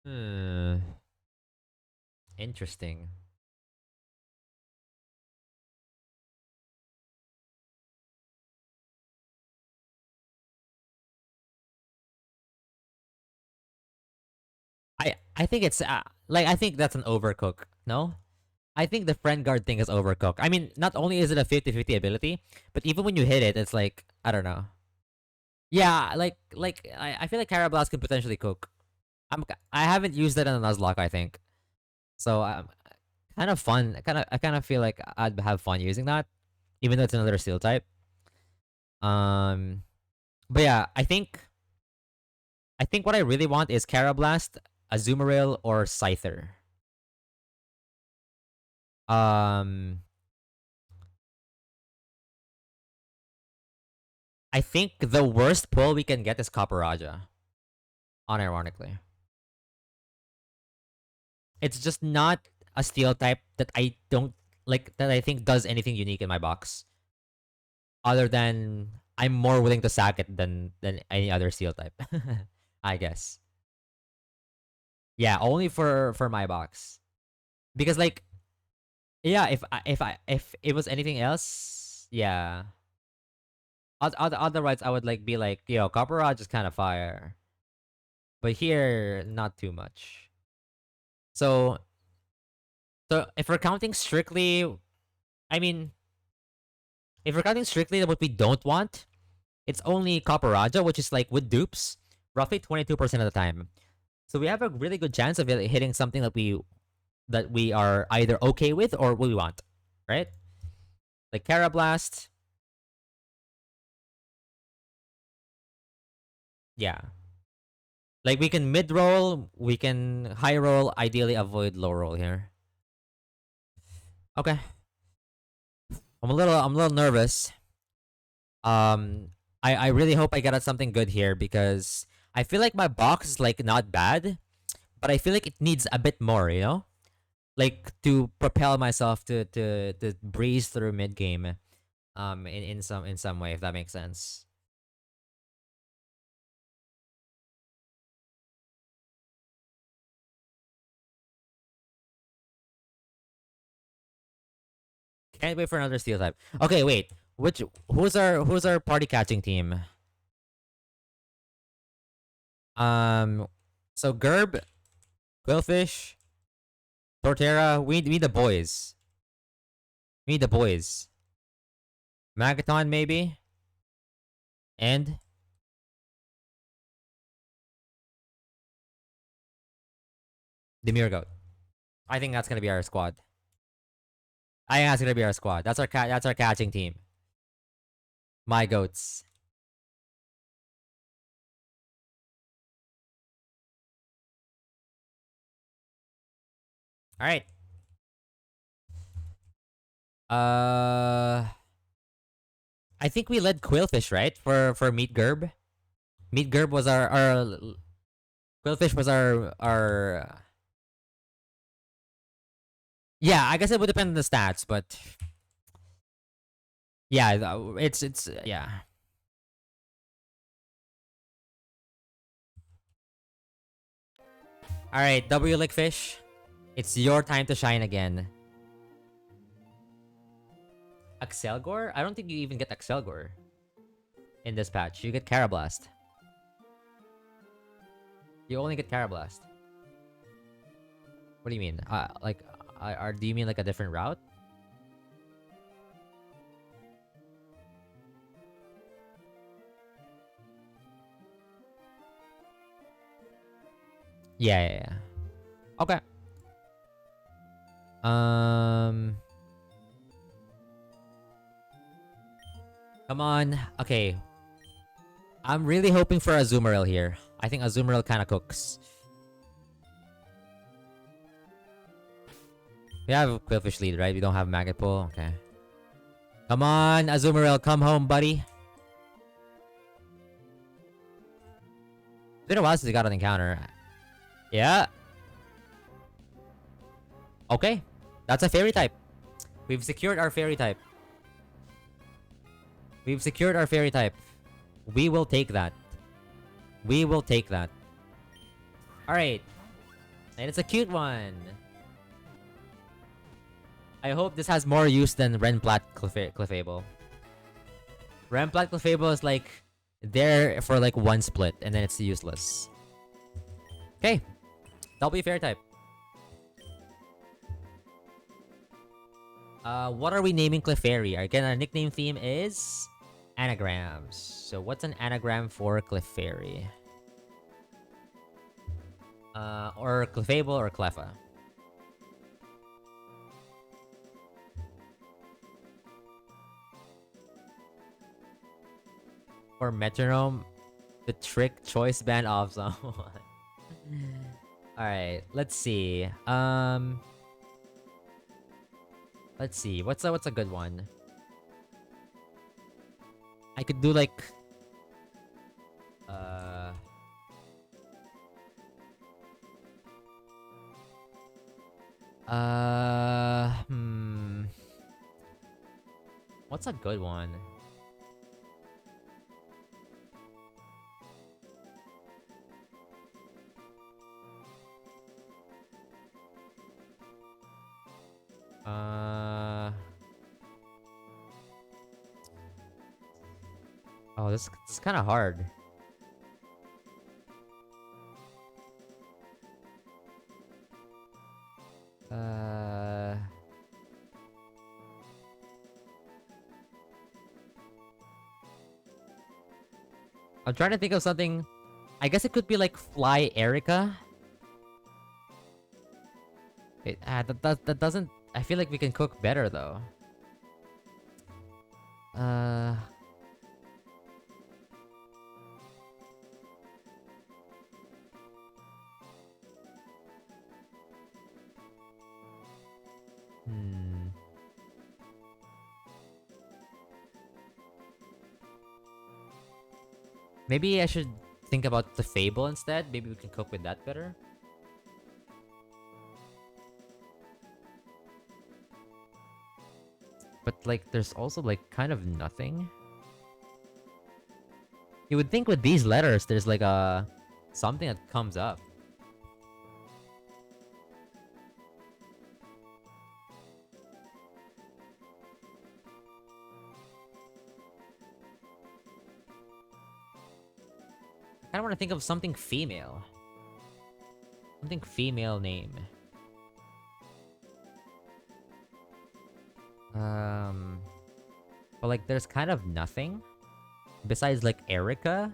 S2: Hmm. Interesting. I think it's like I think that's an overcook. No? I think the friend guard thing is overcooked. I mean, not only is it a 50-50 ability, but even when you hit it, it's like I don't know. Yeah, I feel like Carablast can potentially cook. I haven't used it in a Nuzlocke, I think. So kind of fun. I kind of feel like I'd have fun using that, even though it's another steel type. Um, but yeah, I think what I really want is Carablast, Azumarill, or Scyther. Um, I think the worst pull we can get is Copper unironically. It's just not a steel type that I don't like, that I think does anything unique in my box. Other than I'm more willing to sack it than any other steel type. I guess. Yeah, only for my box. Because like, yeah, if it was anything else, yeah. Otherwise I would like be like, yo, Copper Rod is kind of fire. But here, not too much. So if we're counting strictly, I mean, if we're counting strictly what we don't want, it's only Copper Raja, which is like with dupes, roughly 22% of the time. So we have a really good chance of it hitting something that we are either okay with or we want, right? Like Carablast, yeah. Like we can mid roll, we can high roll, ideally avoid low roll here. Okay. I'm a little nervous. Um I really hope I get out something good here because I feel like my box is like not bad, but I feel like it needs a bit more, you know? Like to propel myself to breeze through mid game in some way, if that makes sense. Can't wait for another steel type. Okay, wait. Who's our party catching team? Um so Gerb, Quillfish, Torterra, we need the boys. We need the boys. Magaton maybe? And Demir Goat. I think that's gonna be our squad. I think that's gonna be our squad. That's our catching team. My goats. Alright. Uh I think we led Quillfish, right? For Meat Gerb. Meat Gerb was our Quillfish was our yeah, I guess it would depend on the stats, but yeah, it's yeah. All right, W Lickfish, it's your time to shine again. Axelgor? I don't think you even get Axelgor in this patch. You get Carablast. You only get Carablast. What do you mean? Do you mean like a different route? Yeah, yeah, yeah. Okay. Um, come on. Okay, I'm really hoping for Azumarill here. I think Azumarill kind of cooks. We have Quillfish lead, right? We don't have Maggot Pull. Okay. Come on, Azumarill, come home, buddy. It's been a while since we got an encounter. Yeah. Okay. That's a fairy type. We've secured our fairy type. We've secured our fairy type. We will take that. We will take that. Alright. And it's a cute one. I hope this has more use than Renplat Clefable. Renplat Clefable is like there for like one split and then it's useless. Okay. W fairy type. What are we naming Clefairy? Again, our nickname theme is anagrams. So what's an anagram for Clefairy? Or Clefable or Cleffa? Or metronome? The trick choice band of someone. Alright, let's see. Let's see. What's a good one? I could do like uh hmm. What's a good one? Uh oh, this is kind of hard. Uh I'm trying to think of something. I guess it could be like Fly Erica. That doesn't. I feel like we can cook better though. Uh, hmm. Maybe I should think about the Fable instead. Maybe we can cook with that better. But like, there's also like kind of nothing. You would think with these letters, there's like a something that comes up. I kind of want to think of something female. Something female name. But like, there's kind of nothing besides like Erica.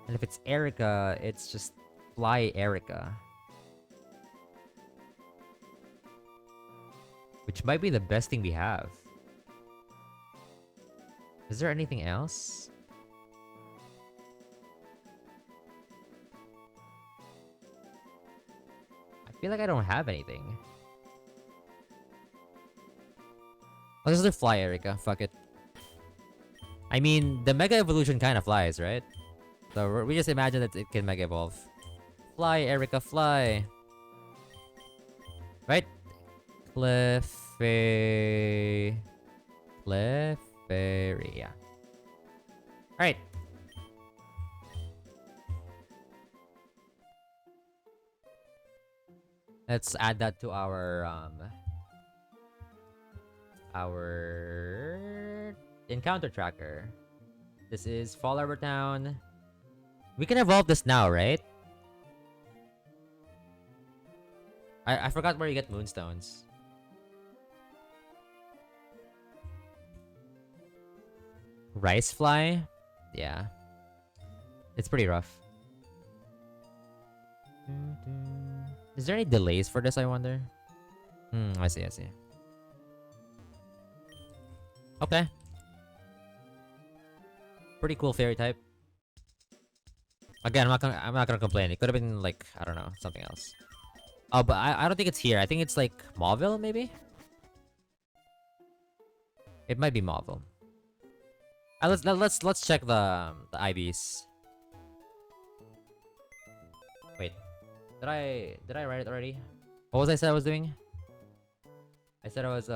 S2: And if it's Erica, it's just Fly Erica. Which might be the best thing we have. Is there anything else? I feel like I don't have anything. Let's just do Fly Erica. Fuck it. I mean, the Mega Evolution kind of flies, right? So we just imagine that it can Mega Evolve. Fly, Erica, fly. Right? Clefairy. Clefairy, yeah. Alright. Let's add that to our encounter tracker. This is Fall Arbor Town. We can evolve this now, right? I forgot where you get moonstones. Rice fly? Yeah. It's pretty rough. Is there any delays for this, I wonder? I see, I see. Okay. Pretty cool fairy type. Again, I'm not gonna complain. It could have been like, I don't know, something else. Oh, but I don't think it's here. I think it's like Mauville, maybe? It might be Mauville. Let's check the IBs. Wait. Did I write it already? What was I said I was doing? I said I was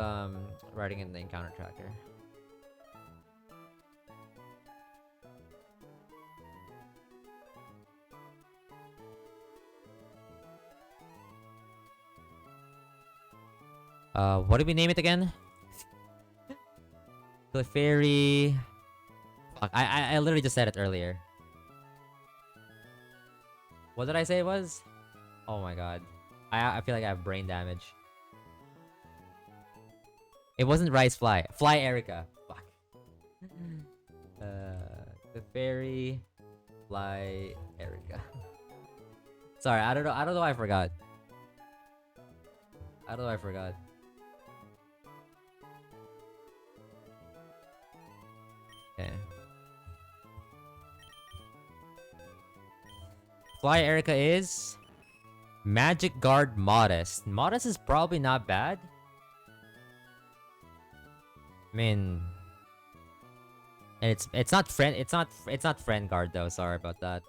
S2: writing in the encounter tracker. What did we name it again? Clefairy. Fuck, I literally just said it earlier. What did I say it was? Oh my god. I feel like I have brain damage. It wasn't Rice Fly. Fly Erica. Fuck. Clefairy. Fly Erica. Sorry, I don't know why I forgot. I don't know why I forgot. Okay. Fly Erica is Magic Guard Modest. Modest is probably not bad. I mean, and it's not friend. It's not friend guard though. Sorry about that.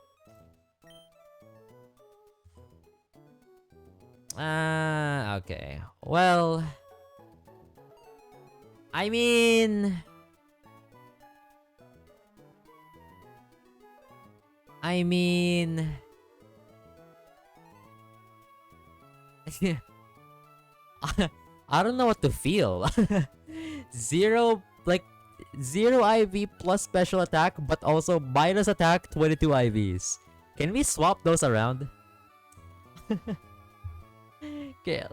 S2: Okay. Well, I mean, I mean, I don't know what to feel. Zero, like, zero IV plus special attack, but also minus attack 22 IVs. Can we swap those around? Okay,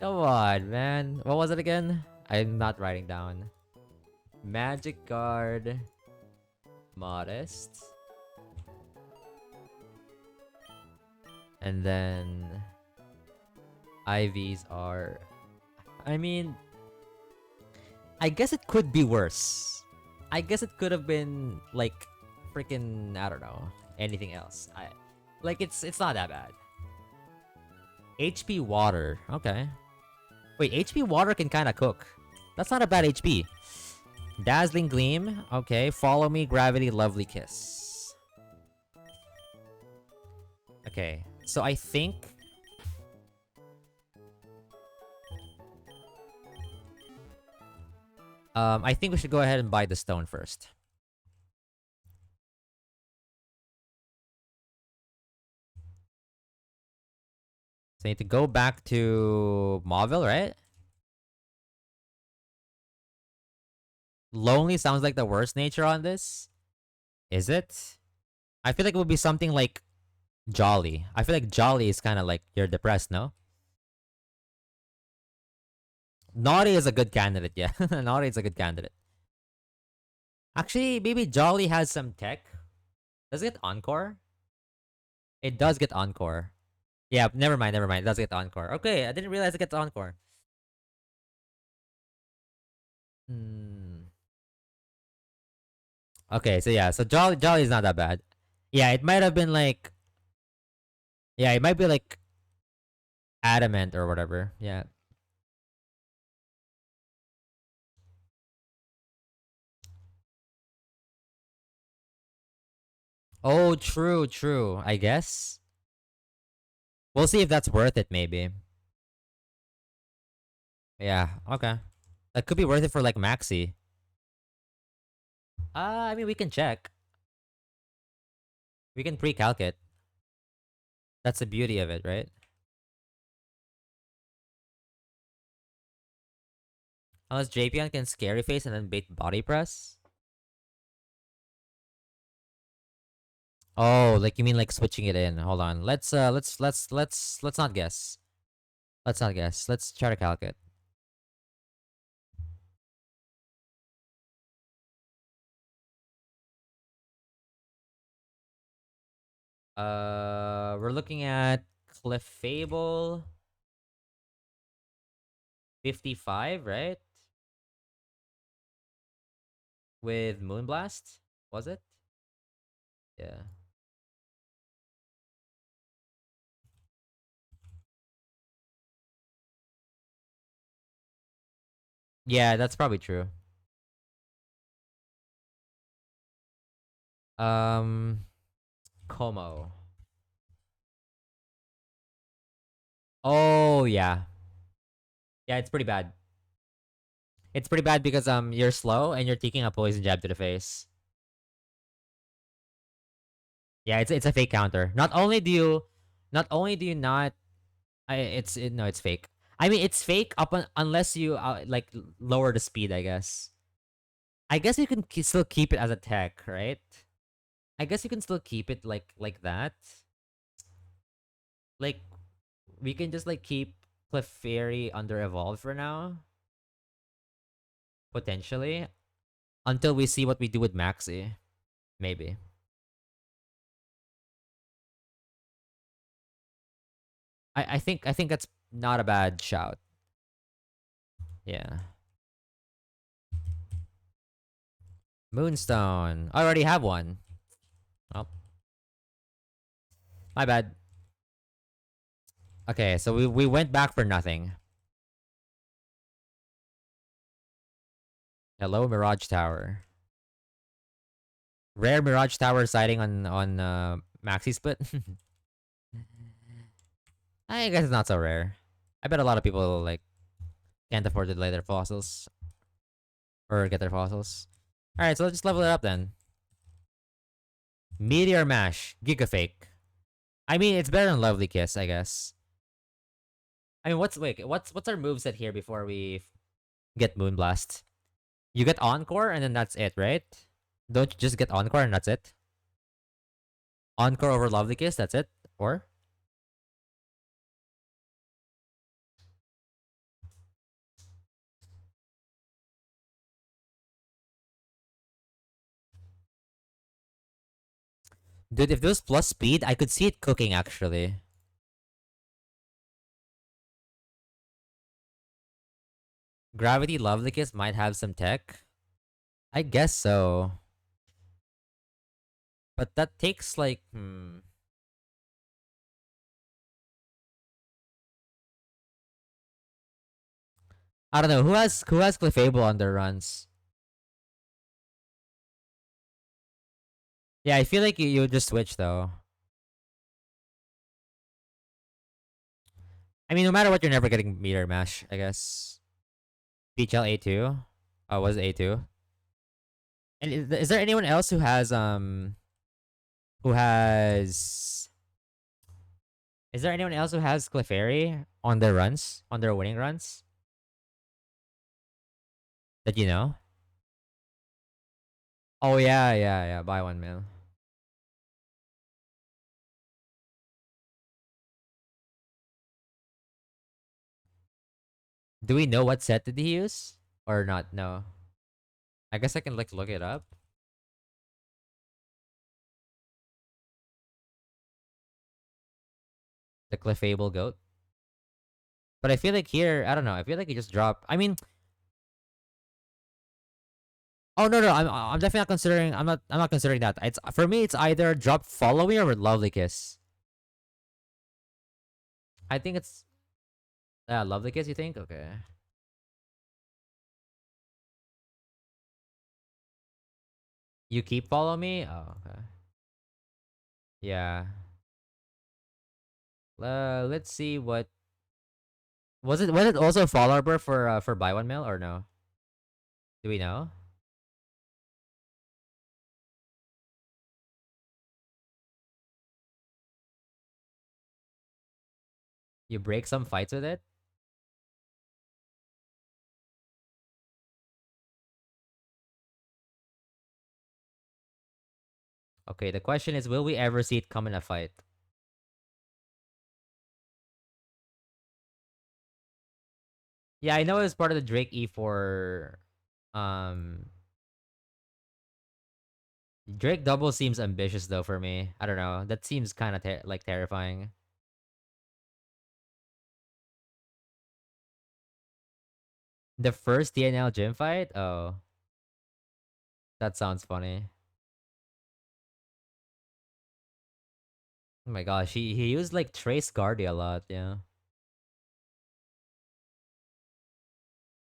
S2: come on, man. What was it again? I'm not writing down. Magic guard, modest, and then IVs are. I mean, I guess it could be worse. I guess it could have been like freaking I don't know anything else. Like it's not that bad. HP water. Okay. Wait, HP water can kind of cook. That's not a bad HP. Dazzling gleam. Okay. Follow me. Gravity. Lovely kiss. Okay. So I think. I think we should go ahead and buy the stone first. So I need to go back to Mauville, right? Lonely sounds like the worst nature on this. Is it? I feel like it would be something like Jolly. I feel like Jolly is kind of like you're depressed, no? Naughty is a good candidate, yeah. Naughty is a good candidate. Actually, maybe Jolly has some tech. Does it get Encore? It does get Encore. Yeah, never mind, never mind. It does get Encore. Okay, I didn't realize it gets Encore. Hmm. Okay, so yeah, so Jolly is not that bad. Yeah, it might have been like yeah, it might be like adamant or whatever. Yeah. Oh, true, true. I guess. We'll see if that's worth it maybe. Yeah, okay. That could be worth it for like Maxi. I mean we can check. We can pre-calc it. That's the beauty of it, right? Unless JPN can scary face and then bait body press. Oh, like you mean like switching it in. Hold on. Let's not guess. Let's not guess. Let's try to calc it. We're looking at Clefable 55, right? With Moonblast, was it? Yeah. Yeah, that's probably true. Um, Como. Oh yeah, yeah. It's pretty bad. It's pretty bad because you're slow and you're taking a poison jab to the face. Yeah, it's a fake counter. Not only do you not, no, it's fake. I mean, it's fake unless you like lower the speed. I guess. I guess you can still keep it as a tech, right? I guess you can still keep it like that. Like we can just like keep Clefairy under evolved for now, potentially, until we see what we do with Maxi. Maybe. I think that's not a bad shout. Yeah. Moonstone. I already have one. Oh, my bad. Okay, so we went back for nothing. Hello, Mirage Tower. Rare Mirage Tower sighting on Maxi Split. I guess it's not so rare. I bet a lot of people like can't afford to delay their fossils or get their fossils. All right, so let's just level it up then. Meteor Mash, Gigafake. I mean, it's better than Lovely Kiss, I guess. I mean, what's our moveset here before we get Moonblast? You get Encore and then that's it, right? Don't you just get Encore and that's it? Encore over Lovely Kiss, that's it? Or dude, if those plus speed, I could see it cooking actually. Gravity Lovely Kiss might have some tech. I guess so. But that takes like I don't know who has Clefable on their runs. Yeah, I feel like you would just switch though. I mean, no matter what, you're never getting Meteor Mash, I guess. BHL A2. Oh, was it A2? And is there anyone else who has is there anyone else who has Clefairy on their runs, on their winning runs that you know? Oh yeah, yeah, yeah. Buy one mil. Do we know what set did he use or not? No. I guess I can like look it up. The Clefable goat. But I feel like here, I don't know. I feel like he just dropped. I mean, oh no, no, I'm definitely not considering. I'm not considering that. It's for me. It's either drop Follow Me or Lovely Kiss. I think it's Lovely Kiss. You think? Okay. You keep Follow Me. Oh, okay. Yeah. Let's see what was it. Was it also Fall Arbor for buy one mil or no? Do we know? You break some fights with it. Okay. The question is, will we ever see it come in a fight? Yeah, I know it's part of the Drake E4. Um, Drake double seems ambitious though for me. I don't know. That seems kind of like terrifying. The first DNL gym fight? Oh, that sounds funny. Oh my gosh, he used like Trace Guardia a lot, yeah.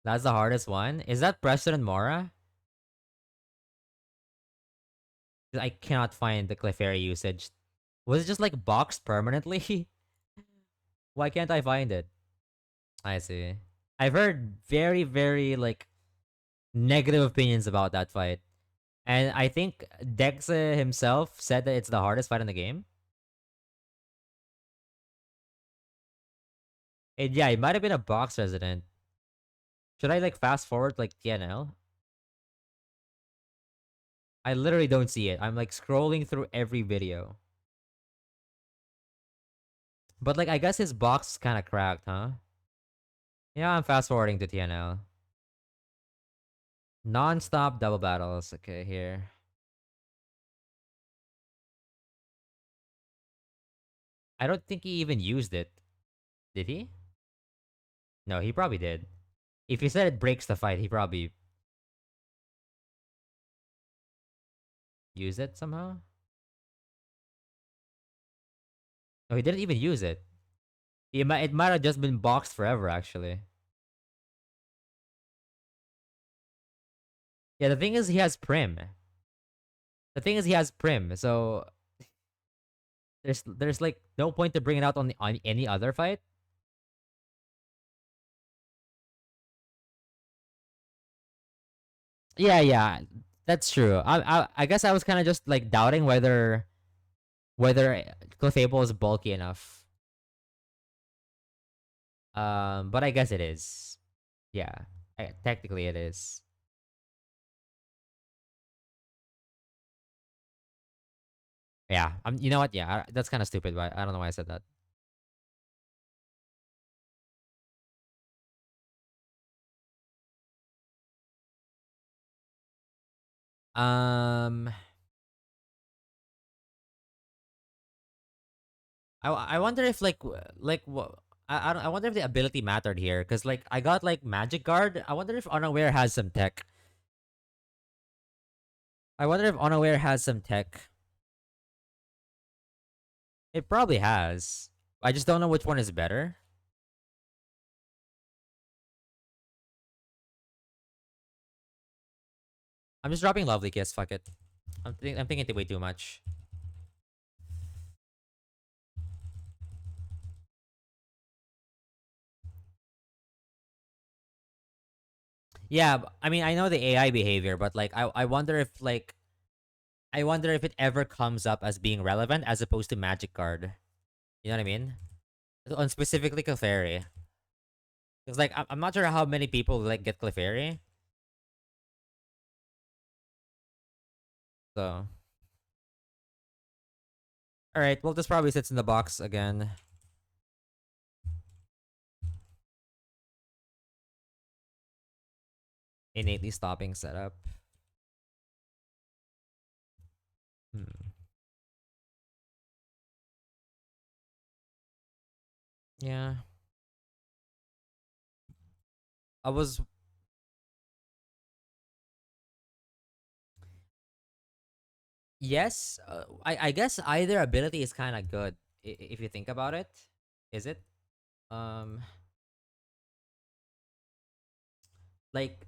S2: That's the hardest one. Is that Preston and Mora? I cannot find the Clefairy usage. Was it just like boxed permanently? Why can't I find it? I see. I've heard very, very like negative opinions about that fight. And I think Dexa himself said that it's the hardest fight in the game. Yeah, it might have been a box resident. Should I like fast forward like TNL? I literally don't see it. I'm like scrolling through every video. But like I guess his box is kind of cracked, huh? Yeah, I'm fast forwarding to TNL. Non-stop double battles. Okay, here. I don't think he even used it. Did he? No, he probably did. If he said it breaks the fight, he probably used it somehow. No, he didn't even use it. It might have just been boxed forever, actually. Yeah, the thing is he has Prim. The thing is he has Prim, so there's like no point to bring it out on any other fight. Yeah, yeah, that's true. I guess I was kind of just like doubting whether Clefable is bulky enough. But I guess it is. Yeah, technically it is. Yeah, you know what? Yeah, that's kind of stupid, but I don't know why I said that. Um, I wonder if like what. I don't, I wonder if the ability mattered here because like I got like Magic Guard. I wonder if Unaware has some tech. I wonder if Unaware has some tech. It probably has. I just don't know which one is better. I'm just dropping Lovely Kiss. Fuck it. I'm thinking way too much. Yeah, I mean I know the AI behavior, but like I wonder if it ever comes up as being relevant as opposed to Magic Card. You know what I mean? On specifically Clefairy. Because like I'm not sure how many people like get Clefairy. So alright, well this probably sits in the box again. Innately stopping setup. Hmm. Yeah. I was yes. I guess either ability is kind of good if you think about it. Is it? Um, like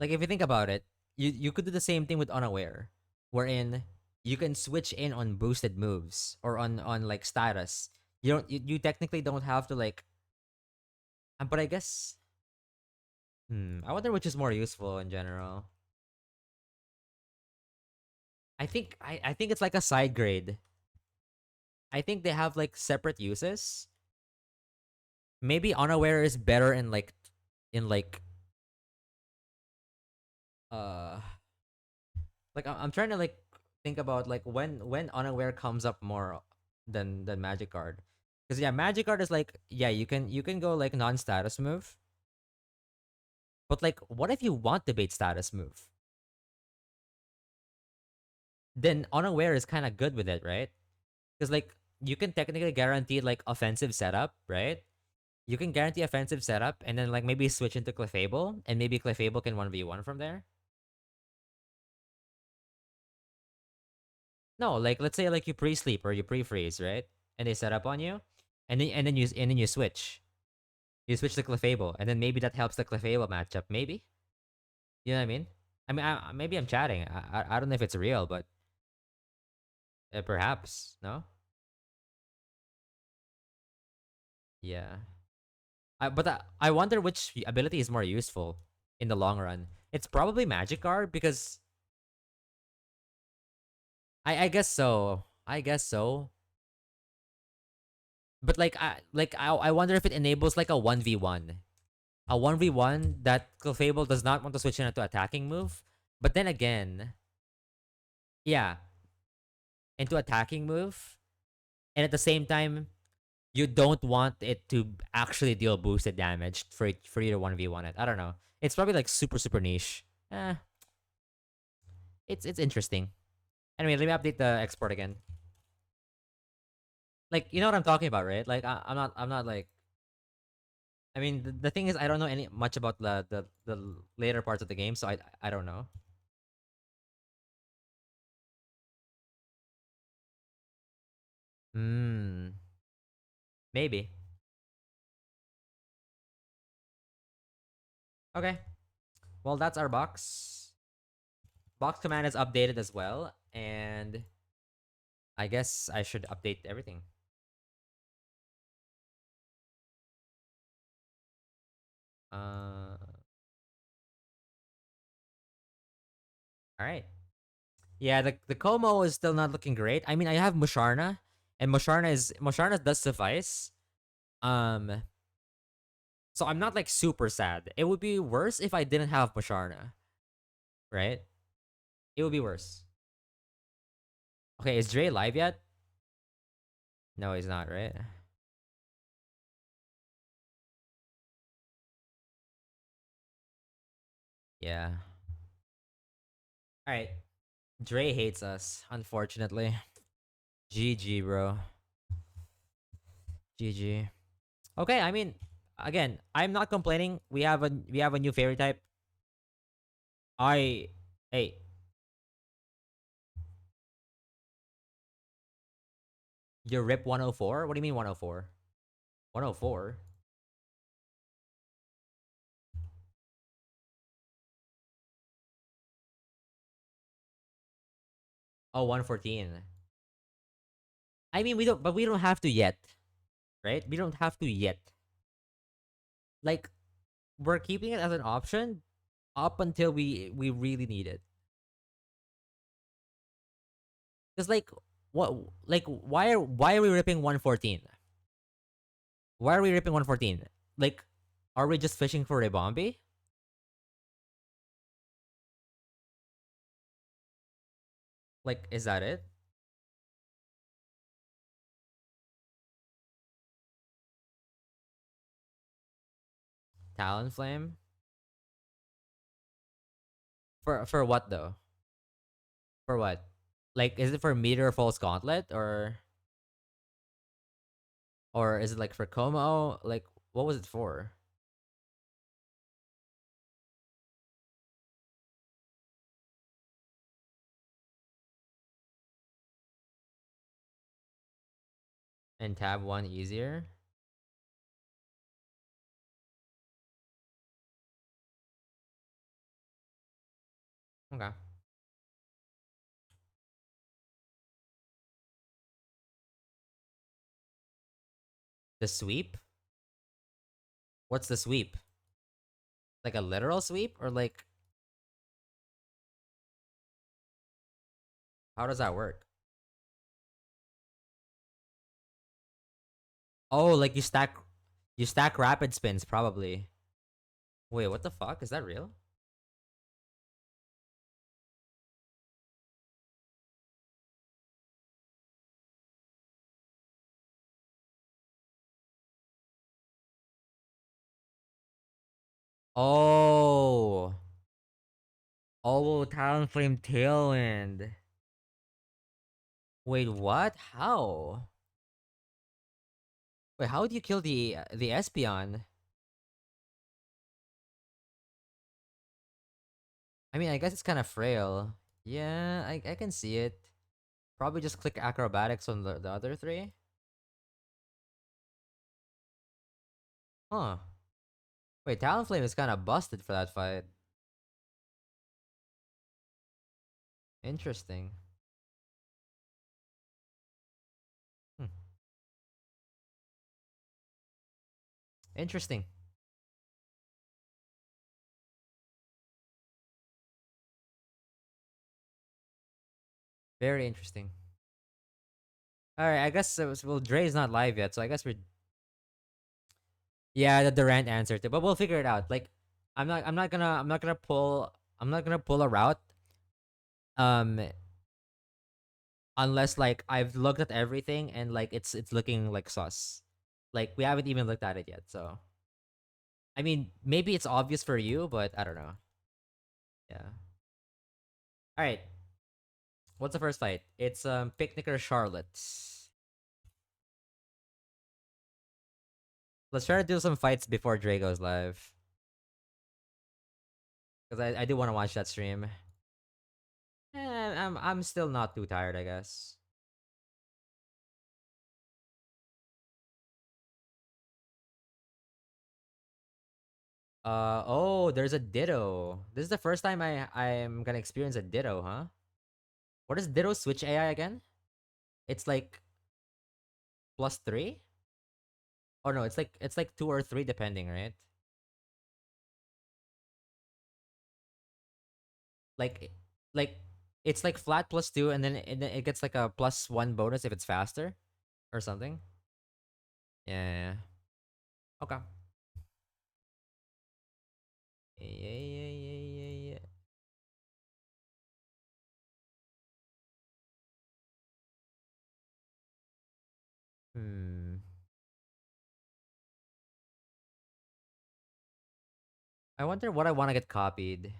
S2: if you think about it, you could do the same thing with unaware, wherein you can switch in on boosted moves or on like status. You technically don't have to like. But I guess. I wonder which is more useful in general. I think it's like a side grade. I think they have like separate uses. Maybe unaware is better in uh I'm trying to like think about like when unaware comes up more than magic card. Because yeah, magic card is like yeah, you can go like non-status move. But like what if you want to bait status move? Then unaware is kind of good with it, right? Because like you can technically guarantee like offensive setup, right? You can guarantee offensive setup and then like maybe switch into Clefable and maybe Clefable can 1v1 from there. No, like let's say like you pre-sleep or you pre-freeze, right? And they set up on you, and then you switch. You switch to Clefable, and then maybe that helps the Clefable matchup. Maybe you know what I mean? Maybe I'm chatting. I don't know if it's real, but perhaps no. Yeah. I wonder which ability is more useful in the long run. It's probably Magic Guard because I guess so. I guess so. But I wonder if it enables like a 1v1 that Clefable does not want to switch into attacking move. But then again, yeah, into attacking move. And at the same time, you don't want it to actually deal boosted damage for you to 1v1 it. I don't know. It's probably like super niche. Eh, it's interesting. Anyway, let me update the export again. Like you know what I'm talking about, right? Like I'm not like I mean the thing is I don't know any much about the later parts of the game, so I don't know. Hmm. Maybe. Okay. Well, that's our box. Box command is updated as well, and I guess I should update everything. Uh, all right. Yeah, the Como is still not looking great. I mean, I have Musharna, and Musharna does suffice. Um, so I'm not like super sad. It would be worse if I didn't have Musharna, right? It would be worse. Okay, is Dre live yet? No, he's not, right? Yeah. All right. Dre hates us, unfortunately. GG, bro. GG. Okay, I mean, again, I'm not complaining. We have a new favorite type. I Hey, you rip 104? What do you mean 104? 104? Oh, 114. I mean, we don't have to yet, right? We don't have to yet. Like, we're keeping it as an option up until we really need it. Cuz like what like why are we ripping 114? Why are we ripping 114? Like, are we just fishing for a Bombi? Like, is that it? Talonflame? For what though? For what? Like, is it for meter false gauntlet, or is it like for Como? Like, what was it for? And tab one easier? Okay. The sweep? What's the sweep? Like a literal sweep, or like, how does that work? Oh, like you stack rapid spins probably. Wait, what the fuck? Is that real? Oh. Oh, Talonflame Tailwind. Wait, what? How? Wait, how do you kill the Espeon? I mean, I guess it's kind of frail. Yeah, I can see it. Probably just click acrobatics on the other three. Huh. Wait, Talonflame is kind of busted for that fight. Interesting. Hmm. Interesting. Very interesting. All right, I guess well, Dre's not live yet, so I guess we're yeah, the Durant answer to, but we'll figure it out. Like, I'm not gonna pull a route um unless like I've looked at everything and like it's looking like sus. Like, we haven't even looked at it yet, so I mean, maybe it's obvious for you, but I don't know. Yeah. All right. What's the first fight? It's Picnicker Charlotte. Let's try to do some fights before Dre goes live, because I do want to watch that stream. I'm still not too tired, I guess. Oh, there's a Ditto. This is the first time I'm gonna experience a Ditto, huh? What is Ditto Switch AI again? It's like +3? Oh no, it's like 2 or 3 depending, right? Like like it's like flat +2 and then it gets like a +1 bonus if it's faster or something. Yeah, yeah, yeah. Okay. Yeah, yeah, yeah, yeah, yeah. Hmm. I wonder what I want to get copied.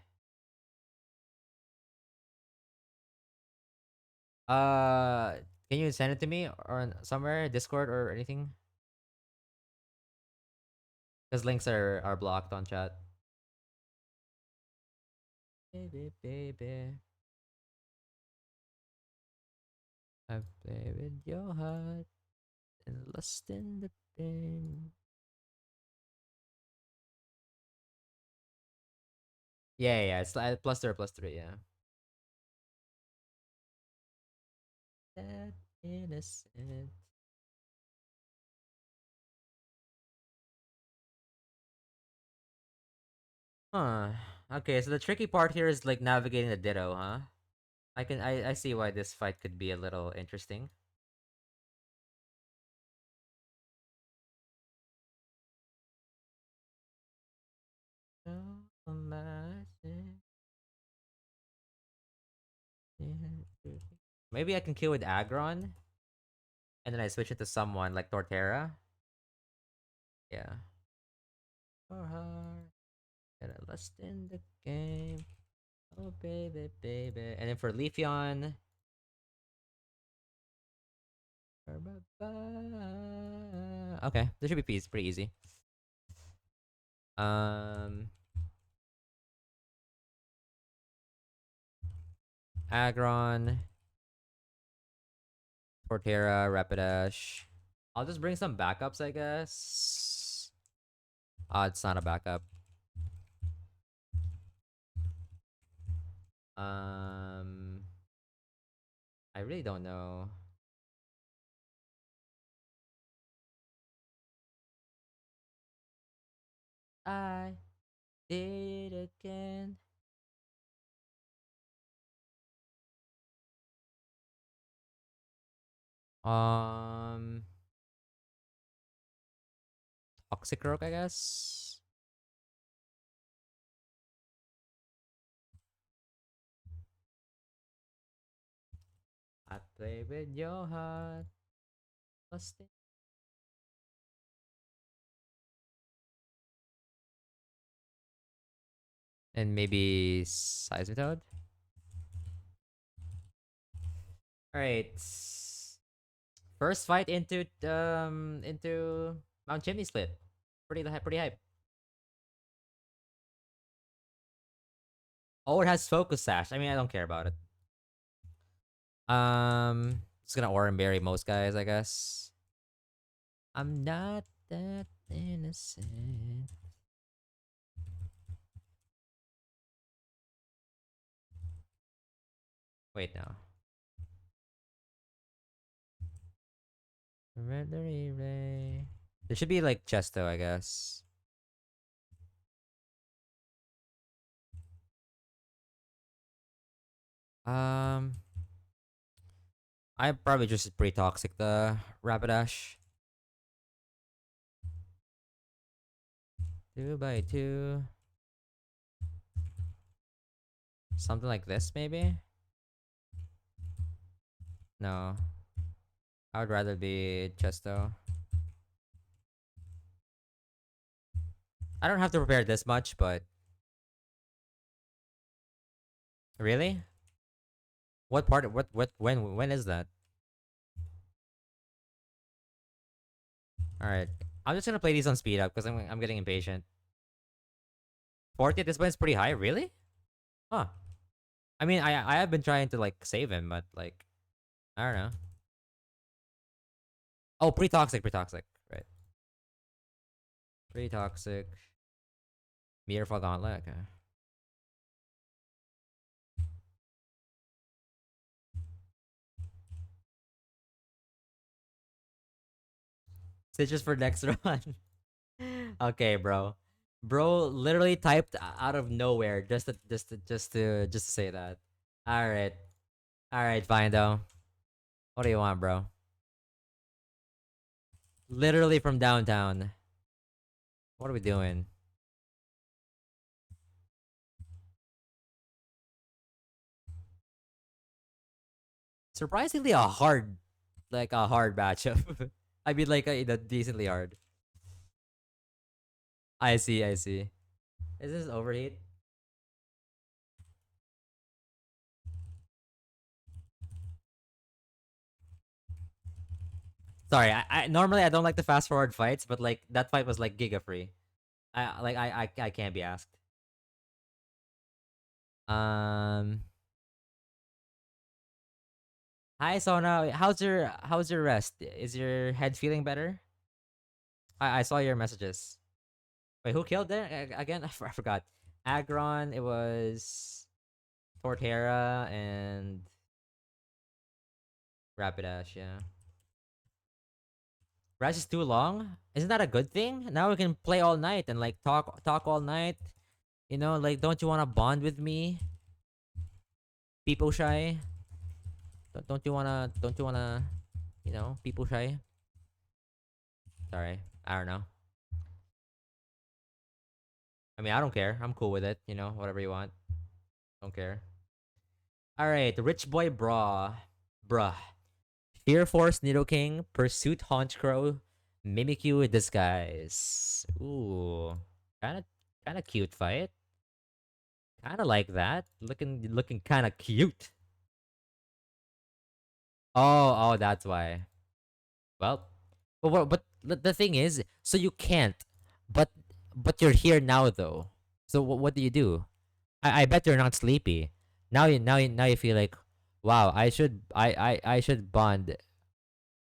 S2: Uh, can you send it to me or somewhere, Discord or anything? Because links are blocked on chat. Baby, baby, I play with your heart and lust in the pain. Yeah, yeah, it's like +3, +3, yeah. That innocent. Huh. Okay, so the tricky part here is like navigating the Ditto, huh? I see why this fight could be a little interesting. So imagine. Maybe I can kill with Agron, and then I switch it to someone like Torterra. Yeah. For her, get a lust in the game. Oh baby, baby. And then for Leafeon. Okay, this should be pretty easy. Um, Agron, Torterra, Rapidash. I'll just bring some backups, I guess. It's not a backup. Um, I really don't know. I did it again. Um, Toxic Rogue, I guess. I play with your heart. Lost it. And maybe Seismitoad. All right. First fight into Mount Chimney Split. Pretty hype. Oh, it has Focus Sash. I mean, I don't care about it. It's gonna Oran Berry most guys, I guess. I'm not that innocent. Wait, no. Flannery Ray. There should be like Chesto, I guess. Um, I probably just pretty toxic the Rapidash. 2x2. Something like this, maybe? No. I would rather be Chesto. I don't have to prepare this much, but really? What part? What? When is that? All right. I'm just gonna play these on speed up because I'm getting impatient. 40 at this point is pretty high. Really? Huh. I mean, I have been trying to like save him, but like I don't know. Oh, pretty toxic, pretty toxic. Right. Pretty toxic. Meterfall Gauntlet. Okay. Stitches for next run. Okay, bro. Bro literally typed out of nowhere just to say that. All right. All right, fine though. What do you want, bro? Literally from downtown. What are we doing? Surprisingly a hard matchup. I mean like decently hard. I see, I see. Is this overheat? Sorry, I normally I don't like the fast forward fights, but like that fight was like giga free. I can't be asked. Um Hi Sona, how's your rest? Is your head feeling better? I saw your messages. Wait, who killed it again? I forgot. Agron, it was Torterra and Rapidash, yeah. Rest is too long? Isn't that a good thing? Now we can play all night and like talk all night. You know, like don't you wanna bond with me? People shy? Don't you wanna people shy? Sorry. I don't know. I mean I don't care. I'm cool with it, whatever you want. Don't care. Alright, Rich Boy Bra. Bruh. Fear Force Nidoking, Pursuit Honchkrow, Mimikyu Disguise. Ooh. Kinda kinda cute fight. Kinda like that. Looking kinda cute. Oh, that's why. Well, but the thing is, so you can't. But but you're here now though. So what do you do? I bet you're not sleepy. Now you feel like, wow, I should bond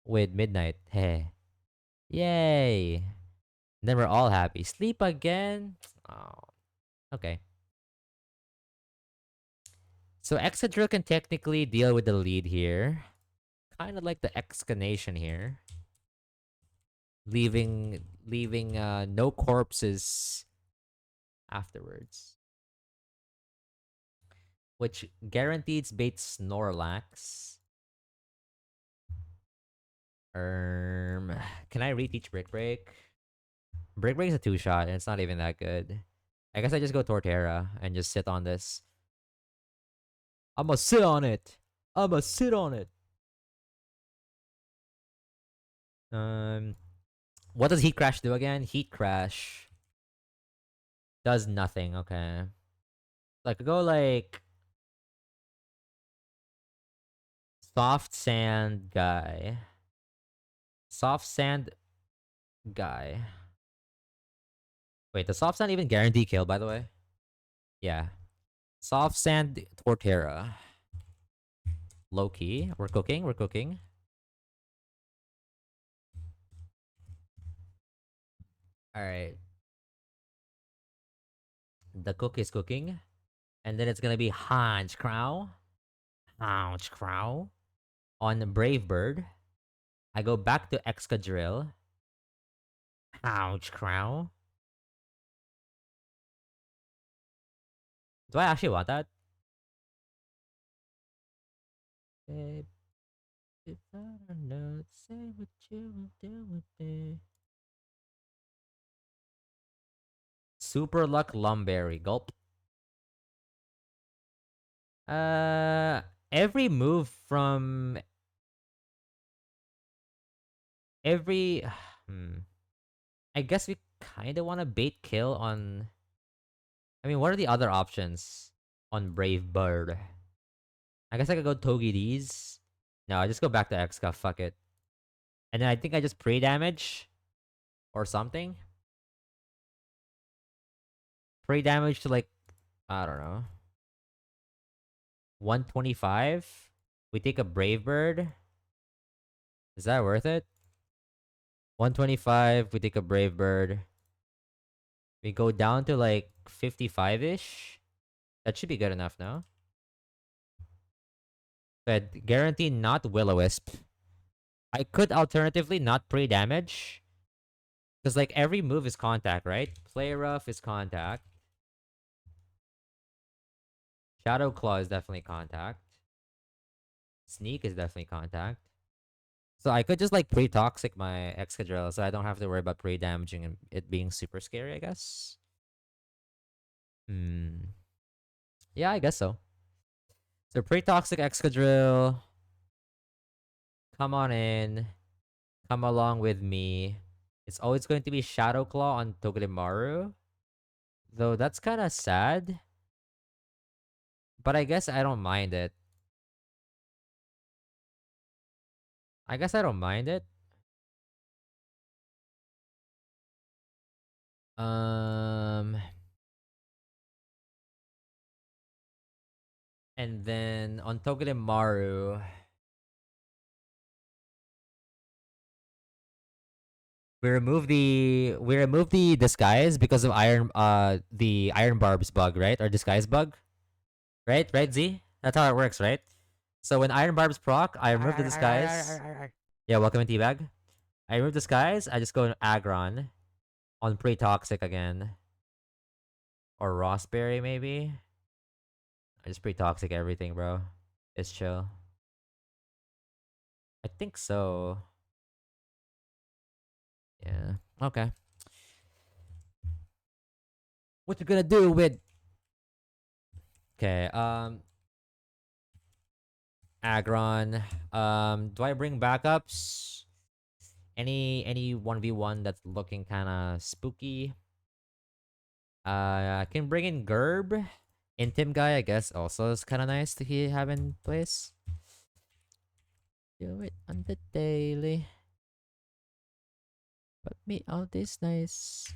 S2: with Midnight. Hey. Yay. Then we're all happy. Sleep again? Oh, okay. So Excadrill can technically deal with the lead here. Kind of like the Excavation here. Leaving no corpses afterwards. Which guaranteed bait Snorlax. Can I reteach Brick Break? Brick Break's a two-shot, and it's not even that good. I guess I just go Torterra and just sit on this. I'ma sit on it. I'ma sit on it. Um, what does Heat Crash do again? Heat Crash does nothing. Okay, like go like soft sand guy. Soft sand guy. Wait, does soft sand even guarantee kill? By the way, yeah. Soft sand Torterra. Low key. We're cooking. We're cooking. All right. The cook is cooking. And then it's gonna be Hans Crow. Hans Crow. On Brave Bird. I go back to Excadrill. Hans Crow. Do I actually want that? Babe, if I don't know, say what you will do with me. Super Luck Lumberry. Gulp. Uh, every move from every. I guess we kind of want to bait kill on. I mean, what are the other options on Brave Bird? I guess I could go Togeki's. No, I just go back to Exca. Fuck it. And then I think I just pre-damage or something. Pre-damage to like, I don't know, 125. We take a Brave Bird. Is that worth it? 125. We take a Brave Bird. We go down to like 55-ish. That should be good enough now. But guarantee not Will-O-Wisp. I could alternatively not pre-damage. Because like every move is contact, right? Play rough is contact. Shadow Claw is definitely contact. Sneak is definitely contact. So I could just like pre-toxic my Excadrill so I don't have to worry about pre-damaging and it being super scary, I guess. Hmm. Yeah, I guess so. So pre-toxic Excadrill. Come on in. Come along with me. It's always going to be Shadow Claw on Togedemaru. Though that's kind of sad. But I guess I don't mind it. I guess I don't mind it. Um, and then on Togedemaru, we remove the disguise because of the iron barbs bug, right? Or disguise bug, right? Right, Z? That's how it works, right? So when iron barbs proc, I remove the disguise. Yeah, welcome in Teabag. I remove disguise. I just go to Aggron on pre-toxic again, or Rossberry maybe. I just pre-toxic everything, bro. It's chill. I think so. Yeah. Okay. What you gonna do with? Okay. Aggron. Do I bring backups? Any 1v1 that's looking kind of spooky? I can bring in Gerb. Intim guy, I guess, also is kind of nice to have in place. Do it on the daily. But me all this nice.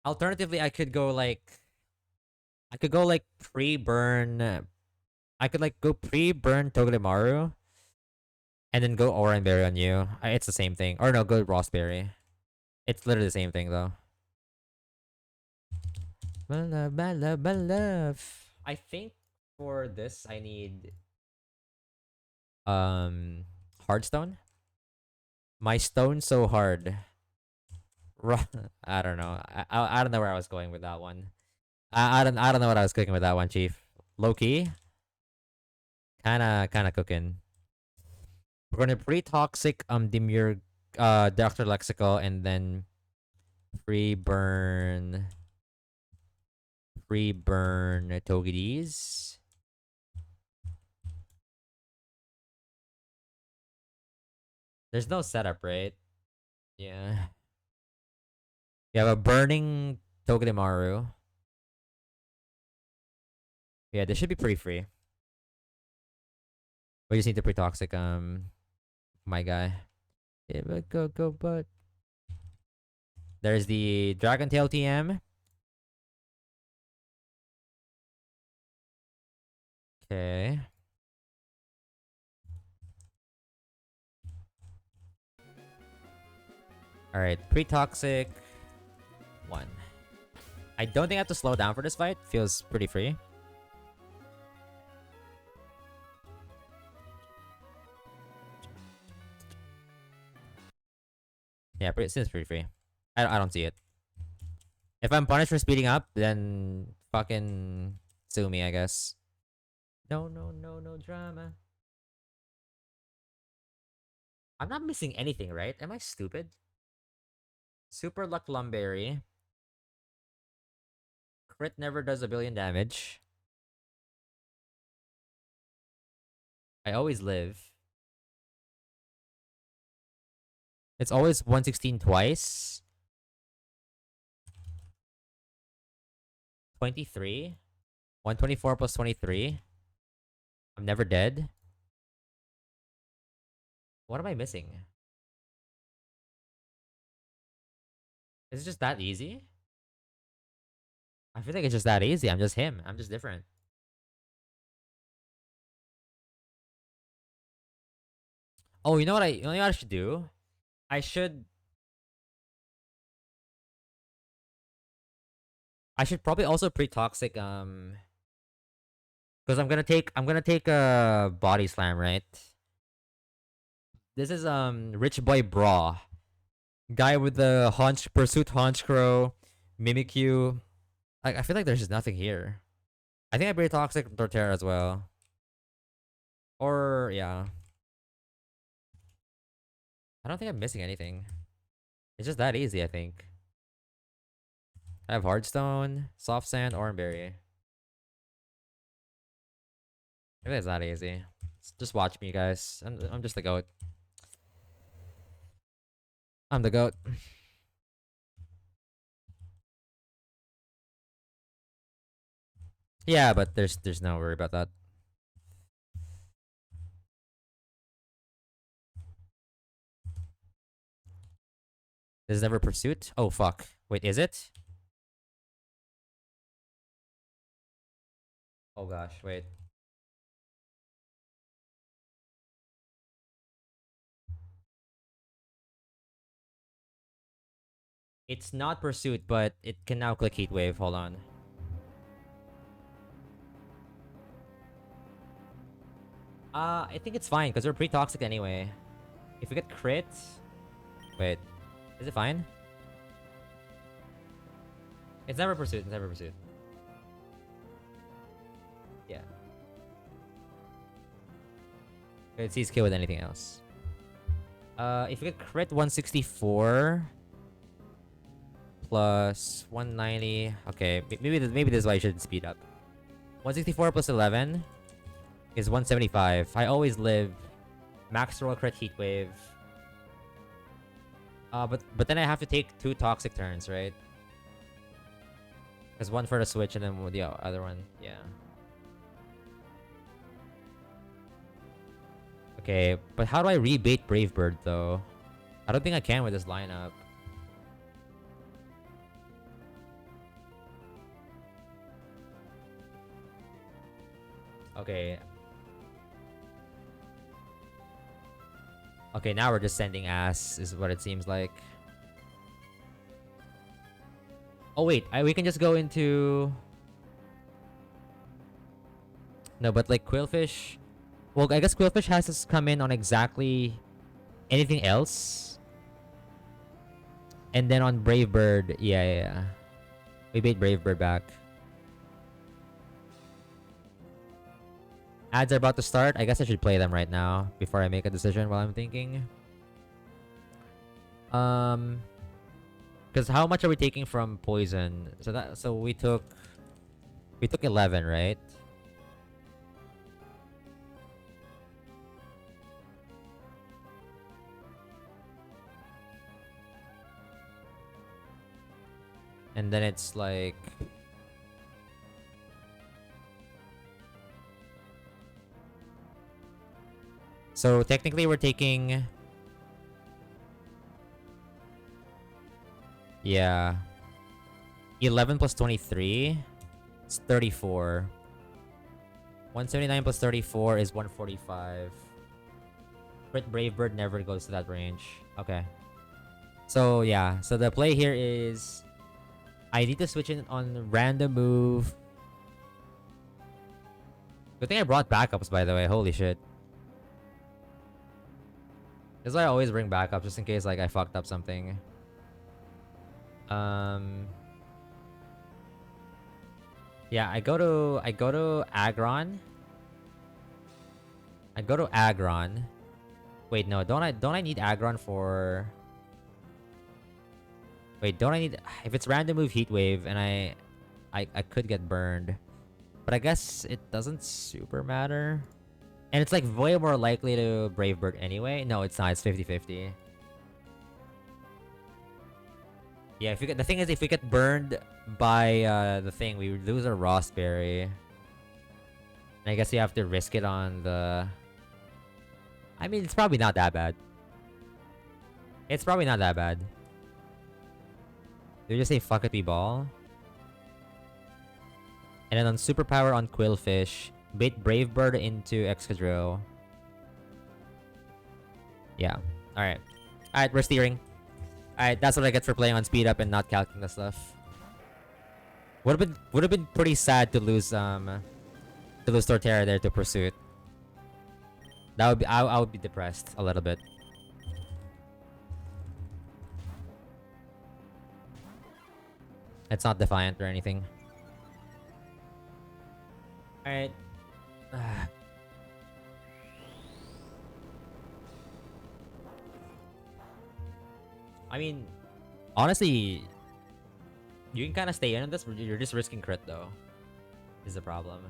S2: Alternatively, I could go like pre-burn. I could like go pre-burn Togedemaru and then go Oranberry on you. It's the same thing. Or no, go Rossberry. It's literally the same thing though. My love, my love, my love. I think for this I need Hardstone. My stone so hard. I don't know. I don't know where I was going with that one. I don't know what I was cooking with that one, Chief. Low key, kind of cooking. We're gonna pre-toxic Demure Dr. Lexical and then pre-burn Togedes. There's no setup, right? Yeah. You have a burning Togedemaru. Yeah, this should be pretty free. We just need to pre-toxic my guy. Yeah, but go but there's the Dragon Tail TM. Okay. Alright, pre-toxic. One. I don't think I have to slow down for this fight. Feels pretty free. Yeah, seems pretty free. I don't see it. If I'm punished for speeding up, then fucking sue me, I guess. No, no, no, no drama. I'm not missing anything, right? Am I stupid? Super Luck Lumberry. Crit never does a billion damage. I always live. It's always 116 twice. 23. 124 plus 23. I'm never dead. What am I missing? Is it just that easy? I feel like it's just that easy. I'm just him. I'm just different. Oh, you know what I should do? I should I should probably also pre-toxic because I'm gonna take a body slam, right? This is Rich Boy Bra. Guy with the haunch pursuit haunch crow, Mimikyu. I feel like there's just nothing here. I think I pre-toxic Torterra as well. Or yeah. I don't think I'm missing anything. It's just that easy, I think. I have Hardstone, Soft Sand, Oranberry. Maybe it's not easy. Just watch me, guys. I'm just the goat. I'm the goat. Yeah, but there's no worry about that. This is never pursuit. Oh fuck. Wait, is it? Oh gosh, wait. It's not pursuit, but it can now click heat wave. Hold on. I think it's fine because we're pretty toxic anyway. If we get crit, wait, is it fine? It's never pursuit. It's never pursuit. Yeah. It's easy kill with anything else. If we get crit 164 plus 190, okay, maybe this is why I should speed up. 164 plus 11 is 175. I always live. Max roll crit heat wave. But then I have to take 2 toxic turns, right? There's one for the switch and then the other one. Yeah. Okay, but how do I rebait Brave Bird though? I don't think I can with this lineup. Okay. Okay, now we're just sending ass, is what it seems like. Oh wait, we can just go into... No, but like Quillfish... Well, I guess Quillfish has to come in on exactly anything else. And then on Brave Bird, yeah. We bait Brave Bird back. Ads are about to start. I guess I should play them right now before I make a decision while I'm thinking. Because how much are we taking from poison? So we took 11, right? And then it's like... So technically we're taking... Yeah. 11 plus 23. It's 34. 179 plus 34 is 145. Crit Brave Bird never goes to that range. Okay. So yeah. So the play here is... I need to switch in on random move. Good thing I brought backups, by the way. Holy shit. This is why I always bring backups, just in case like I fucked up something. Yeah, I go to Agron. I go to Agron. Wait, no, don't I need Agron for... Wait, don't I need... If it's random move heat wave and I could get burned. But I guess it doesn't super matter. And it's like way more likely to Brave Bird anyway. No, it's not. It's 50-50. Yeah, if we get, the thing is, if we get burned by the thing, we lose our Rossberry. And I guess you have to risk it on the... I mean, it's probably not that bad. It's probably not that bad. Did you just say fuck it, we ball? And then on Superpower on Quillfish, bait Brave Bird into Excadrill. Yeah. All right. All right. We're steering. All right. That's what I get for playing on speed up and not calculating the stuff. Would have been pretty sad to lose Torterra there to Pursuit. That would be I would be depressed a little bit. It's not defiant or anything. All right. I mean, honestly, you can kind of stay in on this. You're just risking crit though. Is the problem.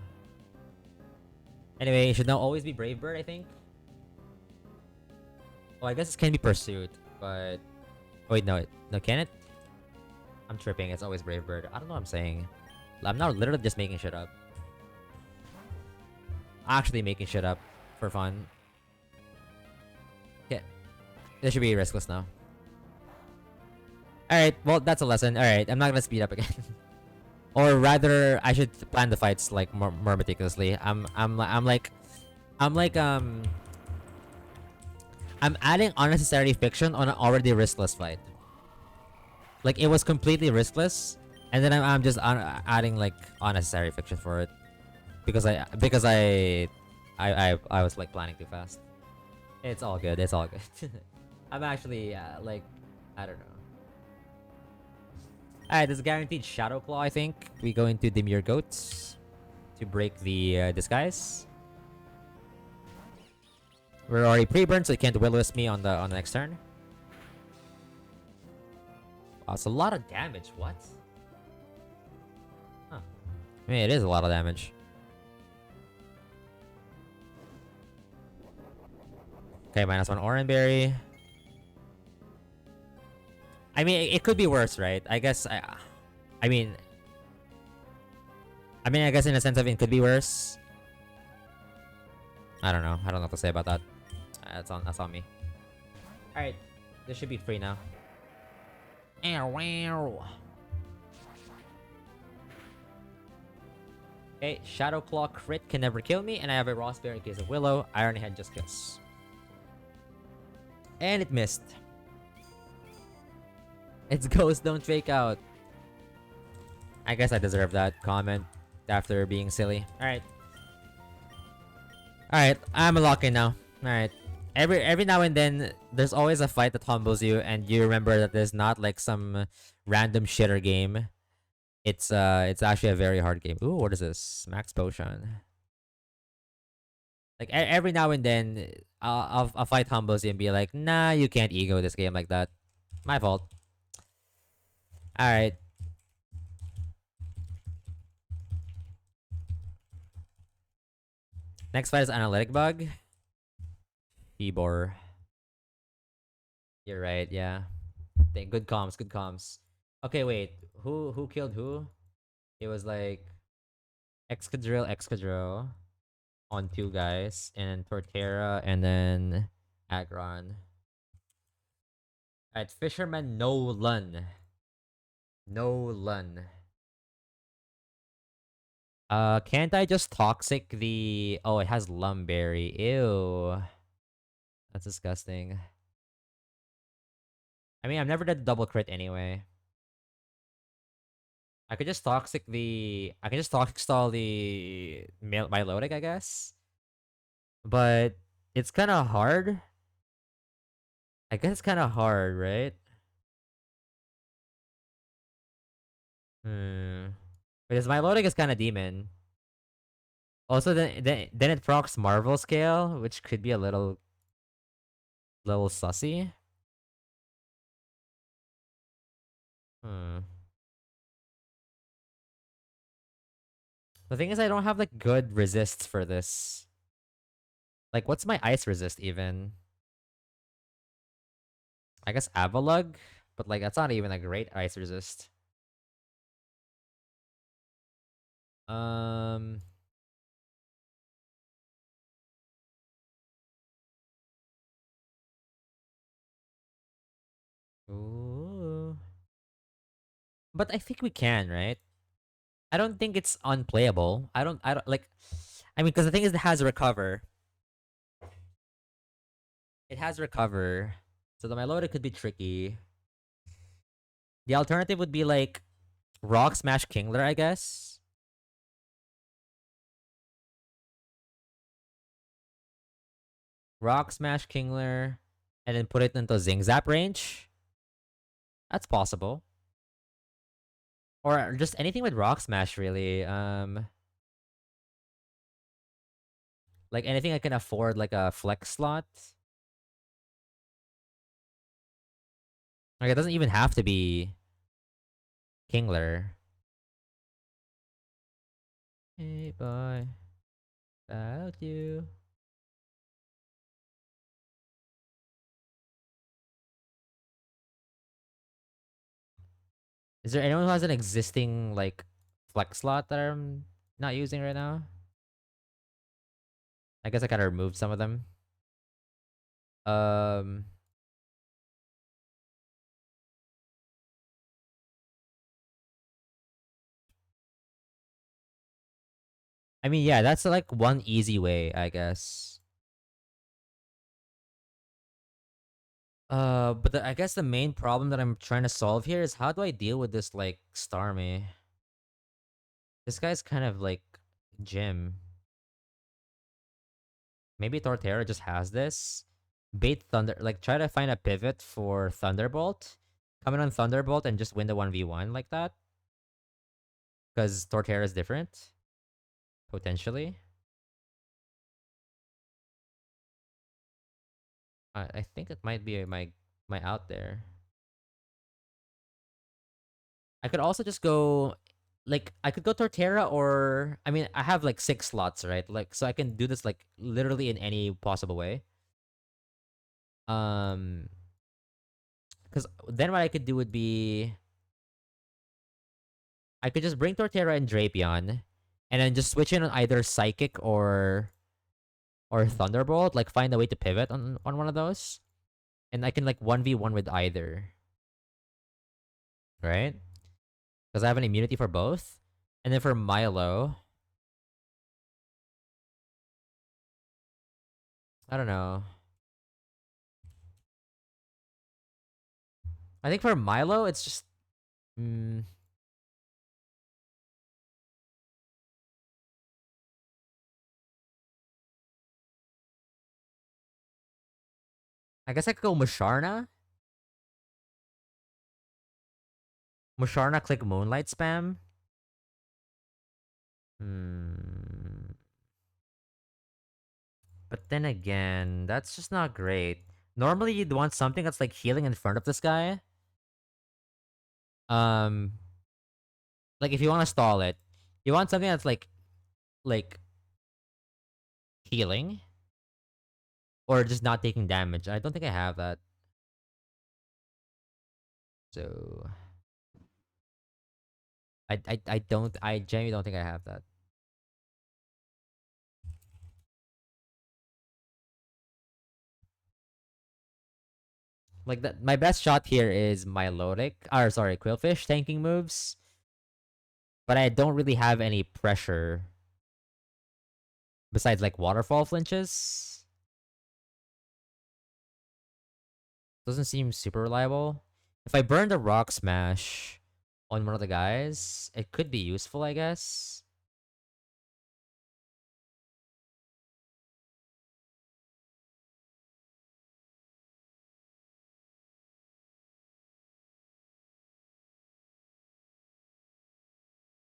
S2: Anyway, it should now always be Brave Bird, I think. Oh, I guess it can be Pursuit, but wait, no, can it? I'm tripping. It's always Brave Bird. I don't know what I'm saying. I'm not literally just making shit up. Actually making shit up for fun. Okay, this should be riskless now. Alright, well, that's a lesson. Alright, I'm not gonna speed up again. Or rather, I should plan the fights like more meticulously. I'm adding unnecessary fiction on an already riskless fight. Like it was completely riskless, and then I'm just adding like unnecessary fiction for it because I was like planning too fast. It's all good. It's all good. I'm actually like I don't know. Alright, this is guaranteed Shadow Claw, I think. We go into Demure Goats to break the disguise. We're already pre-burned, so you can't Will-O-Wisp me on the next turn. Wow, it's a lot of damage. What? Huh. I mean, it is a lot of damage. Okay, -1 Oranberry. I mean, it could be worse, right? I guess I mean, I guess in a sense of it could be worse. I don't know. I don't know what to say about that. That's on me. All right, this should be free now. Okay, Shadow Claw crit can never kill me, and I have a Raw Spear in case of Willow. Iron Head just kills. And it missed. It's Ghost, don't fake out. I guess I deserve that comment after being silly. Alright. Alright, I'm a lock-in now. Alright. Every now and then, there's always a fight that humbles you, and you remember that there's not like some random shitter game. It's actually a very hard game. Ooh, what is this? Max Potion. Like every now and then, a fight humbles you and be like, nah, you can't ego this game like that. My fault. Alright. Next fight is Analytic Bug. Ebor. You're right, yeah. Good comms, good comms. Okay, wait. Who killed who? It was like Excadrill on 2 guys, and Torterra, and then Aggron. Alright, Fisherman Nolan. Nolan. Can't I just toxic the... Oh, it has Lumberry. Ew. That's disgusting. I mean, I've never done double crit anyway. I could just toxic the... I can just toxic stall the... Milotic, I guess? But... It's kind of hard. I guess it's kind of hard, right? Because Milotic is kind of demon. Also, then it procs Marvel Scale, which could be a little sussy. Hmm. The thing is, I don't have like good resists for this. Like, what's my ice resist even? I guess Avalug, but like that's not even a great ice resist. Um. Ooh. But I think we can, right? I don't think it's unplayable. I don't like. I mean, because the thing is, it has recover. It has recover, so the Milotic could be tricky. The alternative would be like Rock Smash Kingler, I guess. Rock Smash Kingler, and then put it into Zing Zap range. That's possible. Or just anything with Rock Smash, really. Like anything I can afford, like a flex slot. Like it doesn't even have to be Kingler. Hey boy, about you. Is there anyone who has an existing like flex slot that I'm not using right now? I guess I gotta remove some of them. Um, I mean, yeah, that's like one easy way, I guess. But I guess the main problem that I'm trying to solve here is how do I deal with this like Starmie? This guy's kind of like Jim. Maybe Torterra just has this. Bait Thunder, like try to find a pivot for Thunderbolt. Come in on Thunderbolt and just win the 1v1 like that. Because Torterra is different, potentially. I think it might be my out there. I could also just go like I could go Torterra or I mean I have like 6 slots, right? Like so I can do this like literally in any possible way. Um because then what I could do would be I could just bring Torterra and Drapion and then just switch in on either Psychic or Thunderbolt, like find a way to pivot on one of those. And I can like 1v1 with either, right? Because I have an immunity for both. And then for Milo, I don't know. I think for Milo, it's just. Mm, I guess I could go Musharna. Musharna click Moonlight spam. Hmm. But then again, that's just not great. Normally, you'd want something that's like healing in front of this guy. Um, like if you want to stall it, you want something that's like healing or just not taking damage. I don't think I have that. So I genuinely don't think I have that. Like that, my best shot here is Milotic, or sorry, Quillfish tanking moves, but I don't really have any pressure besides like waterfall flinches. Doesn't seem super reliable. If I burn the rock smash on one of the guys, it could be useful, I guess.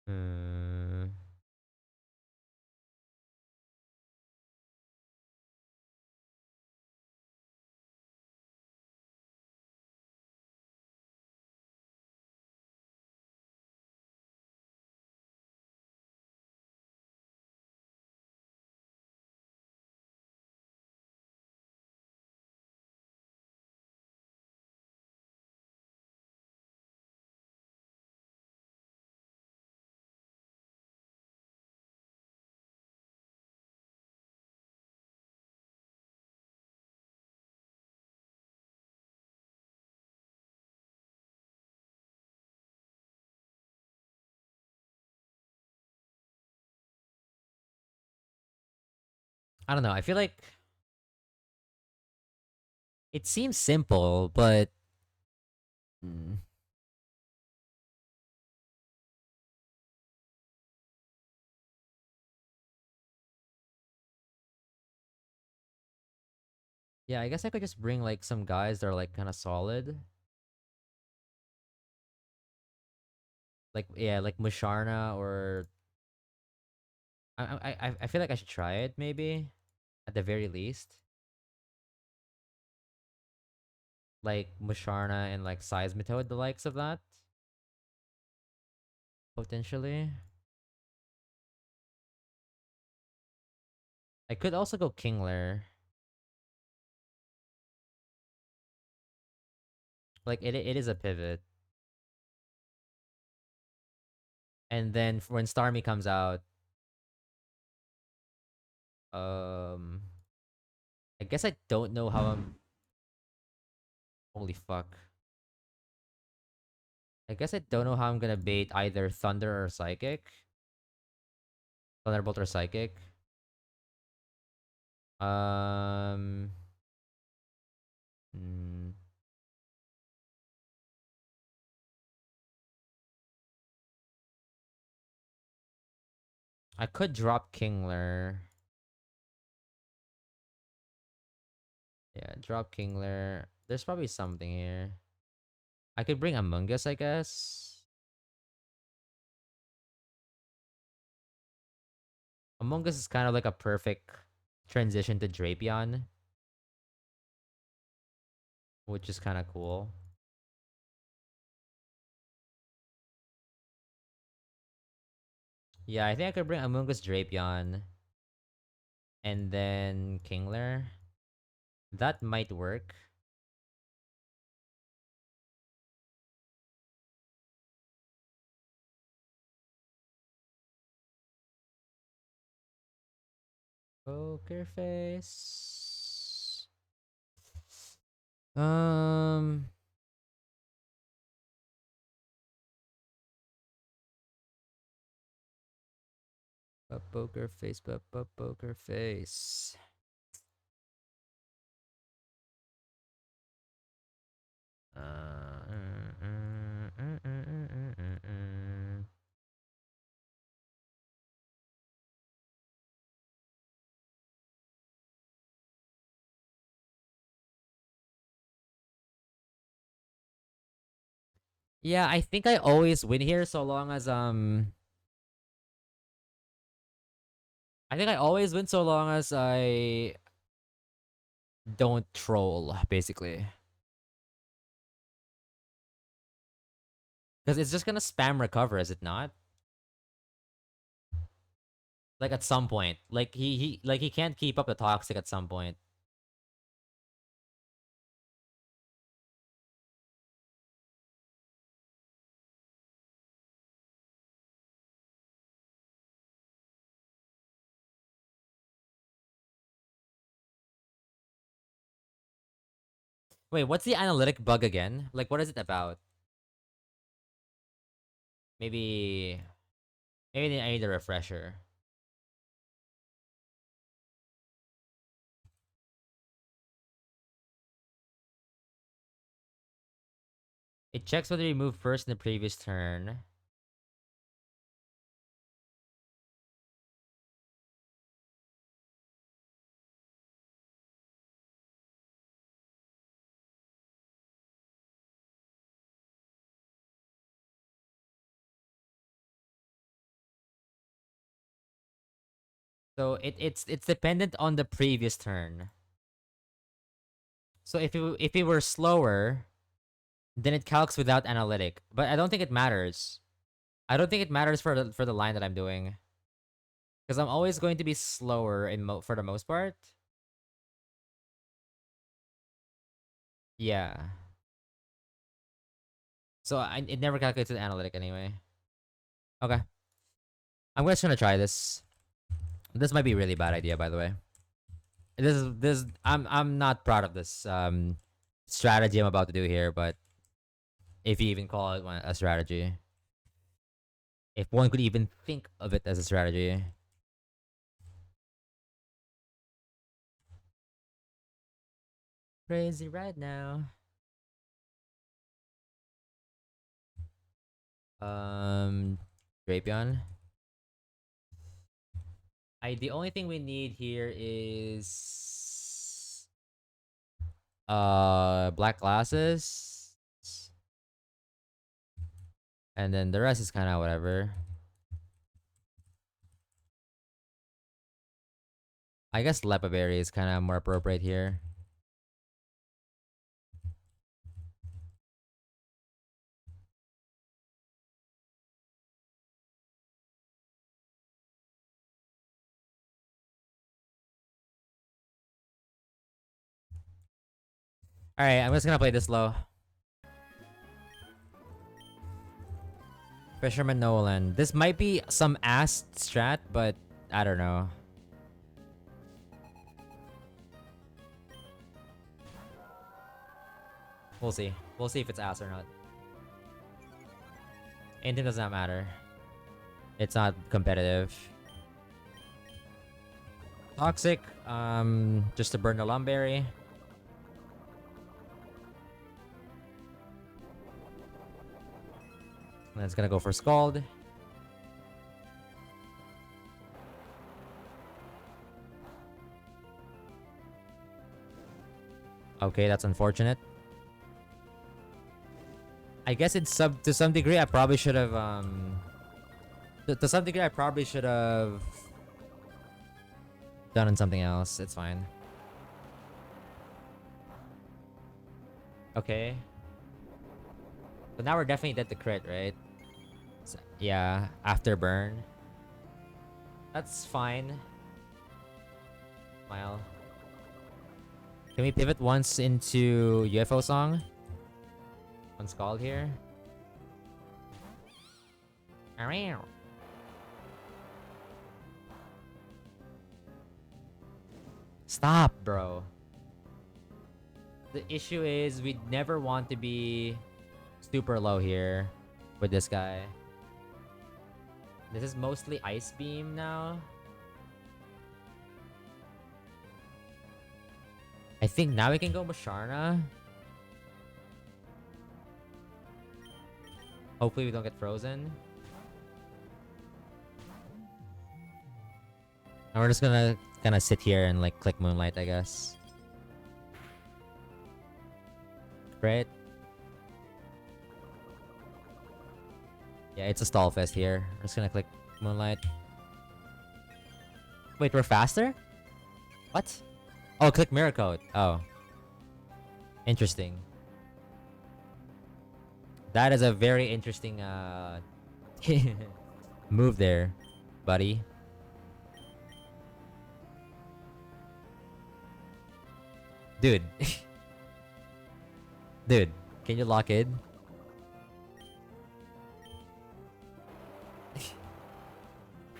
S2: Hmm. I don't know. I feel like It seems simple, but mm, yeah, I guess I could just bring like some guys that are like kind of solid, like yeah, like Musharna or I feel like I should try it maybe at the very least, like Musharna and like Seismitoad, the likes of that potentially. I could also go Kingler. Like it is a pivot. And then when Starmie comes out, um, I guess I don't know how I'm. Holy fuck! I guess I don't know how I'm gonna bait either Thunder or Psychic, Thunderbolt or Psychic. Um, mm, I could drop Kingler. Yeah, drop Kingler. There's probably something here. I could bring Among Us, I guess. Among Us is kind of like a perfect transition to Drapion, which is kind of cool. Yeah, I think I could bring Among Us Drapion and then Kingler. That might work. Poker face. Um, poker face, poker face. Mm. Yeah, I think I always win here so long as I think I always win so long as I don't troll, basically. Because it's just gonna spam recover, is it not? Like at some point. Like he can't keep up the toxic at some point. Wait, what's the analytic bug again? Like what is it about? Maybe maybe I need a refresher. It checks whether you moved first in the previous turn. So it's dependent on the previous turn. So if it were slower, then it calcs without analytic. But I don't think it matters. I don't think it matters for the line that I'm doing because I'm always going to be slower for the most part. Yeah. So it never calculates the analytic anyway. Okay. I'm just gonna try this. This might be a really bad idea, by the way. This I'm not proud of this strategy I'm about to do here, but if you even call it a strategy, if one could even think of it as a strategy. Crazy right now. Drapion. The only thing we need here is black glasses. And then the rest is kind of whatever. I guess Lepa Berry is kind of more appropriate here. Alright, I'm just gonna play this low. Fisherman Nolan. This might be some ass strat, but I don't know. We'll see. We'll see if it's ass or not. Anything does not matter. It's not competitive. Toxic, just to burn the Lumberry. And it's gonna go for Scald. Okay, that's unfortunate. I guess it's to some degree I probably should have to some degree I probably should have done something else. It's fine. Okay. But now we're definitely dead to crit, right? So, yeah, after burn. That's fine. Smile. Can we pivot once into UFO song? One Scald here. Stop, bro. The issue is we never want to be super low here with this guy. This is mostly Ice Beam now. I think now we can go Musharna. Hopefully we don't get frozen. And we're just gonna kind of sit here and like click Moonlight, I guess. Right? Yeah, it's a stall fest here. I'm just gonna click Moonlight. Wait, we're faster? What? Oh, click Mirror Code. Oh. Interesting. That is a very interesting move there, buddy. Dude. Dude, can you lock in?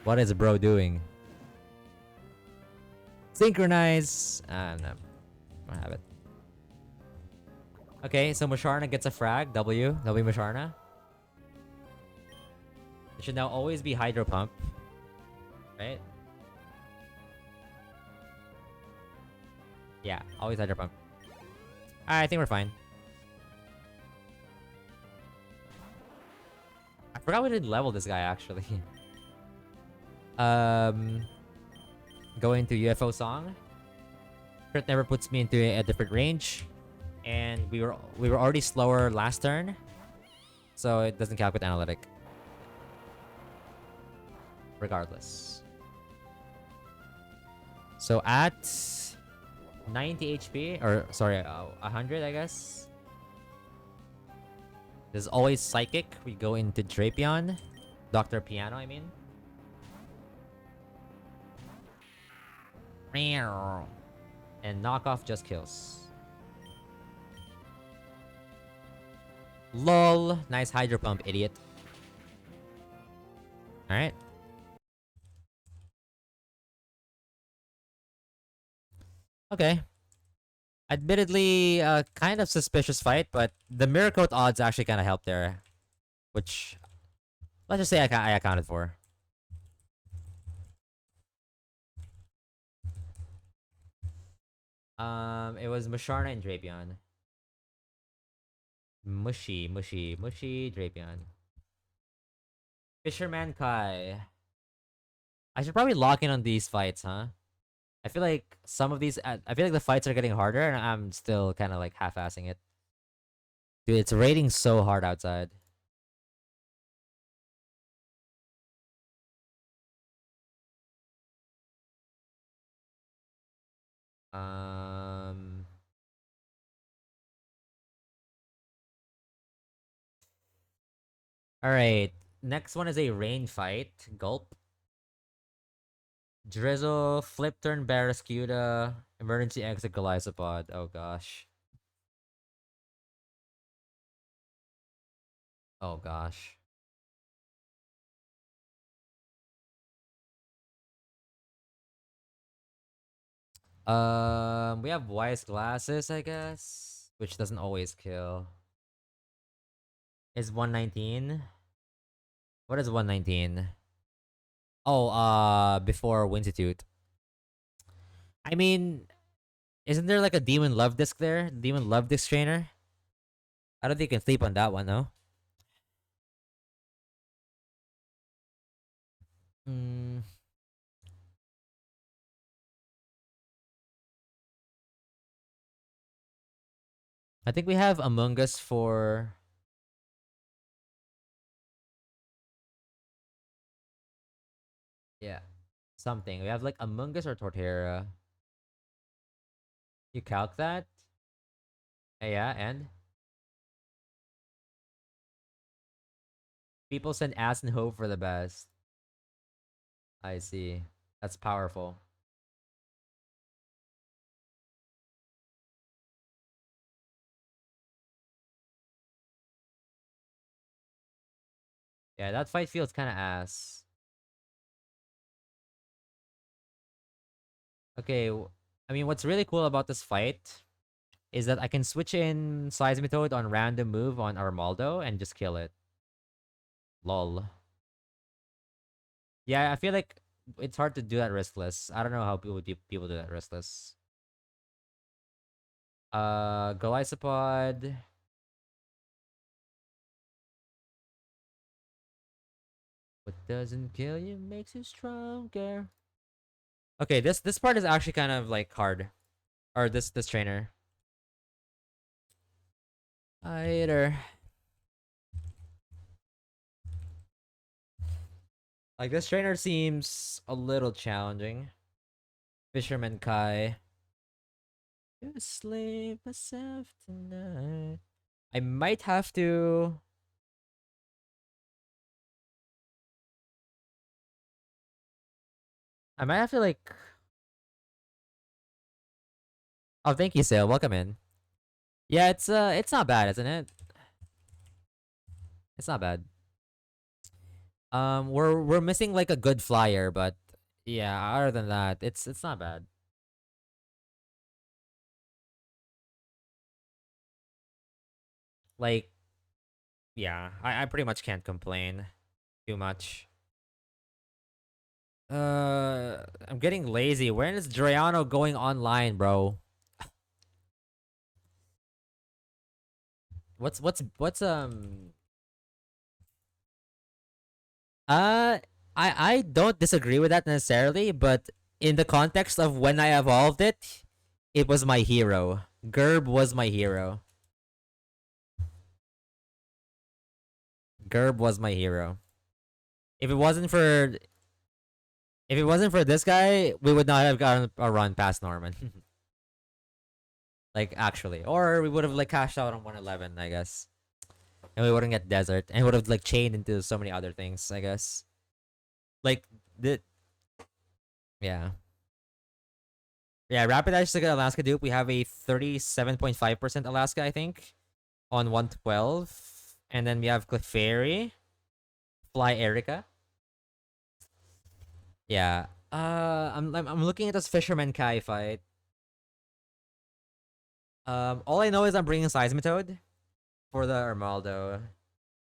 S2: What is bro doing? Synchronize. No. I don't have it. Okay, so Musharna gets a frag. W Musharna. It should now always be Hydro Pump. Right? Yeah, always Hydro Pump. I think we're fine. I forgot we didn't level this guy actually. Going to UFO song. Crit never puts me into a different range. And we were already slower last turn. So it doesn't calculate analytic. Regardless. So at 90 HP, or sorry, 100 I guess. There's always Psychic. We go into Drapion. Dr. Piano, I mean. And knockoff just kills. LOL. Nice Hydro Pump, idiot. Alright. Okay. Admittedly, kind of suspicious fight, but the Mirror Coat odds actually kind of helped there. Which, let's just say I accounted for. It was Musharna and Drapion. Mushy, Drapion. Fisherman Kai. I should probably lock in on these fights, huh? I feel like some of these, I feel like the fights are getting harder, and I'm still kind of like half-assing it. Dude, it's raining so hard outside. Um, all right. Next one is a rain fight. Gulp. Drizzle, flip turn Barraskewda, emergency exit Golisopod. Oh gosh. Oh gosh. We have wise glasses, I guess, which doesn't always kill. Is 119? What is 119? Oh, before Winstitute. I mean, isn't there like a Demon Love Disc there? Demon Love Disc trainer? I don't think you can sleep on that one, though. Hmm. I think we have Among Us for... Yeah. Something. We have like Among Us or Torterra. You calc that? Yeah, and? People send ass and hope for the best. I see. That's powerful. Yeah, that fight feels kind of ass. Okay, I mean, what's really cool about this fight is that I can switch in Seismitoad on random move on Armaldo and just kill it. Lol. Yeah, I feel like it's hard to do that riskless. I don't know how people do that riskless. Golisopod. What doesn't kill you makes you stronger. Okay, this part is actually kind of like hard. Or this trainer. Fighter. Like this trainer seems a little challenging. Fisherman Kai. To sleep myself tonight. I might have to. I might have to like. Oh, thank you, Sale. Welcome in. Yeah, it's not bad, isn't it? It's not bad. We're missing like a good flyer, but yeah, other than that, it's not bad. Like, yeah, I pretty much can't complain too much. I'm getting lazy. When is Drayano going online, bro? What's uh I don't disagree with that necessarily, but in the context of when I evolved it, it was my hero. Gerb was my hero. Gerb was my hero. If it wasn't for if it wasn't for this guy, we would not have gotten a run past Norman. Like actually, or we would have like cashed out on 111, I guess, and we wouldn't get desert, and would have like chained into so many other things, I guess. Like the yeah. Yeah, Rapidash is like an Alaska dupe. We have a 37.5% Alaska, I think, on 112. And then we have Clefairy, Fly Erica. Yeah. I'm looking at this Fisherman Kai fight. All I know is I'm bringing Seismitoad for the Armaldo.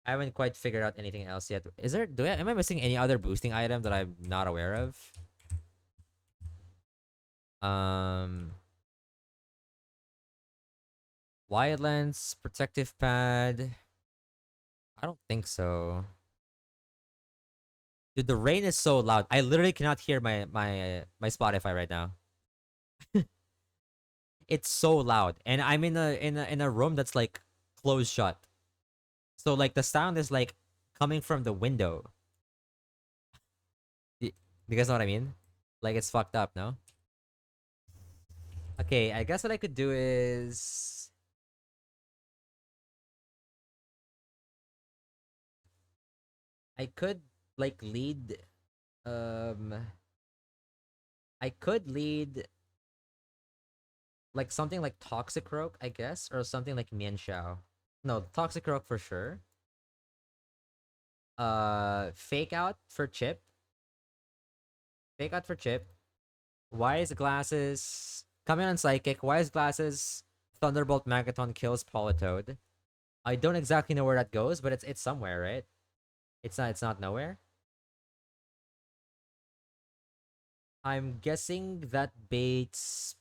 S2: I haven't quite figured out anything else yet. Is there? Am I missing any other boosting item that I'm not aware of? Um, Wide lens, protective pad. I don't think so. Dude, the rain is so loud. I literally cannot hear my Spotify right now. It's so loud, and I'm in a room that's like closed shut. So like the sound is like coming from the window. Y- You guys know what I mean? Like it's fucked up, no? Okay, I guess what I could do is I could like lead um I could lead like something like Toxic Rogue, I guess, or something like Mian Xiao. No, Toxic Rogue for sure. Fake out for Chip. Fake out for Chip. Wise Glasses. Coming on Psychic. Wise Glasses. Thunderbolt Magaton kills Politoed. I don't exactly know where that goes, but it's somewhere, right? It's not nowhere. I'm guessing that baits